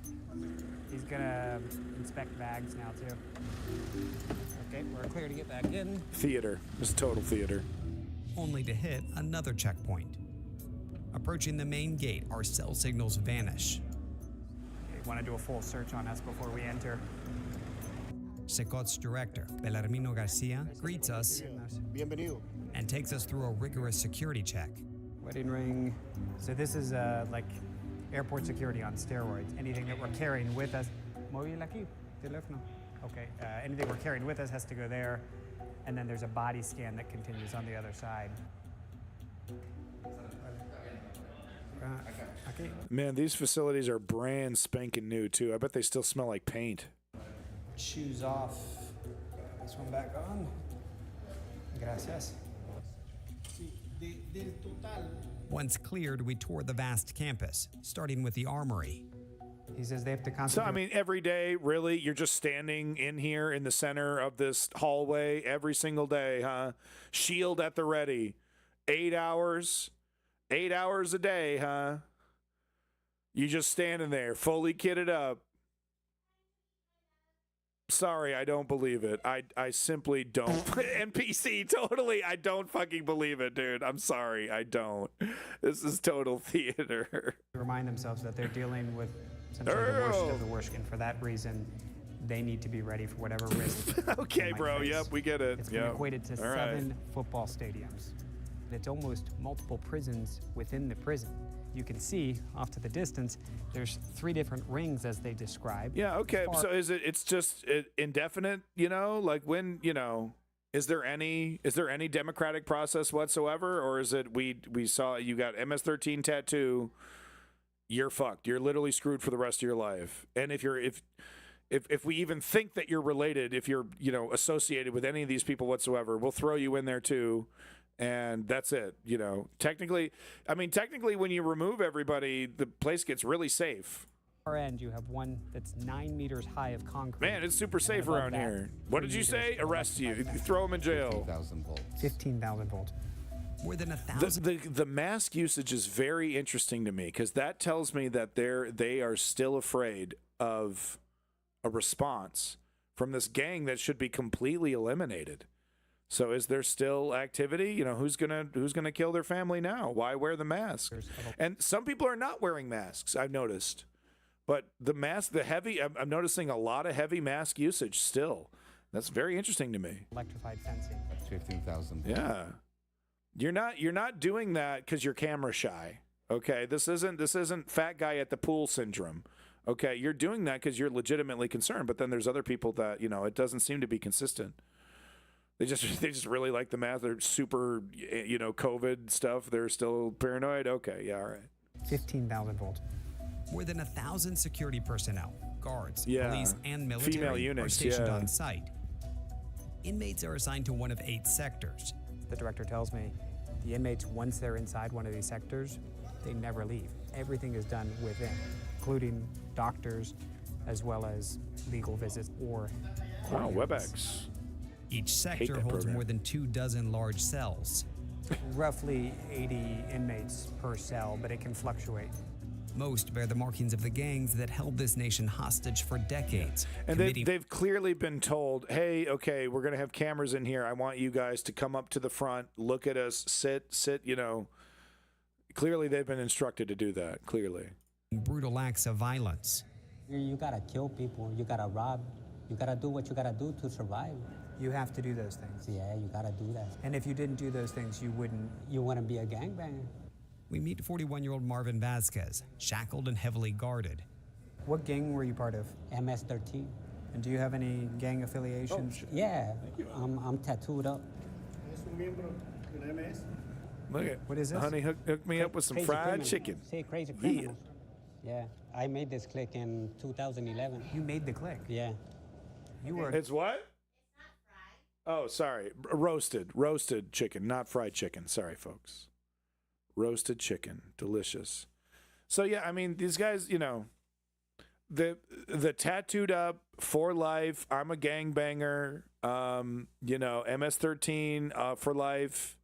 He's gonna inspect bags now too. Okay, we're clear to get back in. Theater. It's total theater. Only to hit another checkpoint. Approaching the main gate, our cell signals vanish. They want to do a full search on us before we enter. Secot's director, Belarmino Garcia, greets us and takes us through a rigorous security check. Wedding ring. So this is like airport security on steroids. Anything that we're carrying with us. Móvil aquí, teléfono. Okay, anything we're carrying with us has to go there. And then there's a body scan that continues on the other side. Man, these facilities are brand spanking new, too. I bet they still smell like paint. Shoes off. This one back on. Gracias. Once cleared, we toured the vast campus, starting with the armory. He says they have to concentrate. So, I mean, every day, really, you're just standing in here in the center of this hallway every single day, huh? Shield at the ready. 8 hours. 8 hours a day, huh? You just standing there, fully kitted up. Sorry, I don't believe it. I simply don't. NPC, totally. I don't fucking believe it, dude. I'm sorry. I don't. This is total theater. Remind themselves that they're dealing with essentially the worst of the worst, and for that reason, they need to be ready for whatever risk. Okay, bro. Face. Yep, we get it. It's been equated to 7 football stadiums. It's almost multiple prisons within the prison. You can see off to the distance, there's 3 different rings as they describe. Yeah, okay. So it's just indefinite, you know? Like when, you know, is there any democratic process whatsoever? Or is it we saw you got MS-13 tattoo, you're fucked. You're literally screwed for the rest of your life. And if we even think that you're related, if you're, you know, associated with any of these people whatsoever, we'll throw you in there too. And that's it, you know. Technically, when you remove everybody, the place gets really safe. Far end, you have one that's 9 meters high of concrete. Man, it's super safe around here. What did you say? Arrest you. Throw them in jail. 15,000 volts. 15,000 volts. More than 1,000. The mask usage is very interesting to me because that tells me that they are still afraid of a response from this gang that should be completely eliminated. So is there still activity? You know, who's gonna kill their family now? Why wear the mask? And some people are not wearing masks, I've noticed. But the mask, I'm noticing a lot of heavy mask usage still. That's very interesting to me. Electrified fencing. 15,000. Yeah. You're not doing that because you're camera shy. Okay. This isn't fat guy at the pool syndrome. Okay. You're doing that because you're legitimately concerned. But then there's other people that, you know, it doesn't seem to be consistent. They just really like the math. They're super, you know, COVID stuff. They're still paranoid. Okay, yeah, all right. 15,000 volts. More than 1,000 security personnel, guards, police, and military female units, are stationed on site. Inmates are assigned to one of 8 sectors. The director tells me the inmates, once they're inside one of these sectors, they never leave. Everything is done within, including doctors, as well as legal visits or. Wow, WebEx. Each sector holds more than 24 large cells. Roughly 80 inmates per cell, but it can fluctuate. Most bear the markings of the gangs that held this nation hostage for decades. And they've clearly been told, hey, okay, we're going to have cameras in here. I want you guys to come up to the front, look at us, sit, you know. Clearly they've been instructed to do that, clearly. Brutal acts of violence. You got to kill people. You got to rob. You got to do what you got to do to survive. You have to do those things. Yeah, you gotta do that. And if you didn't do those things, you wouldn't. You wouldn't be a gangbanger. We meet 41-year-old Marvin Vasquez, shackled and heavily guarded. What gang were you part of? MS-13. And do you have any gang affiliations? Yeah, I'm tattooed up. Look at, what is this? Honey, hook me up with some fried criminals. chicken. Say crazy criminals. Yeah, I made this click in 2011. You made the click? Yeah. You were. It's what? Oh, sorry. Roasted chicken, not fried chicken. Sorry, folks. Roasted chicken. Delicious. So, yeah, I mean, these guys, you know, the tattooed up for life, I'm a gangbanger, you know, MS-13 for life.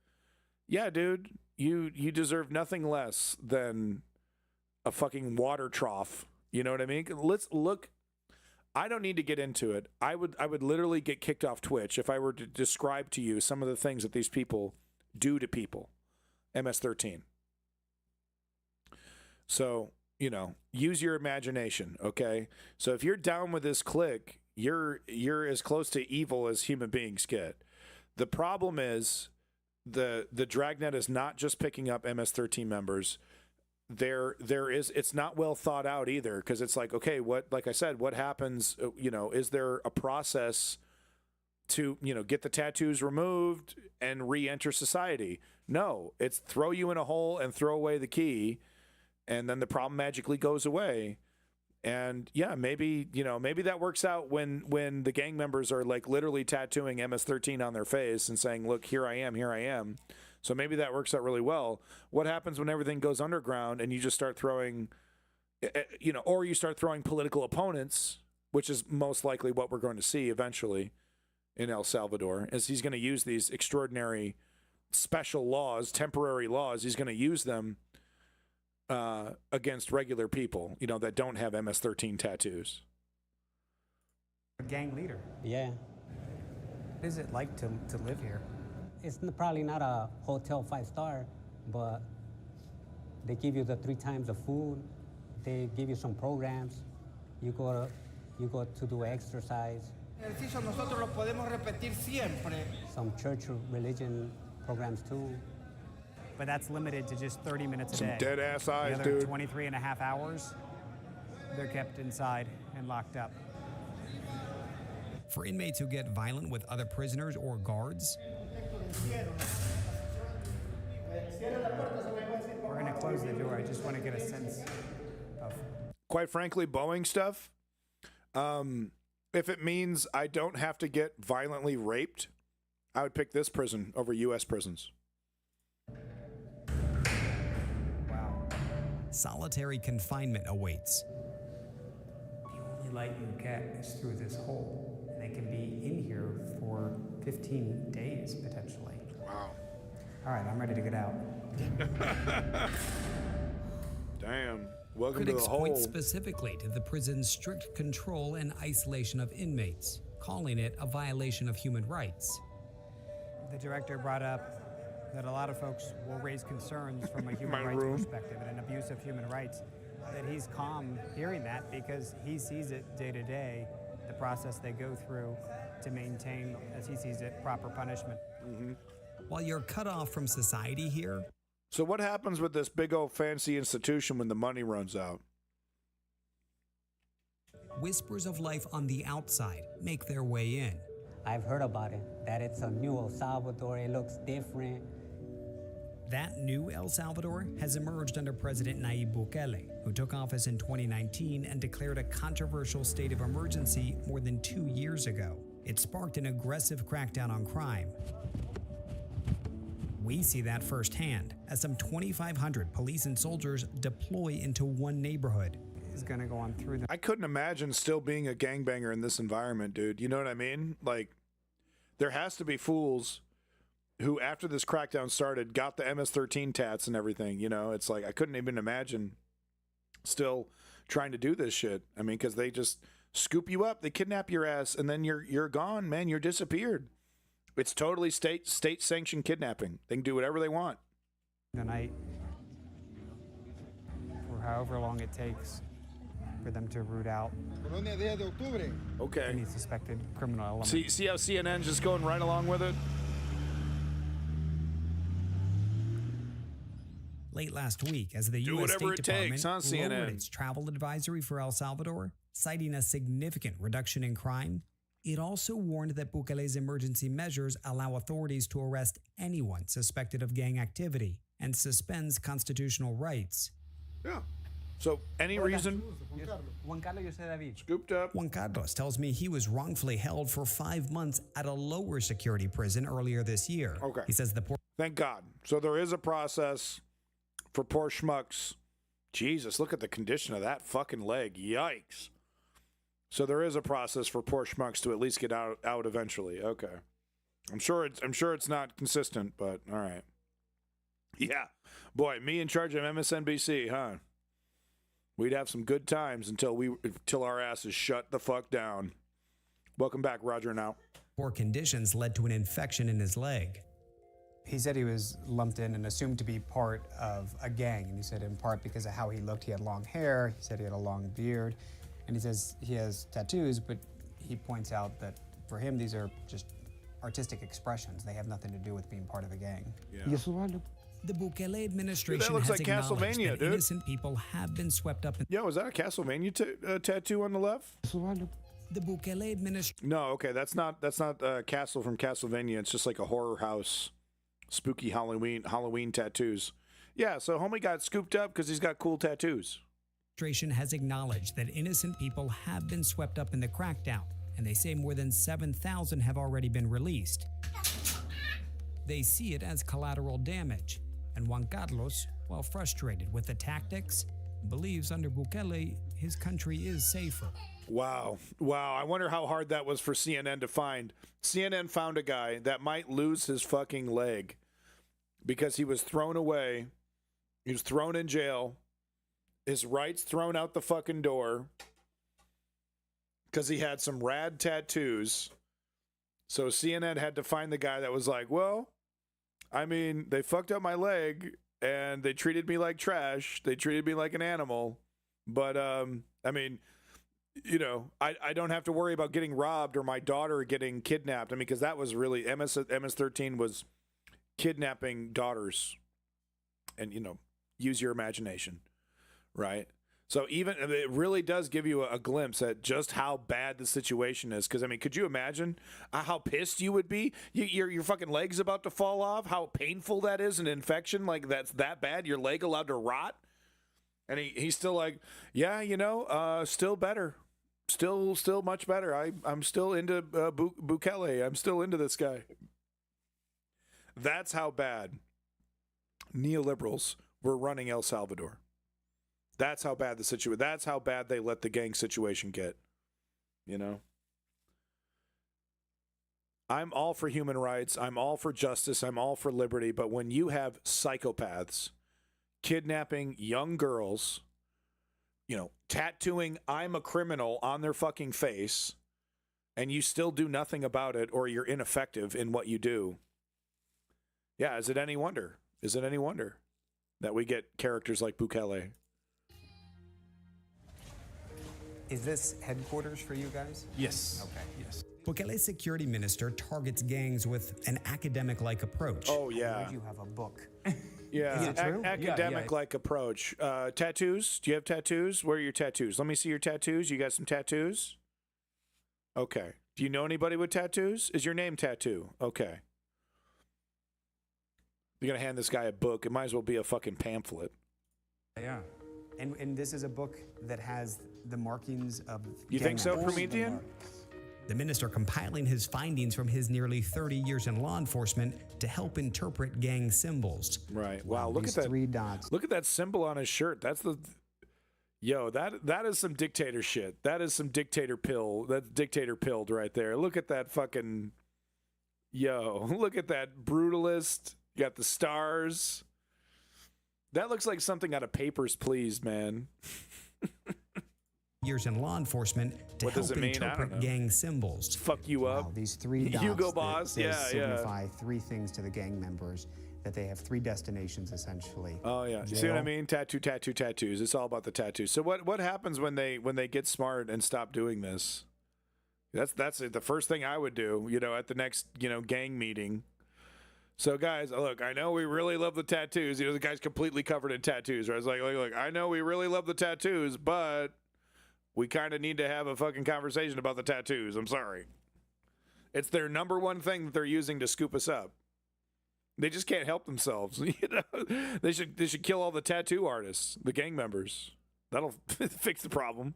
Yeah, dude, you deserve nothing less than a fucking water trough. You know what I mean? Let's look. I don't need to get into it. I would literally get kicked off Twitch if I were to describe to you some of the things that these people do to people. MS-13. So, you know, use your imagination, okay? So if you're down with this clique, you're as close to evil as human beings get. The problem is the Dragnet is not just picking up MS-13 members. There is, it's not well thought out either, because it's like, okay, what, like I said, what happens, you know, is there a process to, you know, get the tattoos removed and re-enter society? No, it's throw you in a hole and throw away the key, and then the problem magically goes away. And yeah, maybe, you know, maybe that works out when the gang members are like literally tattooing MS-13 on their face and saying, look, here I am. So maybe that works out really well. What happens when everything goes underground and you just start throwing, you know, or you start throwing political opponents, which is most likely what we're going to see eventually in El Salvador, is he's going to use these extraordinary special laws, temporary laws. He's going to use them against regular people, you know, that don't have MS-13 tattoos. A gang leader. Yeah. What is it like to live here? It's probably not a hotel 5-star, but they give you the 3 times the food. They give you some programs. You go to do exercise. Ejercicio nosotros lo podemos repetir siempre. Some church religion programs too. But that's limited to just 30 minutes a Some day. dead ass eyes, the other dude. 23 and a half hours, they're kept inside and locked up. For inmates who get violent with other prisoners or guards, We're going to close the door. I just want to get a sense of... Quite frankly, Boeing stuff, if it means I don't have to get violently raped, I would pick this prison over U.S. prisons. Wow. solitary confinement awaits. The only light you get is through this hole, and they can be in here for 15 days, potentially. Wow. All right, I'm ready to get out. Damn. Welcome Critics to the point hole. specifically to the prison's strict control and isolation of inmates, calling it a violation of human rights. The director brought up that a lot of folks will raise concerns from a human My rights room. perspective and an abuse of human rights, that he's calm hearing that because he sees it day to day, the process they go through to maintain, as he sees it, proper punishment. Mm-hmm. While you're cut off from society here, So what happens with this big old fancy institution when the money runs out? whispers of life on the outside make their way in. I've heard about it, that it's a new El Salvador, it looks different. That new El Salvador has emerged under President Nayib Bukele, who took office in 2019 and declared a controversial state of emergency more than 2 years ago. It sparked an aggressive crackdown on crime. We see that firsthand as some 2,500 police and soldiers deploy into one neighborhood. Is going to go on through the... I couldn't imagine still being a gangbanger in this environment, dude. You know what I mean? Like, there has to be fools who, after this crackdown started, got the MS-13 tats and everything. You know, it's like I couldn't even imagine still trying to do this shit. I mean, because they just scoop you up, they kidnap your ass, and then you're gone, man. You're disappeared. It's totally state-sanctioned kidnapping. They can do whatever they want. The night, for however long it takes for them to root out Okay. any suspected criminal element. See how CNN's just going right along with it? Late last week, as the Do U.S. whatever State it takes, Department huh, CNN? lowered its travel advisory for El Salvador, citing a significant reduction in crime, it also warned that Bukele's emergency measures allow authorities to arrest anyone suspected of gang activity and suspends constitutional rights. Yeah. So, any reason? Juan Carlos, yo soy David. Scooped up. Juan Carlos tells me he was wrongfully held for 5 months at a lower security prison earlier this year. Okay. He says the Thank God. So there is a process for poor schmucks. Jesus, look at the condition of that fucking leg. Yikes. So there is a process for poor schmucks to at least get out eventually. Okay. I'm sure it's not consistent, but all right. Yeah. Boy, me in charge of MSNBC, huh? We'd have some good times until our asses shut the fuck down. Welcome back, Roger, now. Poor conditions led to an infection in his leg. He said he was lumped in and assumed to be part of a gang. And he said in part because of how he looked, he had long hair. He said he had a long beard. And he says he has tattoos, but he points out that for him, these are just artistic expressions. They have nothing to do with being part of a gang. Yeah. The Bukele administration Dude, that looks has like acknowledged Castlevania, that dude. innocent people have been swept up in... Yo, is that a Castlevania tattoo on the left? The Bukele administration... No, okay, that's not Castle from Castlevania. It's just like a horror house, spooky Halloween tattoos. Yeah, so homie got scooped up because he's got cool tattoos. Administration has acknowledged that innocent people have been swept up in the crackdown, and they say more than 7,000 have already been released. They see it as collateral damage, and Juan Carlos, while frustrated with the tactics, believes under Bukele his country is safer. Wow. I wonder how hard that was for CNN to find. CNN found a guy that might lose his fucking leg because he was thrown away. He was thrown in jail. His rights thrown out the fucking door because he had some rad tattoos. So CNN had to find the guy that was like, well, I mean, they fucked up my leg and they treated me like trash. They treated me like an animal. But, I mean, you know, I don't have to worry about getting robbed or my daughter getting kidnapped. I mean, because that was really, MS-13 was kidnapping daughters. And, you know, use your imagination, right? So even, it really does give you a glimpse at just how bad the situation is. Because, I mean, could you imagine how pissed you would be? Your fucking leg's about to fall off. How painful that is, an infection like that's that bad. Your leg allowed to rot. And he's still like, yeah, you know, still better. Still much better. I'm still into Bukele. I'm still into this guy. That's how bad neoliberals were running El Salvador. That's how bad the situation. That's how bad they let the gang situation get. You know? I'm all for human rights. I'm all for justice. I'm all for liberty. But when you have psychopaths kidnapping young girls, you know, tattooing "I'm a criminal" on their fucking face, and you still do nothing about it, or you're ineffective in what you do. Yeah, is it any wonder? Is it any wonder that we get characters like Bukele? Is this headquarters for you guys? Yes. Okay. Yes. Bukele's security minister targets gangs with an academic-like approach. Oh, yeah. I heard you have a book. Yeah, Is it true? academic-like approach. Tattoos? Do you have tattoos? Where are your tattoos? Let me see your tattoos. You got some tattoos? Okay. Do you know anybody with tattoos? Is your name Tattoo? Okay. You're going to hand this guy a book. It might as well be a fucking pamphlet. Yeah. And this is a book that has the markings of... You think so, Promethean? The minister compiling his findings from his nearly 30 years in law enforcement to help interpret gang symbols. Right. Wow, look at that. 3 dots. Look at that symbol on his shirt. That's the... Yo, that is some dictator shit. That is some dictator pill. That's dictator pilled right there. Look at that fucking... Yo, look at that brutalist. You got the stars. That looks like something out of Papers, Please, man. Years in law enforcement to help interpret gang symbols. Fuck you up. Wow, these 3 dots Hugo Boss, that yeah, signify 3 things to the gang members, that they have 3 destinations, essentially. Oh, yeah. You see what I mean? Tattoos. It's all about the tattoos. So what happens when they get smart and stop doing this? That's the first thing I would do, you know, at the next, you know, gang meeting. So, guys, look, I know we really love the tattoos. You know, the guy's completely covered in tattoos, right? I was like, look, I know we really love the tattoos, but we kind of need to have a fucking conversation about the tattoos. I'm sorry. It's their number one thing that they're using to scoop us up. They just can't help themselves. You know, they should kill all the tattoo artists, the gang members. That'll fix the problem.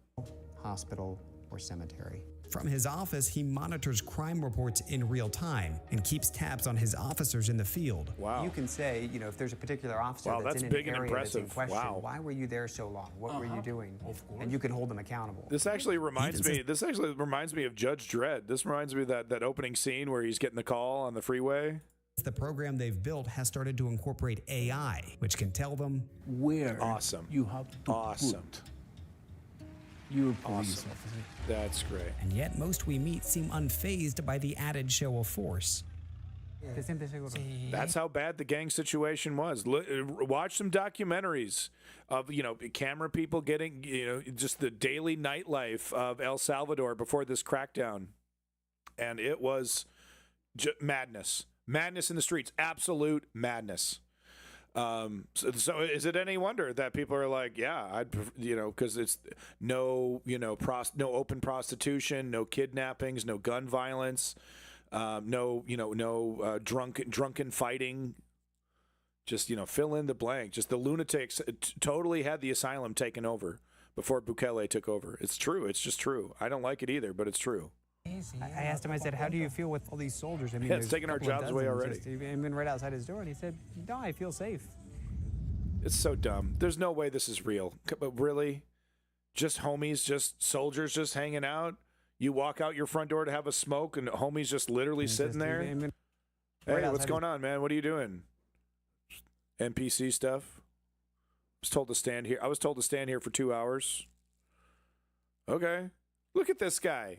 Hospital or cemetery. From his office, he monitors crime reports in real time and keeps tabs on his officers in the field. Wow. You can say, you know, if there's a particular officer Wow, that's in big an and area that's in impressive. question, Wow. why were you there so long? What were you doing? Of course. And you can hold them accountable. This actually reminds me. This actually reminds me of Judge Dredd. This reminds me of that opening scene where he's getting the call on the freeway. The program they've built has started to incorporate AI, which can tell them where you have to put your police officer. That's great. And yet most we meet seem unfazed by the added show of force. That's how bad the gang situation was. Watch some documentaries of, you know, camera people getting, you know, just the daily nightlife of El Salvador before this crackdown. And it was madness. Madness in the streets. Absolute madness. So is it any wonder that people are like, yeah, I'd, you know, because it's no, you know, no open prostitution, no kidnappings, no gun violence, no, you know, no drunken fighting. Just, you know, fill in the blank. Just the lunatics totally had the asylum taken over before Bukele took over. It's true. It's just true. I don't like it either, but it's true. I asked him, I said, how do you feel with all these soldiers? I mean, Yeah, it's taking our jobs away already. He's been right outside his door, and he said, no, I feel safe. It's so dumb. There's no way this is real. But really? Just homies, just soldiers just hanging out? You walk out your front door to have a smoke, and homies just literally sitting there? Hey, what's going on, man? What are you doing? NPC stuff? I was told to stand here. I was told to stand here for 2 hours. Okay. Look at this guy.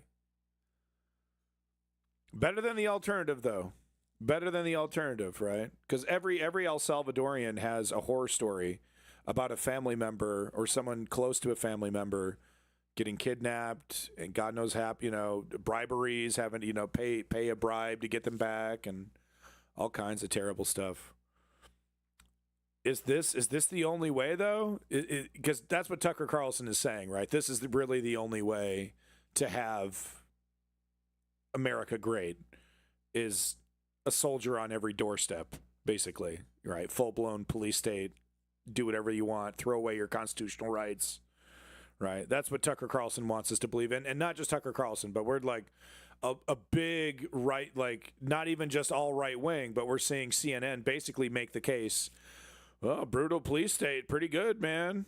Better than the alternative, though. Better than the alternative, right? Because every El Salvadorian has a horror story about a family member or someone close to a family member getting kidnapped, and God knows you know, briberies, having to, you know, pay a bribe to get them back, and all kinds of terrible stuff. Is this the only way, though? Because that's what Tucker Carlson is saying, right? This is really the only way to have America great, is a soldier on every doorstep, basically, right? Full-blown police state, do whatever you want, throw away your constitutional rights, right? That's what Tucker Carlson wants us to believe in. And not just Tucker Carlson, but we're like a big right, like not even just all right-wing, but we're seeing CNN basically make the case, oh, brutal police state, pretty good, man.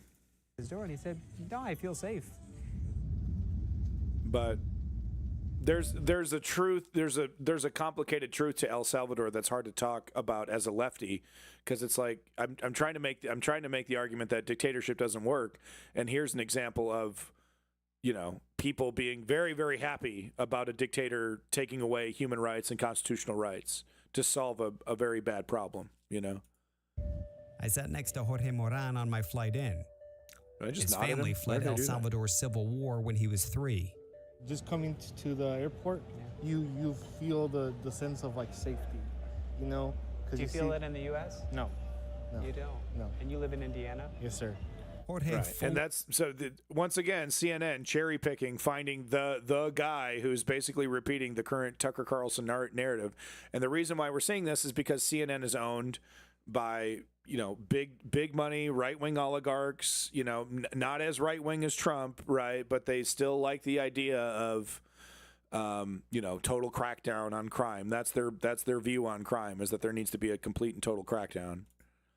His door, and he said, no, I feel safe. But there's a truth, there's a complicated truth to El Salvador that's hard to talk about as a lefty, because it's like I'm trying to make the argument that dictatorship doesn't work, and here's an example of, you know, people being very, very happy about a dictator taking away human rights and constitutional rights to solve a very bad problem, you know. I sat next to Jorge Moran on my flight in. His family fled El Salvador's civil war when he was 3. Just coming to the airport, you feel the sense of like safety, you know. Do you feel it in the U.S.? No. You don't? No. And you live in Indiana? Yes, sir. Right. And that's once again, CNN cherry picking, finding the guy who's basically repeating the current Tucker Carlson narrative. And the reason why we're seeing this is because CNN is owned by, you know, big money right-wing oligarchs, you know, not as right-wing as Trump, right? But they still like the idea of, you know, total crackdown on crime. That's their view on crime, is that there needs to be a complete and total crackdown.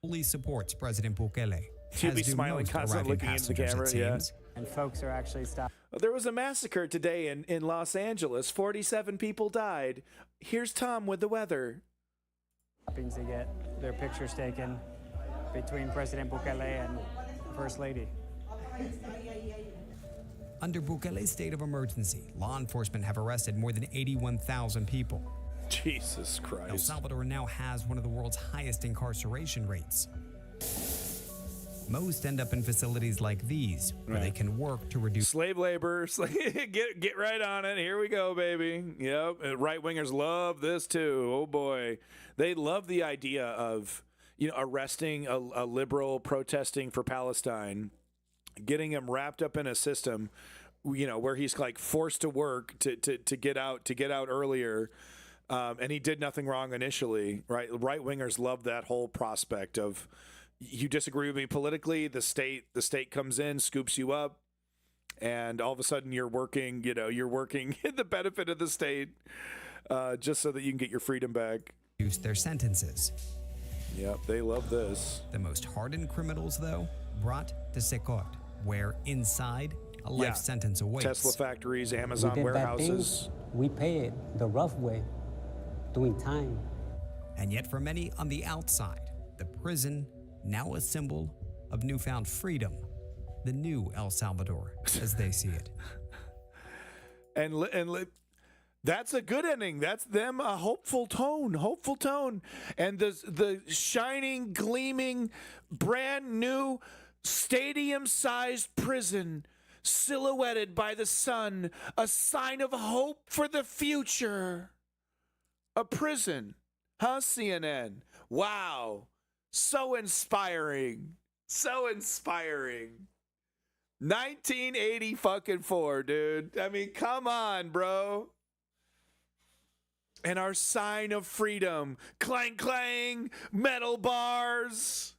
Fully supports President Bukele. He'll be smiling constantly, looking into the camera. Yeah. And folks are actually stopping. There was a massacre today in Los Angeles. 47 people died. Here's Tom with the weather. To get their pictures taken between President Bukele and First Lady. Under Bukele's state of emergency, law enforcement have arrested more than 81,000 people. Jesus Christ. El Salvador now has one of the world's highest incarceration rates. Most end up in facilities like these, where they can work to reduce slave labor. Get right on it. Here we go, baby. Yep. Right wingers love this too. Oh boy, they love the idea of, you know, arresting a liberal protesting for Palestine, getting him wrapped up in a system, you know, where he's like forced to work to get out earlier. And he did nothing wrong initially, right? Right wingers love that whole prospect of, you disagree with me politically, the state comes in, scoops you up, and all of a sudden you're working in the benefit of the state just so that you can get your freedom back. Reduce their sentences. Yep, they love this. The most hardened criminals, though, brought to Secot, where inside a life sentence awaits. Tesla factories, Amazon we did warehouses. We pay it the rough way, doing time. And yet for many on the outside, the prison, now a symbol of newfound freedom, the new El Salvador, as they see it. And that's a good ending. That's them, a hopeful tone. And the shining, gleaming, brand new, stadium-sized prison silhouetted by the sun, a sign of hope for the future. A prison. Huh, CNN? Wow. So inspiring. 1984, dude. I mean, come on, bro. And our sign of freedom. Clang, clang, metal bars.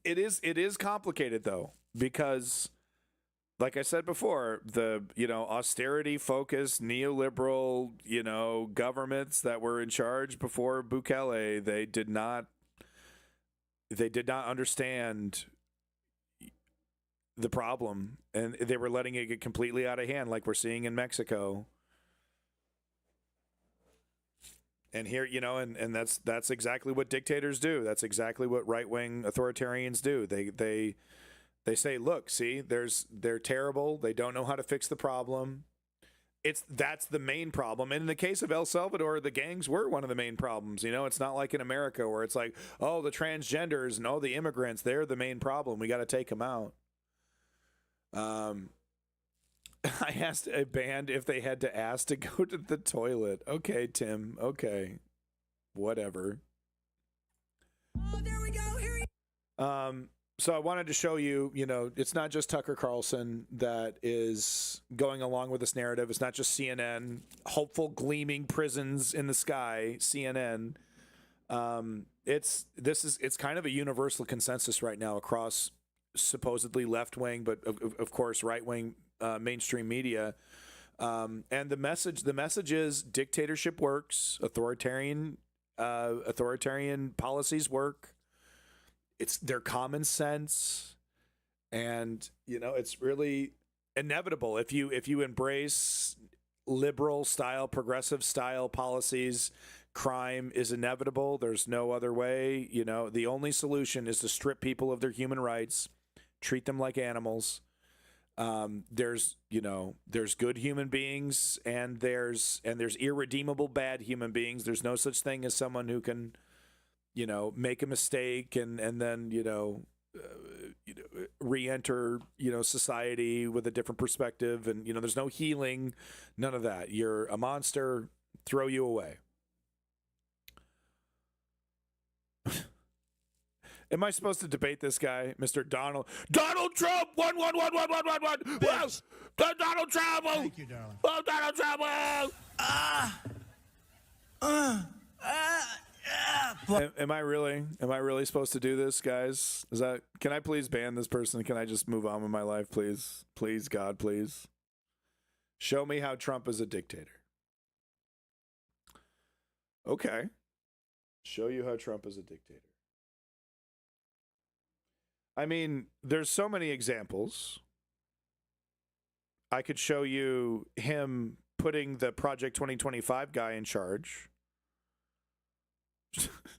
It is complicated, though, because, like I said before, the, austerity-focused, neoliberal, governments that were in charge before Bukele, they did not understand the problem, and they were letting it get completely out of hand, like we're seeing in Mexico. And here, and that's exactly what dictators do. That's exactly what right-wing authoritarians do. They say, look, see, they're terrible. They don't know how to fix the problem. That's the main problem. And in the case of El Salvador, the gangs were one of the main problems. It's not like in America where it's like, oh, the transgenders and all the immigrants, they're the main problem. We got to take them out. I asked a band if they had to ask to go to the toilet. Okay, Tim. Okay. Whatever. Oh, there we go. Here So I wanted to show you, it's not just Tucker Carlson that is going along with this narrative. It's not just CNN, hopeful gleaming prisons in the sky, CNN. It's kind of a universal consensus right now across supposedly left-wing, but of course right-wing mainstream media. And the message is dictatorship works, authoritarian policies work. It's their common sense, and it's really inevitable if you embrace liberal style, progressive style policies. Crime is inevitable. There's no other way. The only solution is to strip people of their human rights, treat them like animals. There's good human beings, and there's irredeemable bad human beings. There's no such thing as someone who can make a mistake and then re-enter society with a different perspective, and there's no healing, none of that. You're a monster, throw you away. Am I supposed to debate this guy, Mr. Donald Trump? 1 1 1 1 1 1 1. Donald Trump. Thank you, darling. Oh, Donald Trump. Am I really supposed to do this, guys? Can I please ban this person? Can I just move on with my life, please? Please, God, please. Show me how Trump is a dictator. Okay. Show you how Trump is a dictator. I mean, there's so many examples. I could show you him putting the Project 2025 guy in charge.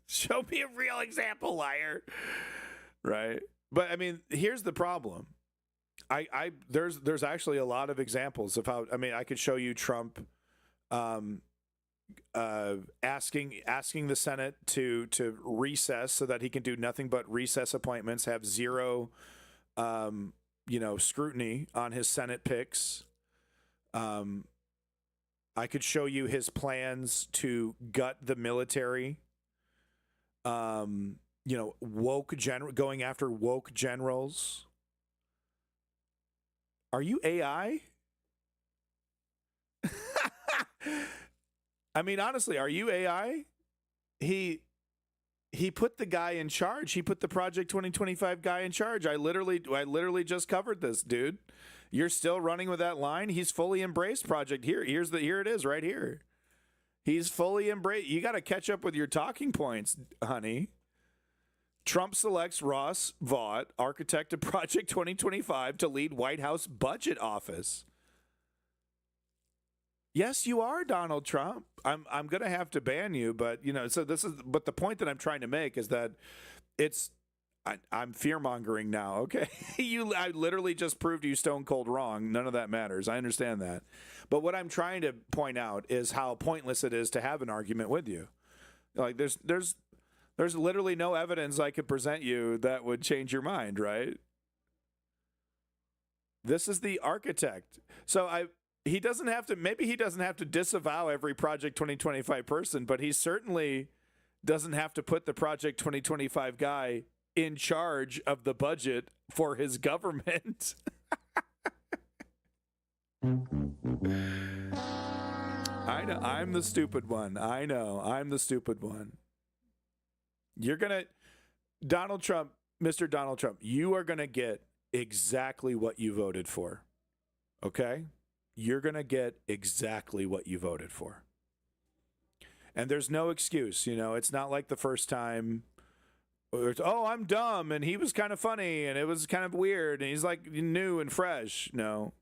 Show me a real example, liar. Right? But I mean, here's the problem. There's actually a lot of examples of how, I could show you Trump asking the Senate to recess so that he can do nothing but recess appointments, have zero scrutiny on his Senate picks. I could show you his plans to gut the military. Going after woke generals. Are you AI? I mean, honestly, are you AI? He he put the guy in charge. He put the Project 2025 guy in charge. I literally just covered this, dude. You're still running with that line. He's fully embraced Project. Here it is right here. He's fully embraced. You got to catch up with your talking points, honey. Trump selects Ross Vaught, architect of Project 2025, to lead White House Budget Office. Yes, you are, Donald Trump. I'm going to have to ban you, but but the point that I'm trying to make is that I'm fear-mongering now, okay? I literally just proved you stone cold wrong. None of that matters. I understand that. But what I'm trying to point out is how pointless it is to have an argument with you. Like there's literally no evidence I could present you that would change your mind, right? This is the architect. So he doesn't have to disavow every Project 2025 person, but he certainly doesn't have to put the Project 2025 guy in charge of the budget for his government. I know. I'm the stupid one. I know. I'm the stupid one. Donald Trump, Mr. Donald Trump, you are going to get exactly what you voted for. Okay? You're going to get exactly what you voted for. And there's no excuse. It's not like the first time. I'm dumb, and he was kind of funny, and it was kind of weird, and he's like new and fresh. No.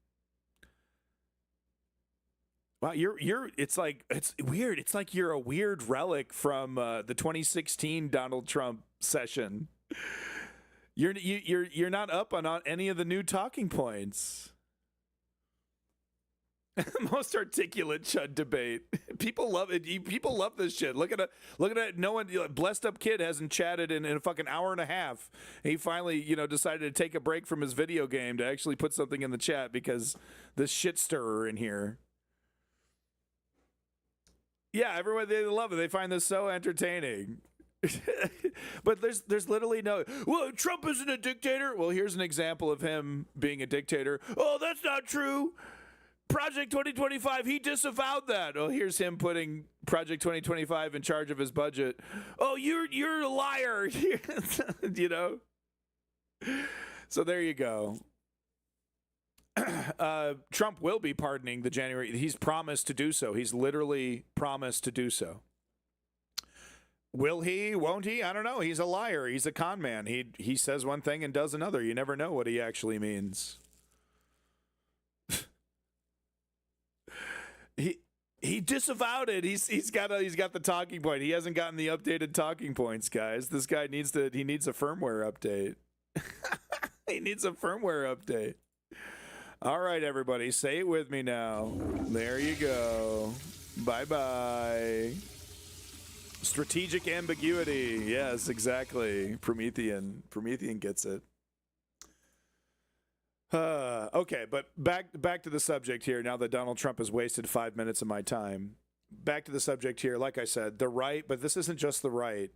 Wow, it's weird. It's like you're a weird relic from the 2016 Donald Trump session. You're not up on any of the new talking points. Most articulate chud debate. People love it. People love this shit. Look at it. No one, blessed up kid hasn't chatted in a fucking hour and a half. He finally, decided to take a break from his video game to actually put something in the chat because this shit stirrer in here. Yeah, everyone, they love it. They find this so entertaining. But there's literally no, well, Trump isn't a dictator. Well, here's an example of him being a dictator. Oh, that's not true. Project 2025, he disavowed that. Oh, here's him putting Project 2025 in charge of his budget. Oh, you're a liar. So there you go. Trump will be pardoning the January. He's promised to do so. He's literally promised to do so. Will he? Won't he? I don't know. He's a liar. He's a con man. He says one thing and does another. You never know what he actually means. He disavowed it. He's got the talking point. He hasn't gotten the updated talking points, guys. This guy needs a firmware update. He needs a firmware update. All right, everybody, say it with me now. There you go. Bye-bye. Strategic ambiguity. Yes, exactly. Promethean gets it. Okay, but back to the subject here. Now that Donald Trump has wasted 5 minutes of my time, back to the subject here. Like I said, the right, but this isn't just the right.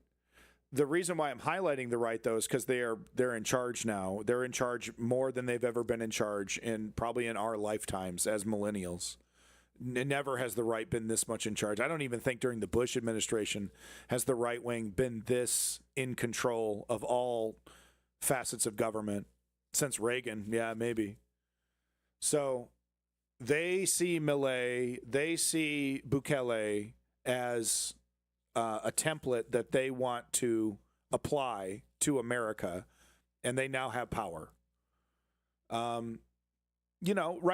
The reason why I'm highlighting the right, though, is because they're in charge now. They're in charge more than they've ever been in charge probably in our lifetimes as millennials. Never has the right been this much in charge. I don't even think during the Bush administration has the right wing been this in control of all facets of government. Since Reagan, yeah, maybe. So they see Milei, they see Bukele as a template that they want to apply to America, and they now have power. Right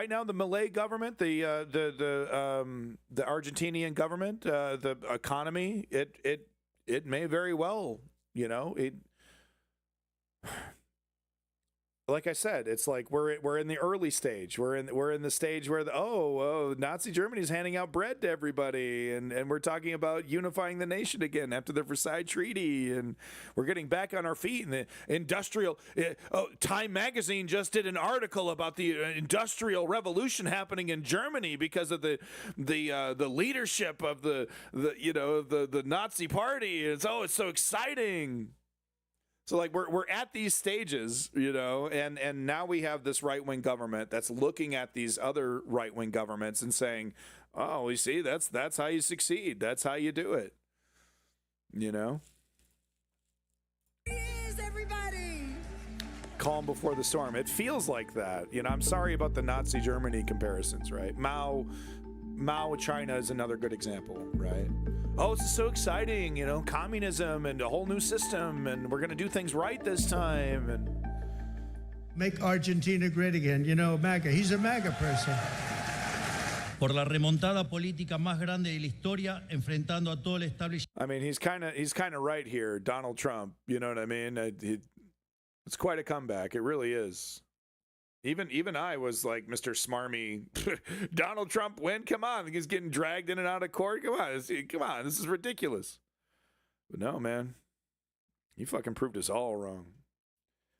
now the Milei government, the Argentinian government, the economy, it may very well, like I said, it's like we're in the early stage. We're in the stage where Nazi Germany's handing out bread to everybody, and we're talking about unifying the nation again after the Versailles Treaty, and we're getting back on our feet. And the industrial Time magazine just did an article about the industrial revolution happening in Germany because of the leadership of the Nazi party. It's so exciting. So like we're at these stages, and now we have this right-wing government that's looking at these other right-wing governments and saying, "Oh, we see that's how you succeed. That's how you do it." everybody. Calm before the storm. It feels like that. You know, I'm sorry about the Nazi Germany comparisons, right? Mao China is another good example, right? Oh, this is so exciting, you know, communism and a whole new system, and we're going to do things right this time. And make Argentina great again. You know, MAGA. He's a MAGA person. Por la remontada política más grande de la historia, enfrentando a todo el establishment. I mean, he's kind of right here, Donald Trump. You know what I mean? It's quite a comeback. It really is. Even I was like, Mr. Smarmy, Donald Trump win? Come on. He's getting dragged in and out of court. Come on. This is ridiculous. But no, man. You fucking proved us all wrong.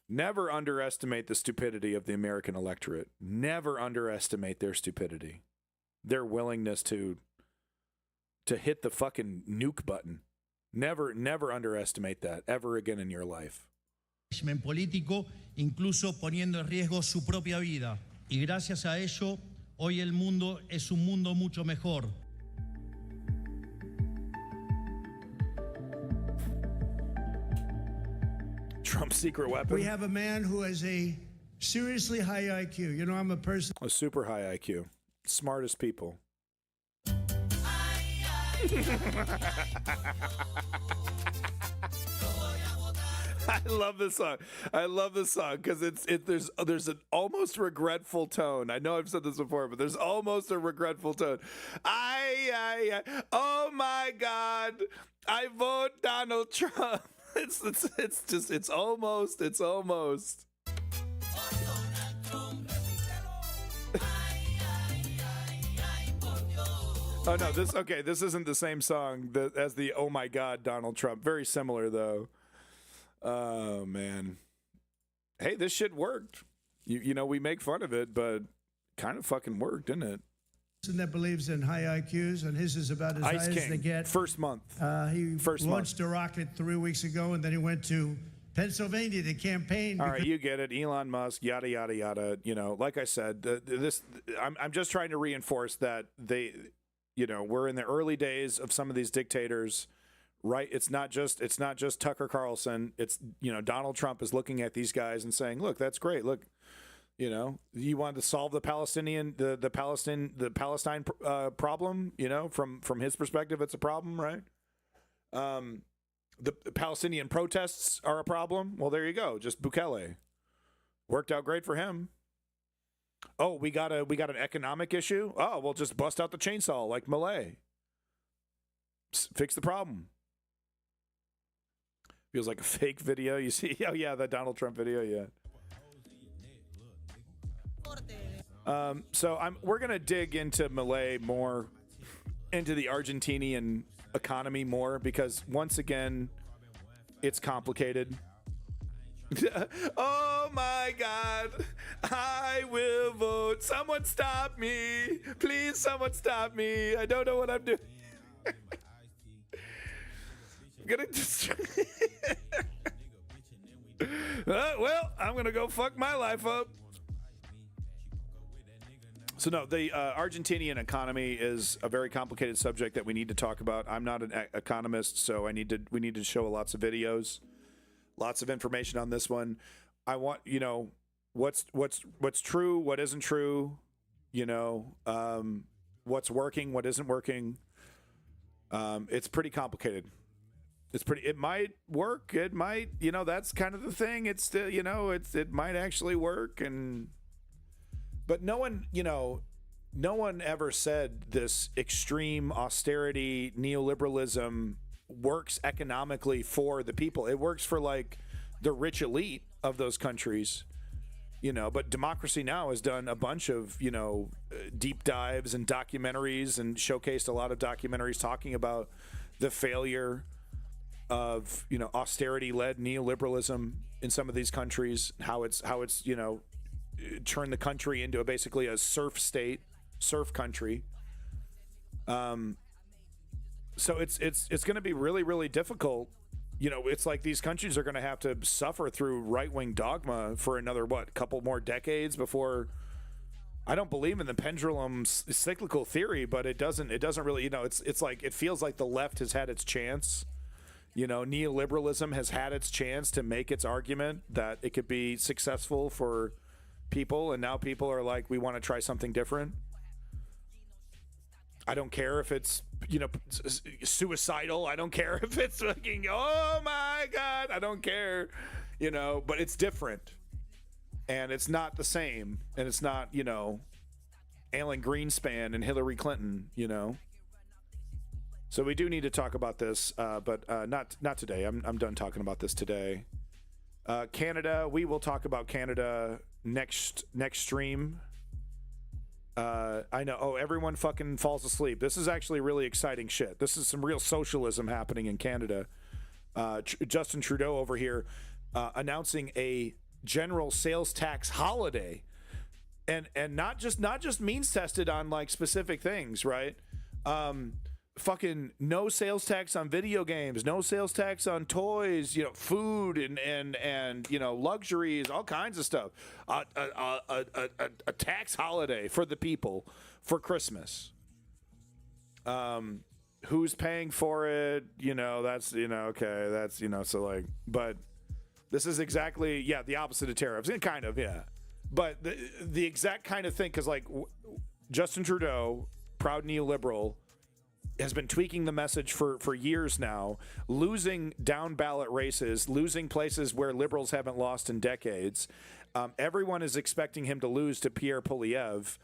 Never underestimate the stupidity of the American electorate. Never underestimate their stupidity. Their willingness to hit the fucking nuke button. Never underestimate that ever again in your life. Político, incluso poniendo en riesgo su propia vida. Y gracias a ello, hoy el mundo es un mundo mucho mejor. Trump's secret weapon. We have a man who has a seriously high IQ. You know, I'm a person. A super high IQ. Smartest people. I love this song. I love this song because there's an almost regretful tone. I know I've said this before, but there's almost a regretful tone. Oh my God, I vote Donald Trump. It's almost. Oh no, this isn't the same song as the Oh my God Donald Trump. Very similar though. Oh man. Hey, this shit worked. You know, we make fun of it, but kind of fucking worked, didn't it? That believes in high IQs, and his is about as Ice high King, as they get. First month. He launched a rocket 3 weeks ago, and then he went to Pennsylvania to campaign. All right, you get it. Elon Musk, yada yada yada. You know, like I said, I'm just trying to reinforce that we're in the early days of some of these dictators. Right, it's not just Tucker Carlson. It's Donald Trump is looking at these guys and saying, "Look, that's great. Look, you want to solve the Palestine problem. From his perspective, it's a problem, right? The Palestinian protests are a problem. Well, there you go. Just Bukele worked out great for him. Oh, we got an economic issue. Oh, we'll just bust out the chainsaw like Malay. Fix the problem." Feels like a fake video. You see? Oh, yeah, that Donald Trump video, yeah. So we're going to dig into Malay more, into the Argentinian economy more, because once again, it's complicated. Oh, my God. I will vote. Someone stop me. Please, someone stop me. I don't know what I'm doing. Well, I'm gonna go fuck my life up. So no, the Argentinian economy is a very complicated subject that we need to talk about. I'm not an economist, so we need to show lots of videos, lots of information on this one. I want what's true, what isn't true, what's working, what isn't working. It's pretty complicated. It might work. It might, that's kind of the thing. It's still, it might actually work. But no one ever said this extreme austerity neoliberalism works economically for the people. It works for like the rich elite of those countries, but Democracy Now! Has done a bunch of, deep dives and documentaries and showcased a lot of documentaries talking about the failure of austerity-led neoliberalism in some of these countries, how it's turned the country into basically a serf state, serf country. So it's going to be really, really difficult. It's like these countries are going to have to suffer through right-wing dogma for another couple more decades before. I don't believe in the pendulum cyclical theory, but it doesn't really, it's like it feels like the left has had its chance You know, neoliberalism has had its chance to make its argument that it could be successful for people, and now people are like, we want to try something different. I don't care if it's, you know, suicidal. I don't care if it's fucking, oh my God, I don't care, you know, but it's different. And it's not the same. And it's not, you know, Alan Greenspan and Hillary Clinton, you know. So we do need to talk about this, but not today. I'm done talking about this today. Canada, we will talk about Canada next stream. I know. Oh, everyone fucking falls asleep. This is actually really exciting shit. This is some real socialism happening in Canada. Justin Trudeau over here announcing a general sales tax holiday, and not just means tested on like specific things, right? Fucking no sales tax on video games, no sales tax on toys, you know, food and you know, luxuries, all kinds of stuff. A tax holiday for the people for Christmas. Who's paying for it? You know, that's, you know, okay, that's, you know, so like, but this is exactly, yeah, the opposite of tariffs, and kind of, yeah, but the exact kind of thing, because like Justin Trudeau, proud neoliberal, has been tweaking the message for years now, losing down ballot races, losing places where liberals haven't lost in decades. Everyone is expecting him to lose to Pierre Poilievre,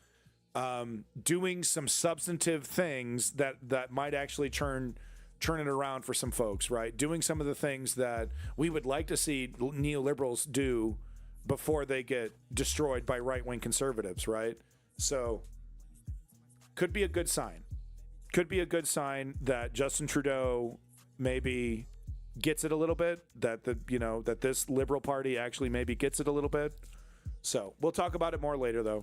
doing some substantive things that might actually turn it around for some folks, right? Doing some of the things that we would like to see neoliberals do before they get destroyed by right-wing conservatives, right? So could be a good sign. Could be a good sign that Justin Trudeau maybe gets it a little bit, that that this Liberal Party actually maybe gets it a little bit. So we'll talk about it more later, though.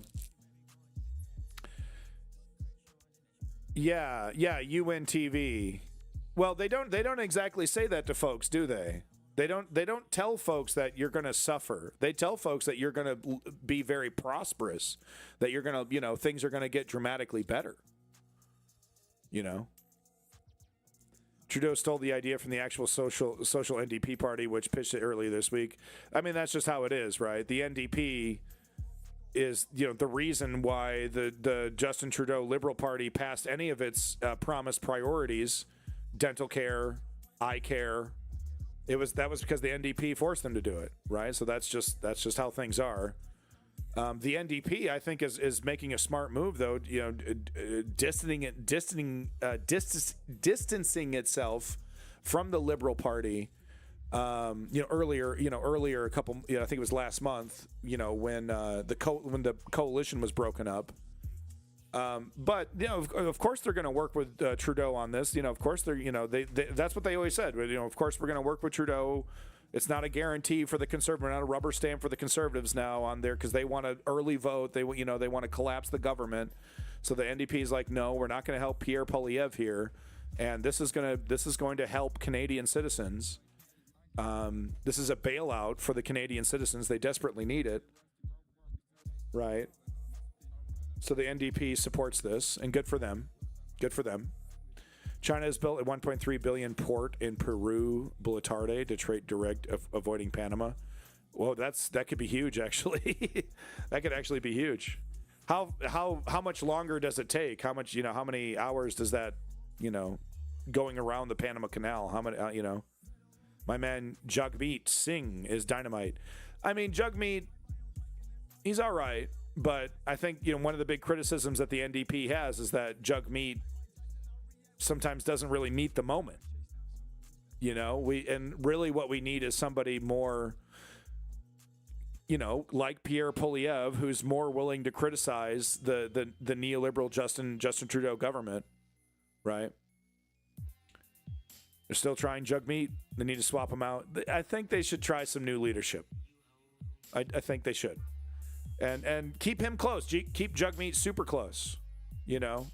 Yeah, UNTV. Well, they don't exactly say that to folks, do they? They don't tell folks that you're going to suffer. They tell folks that you're going to be very prosperous, that you're going to, you know, things are going to get dramatically better. You know, Trudeau stole the idea from the actual social NDP party, which pitched it earlier this week. I mean, that's just how it is, right? The NDP is, you know, the reason why the Justin Trudeau Liberal Party passed any of its promised priorities, dental care, eye care. That was because the NDP forced them to do it, right? So that's just how things are. The NDP, I think, is making a smart move, though. You know, distancing itself from the Liberal Party. Earlier, a couple. I think it was last month. You know, when the coalition was broken up. But you know, of course, they're going to work with Trudeau on this. You know, of course, that's what they always said. You know, of course, we're going to work with Trudeau. It's not a guarantee for the conservative, not a rubber stamp for the conservatives now on there, because they want to early vote. They want to collapse the government. So the NDP is like, no, we're not going to help Pierre Poilievre here, and this is going to help Canadian citizens. This is a bailout for the Canadian citizens. They desperately need it, right? So the NDP supports this, and good for them. Good for them. China has built a $1.3 billion port in Peru, Bulatarde, to trade direct avoiding Panama. Well, that could be huge, actually. That could actually be huge. How much longer does it take? How many hours does that, going around the Panama Canal? How many, my man Jagmeet Singh is dynamite. I mean, Jagmeet, he's all right, but I think, one of the big criticisms that the NDP has is that Jagmeet sometimes doesn't really meet the moment. And really what we need is somebody more, like Pierre Poilievre, who's more willing to criticize the neoliberal Justin Trudeau government, right? They're still trying Jagmeet. They need to swap him out. I think they should try some new leadership. I think they should. And keep him close. Keep Jagmeet super close.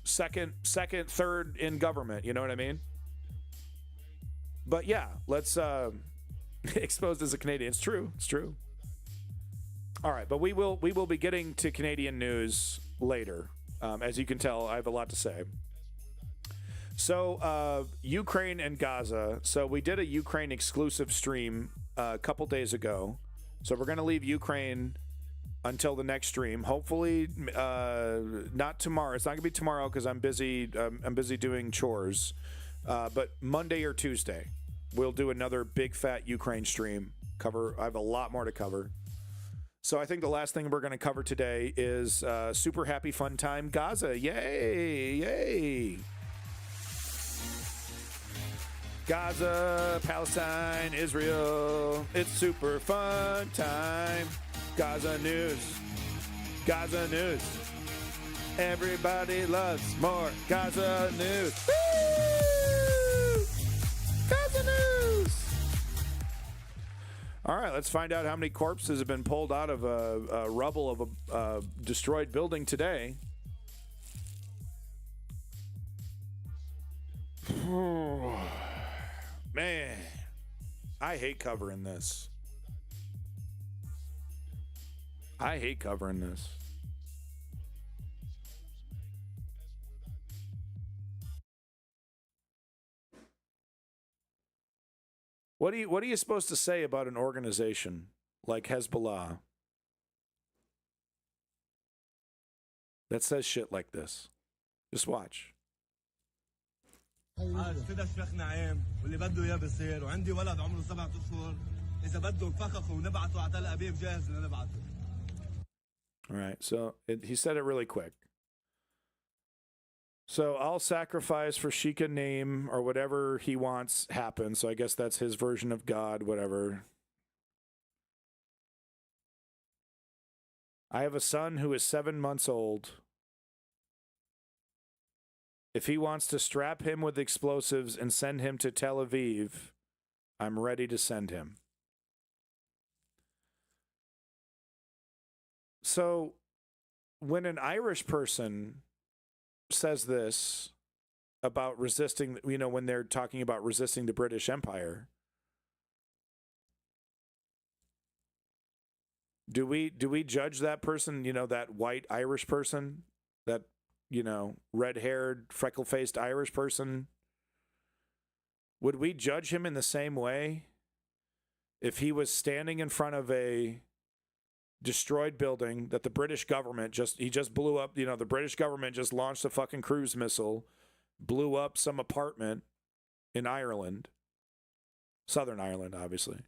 Second, third in government. You know what I mean? But yeah, let's exposed as a Canadian. It's true. It's true. All right, but we will be getting to Canadian news later. As you can tell, I have a lot to say. So, Ukraine and Gaza. So, we did a Ukraine exclusive stream a couple days ago. So, we're going to leave Ukraine until the next stream. Hopefully, not tomorrow. It's not going to be tomorrow because I'm busy. I'm busy doing chores. But Monday or Tuesday, we'll do another big fat Ukraine stream. I have a lot more to cover. So I think the last thing we're going to cover today is super happy fun time Gaza. Yay! Yay! Gaza, Palestine, Israel. It's super fun time. Gaza news. Gaza news. Everybody loves more Gaza news. Woo! Gaza news. All right, let's find out how many corpses have been pulled out of a rubble of a destroyed building today. Man, I hate covering this. I hate covering this. What are you supposed to say about an organization like Hezbollah that says shit like this? Just watch. كده فراخ نعام واللي بده اياه بصير وعندي ولد عمره 7 اشهر اذا بده نفخخه ونبعته على تل ابيب جاهز لنبعته. All right, so he said it really quick. So I'll sacrifice for Sheikah name or whatever he wants happen. So I guess that's his version of God, whatever. I have a son who is 7 months old. If he wants to strap him with explosives and send him to Tel Aviv, I'm ready to send him. So when an Irish person says this about resisting, when they're talking about resisting the British Empire, do we judge that person, that white Irish person, that red-haired, freckle-faced Irish person? Would we judge him in the same way if he was standing in front of a destroyed building that the British government just blew up? The British government just launched a fucking cruise missile, blew up some apartment in Ireland, Southern Ireland, obviously.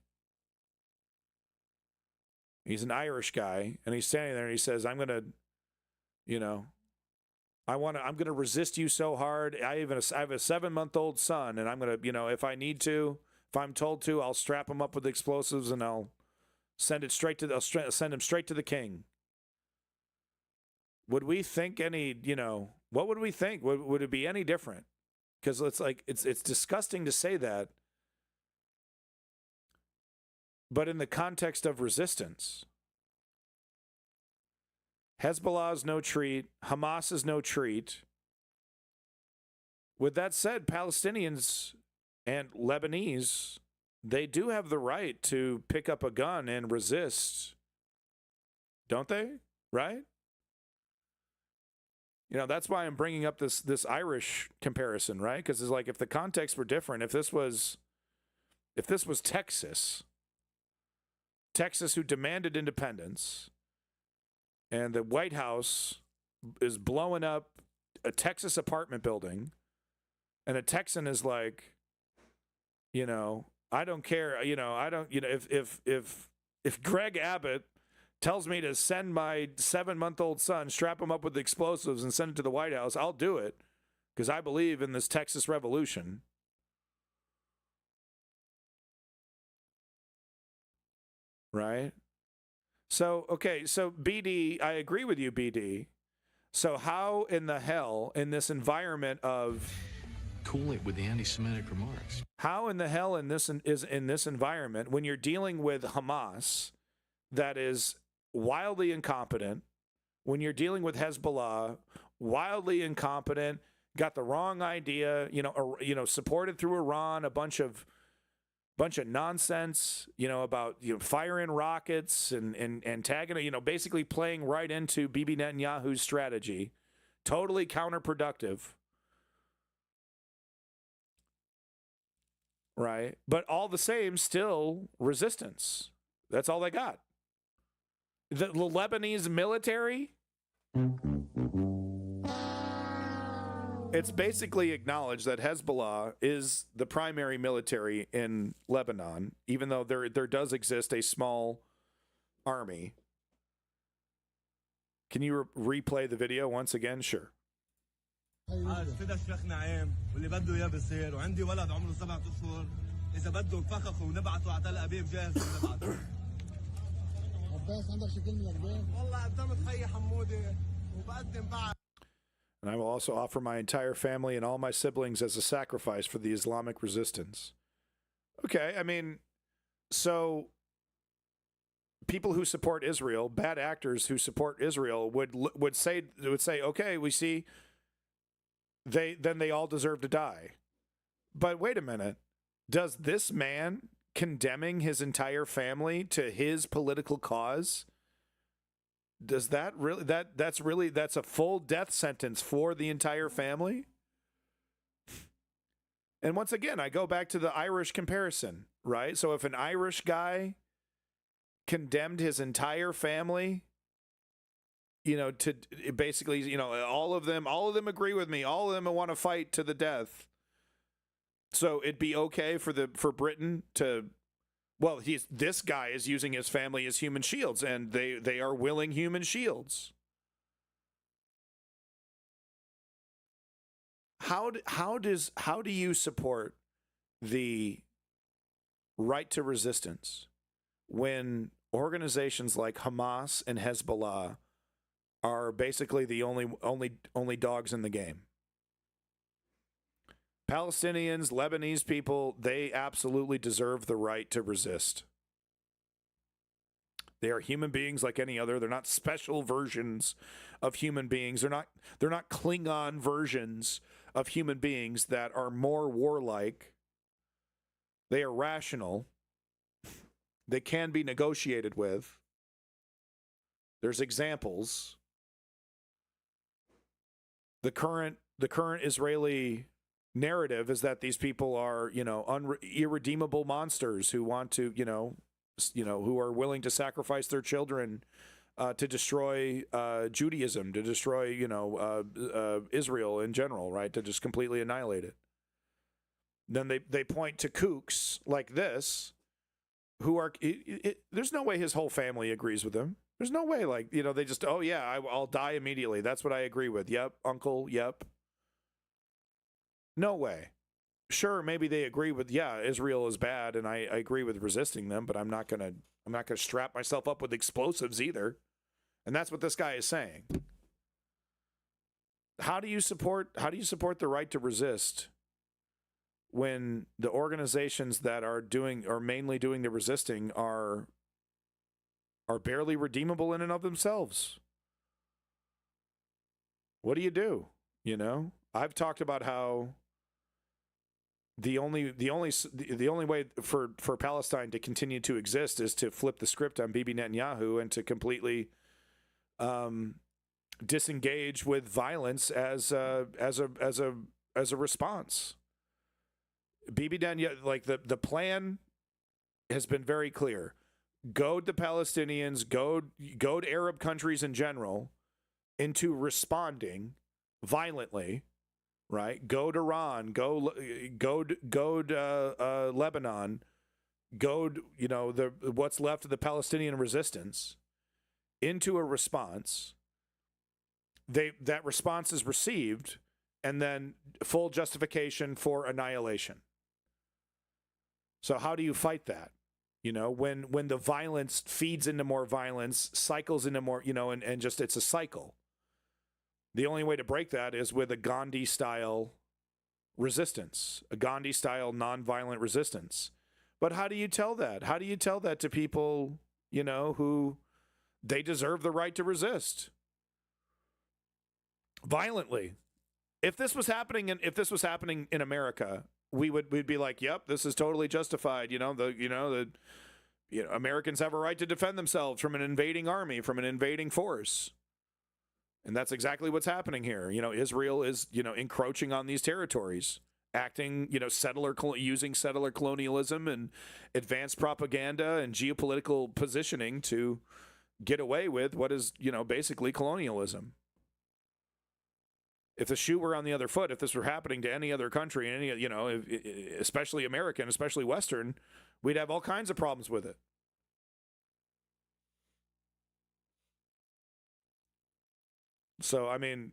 He's an Irish guy, and he's standing there and he says, I'm going to resist you so hard. I have a 7-month-old son, and I'm going to, if I need to, if I'm told to, I'll strap him up with explosives and I'll send him straight to the king. Would we think what would we think? Would it be any different? Because it's disgusting to say that. But in the context of resistance, Hezbollah is no treat. Hamas is no treat. With that said, Palestinians and Lebanese, they do have the right to pick up a gun and resist, don't they? Right? That's why I'm bringing up this Irish comparison, right? Because it's like, if the context were different, if this was Texas who demanded independence, and the White House is blowing up a Texas apartment building, and a Texan is like, I don't care, if Greg Abbott tells me to send my 7-month-old son, strap him up with explosives and send it to the White House, I'll do it because I believe in this Texas revolution. Right? So BD, I agree with you, BD. So how in the hell, in this environment of... Cool it with the anti-Semitic remarks. How in the hell in this environment, when you're dealing with Hamas that is wildly incompetent, when you're dealing with Hezbollah, wildly incompetent, got the wrong idea, supported through Iran, a bunch of nonsense, about firing rockets and tagging, basically playing right into Bibi Netanyahu's strategy, totally counterproductive. right? But all the same, still resistance. That's all they got. The Lebanese military, it's basically acknowledged that Hezbollah is the primary military in Lebanon, even though there does exist a small army. Can you replay the video once again? Sure. فدا شيخ نعيم واللي بده اياه بصير وعندي ولد عمره 7 اشهر اذا بده نفخخه ونبعته على تل ابيب جاهز نبعته. عباس عندك شي كلمه لعباس؟ والله قدمت خيي حمودي وبقدم بعد. And I will also offer my entire family and all my siblings as a sacrifice for the Islamic resistance. Okay, I mean, so people who support Israel, bad actors who support Israel, would say, okay, we see they all deserve to die. But wait a minute, does this man condemning his entire family to his political cause, does that really that's a full death sentence for the entire family? And once again, I go back to the Irish comparison, right? So if an Irish guy condemned his entire family, to basically, all of them agree with me, all of them want to fight to the death. So it'd be okay for Britain to, well, this guy is using his family as human shields, and they are willing human shields. How do you support the right to resistance when organizations like Hamas and Hezbollah are basically the only dogs in the game? Palestinians, Lebanese people, they absolutely deserve the right to resist. They are human beings like any other. They're not special versions of human beings. They're not Klingon versions of human beings that are more warlike. They are rational. They can be negotiated with. There's examples. The current Israeli narrative is that these people are, irredeemable monsters who want to, who are willing to sacrifice their children to destroy Judaism, to destroy, Israel in general, right? To just completely annihilate it. Then they point to kooks like this, who are, there's no way his whole family agrees with him. There's no way, they just, oh yeah, I'll die immediately. That's what I agree with. Yep, uncle, yep. No way. Sure, maybe they agree with, Israel is bad, and I agree with resisting them, but I'm not gonna strap myself up with explosives either. And that's what this guy is saying. How do you support the right to resist when the organizations that are mainly doing the resisting are barely redeemable in and of themselves? What do you do? I've talked about how the only way for Palestine to continue to exist is to flip the script on Bibi Netanyahu and to completely disengage with violence as a response. Bibi Netanyahu, the plan has been very clear: goad the Palestinians, goad Arab countries in general into responding violently. Right, goad Iran, goad Lebanon, goad what's left of the Palestinian resistance into a response. That response is received, and then full justification for annihilation. So how do you fight that? When the violence feeds into more violence, cycles into more, and just it's a cycle. The only way to break that is with a Gandhi-style resistance, a Gandhi-style nonviolent resistance. But how do you tell that? How do you tell that to people, who they deserve the right to resist violently? If this was happening in America, we'd be like, yep, this is totally justified. Americans have a right to defend themselves from an invading army, from an invading force. And that's exactly what's happening here. Israel is, encroaching on these territories. acting, using settler colonialism and advanced propaganda and geopolitical positioning to get away with what is, basically colonialism. If the shoe were on the other foot, if this were happening to any other country, especially American, especially Western, we'd have all kinds of problems with it. So, I mean,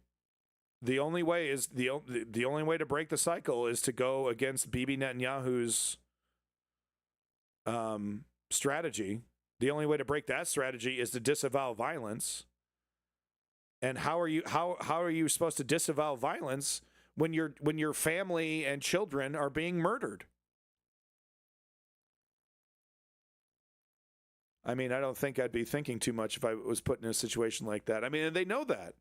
the only way to break the cycle is to go against Bibi Netanyahu's strategy. The only way to break that strategy is to disavow violence. And how are you supposed to disavow violence when your family and children are being murdered? I mean, I don't think I'd be thinking too much if I was put in a situation like that. I mean, they know that.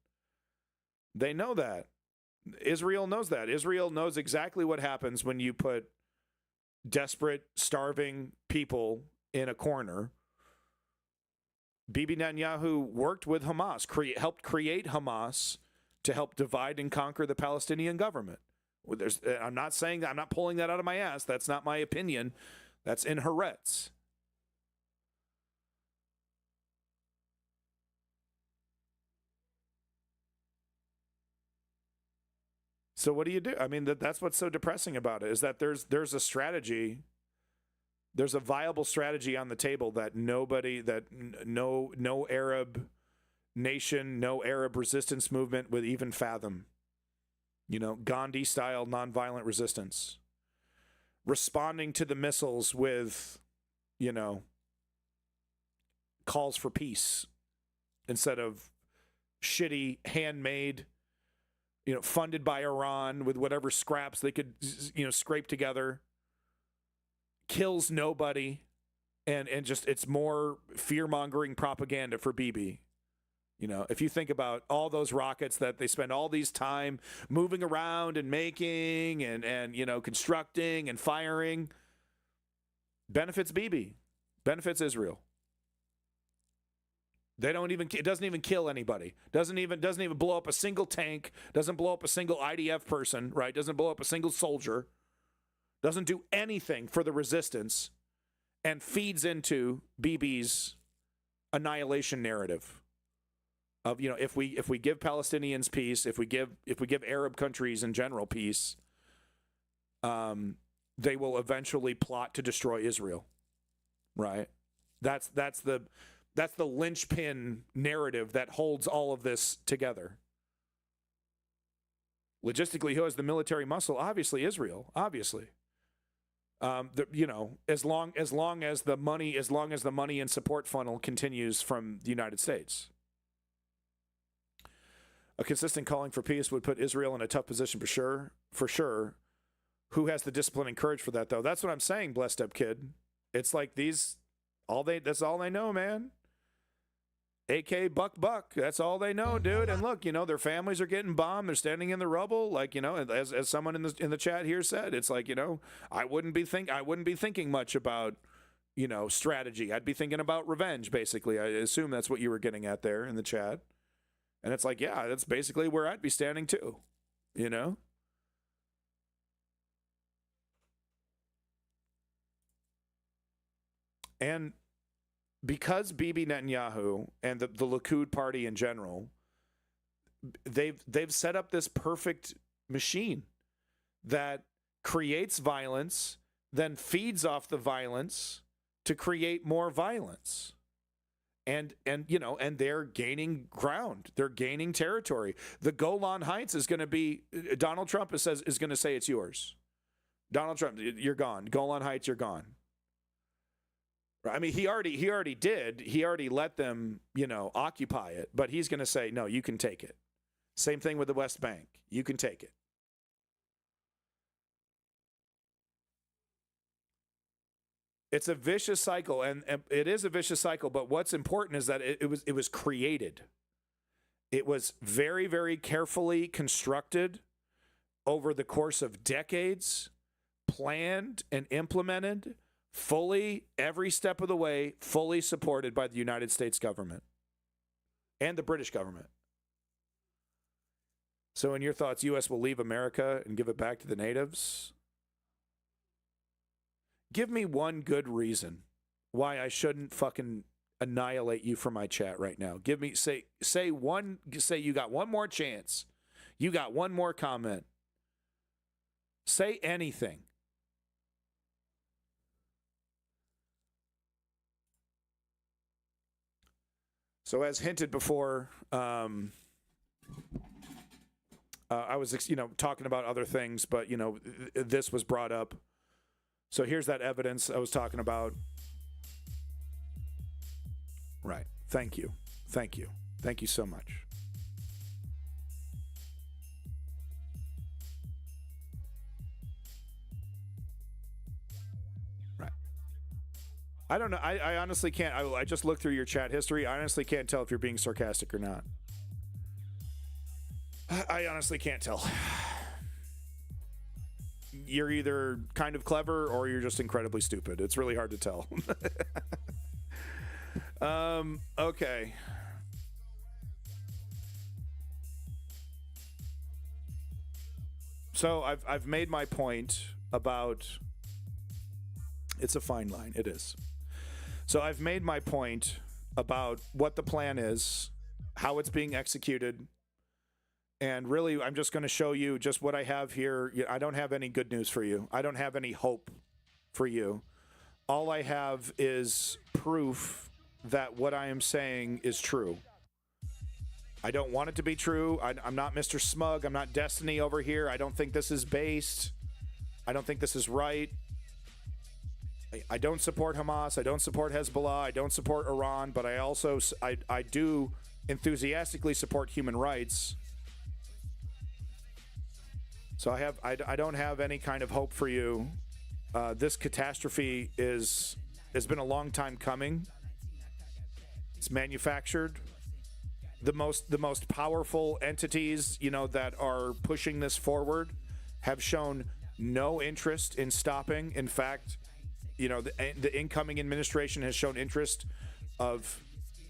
They know that. Israel knows that. Israel knows exactly what happens when you put desperate, starving people in a corner. Bibi Netanyahu worked with Hamas, helped create Hamas to help divide and conquer the Palestinian government. I'm not pulling that out of my ass. That's not my opinion. That's in Haaretz. So what do you do? I mean, that's what's so depressing about it, is that there's a strategy. There's a viable strategy on the table that no Arab nation, no Arab resistance movement would even fathom. Gandhi-style nonviolent resistance. Responding to the missiles with, calls for peace instead of shitty, handmade, funded by Iran with whatever scraps they could, scrape together. Kills nobody, and just it's more fear-mongering propaganda for Bibi. If you think about all those rockets that they spend all these time moving around and making and constructing and firing, benefits Bibi, benefits Israel. It doesn't even kill anybody. Doesn't even blow up a single tank. Doesn't blow up a single IDF person. Right? Doesn't blow up a single soldier. Doesn't do anything for the resistance, and feeds into Bibi's annihilation narrative of if we give Palestinians peace, if we give Arab countries in general peace, they will eventually plot to destroy Israel. Right? That's the linchpin narrative that holds all of this together. Logistically, who has the military muscle? Obviously, Israel. Obviously. As long as the money and support funnel continues from the United States. A consistent calling for peace would put Israel in a tough position for sure. Who has the discipline and courage for that, though? That's what I'm saying, blessed up kid. It's like that's all they know, man. AK buck. That's all they know, dude. And look, their families are getting bombed. They're standing in the rubble. Like, as someone in the chat here said, it's like, I wouldn't be thinking much about, strategy. I'd be thinking about revenge, basically. I assume that's what you were getting at there in the chat. And it's like, yeah, that's basically where I'd be standing too, And because Bibi Netanyahu and the Likud party in general, they've set up this perfect machine that creates violence, then feeds off the violence to create more violence. And they're gaining ground. They're gaining territory. The Golan Heights is going to be, Donald Trump is going to say it's yours. Donald Trump, you're gone. Golan Heights, you're gone. I mean, he already did. He already let them, occupy it. But he's going to say, no, you can take it. Same thing with the West Bank. You can take it. It's a vicious cycle, and it is a vicious cycle. But what's important is that it was created. It was very, very carefully constructed over the course of decades, planned and implemented. Fully, every step of the way, fully supported by the United States government and the British government. So in your thoughts, U.S. will leave America and give it back to the natives? Give me one good reason why I shouldn't fucking annihilate you from my chat right now. Give me, say you got one more chance. You got one more comment. Say anything. So as hinted before, I was, talking about other things, but, this was brought up. So here's that evidence I was talking about. Right. Thank you. Thank you. Thank you so much. Right. I don't know. I honestly can't. I just looked through your chat history. I honestly can't tell if you're being sarcastic or not. I honestly can't tell. You're either kind of clever or you're just incredibly stupid. It's really hard to tell. Okay. So I've made my point about, it's a fine line. It is. So I've made my point about what the plan is, how it's being executed. And really, I'm just going to show you just what I have here. I don't have any good news for you. I don't have any hope for you. All I have is proof that what I am saying is true. I don't want it to be true. I'm not Mr. Smug. I'm not Destiny over here. I don't think this is based. I don't think this is right. I don't support Hamas. I don't support Hezbollah. I don't support Iran. But I also, I do enthusiastically support human rights. So I don't have any kind of hope for you. This catastrophe has been a long time coming. It's manufactured. The most powerful entities, that are pushing this forward have shown no interest in stopping. In fact, the incoming administration has shown interest of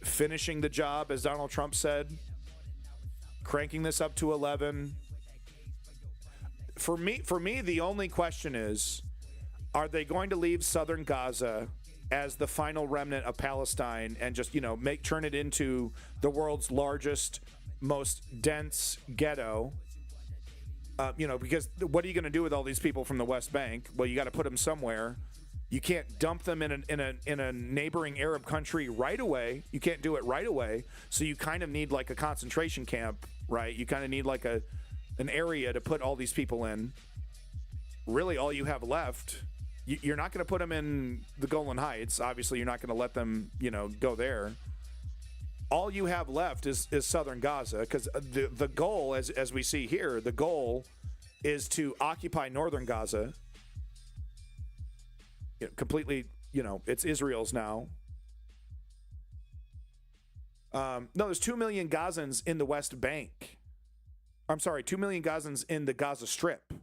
finishing the job, as Donald Trump said, cranking this up to 11. For me, the only question is, are they going to leave southern Gaza as the final remnant of Palestine and just, turn it into the world's largest, most dense ghetto? Because what are you going to do with all these people from the West Bank? Well, you got to put them somewhere. You can't dump them in a neighboring Arab country right away. You can't do it right away. So you kind of need like a concentration camp, right? You kind of need like an area to put all these people in. Really, all you have left, you're not going to put them in the Golan Heights. Obviously, you're not going to let them, go there. All you have left is southern Gaza, because the goal, as we see here, the goal is to occupy northern Gaza. Completely, it's Israel's now. No, there's 2 million Gazans in the West Bank. I'm sorry, 2 million Gazans in the Gaza Strip.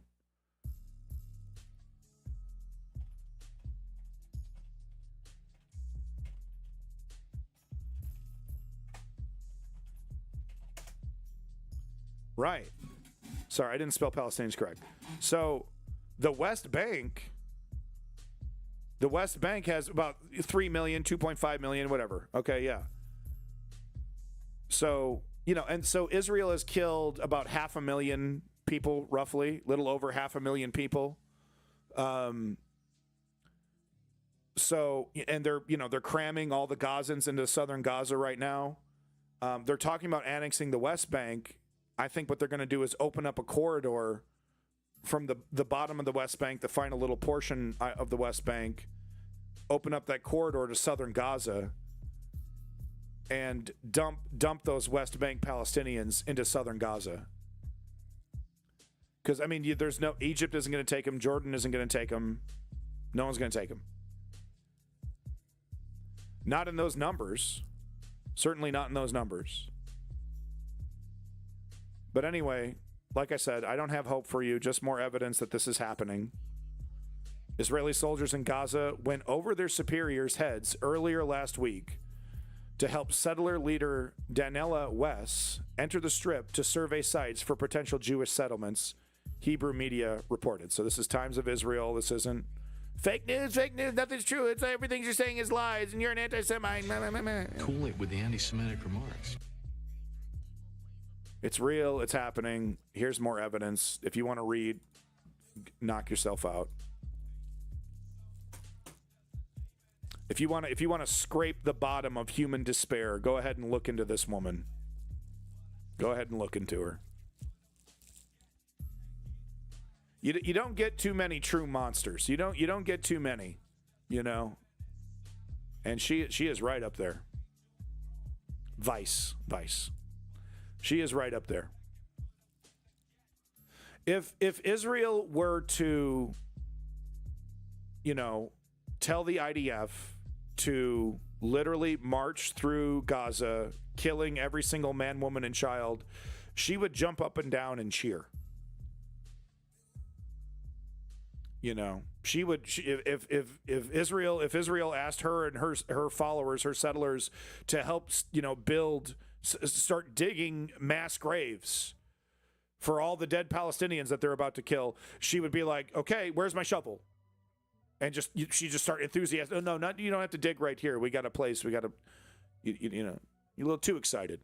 Right. Sorry, I didn't spell Palestinians correct. So the West Bank has about 3 million, 2.5 million, whatever. Okay, yeah. So, and so Israel has killed about 500,000 people, roughly, little over 500,000 people. So, and they're cramming all the Gazans into southern Gaza right now. They're talking about annexing the West Bank. I think what they're going to do is open up a corridor from the bottom of the West Bank, the final little portion of the West Bank, open up that corridor to southern Gaza and dump those West Bank Palestinians into southern Gaza. Because, there's no... Egypt isn't going to take them. Jordan isn't going to take them. No one's going to take them. Not in those numbers. Certainly not in those numbers. But anyway, like I said, I don't have hope for you. Just more evidence that this is happening. Israeli soldiers in Gaza went over their superiors' heads earlier last week to help settler leader Danella Wess enter the Strip to survey sites for potential Jewish settlements, Hebrew media reported. So this is Times of Israel. This isn't fake news, nothing's true. It's everything you're saying is lies, and you're an anti-Semite. Cool it with the anti-Semitic remarks. It's real. It's happening. Here's more evidence. If you want to read, knock yourself out. If you want to scrape the bottom of human despair, go ahead and look into this woman. Go ahead and look into her. You don't get too many true monsters. You don't get too many, you know. And she is right up there. Vice. She is right up there. If Israel were to, you know, tell the IDF to literally march through Gaza, killing every single man, woman, and child, she would jump up and down and cheer. You know, if Israel asked her and her followers, her settlers, to help, you know, start digging mass graves for all the dead Palestinians that they're about to kill, she would be like, okay, where's my shovel? And she just start enthusiastic. Oh, no, not, you don't have to dig right here. We got a place. We got to, you know, you're a little too excited.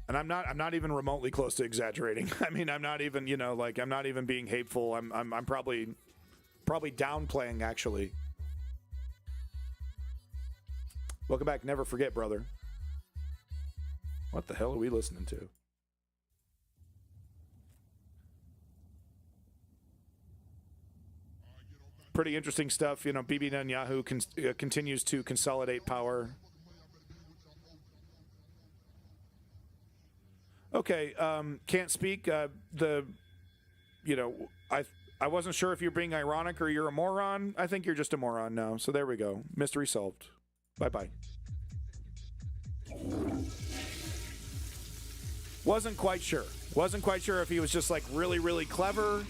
And I'm not even remotely close to exaggerating. I mean, I'm not even, you know, like, I'm not even being hateful. I'm probably downplaying, actually. Welcome back. Never forget, brother. What the hell are we listening to? Pretty interesting stuff. You know, Bibi Netanyahu continues to consolidate power. Okay, can't speak. You know, I wasn't sure if you're being ironic or you're a moron. I think you're just a moron now. So there we go. Mystery solved. Bye-bye. Wasn't quite sure. Wasn't quite sure if he was just like really, really clever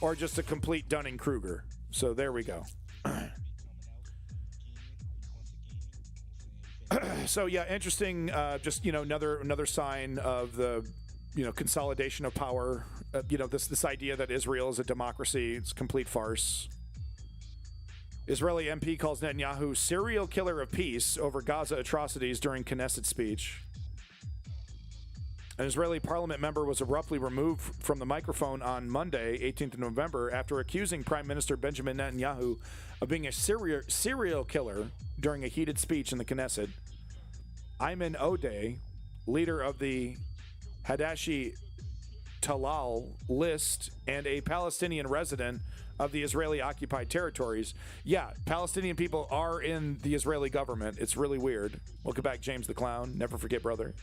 or just a complete Dunning-Kruger. So there we go. So yeah, interesting. Just, you know, another sign of the, you know, consolidation of power. You know, this idea that Israel is a democracy. It's a complete farce. Israeli MP calls Netanyahu serial killer of peace over Gaza atrocities during Knesset speech. An Israeli parliament member was abruptly removed from the microphone on Monday, 18th of November, after accusing Prime Minister Benjamin Netanyahu of being a serial killer during a heated speech in the Knesset. Ayman Odeh, leader of the Hadashi Talal list and a Palestinian resident of the Israeli-occupied territories. Yeah, Palestinian people are in the Israeli government. It's really weird. Welcome back, James the Clown. Never forget, brother.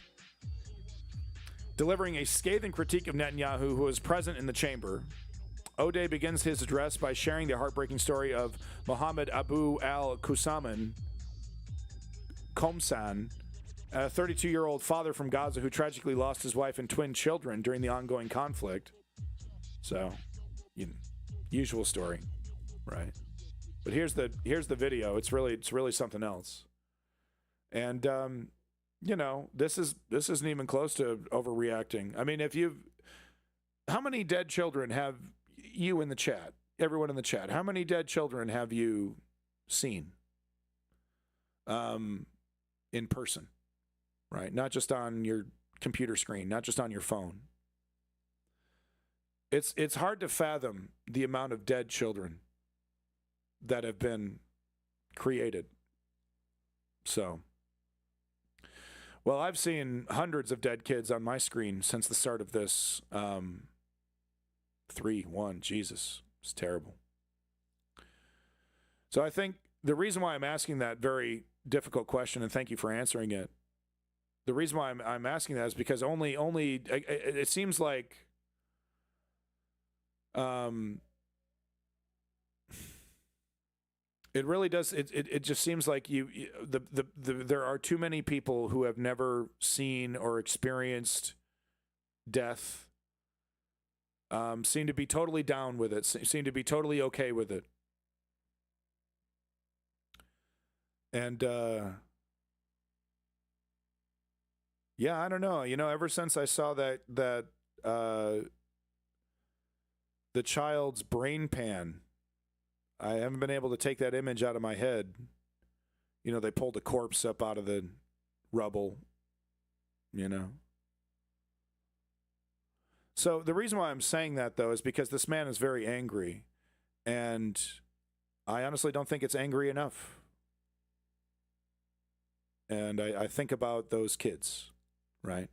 Delivering a scathing critique of Netanyahu, who was present in the chamber, Odeh begins his address by sharing the heartbreaking story of Mohammed Abu al-Qusam Komsan, a 32-year-old father from Gaza who tragically lost his wife and twin children during the ongoing conflict. So, usual story, right? But here's the video. It's really something else. And you know, this isn't even close to overreacting. I mean, how many dead children have you in the chat? Everyone in the chat, how many dead children have you seen? In person, right? Not just on your computer screen, not just on your phone. It's hard to fathom the amount of dead children that have been created. So, well, I've seen hundreds of dead kids on my screen since the start of this. 3, 1, Jesus, it's terrible. So I think the reason why I'm asking that very difficult question, and thank you for answering it, the reason why I'm asking that is because only it seems like it really does. It just seems like there are too many people who have never seen or experienced death. Seem to be totally down with it. Seem to be totally okay with it. And yeah, I don't know. Ever since I saw that the child's brain pan, I haven't been able to take that image out of my head. They pulled a corpse up out of the rubble, So the reason why I'm saying that, though, is because this man is very angry. And I honestly don't think it's angry enough. And I think about those kids, right?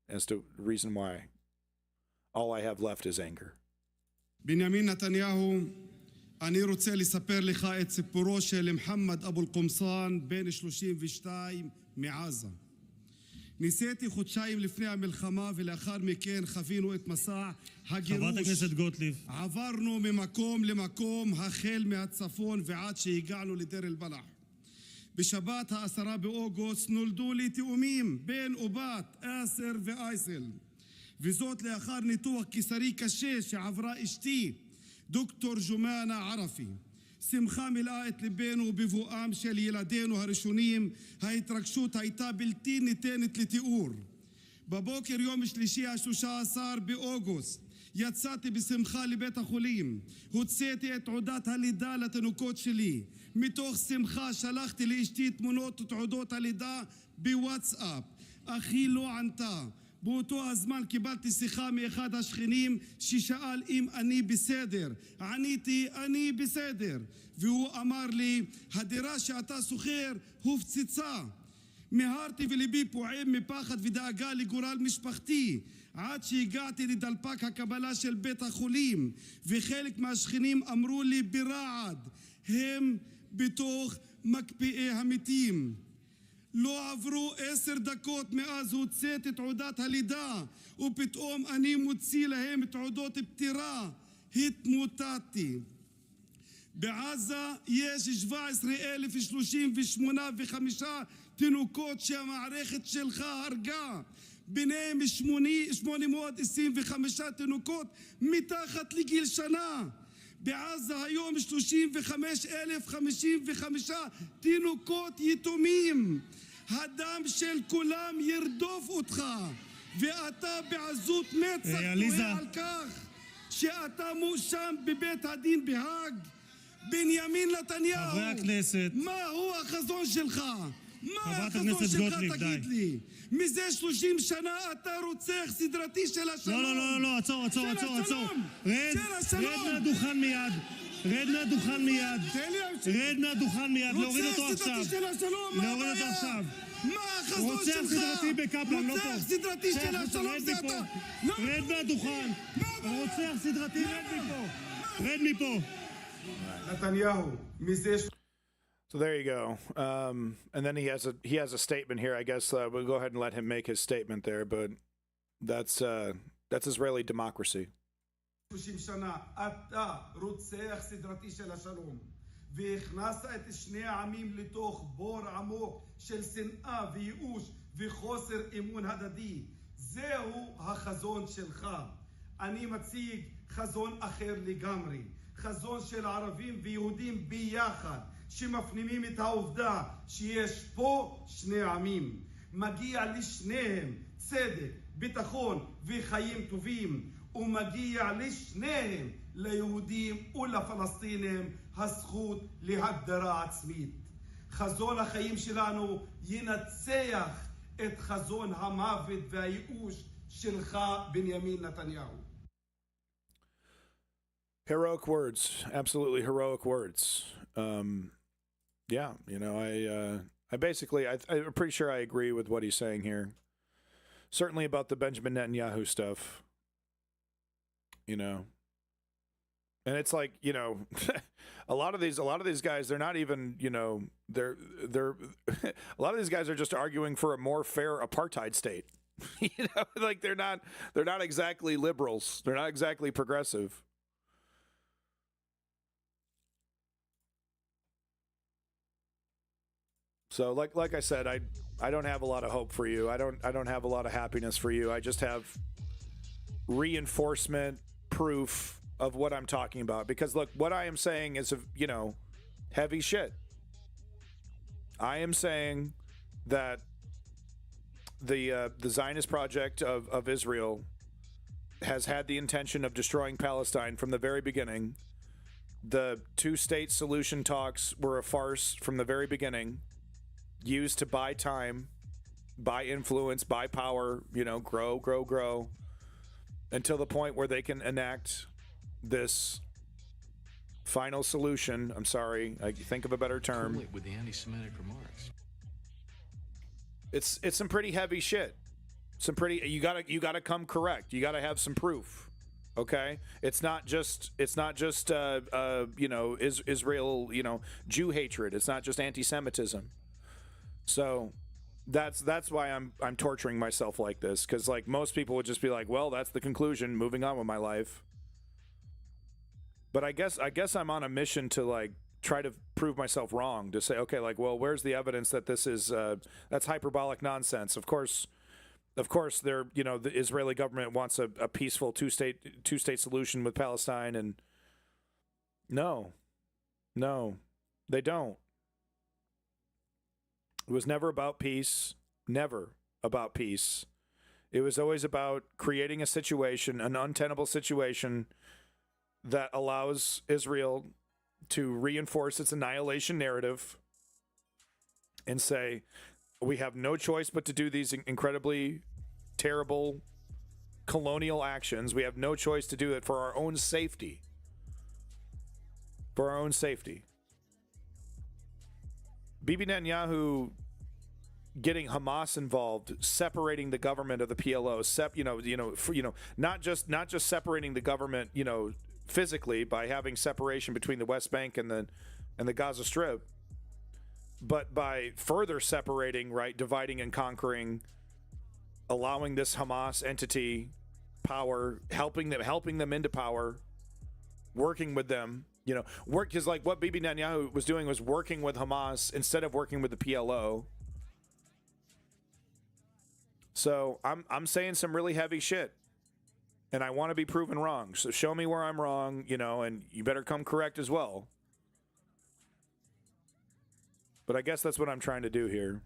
As to the reason why all I have left is anger. בנימין נתניהו, אני רוצה לספר לך את סיפורו של מוחמד אבו אל-קומסאן, בן 32 מעזה. ניסיתי חודשיים לפני המלחמה ולאחר מכן חווינו את מסע הגירוש. חברת הכנסת גוטליב. עברנו ממקום למקום החל מהצפון ועד שהגענו לדיר אל-בלח. בשבת ה10 באוגוסט נולדו לי תאומים, בן ובת, אסר ואייסל. וזאת לאחר ניתוח קיסרי קשה שעברה אשתי, דוקטור ג'ומאנה ערפי. שמחה מילאה את ליבנו בבואם של ילדינו הראשונים, ההתרגשות הייתה בלתי ניתנת לתיאור. בבוקר יום שלישי ה13 באוגוסט יצאתי בשמחה לבית החולים, הוצאתי את תעודת הלידה לתינוקות שלי. מתוך שמחה שלחתי לאשתי תמונות ותעודות הלידה בוואטסאפ, אך היא לא ענתה. באותו הזמן קיבלתי שיחה מאחד השכנים ששאל אם אני בסדר. עניתי, אני בסדר. והוא אמר לי, הדירה שאתה שוכר הופצצה. מהרתי וליבי פועם מפחד ודאגה לגורל משפחתי, עד שהגעתי לדלפק הקבלה של בית החולים, וחלק מהשכנים אמרו לי ברעד, הם בתוך מקפיאי המתים. לא עברו 10 דקות מאז הוצאתי תעודת הלידה, ופתאום אני מוציא להם תעודות פטירה. התמוטטתי. בעזה יש 17,035 תינוקות שהמערכת שלך הרגה. ביניהם 825 תינוקות מתחת לגיל שנה. בעזה היום 35,055 תינוקות יתומים. הדם של כולם ירדוף אותך, ואתה בעזות מצח תוהה על כך שאתה מואשם בבית הדין בהאג. בנימין נתניהו, חברי הכנסת, מהו החזון שלך? מה החזון שלך, תגיד לי? מזה 30 שנה אתה רוצח סדרתי של השלום. לא, עצור. רד מהדוכן מיד. רד מהדוכן מיד. להוריד אותו עכשיו. מה החזון שלך? רוצח סדרתי בקפלן, לא פה. רוצח סדרתי של השלום זה אתה. רד מהדוכן. רוצח סדרתי, רד מפה. נתניהו, מזה... So there you go. And then he has a statement here. I guess we'll go ahead and let him make his statement there, but that's Israeli democracy. 30 שנה אתה רוצח סדרתי של השלום, והכנסת את שני העמים לתוך בור עמוק של שנאה וייאוש וחוסר אמון הדדי. זהו החזון שלך. אני מציג חזון אחר לגמרי, חזון של ערבים ויהודים ביחד, שמפנימים את העובדה שיש פה שני עמים. מגיע לשניהם צדק, ביטחון וחיים טובים, ומגיע לשניהם, ליהודים ולפלסטינים, הזכות להגדרה עצמית. חזון החיים שלנו ינצח את חזון המוות והייאוש שלך, בנימין נתניהו. Heroic words, absolutely heroic words. Yeah, I basically, I'm pretty sure I agree with what he's saying here. Certainly about the Benjamin Netanyahu stuff, and it's like, a lot of these guys, they're not even, they're a lot of these guys are just arguing for a more fair apartheid state. Like they're not exactly liberals. They're not exactly progressive. So like I said, I don't have a lot of hope for you. I don't have a lot of happiness for you. I just have reinforcement, proof of what I'm talking about. Because look, what I am saying is, heavy shit. I am saying that the Zionist project of Israel has had the intention of destroying Palestine from the very beginning. The two-state solution talks were a farce from the very beginning, used to buy time, buy influence, buy power, grow, until the point where they can enact this final solution. I'm sorry, I think of a better term. Cool it with the anti-Semitic remarks. It's some pretty heavy shit. You gotta come correct. You gotta have some proof. Okay, it's not just Israel, Jew hatred. It's not just anti-Semitism. So that's why I'm torturing myself like this, because like most people would just be like, well, that's the conclusion, moving on with my life. But I guess I'm on a mission to like try to prove myself wrong, to say, okay, like, well, where's the evidence that this is that's hyperbolic nonsense? Of course, the Israeli government wants a peaceful two-state solution with Palestine, and no, they don't. It was never about peace, never about peace. It was always about creating a situation, an untenable situation that allows Israel to reinforce its annihilation narrative and say, we have no choice but to do these incredibly terrible colonial actions. We have no choice to do it for our own safety. For our own safety. Bibi Netanyahu getting Hamas involved, separating the government of the PLO, not just separating the government, physically by having separation between the West Bank and the Gaza Strip, but by further separating, right, dividing and conquering, allowing this Hamas entity power, helping them into power, working with them, because like what Bibi Netanyahu was doing was working with Hamas instead of working with the PLO. So I'm saying some really heavy shit, and I want to be proven wrong. So show me where I'm wrong, and you better come correct as well. But I guess that's what I'm trying to do here.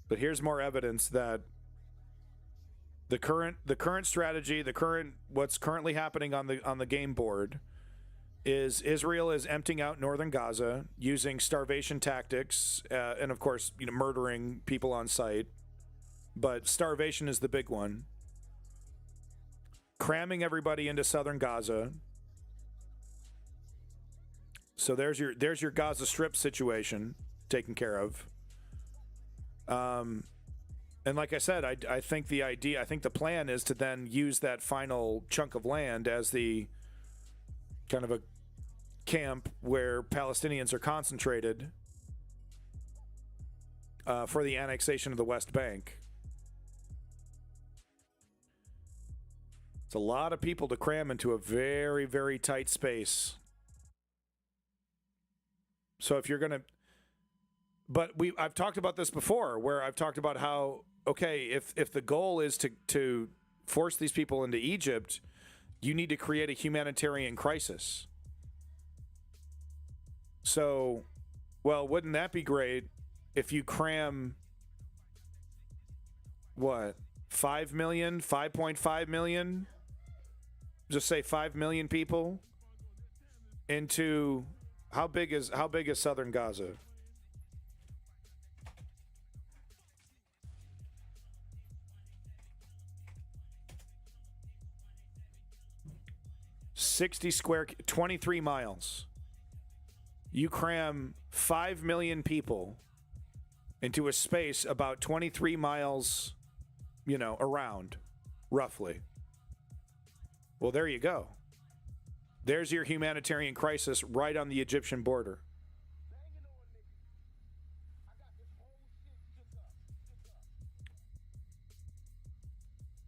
But here's more evidence that the current strategy, what's currently happening on the game board is Israel is emptying out northern Gaza using starvation tactics, and of course, murdering people on site. But starvation is the big one. Cramming everybody into southern Gaza. So there's your Gaza Strip situation taken care of. And like I said, I think the plan is to then use that final chunk of land as the kind of a camp where Palestinians are concentrated for the annexation of the West Bank. It's a lot of people to cram into a very, very tight space. So if you're going to... But I've talked about this before, where I've talked about how, okay, if the goal is to force these people into Egypt, you need to create a humanitarian crisis. So, well, wouldn't that be great if you cram, what, 5 million, 5.5 million, just say 5 million people into, how big is southern Gaza? square, 23 miles. You cram 5 million people into a space about 23 miles, around, roughly. Well, there you go. There's your humanitarian crisis right on the Egyptian border.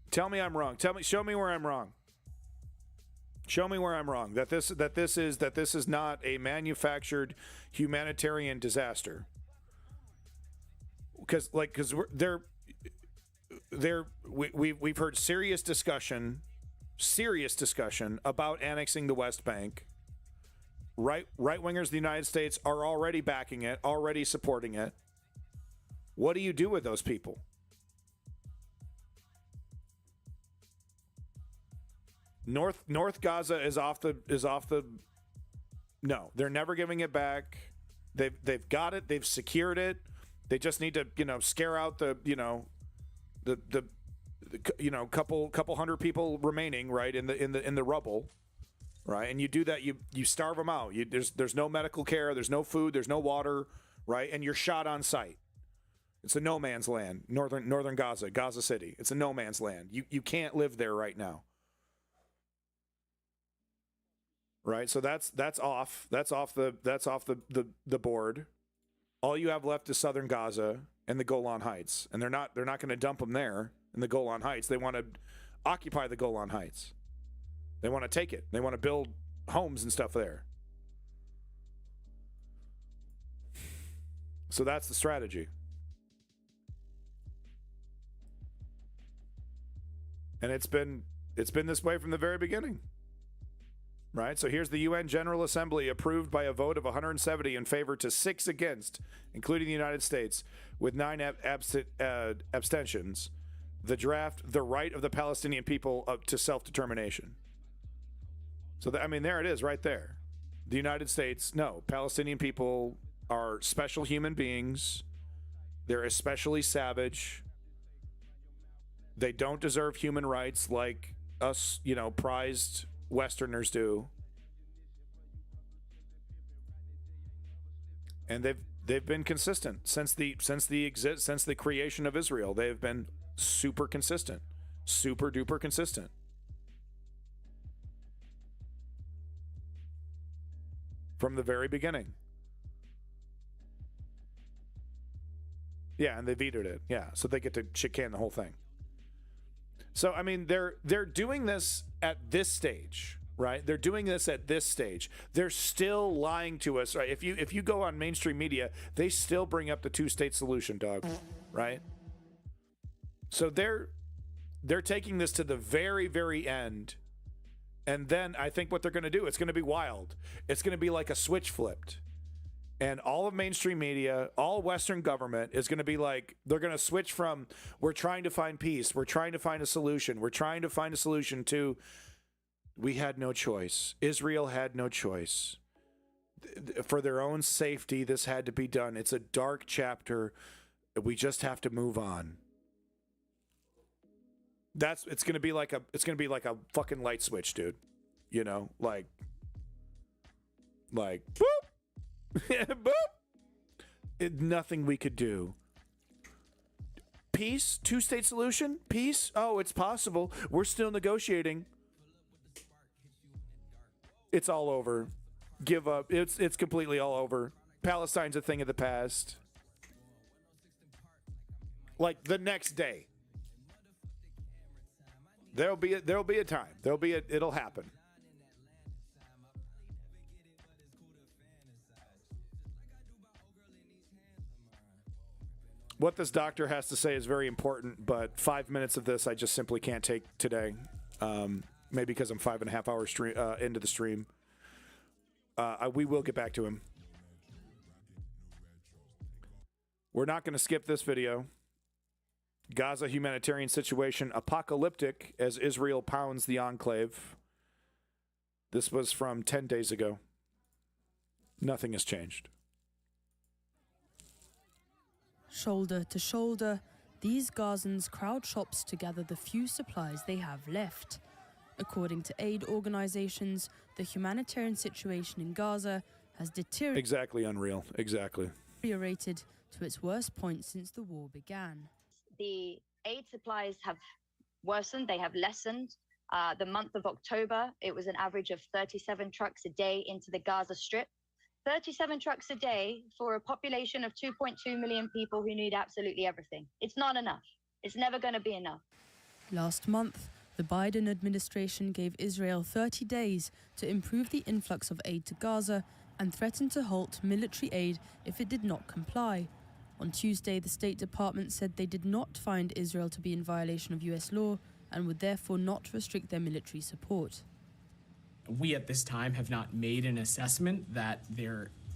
Tell me I'm wrong. Show me where I'm wrong. Show me where I'm wrong. That this is not a manufactured humanitarian disaster. Because we've heard serious discussion about annexing the West Bank, Right-wingers in the United States are already backing it, already supporting it. What do you do with those people? North Gaza is off the. No, they're never giving it back. They've got it. They've secured it. They just need to, scare out the couple hundred people remaining, right, in the rubble, right? And you do that, you starve them out. There's no medical care, there's no food, there's no water, right? And you're shot on sight. It's a no man's land, northern Gaza City. It's a no man's land. You can't live there right now. Right? So that's off. That's off the board. All you have left is southern Gaza and the Golan Heights. And they're not going to dump them there in the Golan Heights. They want to occupy the Golan Heights. They want to take it. They want to build homes and stuff there. So that's the strategy. And it's been this way from the very beginning. Right? So here's the UN General Assembly approved by a vote of 170 in favor to 6 against, including the United States, with 9 abstentions. The draft, the right of the Palestinian people to self-determination. So, there it is right there. The United States, no, Palestinian people are special human beings. They're especially savage. They don't deserve human rights like us, prized Westerners do. And they've been consistent since the creation of Israel. They've been super consistent, super duper consistent. From the very beginning. Yeah, and they vetoed it. Yeah, so they get to chicane the whole thing. So, they're doing this at this stage, right? They're doing this at this stage. They're still lying to us, right? If you go on mainstream media, they still bring up the two-state solution, dog, right? So they're taking this to the very, very end. And then I think what they're going to do, it's going to be wild. It's going to be like a switch flipped. And all of mainstream media, all Western government is going to be like, they're going to switch from, we're trying to find peace, we're trying to find a solution, to, we had no choice. Israel had no choice. For their own safety, this had to be done. It's a dark chapter. We just have to move on. It's going to be like a fucking light switch, dude. Like boop. Boop. Nothing we could do. Peace? Two-state solution? Peace? Oh, it's possible. We're still negotiating. It's all over. Give up. It's completely all over. Palestine's a thing of the past. Like the next day. There'll be a time. It'll happen. What this doctor has to say is very important, but 5 minutes of this I just simply can't take today. Maybe because I'm 5.5 hours into the stream. We will get back to him. We're not going to skip this video. Gaza humanitarian situation apocalyptic as Israel pounds the enclave. This was from 10 days ago. Nothing has changed. Shoulder to shoulder, these Gazans crowd shops to gather the few supplies they have left. According to aid organizations, the humanitarian situation in Gaza has deteriorated. Exactly unreal. Exactly. Deteriorated to its worst point since the war began. The aid supplies have worsened. They have lessened. The month of October, it was an average of 37 trucks a day into the Gaza Strip. 37 trucks a day for a population of 2.2 million people who need absolutely everything. It's not enough. It's never going to be enough. Last month, the Biden administration gave Israel 30 days to improve the influx of aid to Gaza and threatened to halt military aid if it did not comply. On Tuesday, the State Department said they did not find Israel to be in violation of US law and would therefore not restrict their military support. we at this time have not made an assessment that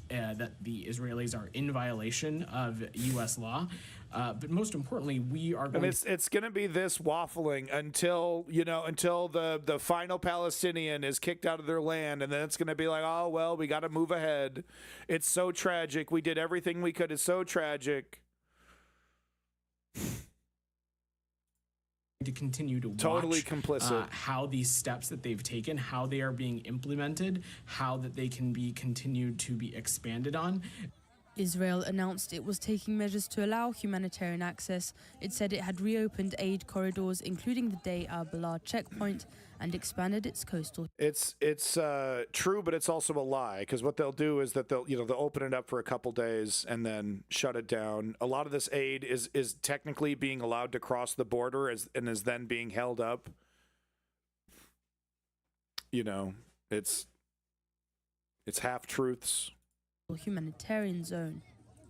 that the Israelis are in violation of U.S. law. But most importantly, we are going. And it's going to be this waffling until the final Palestinian is kicked out of their land, and then it's going to be like, oh well, we got to move ahead. It's so tragic. We did everything we could. It's so tragic. To continue to totally watch complicit how these steps that they've taken, how they are being implemented, how that they can be continued to be expanded on. Israel announced it was taking measures to allow humanitarian access. It said it had reopened aid corridors, including the Day al-Balad checkpoint, and expanded its coastal. It's true, but it's also a lie, because what they'll do is that they'll open it up for a couple days and then shut it down. A lot of this aid is technically being allowed to cross the border and is then being held up. It's half truths. Humanitarian zone.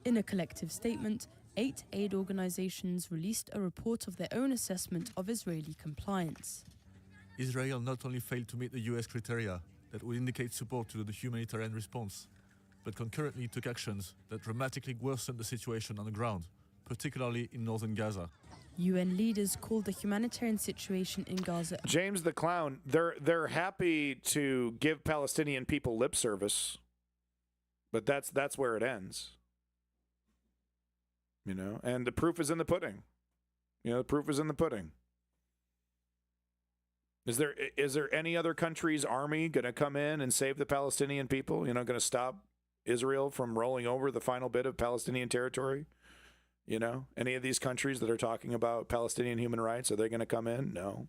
In a collective statement, 8 aid organizations released a report of their own assessment of Israeli compliance. Israel not only failed to meet the US criteria that would indicate support to the humanitarian response, but concurrently took actions that dramatically worsened the situation on the ground, particularly in northern Gaza. UN leaders called the humanitarian situation in Gaza. James the Clown, they're happy to give Palestinian people lip service, but that's where it ends. And the proof is in the pudding. The proof is in the pudding. Is there any other country's army going to come in and save the Palestinian people? Going to stop Israel from rolling over the final bit of Palestinian territory? Any of these countries that are talking about Palestinian human rights, are they going to come in? No.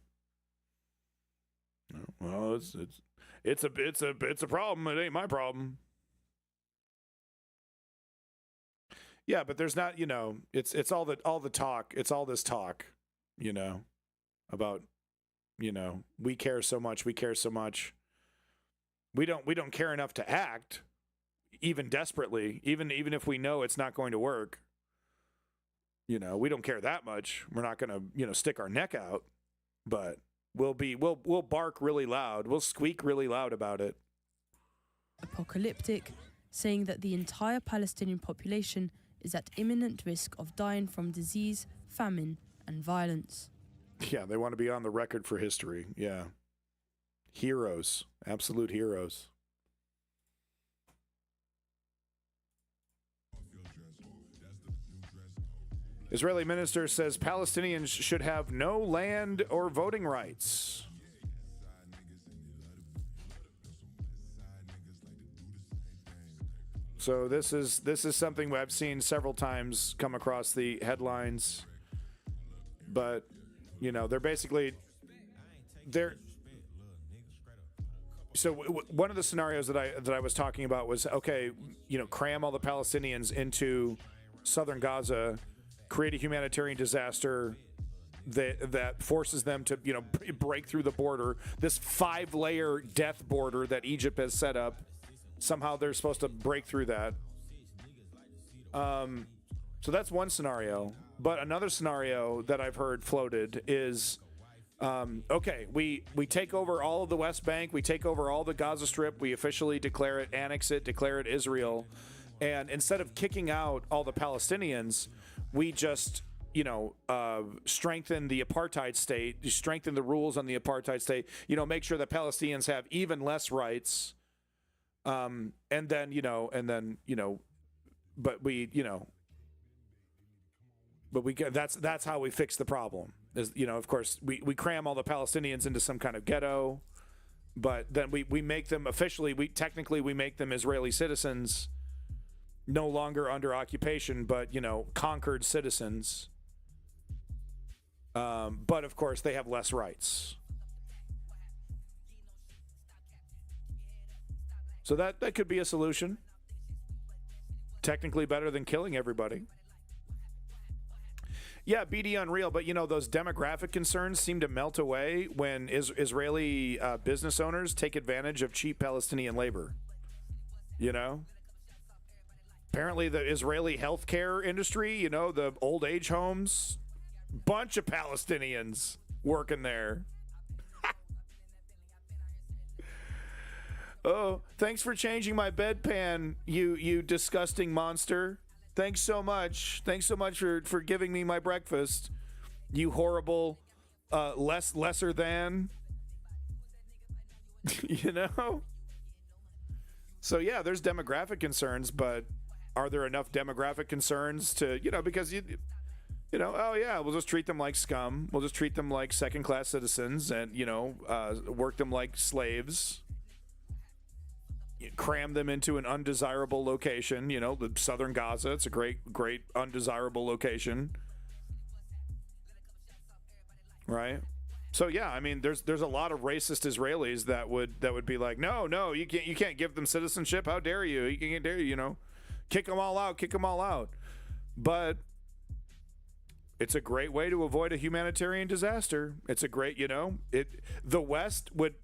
Well, it's a problem. It ain't my problem. Yeah, but there's not, it's all the talk. It's all this talk, about, we care so much. We care so much. We don't care enough to act, even desperately, even if we know it's not going to work. We don't care that much. We're not going to, stick our neck out, but we'll bark really loud. We'll squeak really loud about it. Apocalyptic, saying that the entire Palestinian population is at imminent risk of dying from disease, famine, and violence. Yeah, they want to be on the record for history. Yeah. Heroes. Absolute heroes. Israeli minister says Palestinians should have no land or voting rights. So this is something I've seen several times come across the headlines, but they're basically So one of the scenarios that I was talking about was, okay, cram all the Palestinians into southern Gaza, create a humanitarian disaster that forces them to break through the border, this 5-layer death border that Egypt has set up. Somehow they're supposed to break through that. So that's one scenario. But another scenario that I've heard floated is, okay, we take over all of the West Bank, we take over all the Gaza Strip, we officially declare it, annex it, declare it Israel. And instead of kicking out all the Palestinians, we just, strengthen the apartheid state, strengthen the rules on the apartheid state, make sure that Palestinians have even less rights. And then, but we get, that's how we fix the problem is, of course we cram all the Palestinians into some kind of ghetto, but then we make them officially, we make them Israeli citizens, no longer under occupation, but, conquered citizens. But of course they have less rights. So that could be a solution. Technically better than killing everybody. Yeah, BD Unreal, but those demographic concerns seem to melt away when Israeli business owners take advantage of cheap Palestinian labor. Apparently the Israeli healthcare industry, the old age homes, bunch of Palestinians working there. Oh, thanks for changing my bedpan, you disgusting monster. Thanks so much. Thanks so much for giving me my breakfast. You horrible, lesser than. You know? So yeah, there's demographic concerns, but are there enough demographic concerns to, because you know, oh yeah, we'll just treat them like scum. We'll just treat them like second-class citizens and, work them like slaves. Cram them into an undesirable location, the southern Gaza. It's a great undesirable location. Right? So yeah, I mean, there's a lot of racist Israelis that would be like, no, you can't give them citizenship. How dare you? You can't dare you, kick them all out. But it's a great way to avoid a humanitarian disaster. It's a great, the West would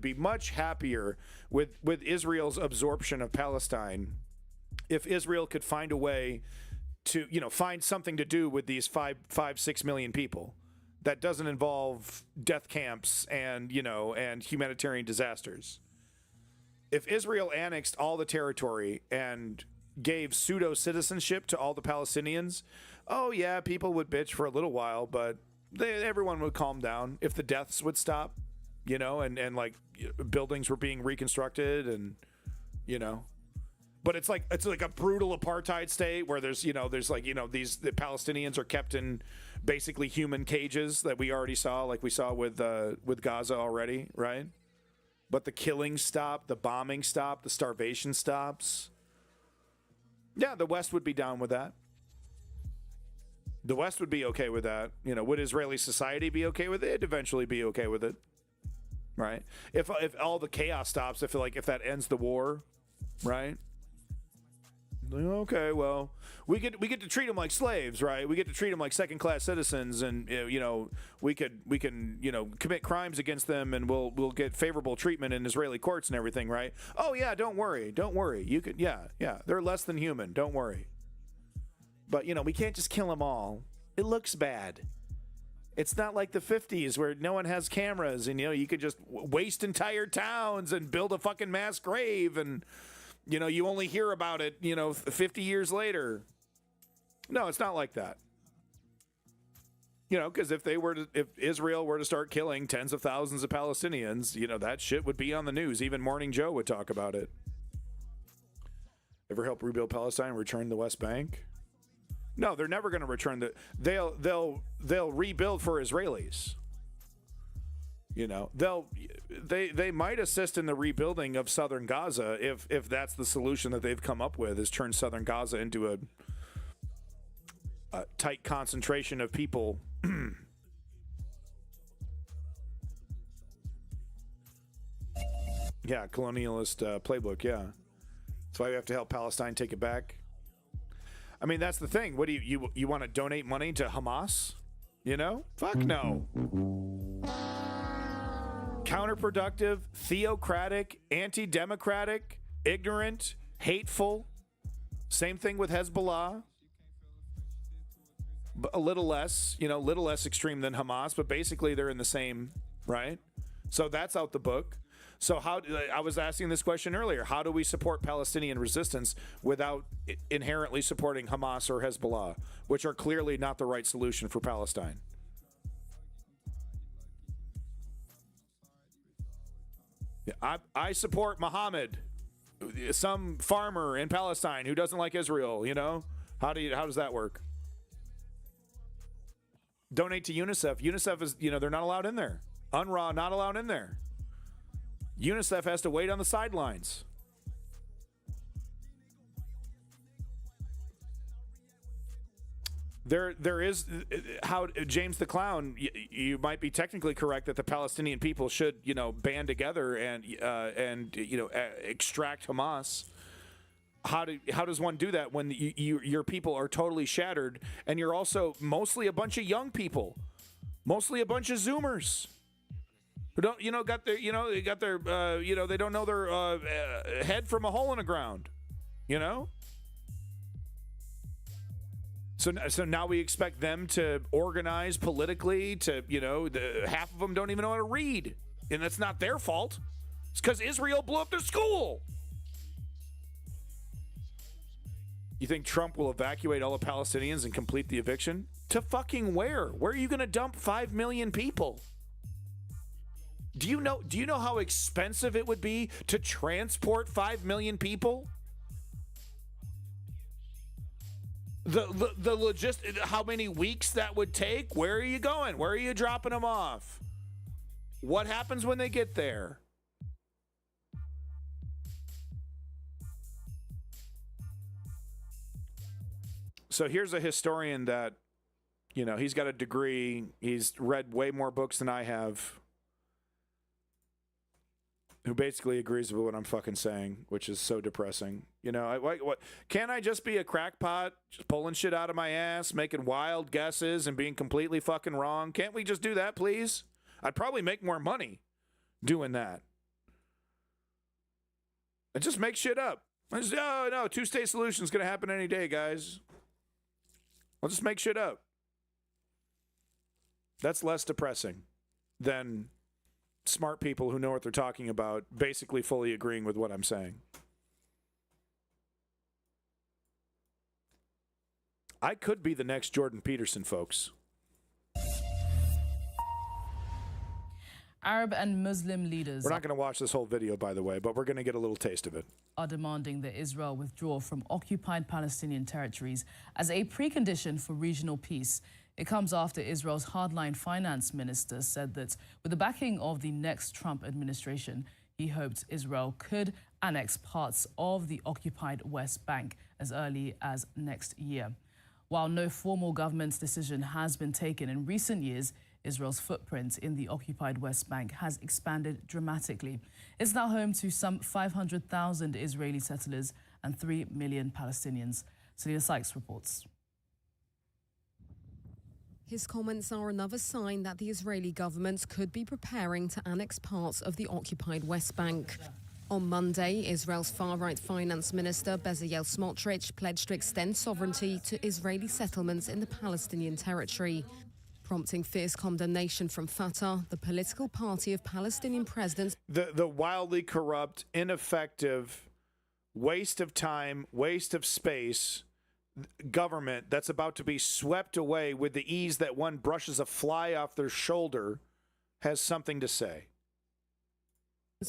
be much happier with Israel's absorption of Palestine if Israel could find a way to, find something to do with these 6 million people that doesn't involve death camps and, and humanitarian disasters. If Israel annexed all the territory and gave pseudo citizenship to all the Palestinians, oh yeah, people would bitch for a little while, but everyone would calm down if the deaths would stop, and like buildings were being reconstructed and, but it's like a brutal apartheid state where the Palestinians are kept in basically human cages that we already saw, like we saw with Gaza already, right? But the killing stopped, the bombing stopped, the starvation stops. Yeah, the West would be down with that. The West would be okay with that. Would Israeli society be okay with it? It'd eventually be okay with it, right? If all the chaos stops, if that ends the war, right? Okay, well, we get to treat them like slaves, right? We get to treat them like second-class citizens, and we can commit crimes against them, and we'll get favorable treatment in Israeli courts and everything, right? Oh yeah, don't worry. You could, yeah, they're less than human. Don't worry. But we can't just kill them all. It looks bad. It's not like the 50s where no one has cameras, and you could just waste entire towns and build a fucking mass grave and. You only hear about it, 50 years later. No, it's not like that. Because if Israel were to start killing tens of thousands of Palestinians, that shit would be on the news. Even Morning Joe would talk about it. Ever help rebuild Palestine and return the West Bank? No, they're never going to return they'll rebuild for Israelis. They might assist in the rebuilding of southern Gaza if that's the solution that they've come up with, is turn southern Gaza into a tight concentration of people. Yeah, colonialist playbook, yeah. That's why we have to help Palestine take it back. I mean, that's the thing. What do you want to donate money to Hamas? Fuck no. Counterproductive, theocratic, anti-democratic, ignorant, hateful. Same thing with Hezbollah. A little less extreme than Hamas, but basically they're in the same, right? So that's out the book. So I was asking this question earlier, how do we support Palestinian resistance without inherently supporting Hamas or Hezbollah, which are clearly not the right solution for Palestine? I support Muhammad, some farmer in Palestine who doesn't like Israel. How does that work? Donate to UNICEF. UNICEF is, they're not allowed in there. UNRWA not allowed in there. UNICEF has to wait on the sidelines. There is how James the Clown. You might be technically correct that the Palestinian people should, band together and extract Hamas. How does one do that when your people are totally shattered and you're also mostly a bunch of young people, mostly a bunch of Zoomers who don't they don't know their head from a hole in the ground, So now we expect them to organize politically to, half of them don't even know how to read. And that's not their fault. It's because Israel blew up their school. You think Trump will evacuate all the Palestinians and complete the eviction? To fucking where? Where are you going to dump 5 million people? Do you know how expensive it would be to transport 5 million people? The how many weeks that would take? Where are you going? Where are you dropping them off? What happens when they get there? So here's a historian that, he's got a degree. He's read way more books than I have, who basically agrees with what I'm fucking saying, which is so depressing. What can't I just be a crackpot, just pulling shit out of my ass, making wild guesses and being completely fucking wrong? Can't we just do that, please? I'd probably make more money doing that. And just make shit up. No, two-state solution is going to happen any day, guys. I'll just make shit up. That's less depressing than smart people who know what they're talking about basically fully agreeing with what I'm saying. I could be the next Jordan Peterson, folks. Arab and Muslim leaders... We're not going to watch this whole video, by the way, but we're going to get a little taste of it. ...are demanding that Israel withdraw from occupied Palestinian territories as a precondition for regional peace. It comes after Israel's hardline finance minister said that with the backing of the next Trump administration, he hoped Israel could annex parts of the occupied West Bank as early as next year. While no formal government decision has been taken in recent years, Israel's footprint in the occupied West Bank has expanded dramatically. It's now home to some 500,000 Israeli settlers and 3 million Palestinians. Selena Sykes reports. His comments are another sign that the Israeli government could be preparing to annex parts of the occupied West Bank. On Monday, Israel's far-right finance minister Bezalel Smotrich pledged to extend sovereignty to Israeli settlements in the Palestinian territory, prompting fierce condemnation from Fatah, the political party of Palestinian President. The wildly corrupt, ineffective, waste of time, waste of space government that's about to be swept away with the ease that one brushes a fly off their shoulder has something to say.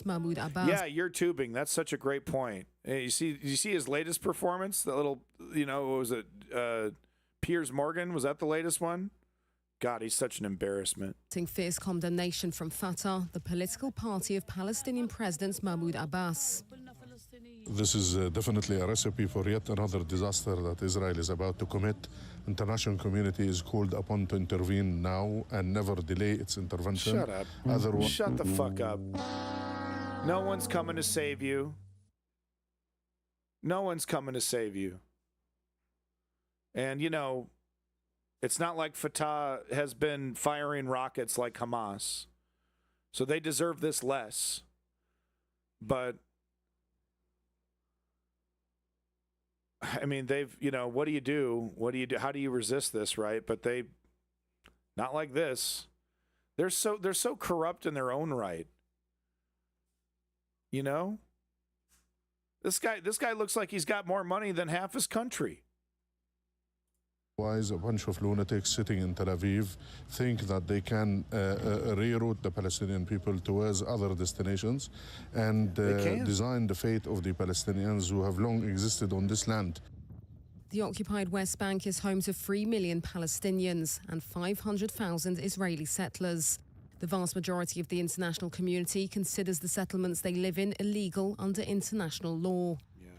Mahmoud Abbas. Yeah, you're tubing. That's such a great point. Hey, you see his latest performance? The little, what was it? Piers Morgan, was that the latest one? God, he's such an embarrassment. Fierce condemnation from Fatah, the political party of Palestinian President Mahmoud Abbas. This is definitely a recipe for yet another disaster that Israel is about to commit. International community is called upon to intervene now and never delay its intervention. Shut up. Shut the fuck up. No one's coming to save you. No one's coming to save you. And, it's not like Fatah has been firing rockets like Hamas. So they deserve this less. But, I mean, they've, what do you do? What do you do? How do you resist this, right? But not like this. They're so corrupt in their own right. This guy looks like he's got more money than half his country. A bunch of lunatics sitting in Tel Aviv think that they can reroute the Palestinian people towards other destinations and design the fate of the Palestinians who have long existed on this land. The occupied West Bank is home to 3 million Palestinians and 500,000 Israeli settlers. The vast majority of the international community considers the settlements they live in illegal under international law.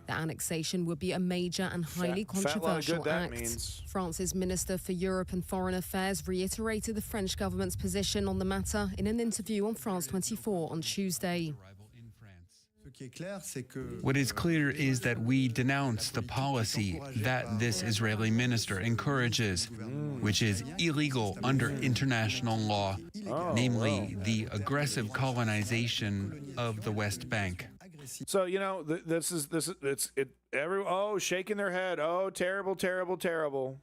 The annexation would be a major and highly controversial act. France's Minister for Europe and Foreign Affairs reiterated the French government's position on the matter in an interview on France 24 on Tuesday. What is clear is that we denounce the policy that this Israeli minister encourages, which is illegal under international law, namely the aggressive colonization of the West Bank. So, shaking their head. Oh, terrible, terrible, terrible.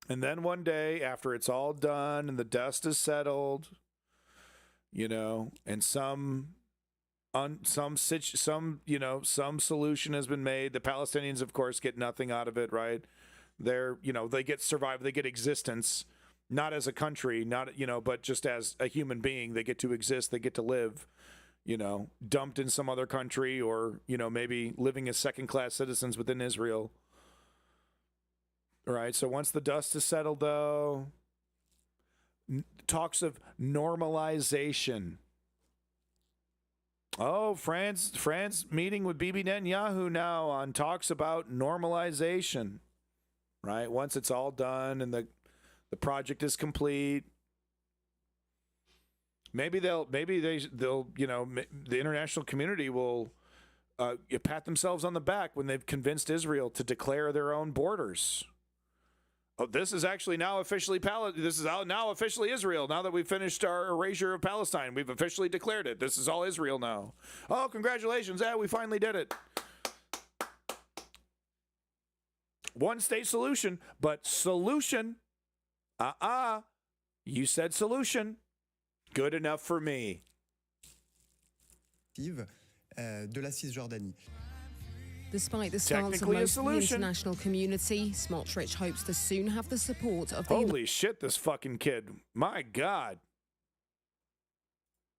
And then one day, after it's all done and the dust is settled, and some some solution has been made. The Palestinians, of course, get nothing out of it, right? They get survival, they get existence, not as a country, but just as a human being. They get to exist, they get to live, dumped in some other country, or, maybe living as second-class citizens within Israel. All right, so once the dust is settled, though, talks of normalization. Oh, France meeting with Bibi Netanyahu now on talks about normalization. Right, once it's all done and the project is complete, maybe they'll the international community will pat themselves on the back when they've convinced Israel to declare their own borders. Oh, this is actually now officially now officially Israel. Now that we've finished our erasure of Palestine, we've officially declared it. This is all Israel now. Oh, congratulations! We finally did it. One state solution, but solution. You said solution. Good enough for me. De la Cisjordanie. Despite the stance of most of the international community, Smotrich hopes to soon have the support of the Holy shit, this fucking kid. My God.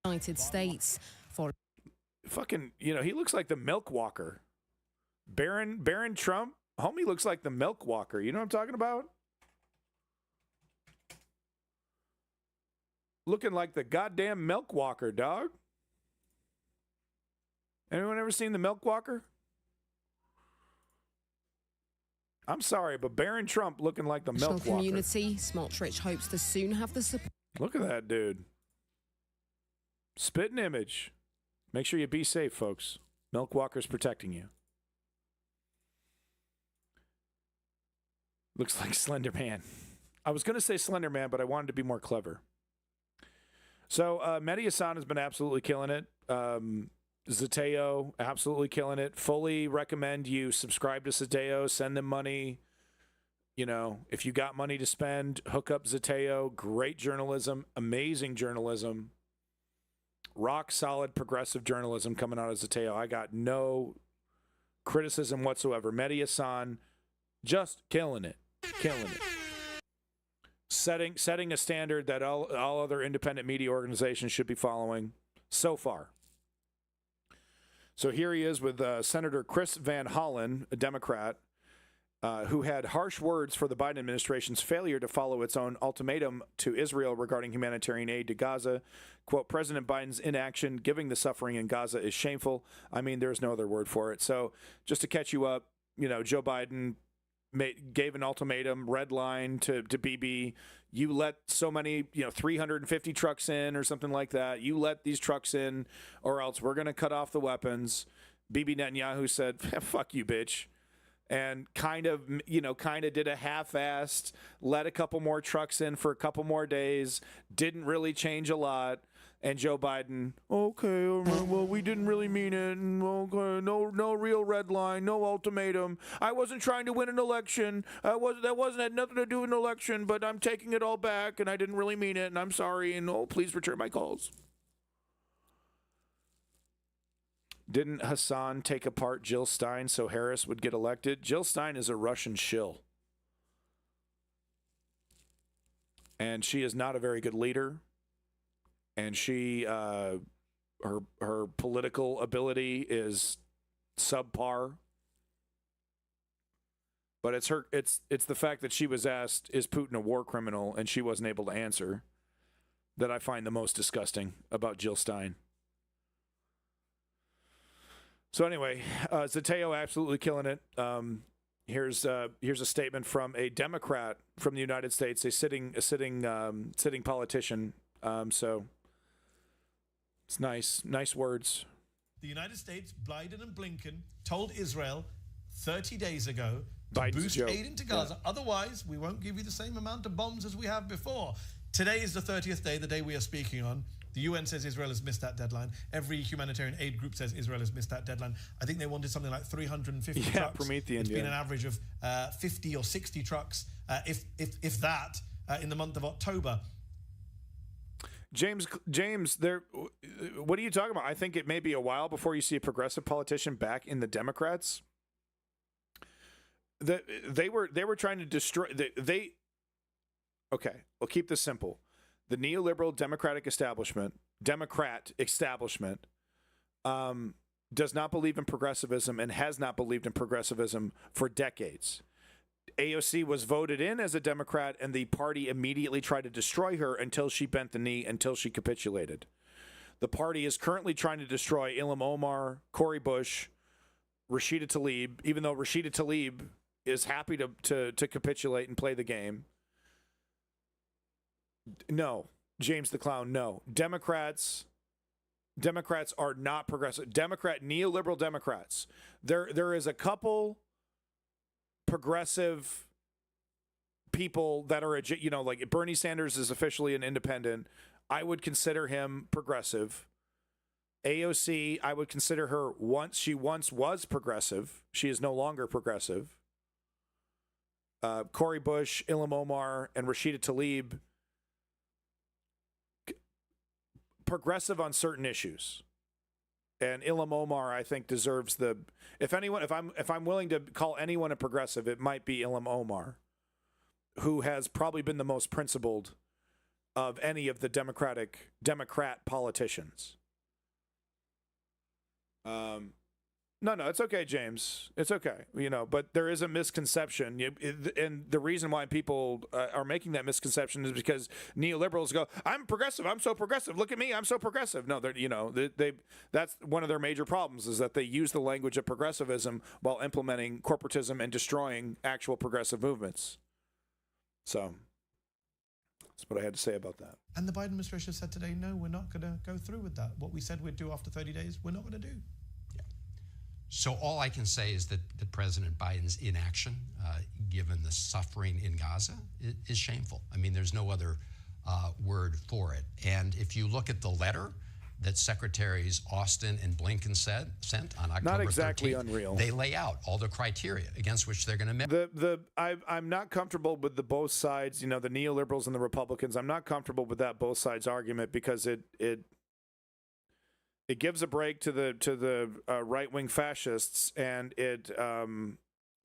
United States. For fucking, he looks like the milk walker. Baron Trump. Homie looks like the milk walker. You know what I'm talking about? Looking like the goddamn milk walker, dog. Anyone ever seen the milk walker? I'm sorry, but Baron Trump looking like the milk walker. Community, Smotrich hopes to soon have the support. Look at that dude. Spitting image. Make sure you be safe, folks. Milk walker's protecting you. Looks like Slender Man. I was going to say Slender Man, but I wanted to be more clever. So Mehdi Hassan has been absolutely killing it. Zateo, absolutely killing it. Fully recommend you subscribe to Zateo, send them money. If you got money to spend, hook up Zateo. Great journalism, amazing journalism. Rock solid progressive journalism coming out of Zateo. I got no criticism whatsoever. Mehdi Hassan, just killing it. Killing it. Setting a standard that all other independent media organizations should be following so far. So here he is with Senator Chris Van Hollen, a Democrat, who had harsh words for the Biden administration's failure to follow its own ultimatum to Israel regarding humanitarian aid to Gaza. Quote, President Biden's inaction giving the suffering in Gaza is shameful. I mean, there's no other word for it. So just to catch you up, Joe Biden gave an ultimatum, red line to Bibi. You let so many, 350 trucks in or something like that. You let these trucks in or else we're going to cut off the weapons. Bibi Netanyahu said, fuck you, bitch. And kind of did a half-assed, let a couple more trucks in for a couple more days. Didn't really change a lot. And Joe Biden, okay, well, we didn't really mean it. Okay, no real red line, no ultimatum. I wasn't trying to win an election. That had nothing to do with an election, but I'm taking it all back, and I didn't really mean it, and I'm sorry, and please return my calls. Didn't Hassan take apart Jill Stein so Harris would get elected? Jill Stein is a Russian shill. And she is not a very good leader. And she, her political ability is subpar. But it's the fact that she was asked, is Putin a war criminal, and she wasn't able to answer, that I find the most disgusting about Jill Stein. So anyway, Zateo absolutely killing it. Here's a statement from a Democrat from the United States, a sitting politician. So it's nice words. The United States, Biden and Blinken told Israel 30 days ago to Biden's boost aid into Gaza. Yeah. Otherwise, we won't give you the same amount of bombs as we have before. Today is the 30th day, the day we are speaking on. The UN says Israel has missed that deadline. Every humanitarian aid group says Israel has missed that deadline. I think they wanted something like 350 trucks. Promethean, it's been an average of 50 or 60 trucks, if that, in the month of October. James, what are you talking about? I think it may be a while before you see a progressive politician back in the Democrats. They were trying to destroy. Okay, we'll keep this simple. The neoliberal Democrat establishment, does not believe in progressivism and has not believed in progressivism for decades. AOC was voted in as a Democrat, and the party immediately tried to destroy her until she bent the knee, until she capitulated. The party is currently trying to destroy Ilham Omar, Cori Bush, Rashida Tlaib, even though Rashida Tlaib is happy to capitulate and play the game. No. James the Clown, no. Democrats are not progressive. Neoliberal Democrats. There is a couple progressive people that are, like Bernie Sanders is officially an independent. I would consider him progressive. AOC, I would consider her she once was progressive. She is no longer progressive. Cori Bush, Ilham Omar, and Rashida Tlaib, progressive on certain issues. And Ilham Omar, I think, deserves the. If I'm willing to call anyone a progressive, it might be Ilham Omar, who has probably been the most principled of any of the Democrat politicians. No, it's okay, James. It's okay, but there is a misconception, and the reason why people are making that misconception is because neoliberals go, "I'm progressive. I'm so progressive. Look at me. I'm so progressive." No, that's one of their major problems, is that they use the language of progressivism while implementing corporatism and destroying actual progressive movements. So that's what I had to say about that. And the Biden administration said today, no, we're not going to go through with that. What we said we'd do after 30 days, we're not going to do. So all I can say is that President Biden's inaction, given the suffering in Gaza, is shameful. I mean, there's no other word for it. And if you look at the letter that Secretaries Austin and Blinken sent on October 13th, not exactly unreal. They lay out all the criteria against which they're going to I'm not comfortable with the both sides, the neoliberals and the Republicans. I'm not comfortable with that both sides argument, because it gives a break to the right-wing fascists, and it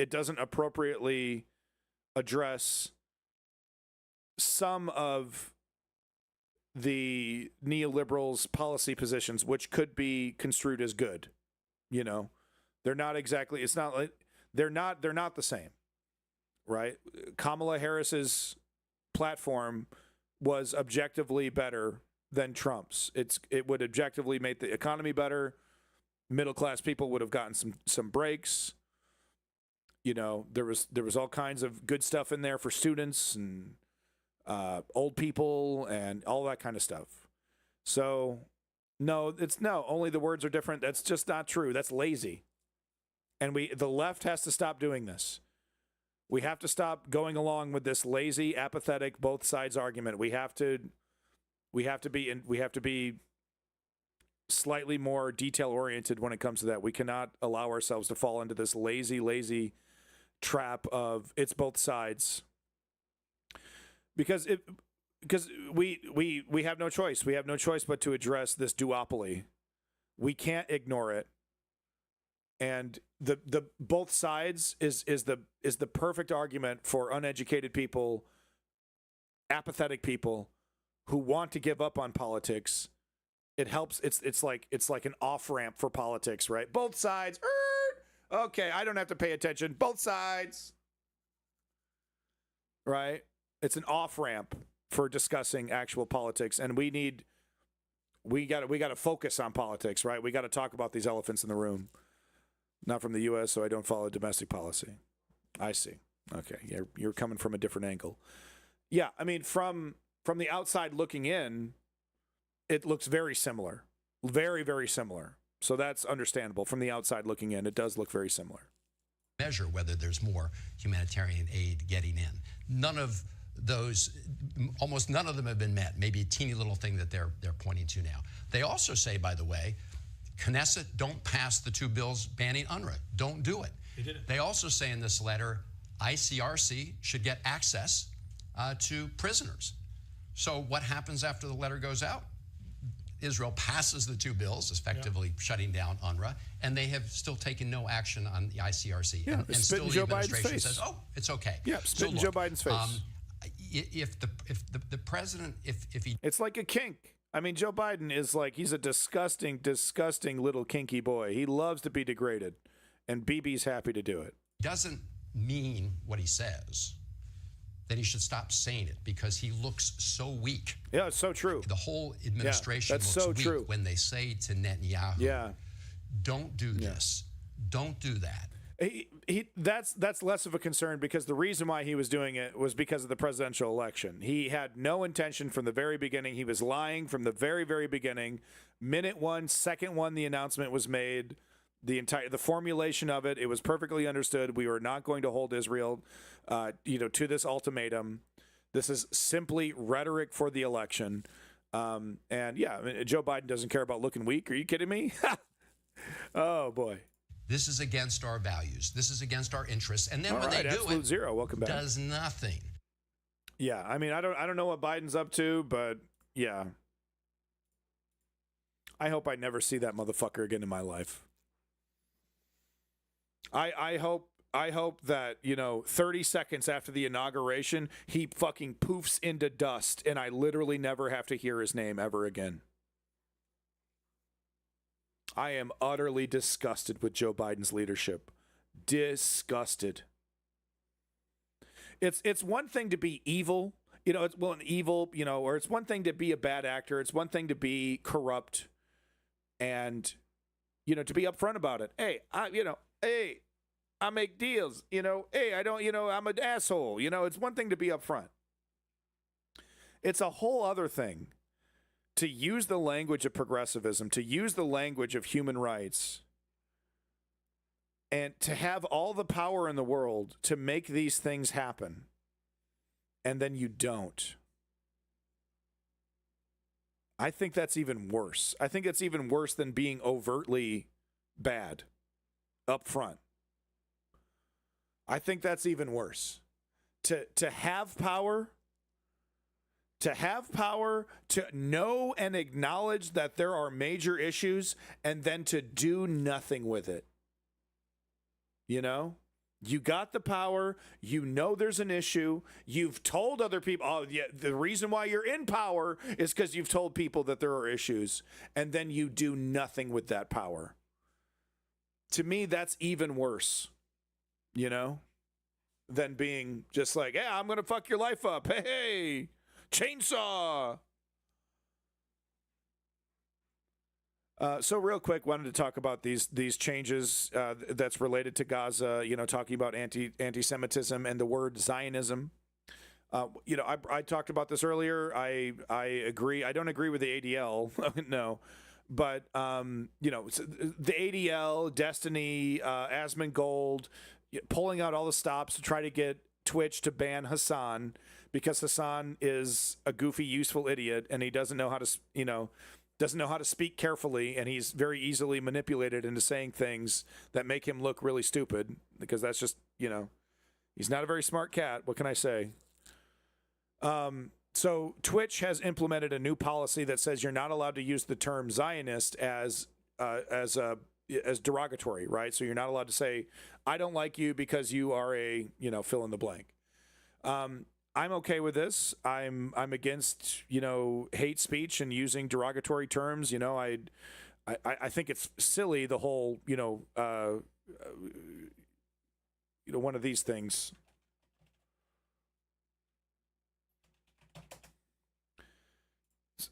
doesn't appropriately address some of the neoliberals' policy positions, which could be construed as good. They're not exactly. It's not like they're not the same, right? Kamala Harris's platform was objectively better than Trump's. It would objectively make the economy better. Middle class people would have gotten some breaks. There was all kinds of good stuff in there for students and old people and all that kind of stuff. So no, only the words are different. That's just not true. That's lazy. And the left has to stop doing this. We have to stop going along with this lazy, apathetic, both sides argument. We have to be slightly more detail oriented when it comes to that. We cannot allow ourselves to fall into this lazy trap of it's both sides, because we have no choice. We have no choice but to address this duopoly. We can't ignore it. And the both sides is the perfect argument for uneducated people, apathetic people who want to give up on politics. It helps. It's like an off-ramp for politics, right? Both sides. Okay, I don't have to pay attention. Both sides. Right? It's an off-ramp for discussing actual politics, and we got to focus on politics, right? We got to talk about these elephants in the room. Not from the U.S., so I don't follow domestic policy. I see. Okay, you're coming from a different angle. Yeah, I mean, from the outside looking in, it looks very similar. Very, very similar. So that's understandable. From the outside looking in, it does look very similar. Measure whether there's more humanitarian aid getting in. None of those, almost none of them have been met. Maybe a teeny little thing that they're pointing to now. They also say, by the way, Knesset, don't pass the two bills banning UNRWA. Don't do it. They also say in this letter, ICRC should get access to prisoners. So what happens after the letter goes out? Israel passes the two bills, effectively shutting down UNRWA, and they have still taken no action on the ICRC. Yeah, and still the Joe administration Biden's says, "Oh, it's okay." Yeah, spit in Joe Biden's face. If the president, if he, it's like a kink. I mean, Joe Biden is like, he's a disgusting, disgusting little kinky boy. He loves to be degraded, and BB's happy to do it. Doesn't mean what he says, then he should stop saying it, because he looks so weak. Yeah, it's so true. The whole administration that's looks so weak true. when they say to Netanyahu, don't do this, don't do that. That's less of a concern, because the reason why he was doing it was because of the presidential election. He had no intention from the very beginning. He was lying from the very, very beginning. Minute one, second one, the announcement was made. The formulation of it, it was perfectly understood. We were not going to hold Israel, to this ultimatum. This is simply rhetoric for the election. Joe Biden doesn't care about looking weak. Are you kidding me? Oh boy. This is against our values. This is against our interests. And then when they do Absolute it, Zero, welcome back. Does nothing. Yeah, I mean, I don't know what Biden's up to, but yeah. I hope I never see that motherfucker again in my life. I hope that, 30 seconds after the inauguration, he fucking poofs into dust and I literally never have to hear his name ever again. I am utterly disgusted with Joe Biden's leadership. Disgusted. It's one thing to be evil, or it's one thing to be a bad actor. It's one thing to be corrupt and, to be upfront about it. Hey, I make deals, hey, I'm an asshole. It's one thing to be upfront. It's a whole other thing to use the language of progressivism, to use the language of human rights, and to have all the power in the world to make these things happen, and then you don't. I think that's even worse. I think it's even worse than being overtly bad up front. I think that's even worse. To have power, to know and acknowledge that there are major issues, and then to do nothing with it. You got the power, there's an issue, you've told other people, the reason why you're in power is because you've told people that there are issues, and then you do nothing with that power. To me, that's even worse, than being just like, hey, I'm going to fuck your life up. Hey, chainsaw. So real quick, wanted to talk about these changes that's related to Gaza, talking about anti-Semitism and the word Zionism. I talked about this earlier. I agree. I don't agree with the ADL. No. But, the ADL, Destiny, Asmongold, pulling out all the stops to try to get Twitch to ban Hassan, because Hassan is a goofy, useful idiot, and he doesn't know how to speak carefully, and he's very easily manipulated into saying things that make him look really stupid, because that's just, he's not a very smart cat. What can I say? So Twitch has implemented a new policy that says you're not allowed to use the term Zionist as derogatory, right? So you're not allowed to say, I don't like you because you are a, fill in the blank. I'm okay with this. I'm against, hate speech and using derogatory terms. I think it's silly, the whole, one of these things.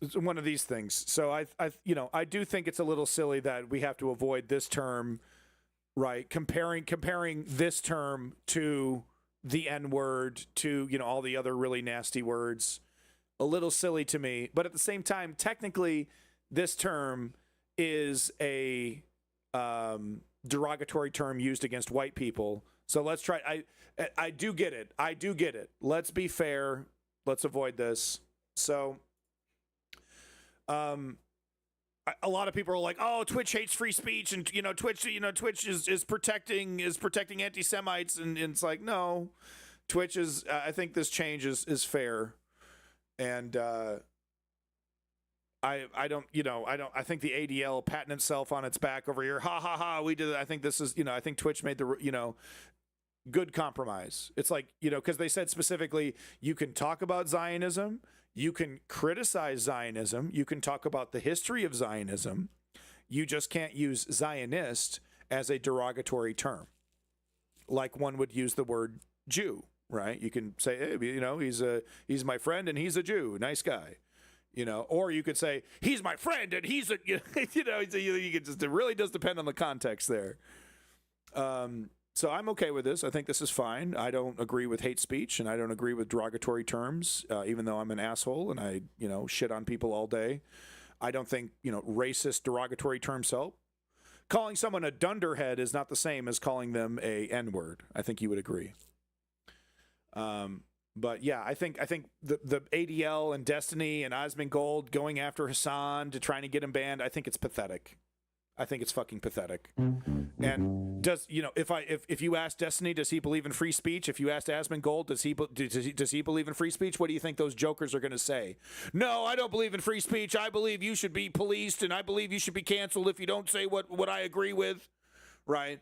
It's one of these things. So I do think it's a little silly that we have to avoid this term, right? Comparing this term to the N-word, to, all the other really nasty words. A little silly to me. But at the same time, technically, this term is a derogatory term used against white people. So let's try. I do get it. Let's be fair. Let's avoid this. So a lot of people are like, "Oh, Twitch hates free speech, and Twitch is protecting anti-Semites," and it's like, no, Twitch is. I think this change is fair. And I think the ADL patting itself on its back over here. Ha ha ha. We did it. I think this is, I think Twitch made the, good compromise. It's like, because they said specifically, you can talk about Zionism, you can criticize Zionism, you can talk about the history of Zionism. You just can't use Zionist as a derogatory term, like one would use the word Jew, right? You can say, hey, he's my friend and he's a Jew, nice guy. Or you could say, he's my friend and he's a, you can just, it really does depend on the context there. So I'm okay with this. I think this is fine. I don't agree with hate speech and I don't agree with derogatory terms, even though I'm an asshole and I, shit on people all day. I don't think, racist derogatory terms help. Calling someone a dunderhead is not the same as calling them a N-word. I think you would agree. But yeah, I think the ADL and Destiny and Asmongold going after Hassan to trying to get him banned, I think it's pathetic. I think it's fucking pathetic. And does if you ask Destiny, does he believe in free speech? If you asked Asmongold, does he believe in free speech? What do you think those jokers are going to say? No, I don't believe in free speech. I believe you should be policed, and I believe you should be canceled if you don't say what I agree with, right?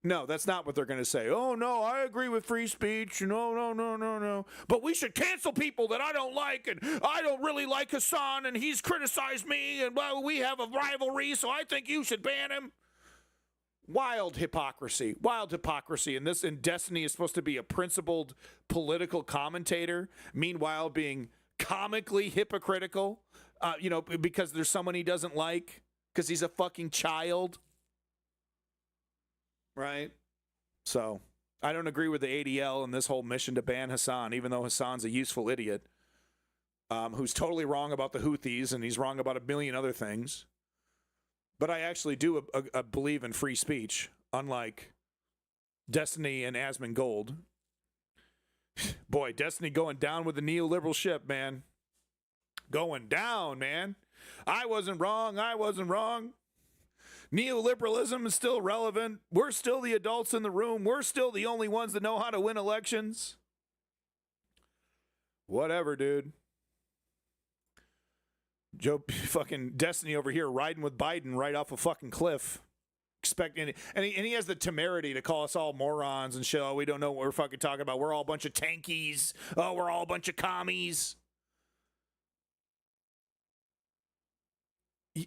No, that's not what they're going to say. Oh, no, I agree with free speech. No. But we should cancel people that I don't like, and I don't really like Hassan, and he's criticized me, and well, we have a rivalry, so I think you should ban him. Wild hypocrisy. And Destiny is supposed to be a principled political commentator, meanwhile being comically hypocritical, because there's someone he doesn't like, because he's a fucking child. Right? So, I don't agree with the ADL and this whole mission to ban Hassan, even though Hassan's a useful idiot who's totally wrong about the Houthis and he's wrong about a million other things. But I actually do believe in free speech, unlike Destiny and Asmongold. Boy, Destiny going down with the neoliberal ship, man. Going down, man. I wasn't wrong. Neoliberalism is still relevant. We're still the adults in the room. We're still the only ones that know how to win elections. Whatever, dude. Joe fucking Destiny over here riding with Biden right off a fucking cliff. And he has the temerity to call us all morons and shit. Oh, we don't know what we're fucking talking about. We're all a bunch of tankies. Oh, we're all a bunch of commies.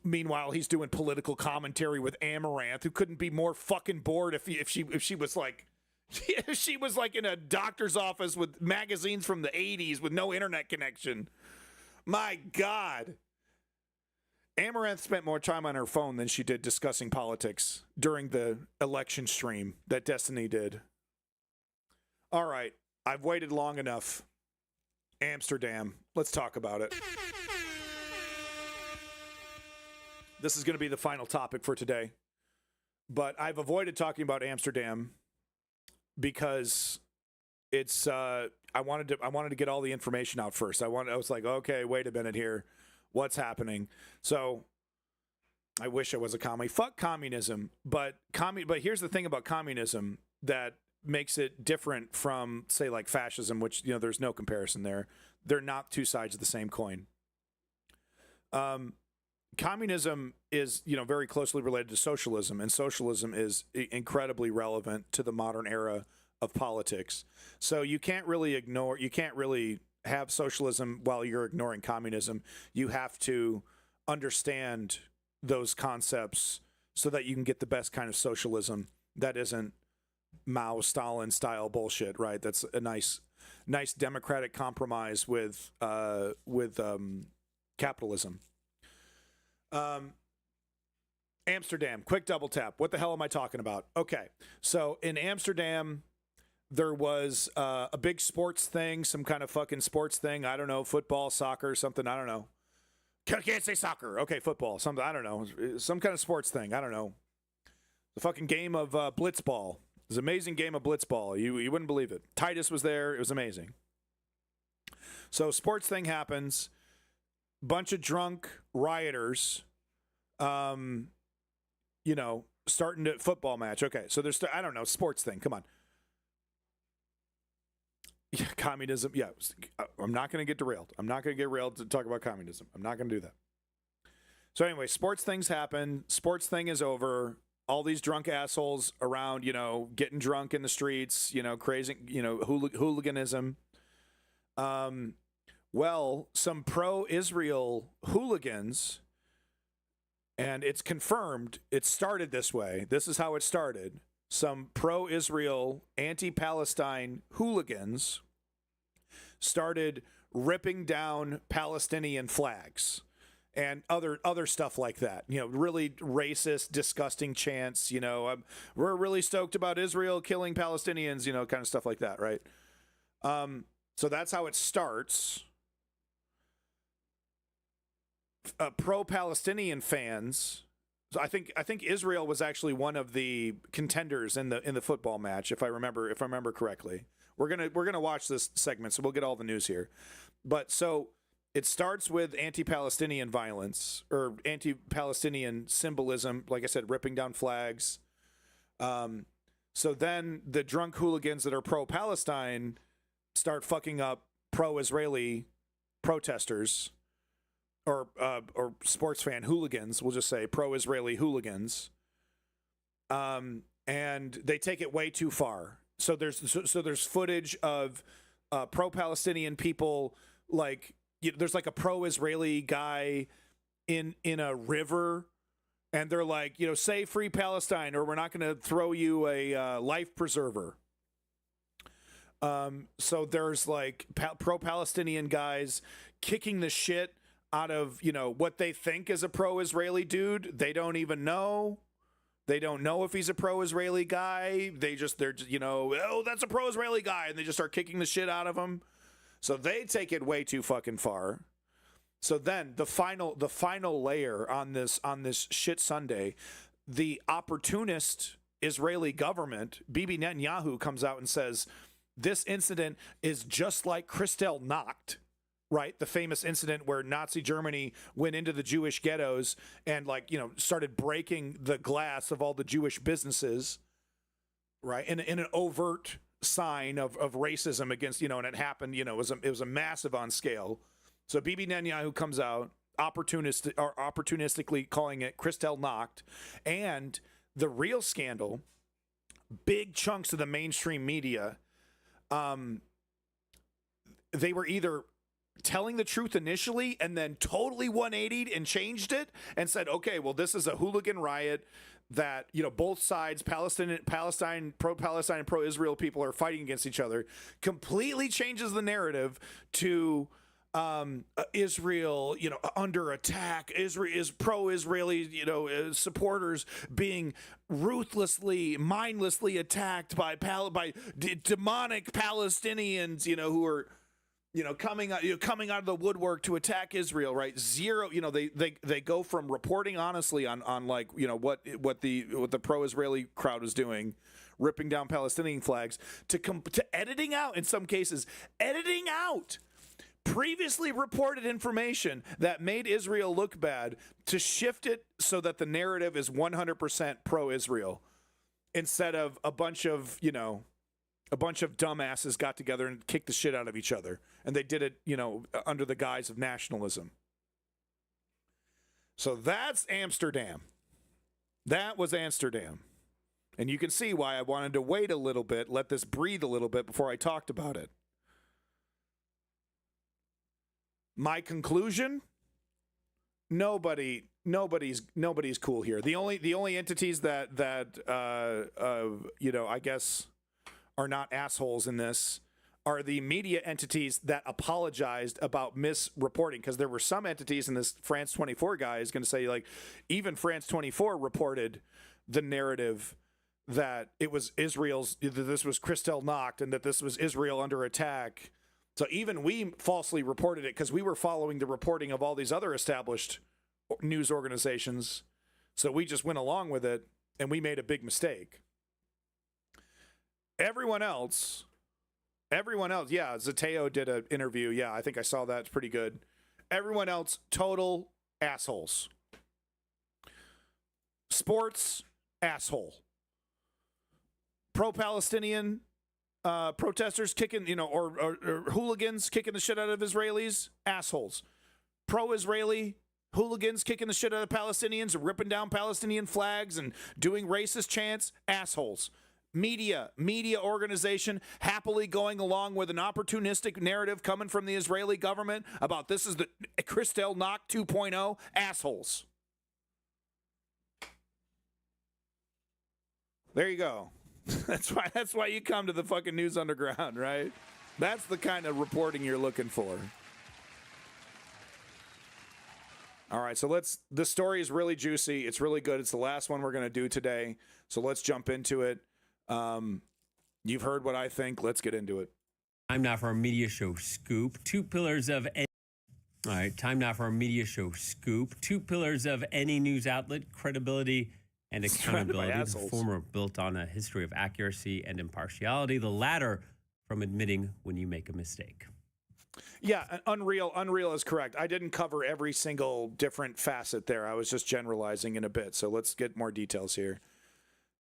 Meanwhile, he's doing political commentary with Amaranth, who couldn't be more fucking bored if she was like in a doctor's office with magazines from the 80s with no internet connection. My God. Amaranth spent more time on her phone than she did discussing politics during the election stream that Destiny did. All right, I've waited long enough. Amsterdam. Let's talk about it. This is going to be the final topic for today. But I've avoided talking about Amsterdam because it's I wanted to get all the information out first. I was like, okay, wait a minute here. What's happening? So I wish I was a commie. Fuck communism. But here's the thing about communism that makes it different from, say, like fascism, which, there's no comparison there. They're not two sides of the same coin. Communism is, very closely related to socialism, and socialism is incredibly relevant to the modern era of politics. So you can't really have socialism while you're ignoring communism. You have to understand those concepts so that you can get the best kind of socialism that isn't Mao Stalin style bullshit, right? That's a nice democratic compromise with capitalism. Amsterdam, quick double tap. What the hell am I talking about? Okay, so in Amsterdam, there was a big sports thing, some kind of fucking sports thing. I don't know, football, soccer, something. I don't know. Can't say soccer. Okay, football, something. I don't know. Some kind of sports thing. I don't know. The fucking game of blitzball. It was an amazing game of blitzball. You wouldn't believe it. Titus was there. It was amazing. So sports thing happens. Bunch of drunk rioters, starting to football match. Okay, so there's, I don't know, sports thing. Come on. Yeah, communism. Yeah, I'm not going to get derailed. I'm not going to get derailed to talk about communism. I'm not going to do that. So anyway, sports things happen. Sports thing is over. All these drunk assholes around, getting drunk in the streets, crazy, hooliganism. Well, some pro-Israel hooligans, and it's confirmed, it started this way. This is how it started. Some pro-Israel, anti-Palestine hooligans started ripping down Palestinian flags and other stuff like that. Really racist, disgusting chants. We're really stoked about Israel killing Palestinians. Kind of stuff like that, right? So that's how it starts. Pro-Palestinian fans. So I think Israel was actually one of the contenders in the football match, if I remember correctly. We're gonna watch this segment, so we'll get all the news here. But so it starts with anti-Palestinian violence or anti-Palestinian symbolism, like I said, ripping down flags. So then the drunk hooligans that are pro-Palestine start fucking up pro-Israeli protesters. Or sports fan hooligans, we'll just say pro-Israeli hooligans, and they take it way too far. So there's footage of pro-Palestinian people, like there's like a pro-Israeli guy in a river, and they're like, say free Palestine, or we're not going to throw you a life preserver. So there's like pro-Palestinian guys kicking the shit out of, what they think is a pro-Israeli dude. They don't even know. They don't know if he's a pro-Israeli guy. They're just, oh, that's a pro-Israeli guy. And they just start kicking the shit out of him. So they take it way too fucking far. So then the final layer on this shit Sunday, the opportunist Israeli government, Bibi Netanyahu, comes out and says, this incident is just like Kristallnacht. Right, the famous incident where Nazi Germany went into the Jewish ghettos and started breaking the glass of all the Jewish businesses, right, in an overt sign of racism against, and it happened, it was a massive on scale. So Bibi Netanyahu comes out opportunistically calling it Kristallnacht, and the real scandal, big chunks of the mainstream media, they were either telling the truth initially and then totally 180'd and changed it and said, okay, well, this is a hooligan riot that, both sides, Palestine, pro-Palestine and pro-Israel people are fighting against each other, completely changes the narrative to Israel, under attack. Israel is pro-Israeli, supporters being ruthlessly, mindlessly attacked by demonic Palestinians, who are coming out of the woodwork to attack Israel, right? Zero, they go from reporting honestly on like, what the pro-Israeli crowd was doing, ripping down Palestinian flags, to editing out, in some cases, editing out previously reported information that made Israel look bad, to shift it so that the narrative is 100% pro-Israel, instead of a bunch of dumbasses got together and kicked the shit out of each other. And they did it, under the guise of nationalism. So that's Amsterdam. That was Amsterdam. And you can see why I wanted to wait a little bit, let this breathe a little bit before I talked about it. My conclusion? Nobody's cool here. The only entities that I guess are not assholes in this are the media entities that apologized about misreporting, because there were some entities, and this France 24 guy is going to say, like, even France 24 reported the narrative that it was Israel's, that this was Kristallnacht and that this was Israel under attack. So even we falsely reported it because we were following the reporting of all these other established news organizations. So we just went along with it, and we made a big mistake. Everyone else, yeah, Zateo did an interview. Yeah, I think I saw that. It's pretty good. Everyone else, total assholes. Sports, asshole. Pro-Palestinian, protesters kicking, or hooligans kicking the shit out of Israelis, assholes. Pro-Israeli hooligans kicking the shit out of Palestinians, ripping down Palestinian flags and doing racist chants, assholes. Media organization happily going along with an opportunistic narrative coming from the Israeli government about this is the Kristall Knock 2.0, assholes. There you go. That's why you come to the fucking News Underground, right? That's the kind of reporting you're looking for. All right, so this story is really juicy. It's really good. It's the last one we're going to do today. So let's jump into it. You've heard what I think. Let's get into it. Time now for our media show Scoop. All right, time now for our media show Scoop. 2 pillars of any news outlet: credibility and accountability. The former built on a history of accuracy and impartiality. The latter from admitting when you make a mistake. Yeah, Unreal is correct. I didn't cover every single different facet there. I was just generalizing in a bit. So let's get more details here.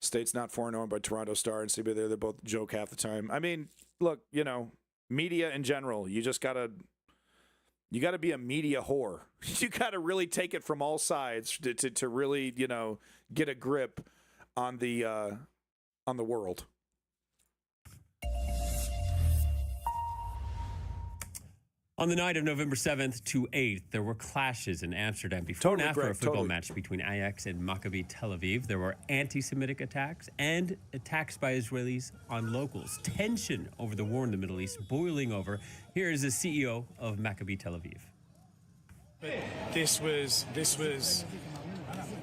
State's not foreknown by Toronto Star and CBS. They both joke half the time. I mean, look, media in general, you gotta be a media whore. You gotta really take it from all sides to really, get a grip on the world. On the night of November 7th to 8th, there were clashes in Amsterdam before and after a football match between Ajax and Maccabi Tel Aviv. There were anti-Semitic attacks and attacks by Israelis on locals. Tension over the war in the Middle East boiling over. Here is the CEO of Maccabi Tel Aviv. This was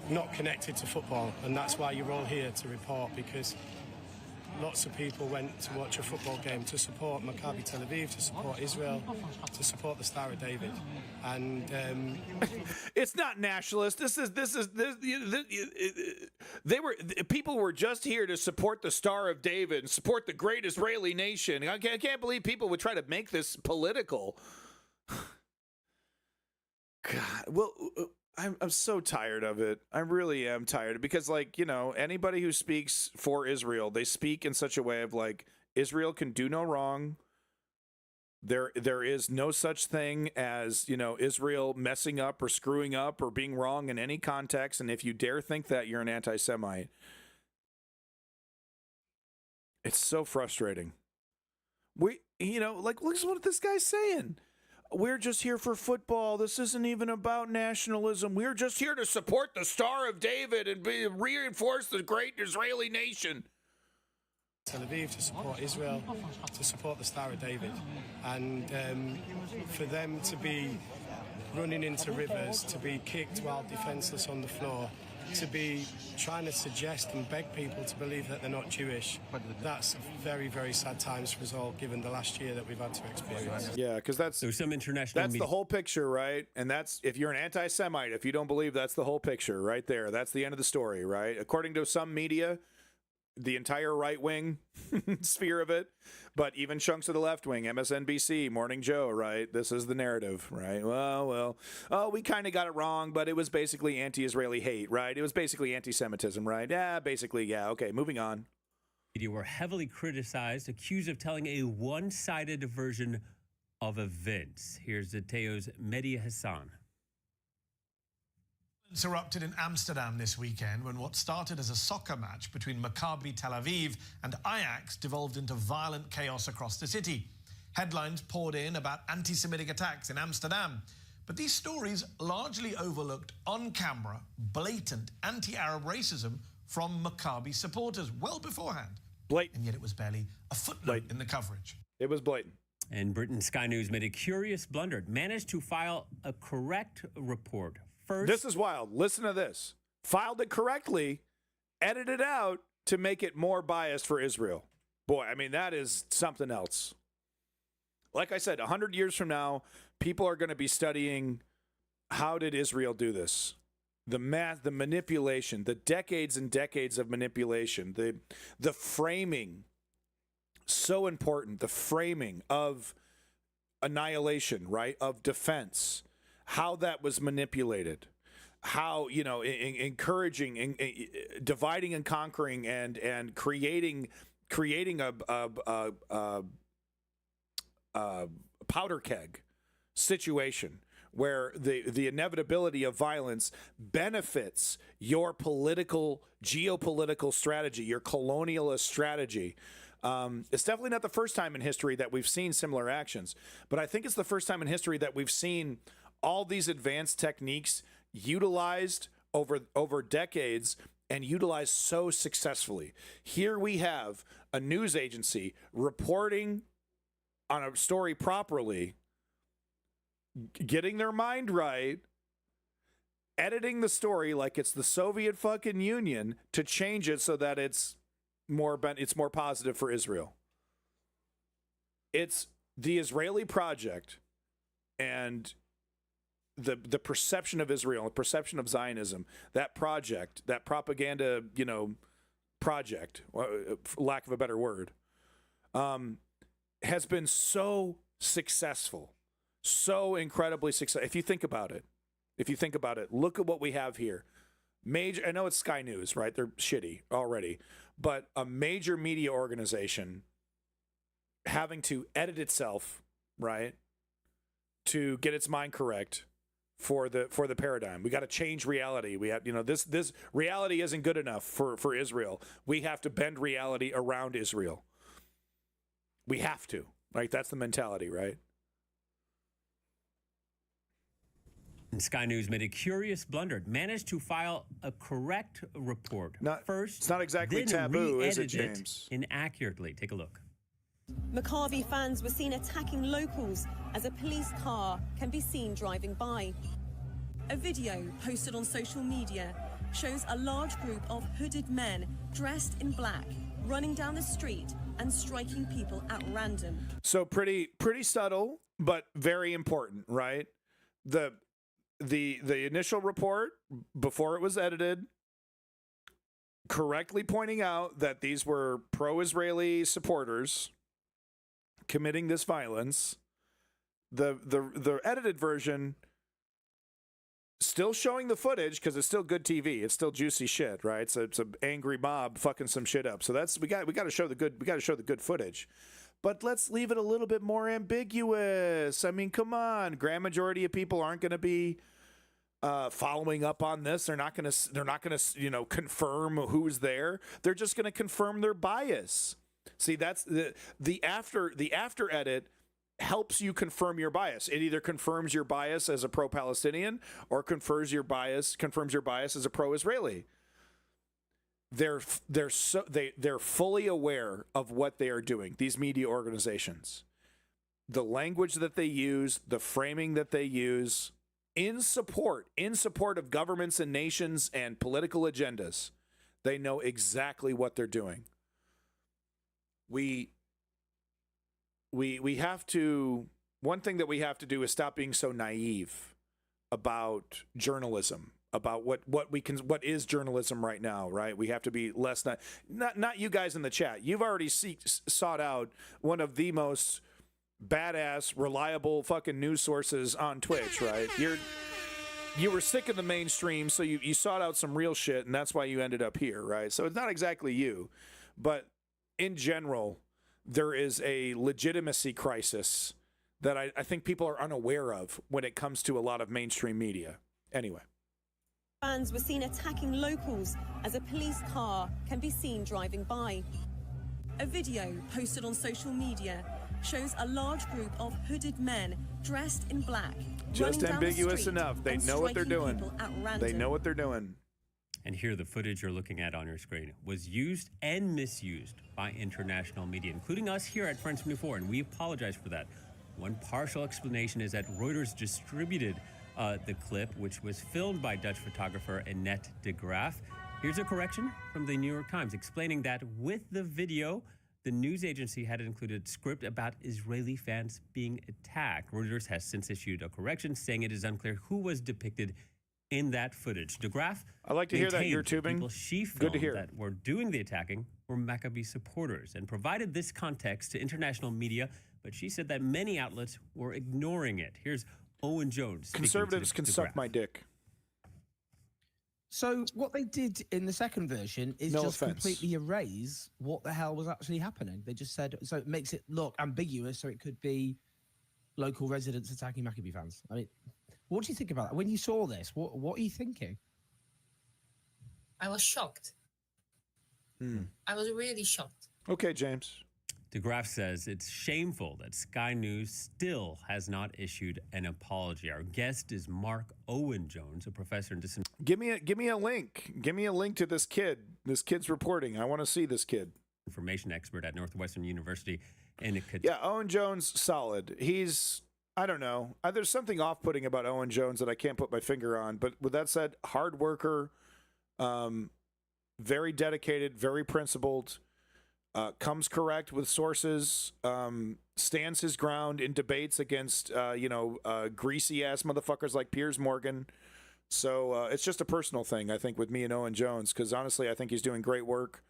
not connected to football, and that's why you're all here to report, because lots of people went to watch a football game to support Maccabi Tel Aviv, to support Israel, to support the Star of David, and it's not nationalist. People were just here to support the Star of David and support the great Israeli nation. I can't believe people would try to make this political. God, well, I'm so tired of it. I really am tired because, anybody who speaks for Israel, they speak in such a way of Israel can do no wrong. There is no such thing as, Israel messing up or screwing up or being wrong in any context. And if you dare think that, you're an anti-Semite. It's so frustrating. Look at what this guy's saying. We're just here for football. This isn't even about nationalism. We're just here to support the Star of David and reinforce the great Israeli nation. Tel Aviv, to support Israel, to support the Star of David. And for them to be running into rivers, to be kicked while defenseless on the floor, to be trying to suggest and beg people to believe that they're not Jewish, that's very, very sad times for us all, given the last year that we've had to experience. Yeah, because that's some international. That's the whole picture, right? And that's, if you're an anti-Semite, if you don't believe, that's the whole picture right there. That's the end of the story, right? According to some media, the entire right-wing sphere of it, but even chunks of the left-wing, MSNBC, Morning Joe, right? This is the narrative, right? Well, we kind of got it wrong, but it was basically anti-Israeli hate, right? It was basically anti-Semitism, right? Yeah, basically, yeah. Okay, moving on. Media were heavily criticized, accused of telling a one-sided version of events. Here's Teo's Mehdi Hassan. Erupted in Amsterdam this weekend when what started as a soccer match between Maccabi Tel Aviv and Ajax devolved into violent chaos across the city. Headlines poured in about anti-Semitic attacks in Amsterdam, but these stories largely overlooked on-camera, blatant anti-Arab racism from Maccabi supporters well beforehand. Blatant. And yet it was barely a footnote in the coverage. It was blatant. And Britain Sky News made a curious blunder. It managed to file a correct report. First, this is wild. Listen to this. Filed it correctly, edited out to make it more biased for Israel. Boy, I mean, that is something else. Like I said, 100 years from now, people are going to be studying how did Israel do this? The math, the manipulation, the decades and decades of manipulation, the framing, so important, the framing of annihilation, right, of defense. How that was manipulated, how, encouraging, dividing and conquering and creating creating a powder keg situation where the inevitability of violence benefits your geopolitical strategy, your colonialist strategy. It's definitely not the first time in history that we've seen similar actions, but I think it's the first time in history that we've seen all these advanced techniques utilized over decades and utilized so successfully. Here we have a news agency reporting on a story properly, getting their mind right, editing the story like it's the Soviet fucking Union to change it so that it's more positive for Israel. It's the Israeli project and the perception of Israel, the perception of Zionism, that project, that propaganda, project, for lack of a better word, has been so successful, so incredibly successful. If you think about it, look at what we have here. I know it's Sky News, right? They're shitty already, but a major media organization having to edit itself, right, to get its mind correct for the paradigm. We got to change reality. We have, this reality isn't good enough for Israel. We have to bend reality around Israel. We have to. Like, that's the mentality, right? And Sky News made a curious blunder. It managed to file a correct report first. It's not exactly taboo, is it, James? Inaccurately. Take a look. Maccabi fans were seen attacking locals as a police car can be seen driving by. A video posted on social media shows a large group of hooded men dressed in black running down the street and striking people at random. So pretty subtle, but very important, right? The initial report, before it was edited, correctly pointing out that these were pro-Israeli supporters committing this violence. The edited version still showing the footage because it's still good TV. It's still juicy shit, right? So it's an angry mob fucking some shit up. So that's we got to show the good footage. But let's leave it a little bit more ambiguous. I mean, come on. Grand majority of people aren't going to be following up on this. They're not going to confirm who's there. They're just going to confirm their bias. See, that's the after edit helps you confirm your bias. It either confirms your bias as a pro-Palestinian or confirms your bias as a pro-Israeli. They're fully aware of what they are doing, these media organizations. The language that they use, the framing that they use in support of governments and nations and political agendas. They know exactly what they're doing. We have to, one thing that we have to do is stop being so naive about journalism, about what is journalism right now, right? We have to be less, not you guys in the chat. You've already sought out one of the most badass, reliable fucking news sources on Twitch, right? You were sick of the mainstream, so you sought out some real shit, and that's why you ended up here, right? So it's not exactly you, but in general, there is a legitimacy crisis that I think people are unaware of when it comes to a lot of mainstream media. Anyway. Fans were seen attacking locals as a police car can be seen driving by. A video posted on social media shows a large group of hooded men dressed in black. Just ambiguous enough. They know what they're doing. They know what they're doing. And here, the footage you're looking at on your screen was used and misused by international media, including us here at France 24, and we apologize for that. One partial explanation is that Reuters distributed the clip, which was filmed by Dutch photographer Annette de Graaf. Here's a correction from the New York Times explaining that with the video, the news agency had included script about Israeli fans being attacked. Reuters has since issued a correction saying it is unclear who was depicted in that footage. De Graaf, I like to hear that you're tubing. People she filmed that were doing the attacking were Maccabi supporters and provided this context to international media, but she said that many outlets were ignoring it. Here's Owen Jones. Conservatives can suck my dick. So what they did in the second version is completely erase what the hell was actually happening. They just said, so it makes it look ambiguous, so it could be local residents attacking Maccabi fans. I mean, what do you think about that? When you saw this, what are you thinking? I was shocked. I was really shocked. Okay, James. De Graaf says it's shameful that Sky News still has not issued an apology. Our guest is Mark Owen Jones, a professor in Give me a link. Give me a link to this kid. This kid's reporting. I want to see this kid. Information expert at Northwestern University. Yeah, Owen Jones, solid. He's, I don't know. There's something off-putting about Owen Jones that I can't put my finger on. But with that said, hard worker, very dedicated, very principled. Comes correct with sources, stands his ground in debates against, greasy-ass motherfuckers like Piers Morgan. So it's just a personal thing, I think, with me and Owen Jones, because honestly, I think he's doing great work,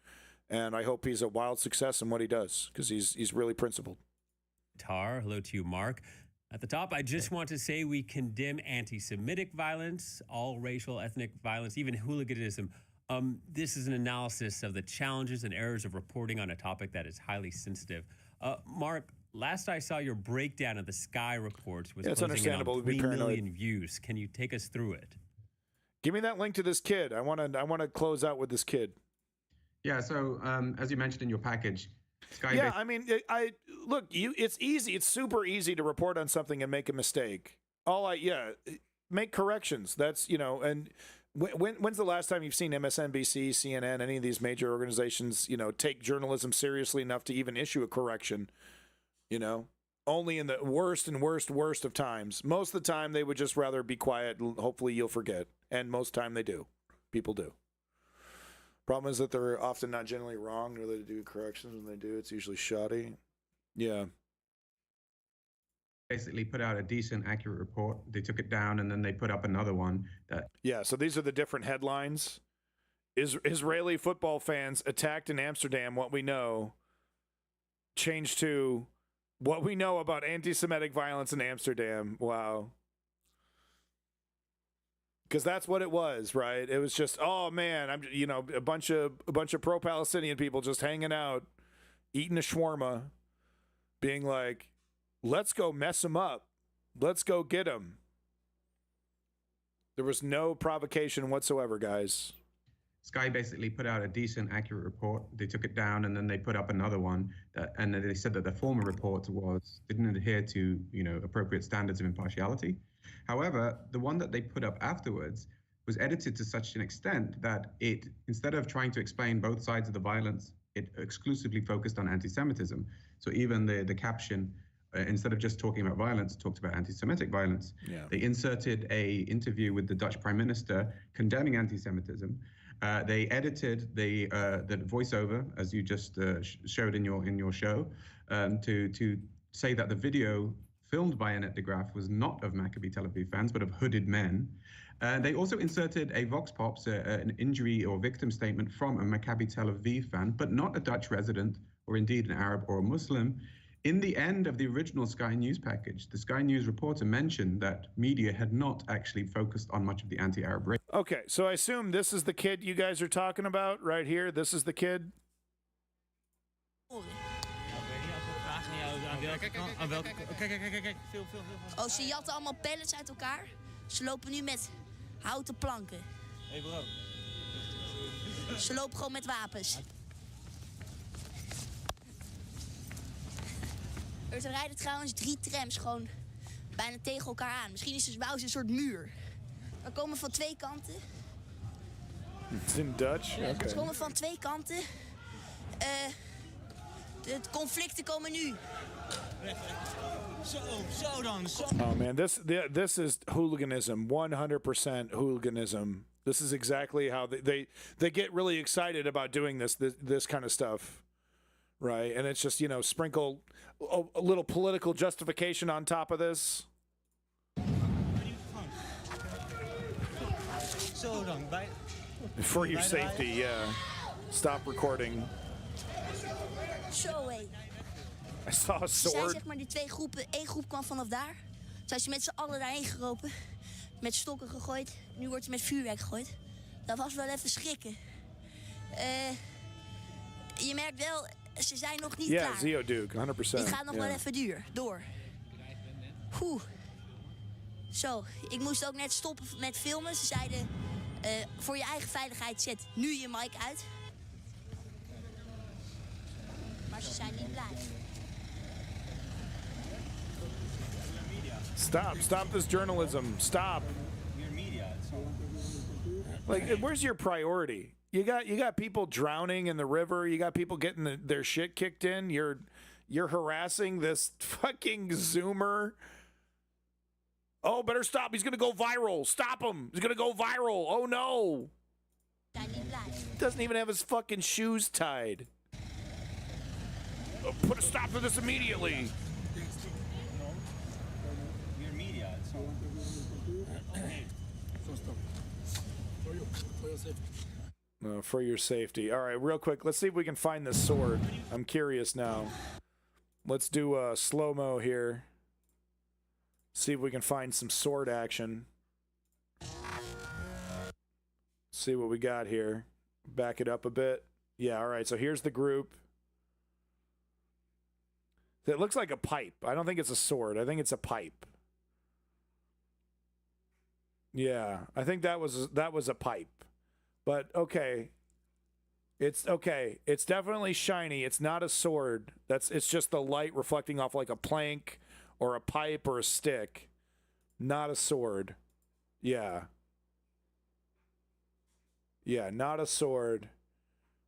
and I hope he's a wild success in what he does, because he's really principled. Hello to you, Mark. At the top, I just want to say we condemn anti-Semitic violence, all racial, ethnic violence, even hooliganism. This is an analysis of the challenges and errors of reporting on a topic that is highly sensitive. Mark, last I saw your breakdown of the Sky reports was closing in on 3 million views. Can you take us through it? Give me that link to this kid. I want to close out with this kid. Yeah. So as you mentioned in your package, Sky. Yeah, I mean, it's easy. It's super easy to report on something and make a mistake. Make corrections. That's and. When's the last time you've seen MSNBC, CNN, any of these major organizations, take journalism seriously enough to even issue a correction? Only in the worst and worst of times. Most of the time, they would just rather be quiet. Hopefully, you'll forget. And most time, they do. People do. Problem is that they're often not generally wrong, or they do corrections. When they do, it's usually shoddy. Yeah. Basically put out a decent, accurate report. They took it down, and then they put up another one that... Yeah, so these are the different headlines. Israeli football fans attacked in Amsterdam, what we know. Changed to what we know about anti-Semitic violence in Amsterdam. Wow. Because that's what it was, right? It was just, oh man, a bunch of pro-Palestinian people just hanging out, eating a shawarma, being like, let's go mess them up. Let's go get them. There was no provocation whatsoever, guys. Sky basically put out a decent, accurate report. They took it down, and then they put up another one and they said that the former report didn't adhere to appropriate standards of impartiality. However, the one that they put up afterwards was edited to such an extent that it, instead of trying to explain both sides of the violence, it exclusively focused on anti-Semitism. So even the caption, instead of just talking about violence, talked about anti-Semitic violence. Yeah. They inserted an interview with the Dutch Prime Minister condemning anti-Semitism. They edited the voiceover, as you just showed in your show, to say that the video filmed by Annette de Graaf was not of Maccabi Tel Aviv fans, but of hooded men. They also inserted a vox pops, an injury or victim statement from a Maccabi Tel Aviv fan, but not a Dutch resident or indeed an Arab or a Muslim. In the end of the original Sky News package, the Sky News reporter mentioned that media had not actually focused on much of the anti-Arab race. Okay, so I assume this is the kid you guys are talking about right here. This is the kid. Oh, ze jatten allemaal pallets uit elkaar. Ze lopen nu met houten planken. Hey bro. Ze lopen gewoon met wapens. Er rijden trouwens 3 trams gewoon bijna tegen elkaar aan. Misschien is het een soort muur. We komen van 2 kanten. It's in Dutch? Okay. We komen van 2 kanten. De conflicten komen nu. Zo dan. Oh man, this is hooliganism, 100% hooliganism. This is exactly how they get really excited about doing this kind of stuff, right? And it's just sprinkle a little political justification on top of this. Zo dan. For your safety, yeah. Stop recording. Zo hé. I saw a sword. Zijn zeg maar die 2 groepen. 1 groep kwam vanaf daar. Zijn ze met z'n allen daarheen gelopen. Met stokken gegooid. Nu wordt ze met vuurwerk gegooid. Dat was wel even schrikken. Je merkt wel, ze zijn nog niet klaar. Ja, Zeoduke, 100%. Dit gaat nog wel even door. Oeh. Zo, ik moest ook net stoppen met filmen. Ze zeiden, voor je eigen veiligheid zet nu je mic uit. Maar ze zijn niet blij. Stop this journalism. Stop. Like, where's your priority? You got people drowning in the river. You got people getting their shit kicked in. You're harassing this fucking Zoomer. Oh, better stop. He's gonna go viral. Stop him. He's gonna go viral. Oh no. Doesn't even have his fucking shoes tied. Oh, put a stop to this immediately. For your safety. All right, real quick. Let's see if we can find this sword. I'm curious now. Let's do a slow-mo here. See if we can find some sword action. See what we got here. Back it up a bit. Yeah, all right. So here's the group. It looks like a pipe. I don't think it's a sword. I think it's a pipe. Yeah, I think that was a pipe. But okay. It's okay. It's definitely shiny. It's not a sword. It's just the light reflecting off like a plank or a pipe or a stick. Not a sword. Yeah. Yeah, not a sword.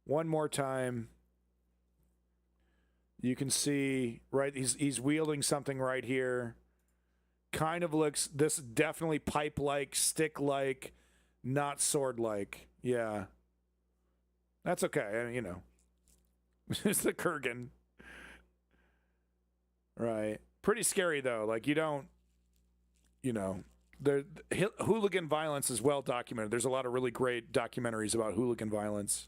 One more time. You can see, right, he's wielding something right here. Kind of looks, this definitely pipe-like, stick-like, not sword-like. Yeah. That's okay, I mean, you know. It's the Kurgan. Right. Pretty scary, though. Like, you don't, you know, the hooligan violence is well documented. There's a lot of really great documentaries about hooligan violence.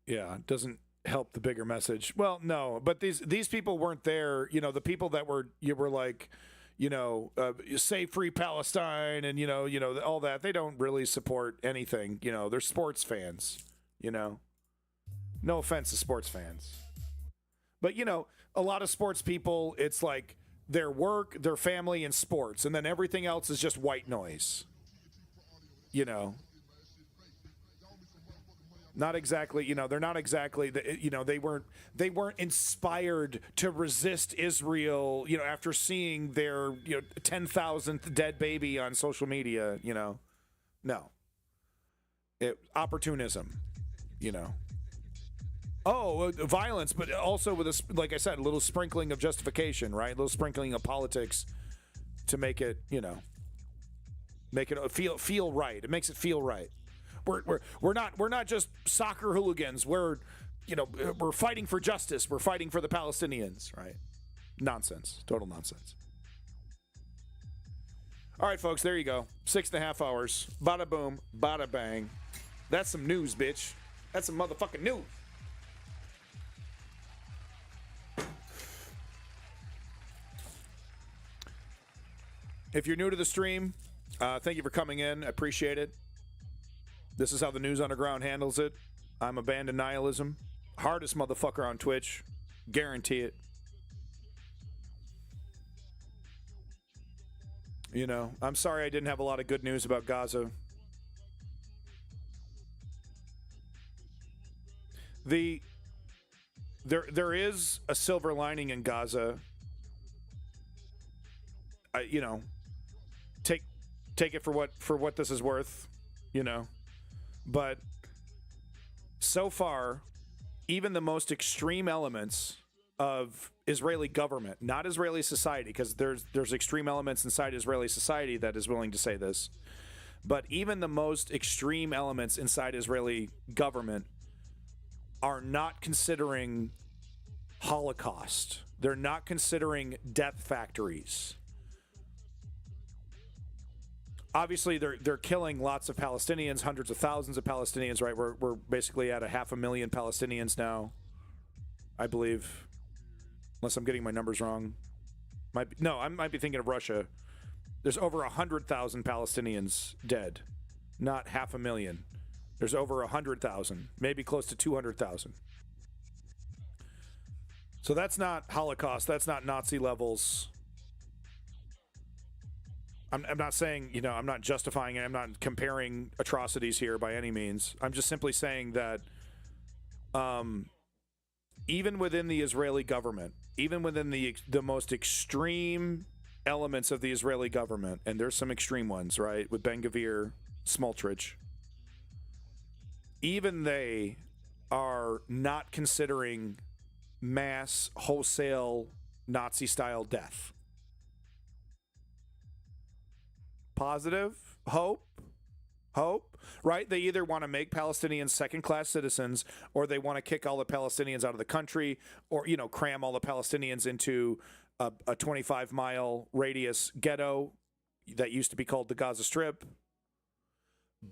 Yeah, it doesn't help the bigger message. Well, no, but these people weren't there. You know, the people that were like, you know, say free Palestine and, you know, all that. They don't really support anything. You know, they're sports fans, you know. No offense to sports fans. But, you know, a lot of sports people, it's like their work, their family, and sports. And then everything else is just white noise. You know. Not exactly, you know, they're not exactly, you know, they weren't inspired to resist Israel, you know, after seeing their, you know, 10,000th dead baby on social media, you know. No. Opportunism, you know. Oh, violence, but also with, like I said, a little sprinkling of justification, right? A little sprinkling of politics to make it, you know, make it feel right. It makes it feel right. We're not just soccer hooligans. We're fighting for justice. We're fighting for the Palestinians, right? Nonsense. Total nonsense. All right, folks, there you go. 6.5 hours. Bada boom, bada bang. That's some news, bitch. That's some motherfucking news. If you're new to the stream, thank you for coming in. I appreciate it. This is how the News Underground handles it. I'm Abandoned Nihilism. Hardest motherfucker on Twitch. Guarantee it. You know, I'm sorry I didn't have a lot of good news about Gaza. There is a silver lining in Gaza. You know, take it for what this is worth, you know. But so far, even the most extreme elements of Israeli government, not Israeli society, because there's extreme elements inside Israeli society that is willing to say this, but even the most extreme elements inside Israeli government are not considering Holocaust. They're not considering death factories. Obviously, they're killing lots of Palestinians, hundreds of thousands of Palestinians, right? We're basically at 500,000 Palestinians now, I believe. Unless I'm getting my numbers wrong. I might be thinking of Russia. There's over 100,000 Palestinians dead, not 500,000. There's over 100,000, maybe close to 200,000. So that's not Holocaust. That's not Nazi levels. I'm not saying, I'm not justifying it. I'm not comparing atrocities here by any means. I'm just simply saying that even within the Israeli government, even within the most extreme elements of the Israeli government, and there's some extreme ones, right, with Ben-Gvir, Smotrich, even they are not considering mass, wholesale, Nazi-style death. Positive? Hope, right? They either want to make Palestinians second-class citizens, or they want to kick all the Palestinians out of the country, or, cram all the Palestinians into a 25-mile radius ghetto that used to be called the Gaza Strip.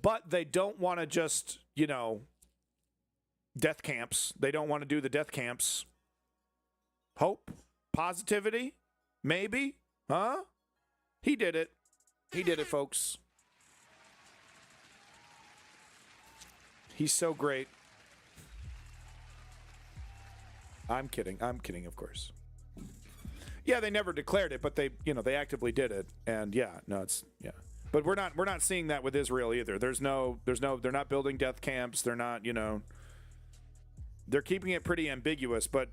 But they don't want to just, death camps. They don't want to do the death camps. Hope? Positivity? Maybe? Huh? He did it. He did it, folks. He's so great. I'm kidding, of course. Yeah, they never declared it, but they actively did it. And yeah. But we're not seeing that with Israel either. They're not building death camps. They're not, they're keeping it pretty ambiguous, but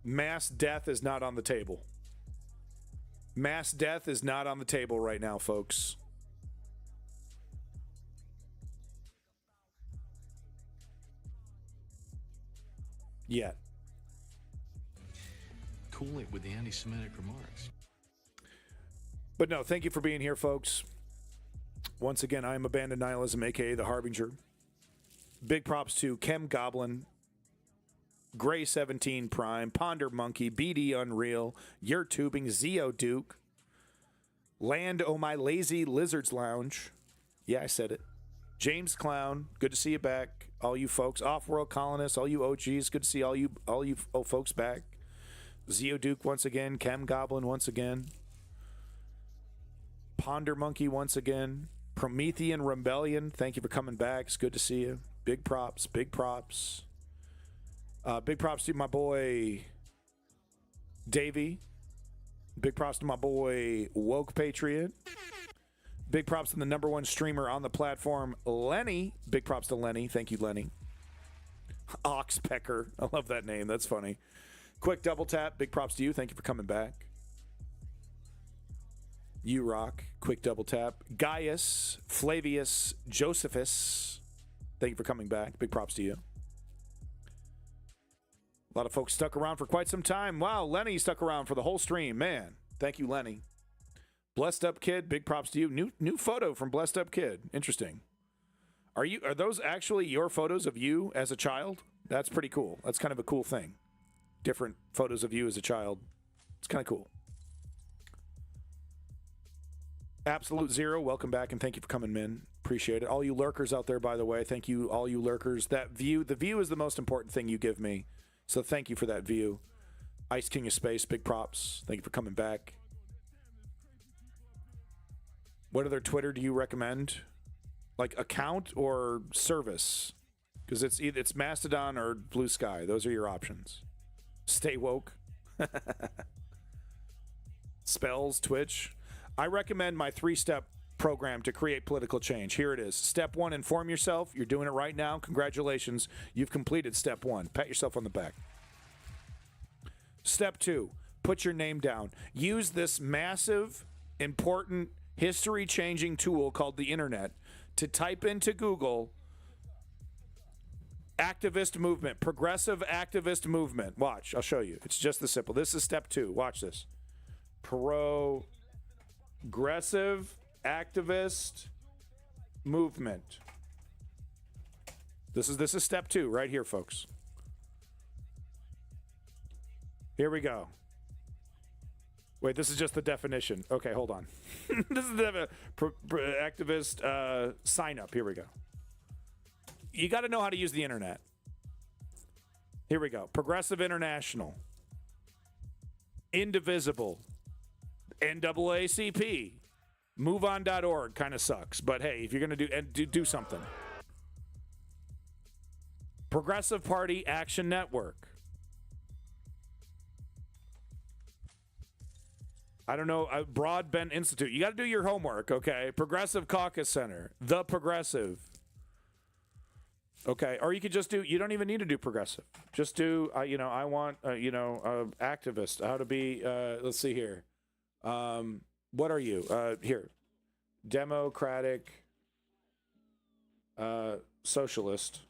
mass death is not on the table. Mass death is not on the table right now, folks. Yet. Cool it with the anti-Semitic remarks. But no, thank you for being here, folks. Once again, I am Abandoned Nihilism, a.k.a. The Harbinger. Big props to Chem Goblin, Gray 17 Prime, Ponder Monkey, BD Unreal, Your Tubing, Zeo Duke, Land Oh My Lazy Lizards Lounge. Yeah, I said it. James Clown, good to see you back. All you folks, Off-World Colonists, all you OGs, good to see all you folks back. Zeo Duke once again, Chem Goblin once again, Ponder Monkey once again, Promethean Rebellion, thank you for coming back. It's good to see you. Big props, big props. Big props to my boy Davey. Big props to my boy Woke Patriot. Big props to the #1 streamer on the platform, Lenny. Big props to Lenny. Thank you, Lenny. Oxpecker. I love that name. That's funny. Quick double tap. Big props to you. Thank you for coming back. You rock. Quick double tap. Gaius, Flavius, Josephus. Thank you for coming back. Big props to you. A lot of folks stuck around for quite some time. Wow, Lenny stuck around for the whole stream. Man, thank you, Lenny. Blessed Up Kid, big props to you. New photo from Blessed Up Kid. Interesting. Are those actually your photos of you as a child? That's pretty cool. That's kind of a cool thing. Different photos of you as a child. It's kind of cool. Absolute Zero, welcome back and thank you for coming in. Appreciate it. All you lurkers out there, by the way, thank you, all you lurkers. The view is the most important thing you give me. So thank you for that view. Ice King of Space, big props. Thank you for coming back. What other Twitter do you recommend? Like account or service? Because it's Mastodon or Blue Sky. Those are your options. Stay woke. Spells, Twitch. I recommend my 3-step program to create political change. Here it is. Step 1, inform yourself. You're doing it right now. Congratulations. You've completed step 1. Pat yourself on the back. Step 2, put your name down. Use this massive, important, history-changing tool called the internet to type into Google activist movement, progressive activist movement. Watch, I'll show you. It's just this simple. This is step 2. Watch this. Progressive activist movement. This is step 2 right here, folks. Here we go. Wait, this is just the definition. Okay, hold on. This is the activist sign up. Here we go. You got to know how to use the internet. Here we go. Progressive International. Indivisible. NAACP. MoveOn.org kind of sucks, but hey, if you're going to do something. Progressive Party Action Network. I don't know, Broadbent Institute. You got to do your homework, okay? Progressive Caucus Center. The Progressive. Okay, or you could just do, you don't even need to do progressive. Just do, I want, activist. How to be, let's see here. What are you? Here. Democratic Socialist.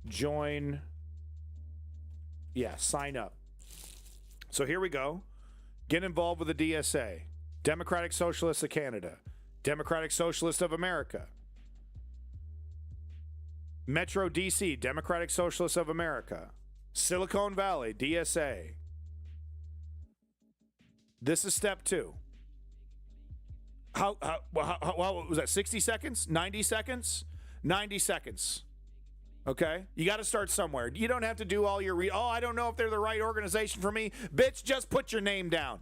Join. Yeah, sign up. So here we go. Get involved with the DSA. Democratic Socialists of Canada. Democratic Socialist of America. Metro DC, Democratic Socialists of America. Silicon Valley, DSA. This is step 2. How was that, 60 seconds? 90 seconds? 90 seconds. Okay? You got to start somewhere. You don't have to do all your I don't know if they're the right organization for me. Bitch, just put your name down.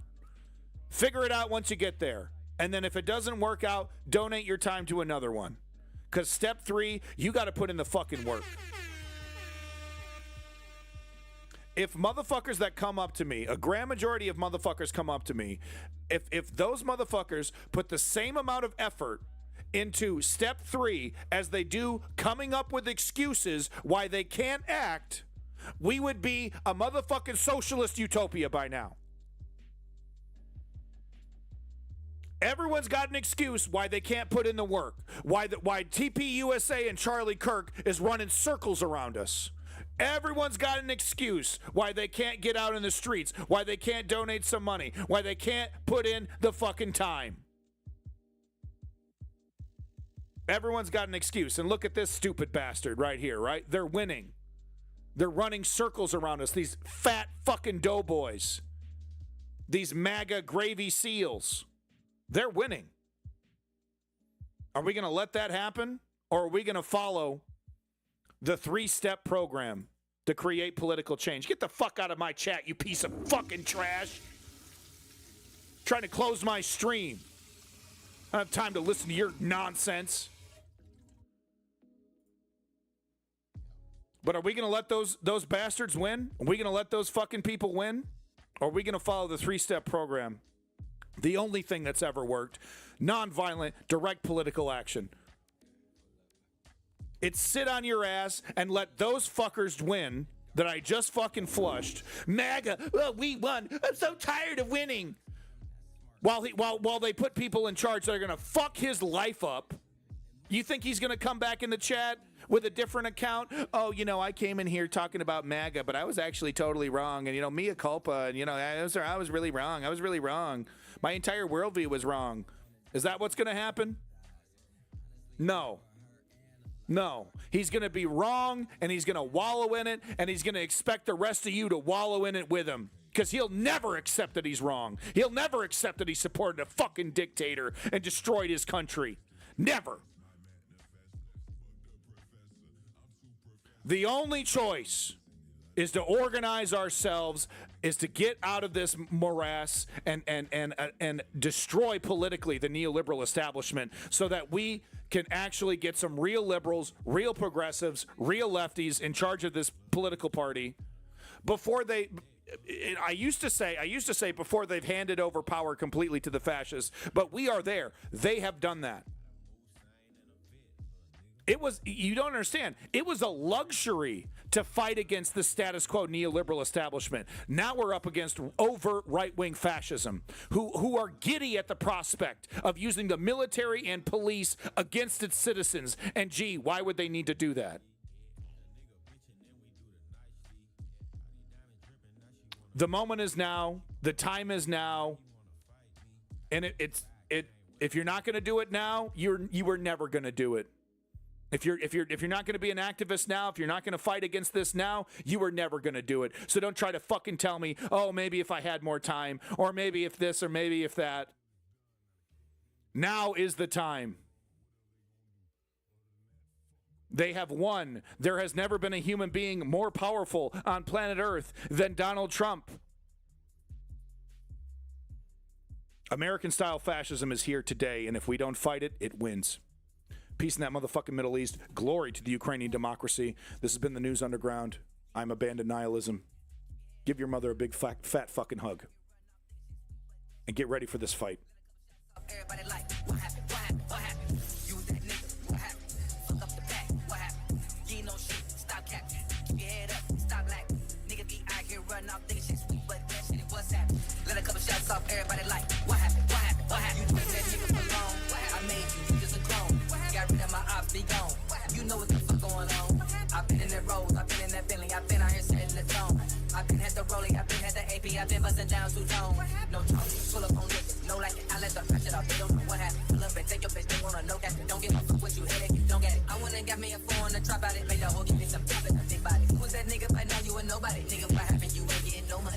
Figure it out once you get there. And then if it doesn't work out, donate your time to another one. Because step 3, you got to put in the fucking work. If motherfuckers that come up to me, a grand majority of motherfuckers come up to me, if those motherfuckers put the same amount of effort into step 3 as they do coming up with excuses why they can't act, we would be a motherfucking socialist utopia by now. Everyone's got an excuse why they can't put in the work. Why TPUSA and Charlie Kirk is running circles around us. Everyone's got an excuse why they can't get out in the streets, why they can't donate some money, why they can't put in the fucking time. Everyone's got an excuse. And look at this stupid bastard right here, right? They're winning. They're running circles around us, these fat fucking doughboys. These MAGA gravy seals. They're winning. Are we going to let that happen? Or are we going to follow the 3-step program to create political change? Get the fuck out of my chat, you piece of fucking trash. Trying to close my stream. I don't have time to listen to your nonsense. But are we going to let those bastards win? Are we going to let those fucking people win? Or are we going to follow the 3-step program? The only thing that's ever worked. Nonviolent, direct political action. It's sit on your ass and let those fuckers win that I just fucking flushed. MAGA, well, we won. I'm so tired of winning. While they put people in charge that are going to fuck his life up. You think he's going to come back in the chat with a different account? Oh, I came in here talking about MAGA, but I was actually totally wrong. And, mea culpa. And, I was really wrong. I was really wrong. My entire worldview was wrong. Is that what's going to happen? No. He's going to be wrong, and he's going to wallow in it, and he's going to expect the rest of you to wallow in it with him. Because he'll never accept that he's wrong. He'll never accept that he supported a fucking dictator and destroyed his country. Never. The only choice is to organize ourselves, is to get out of this morass and destroy politically the neoliberal establishment so that we can actually get some real liberals, real progressives, real lefties in charge of this political party before they... I used to say before they've handed over power completely to the fascists, but we are there. They have done that. You don't understand. It was a luxury to fight against the status quo neoliberal establishment. Now we're up against overt right-wing fascism, who are giddy at the prospect of using the military and police against its citizens. And gee, why would they need to do that? The moment is now. The time is now. And if you're not going to do it now, you were never going to do it. If you're not going to be an activist now, if you're not going to fight against this now, you were never going to do it. So don't try to fucking tell me, oh, maybe if I had more time, or maybe if this, or maybe if that. Now is the time. They have won. There has never been a human being more powerful on planet Earth than Donald Trump. American-style fascism is here today, and if we don't fight it, it wins. Peace in that motherfucking Middle East. Glory to the Ukrainian democracy. This has been the News Underground. I'm Abandoned Nihilism. Give your mother a big fat fucking hug. And get ready for this fight. Everybody like, what happened? What happened? What happened? You that nigga, what happened? Fuck up the back, what happened? You ain't no shit, stop capping. Keep your head up, stop lacking. Nigga be out here running off thinking shit sweet, but that shit, it was happening. Let a couple shots off, everybody like, what happened? What happened? What happened? You think that nigga for long? I made you, you just a clone. Got rid of my ops, be gone. You know what the fuck going on. I've been in that road, I've been in that Bentley, I've been out here setting the tone. I've been at the rolling, I've been at the AP, I've been busting down two-tone. No talk, pull up on niggas, no like it. I let them catch it off, they don't know what happened. Pull up and take your bitch, they wanna know that. Don't give a fuck what you hit it, don't get it. I went and got me a phone to drop out it, made the whole give me some profit, a big body. Who's that nigga, but now you a nobody. Nigga, what happened? You ain't getting no money.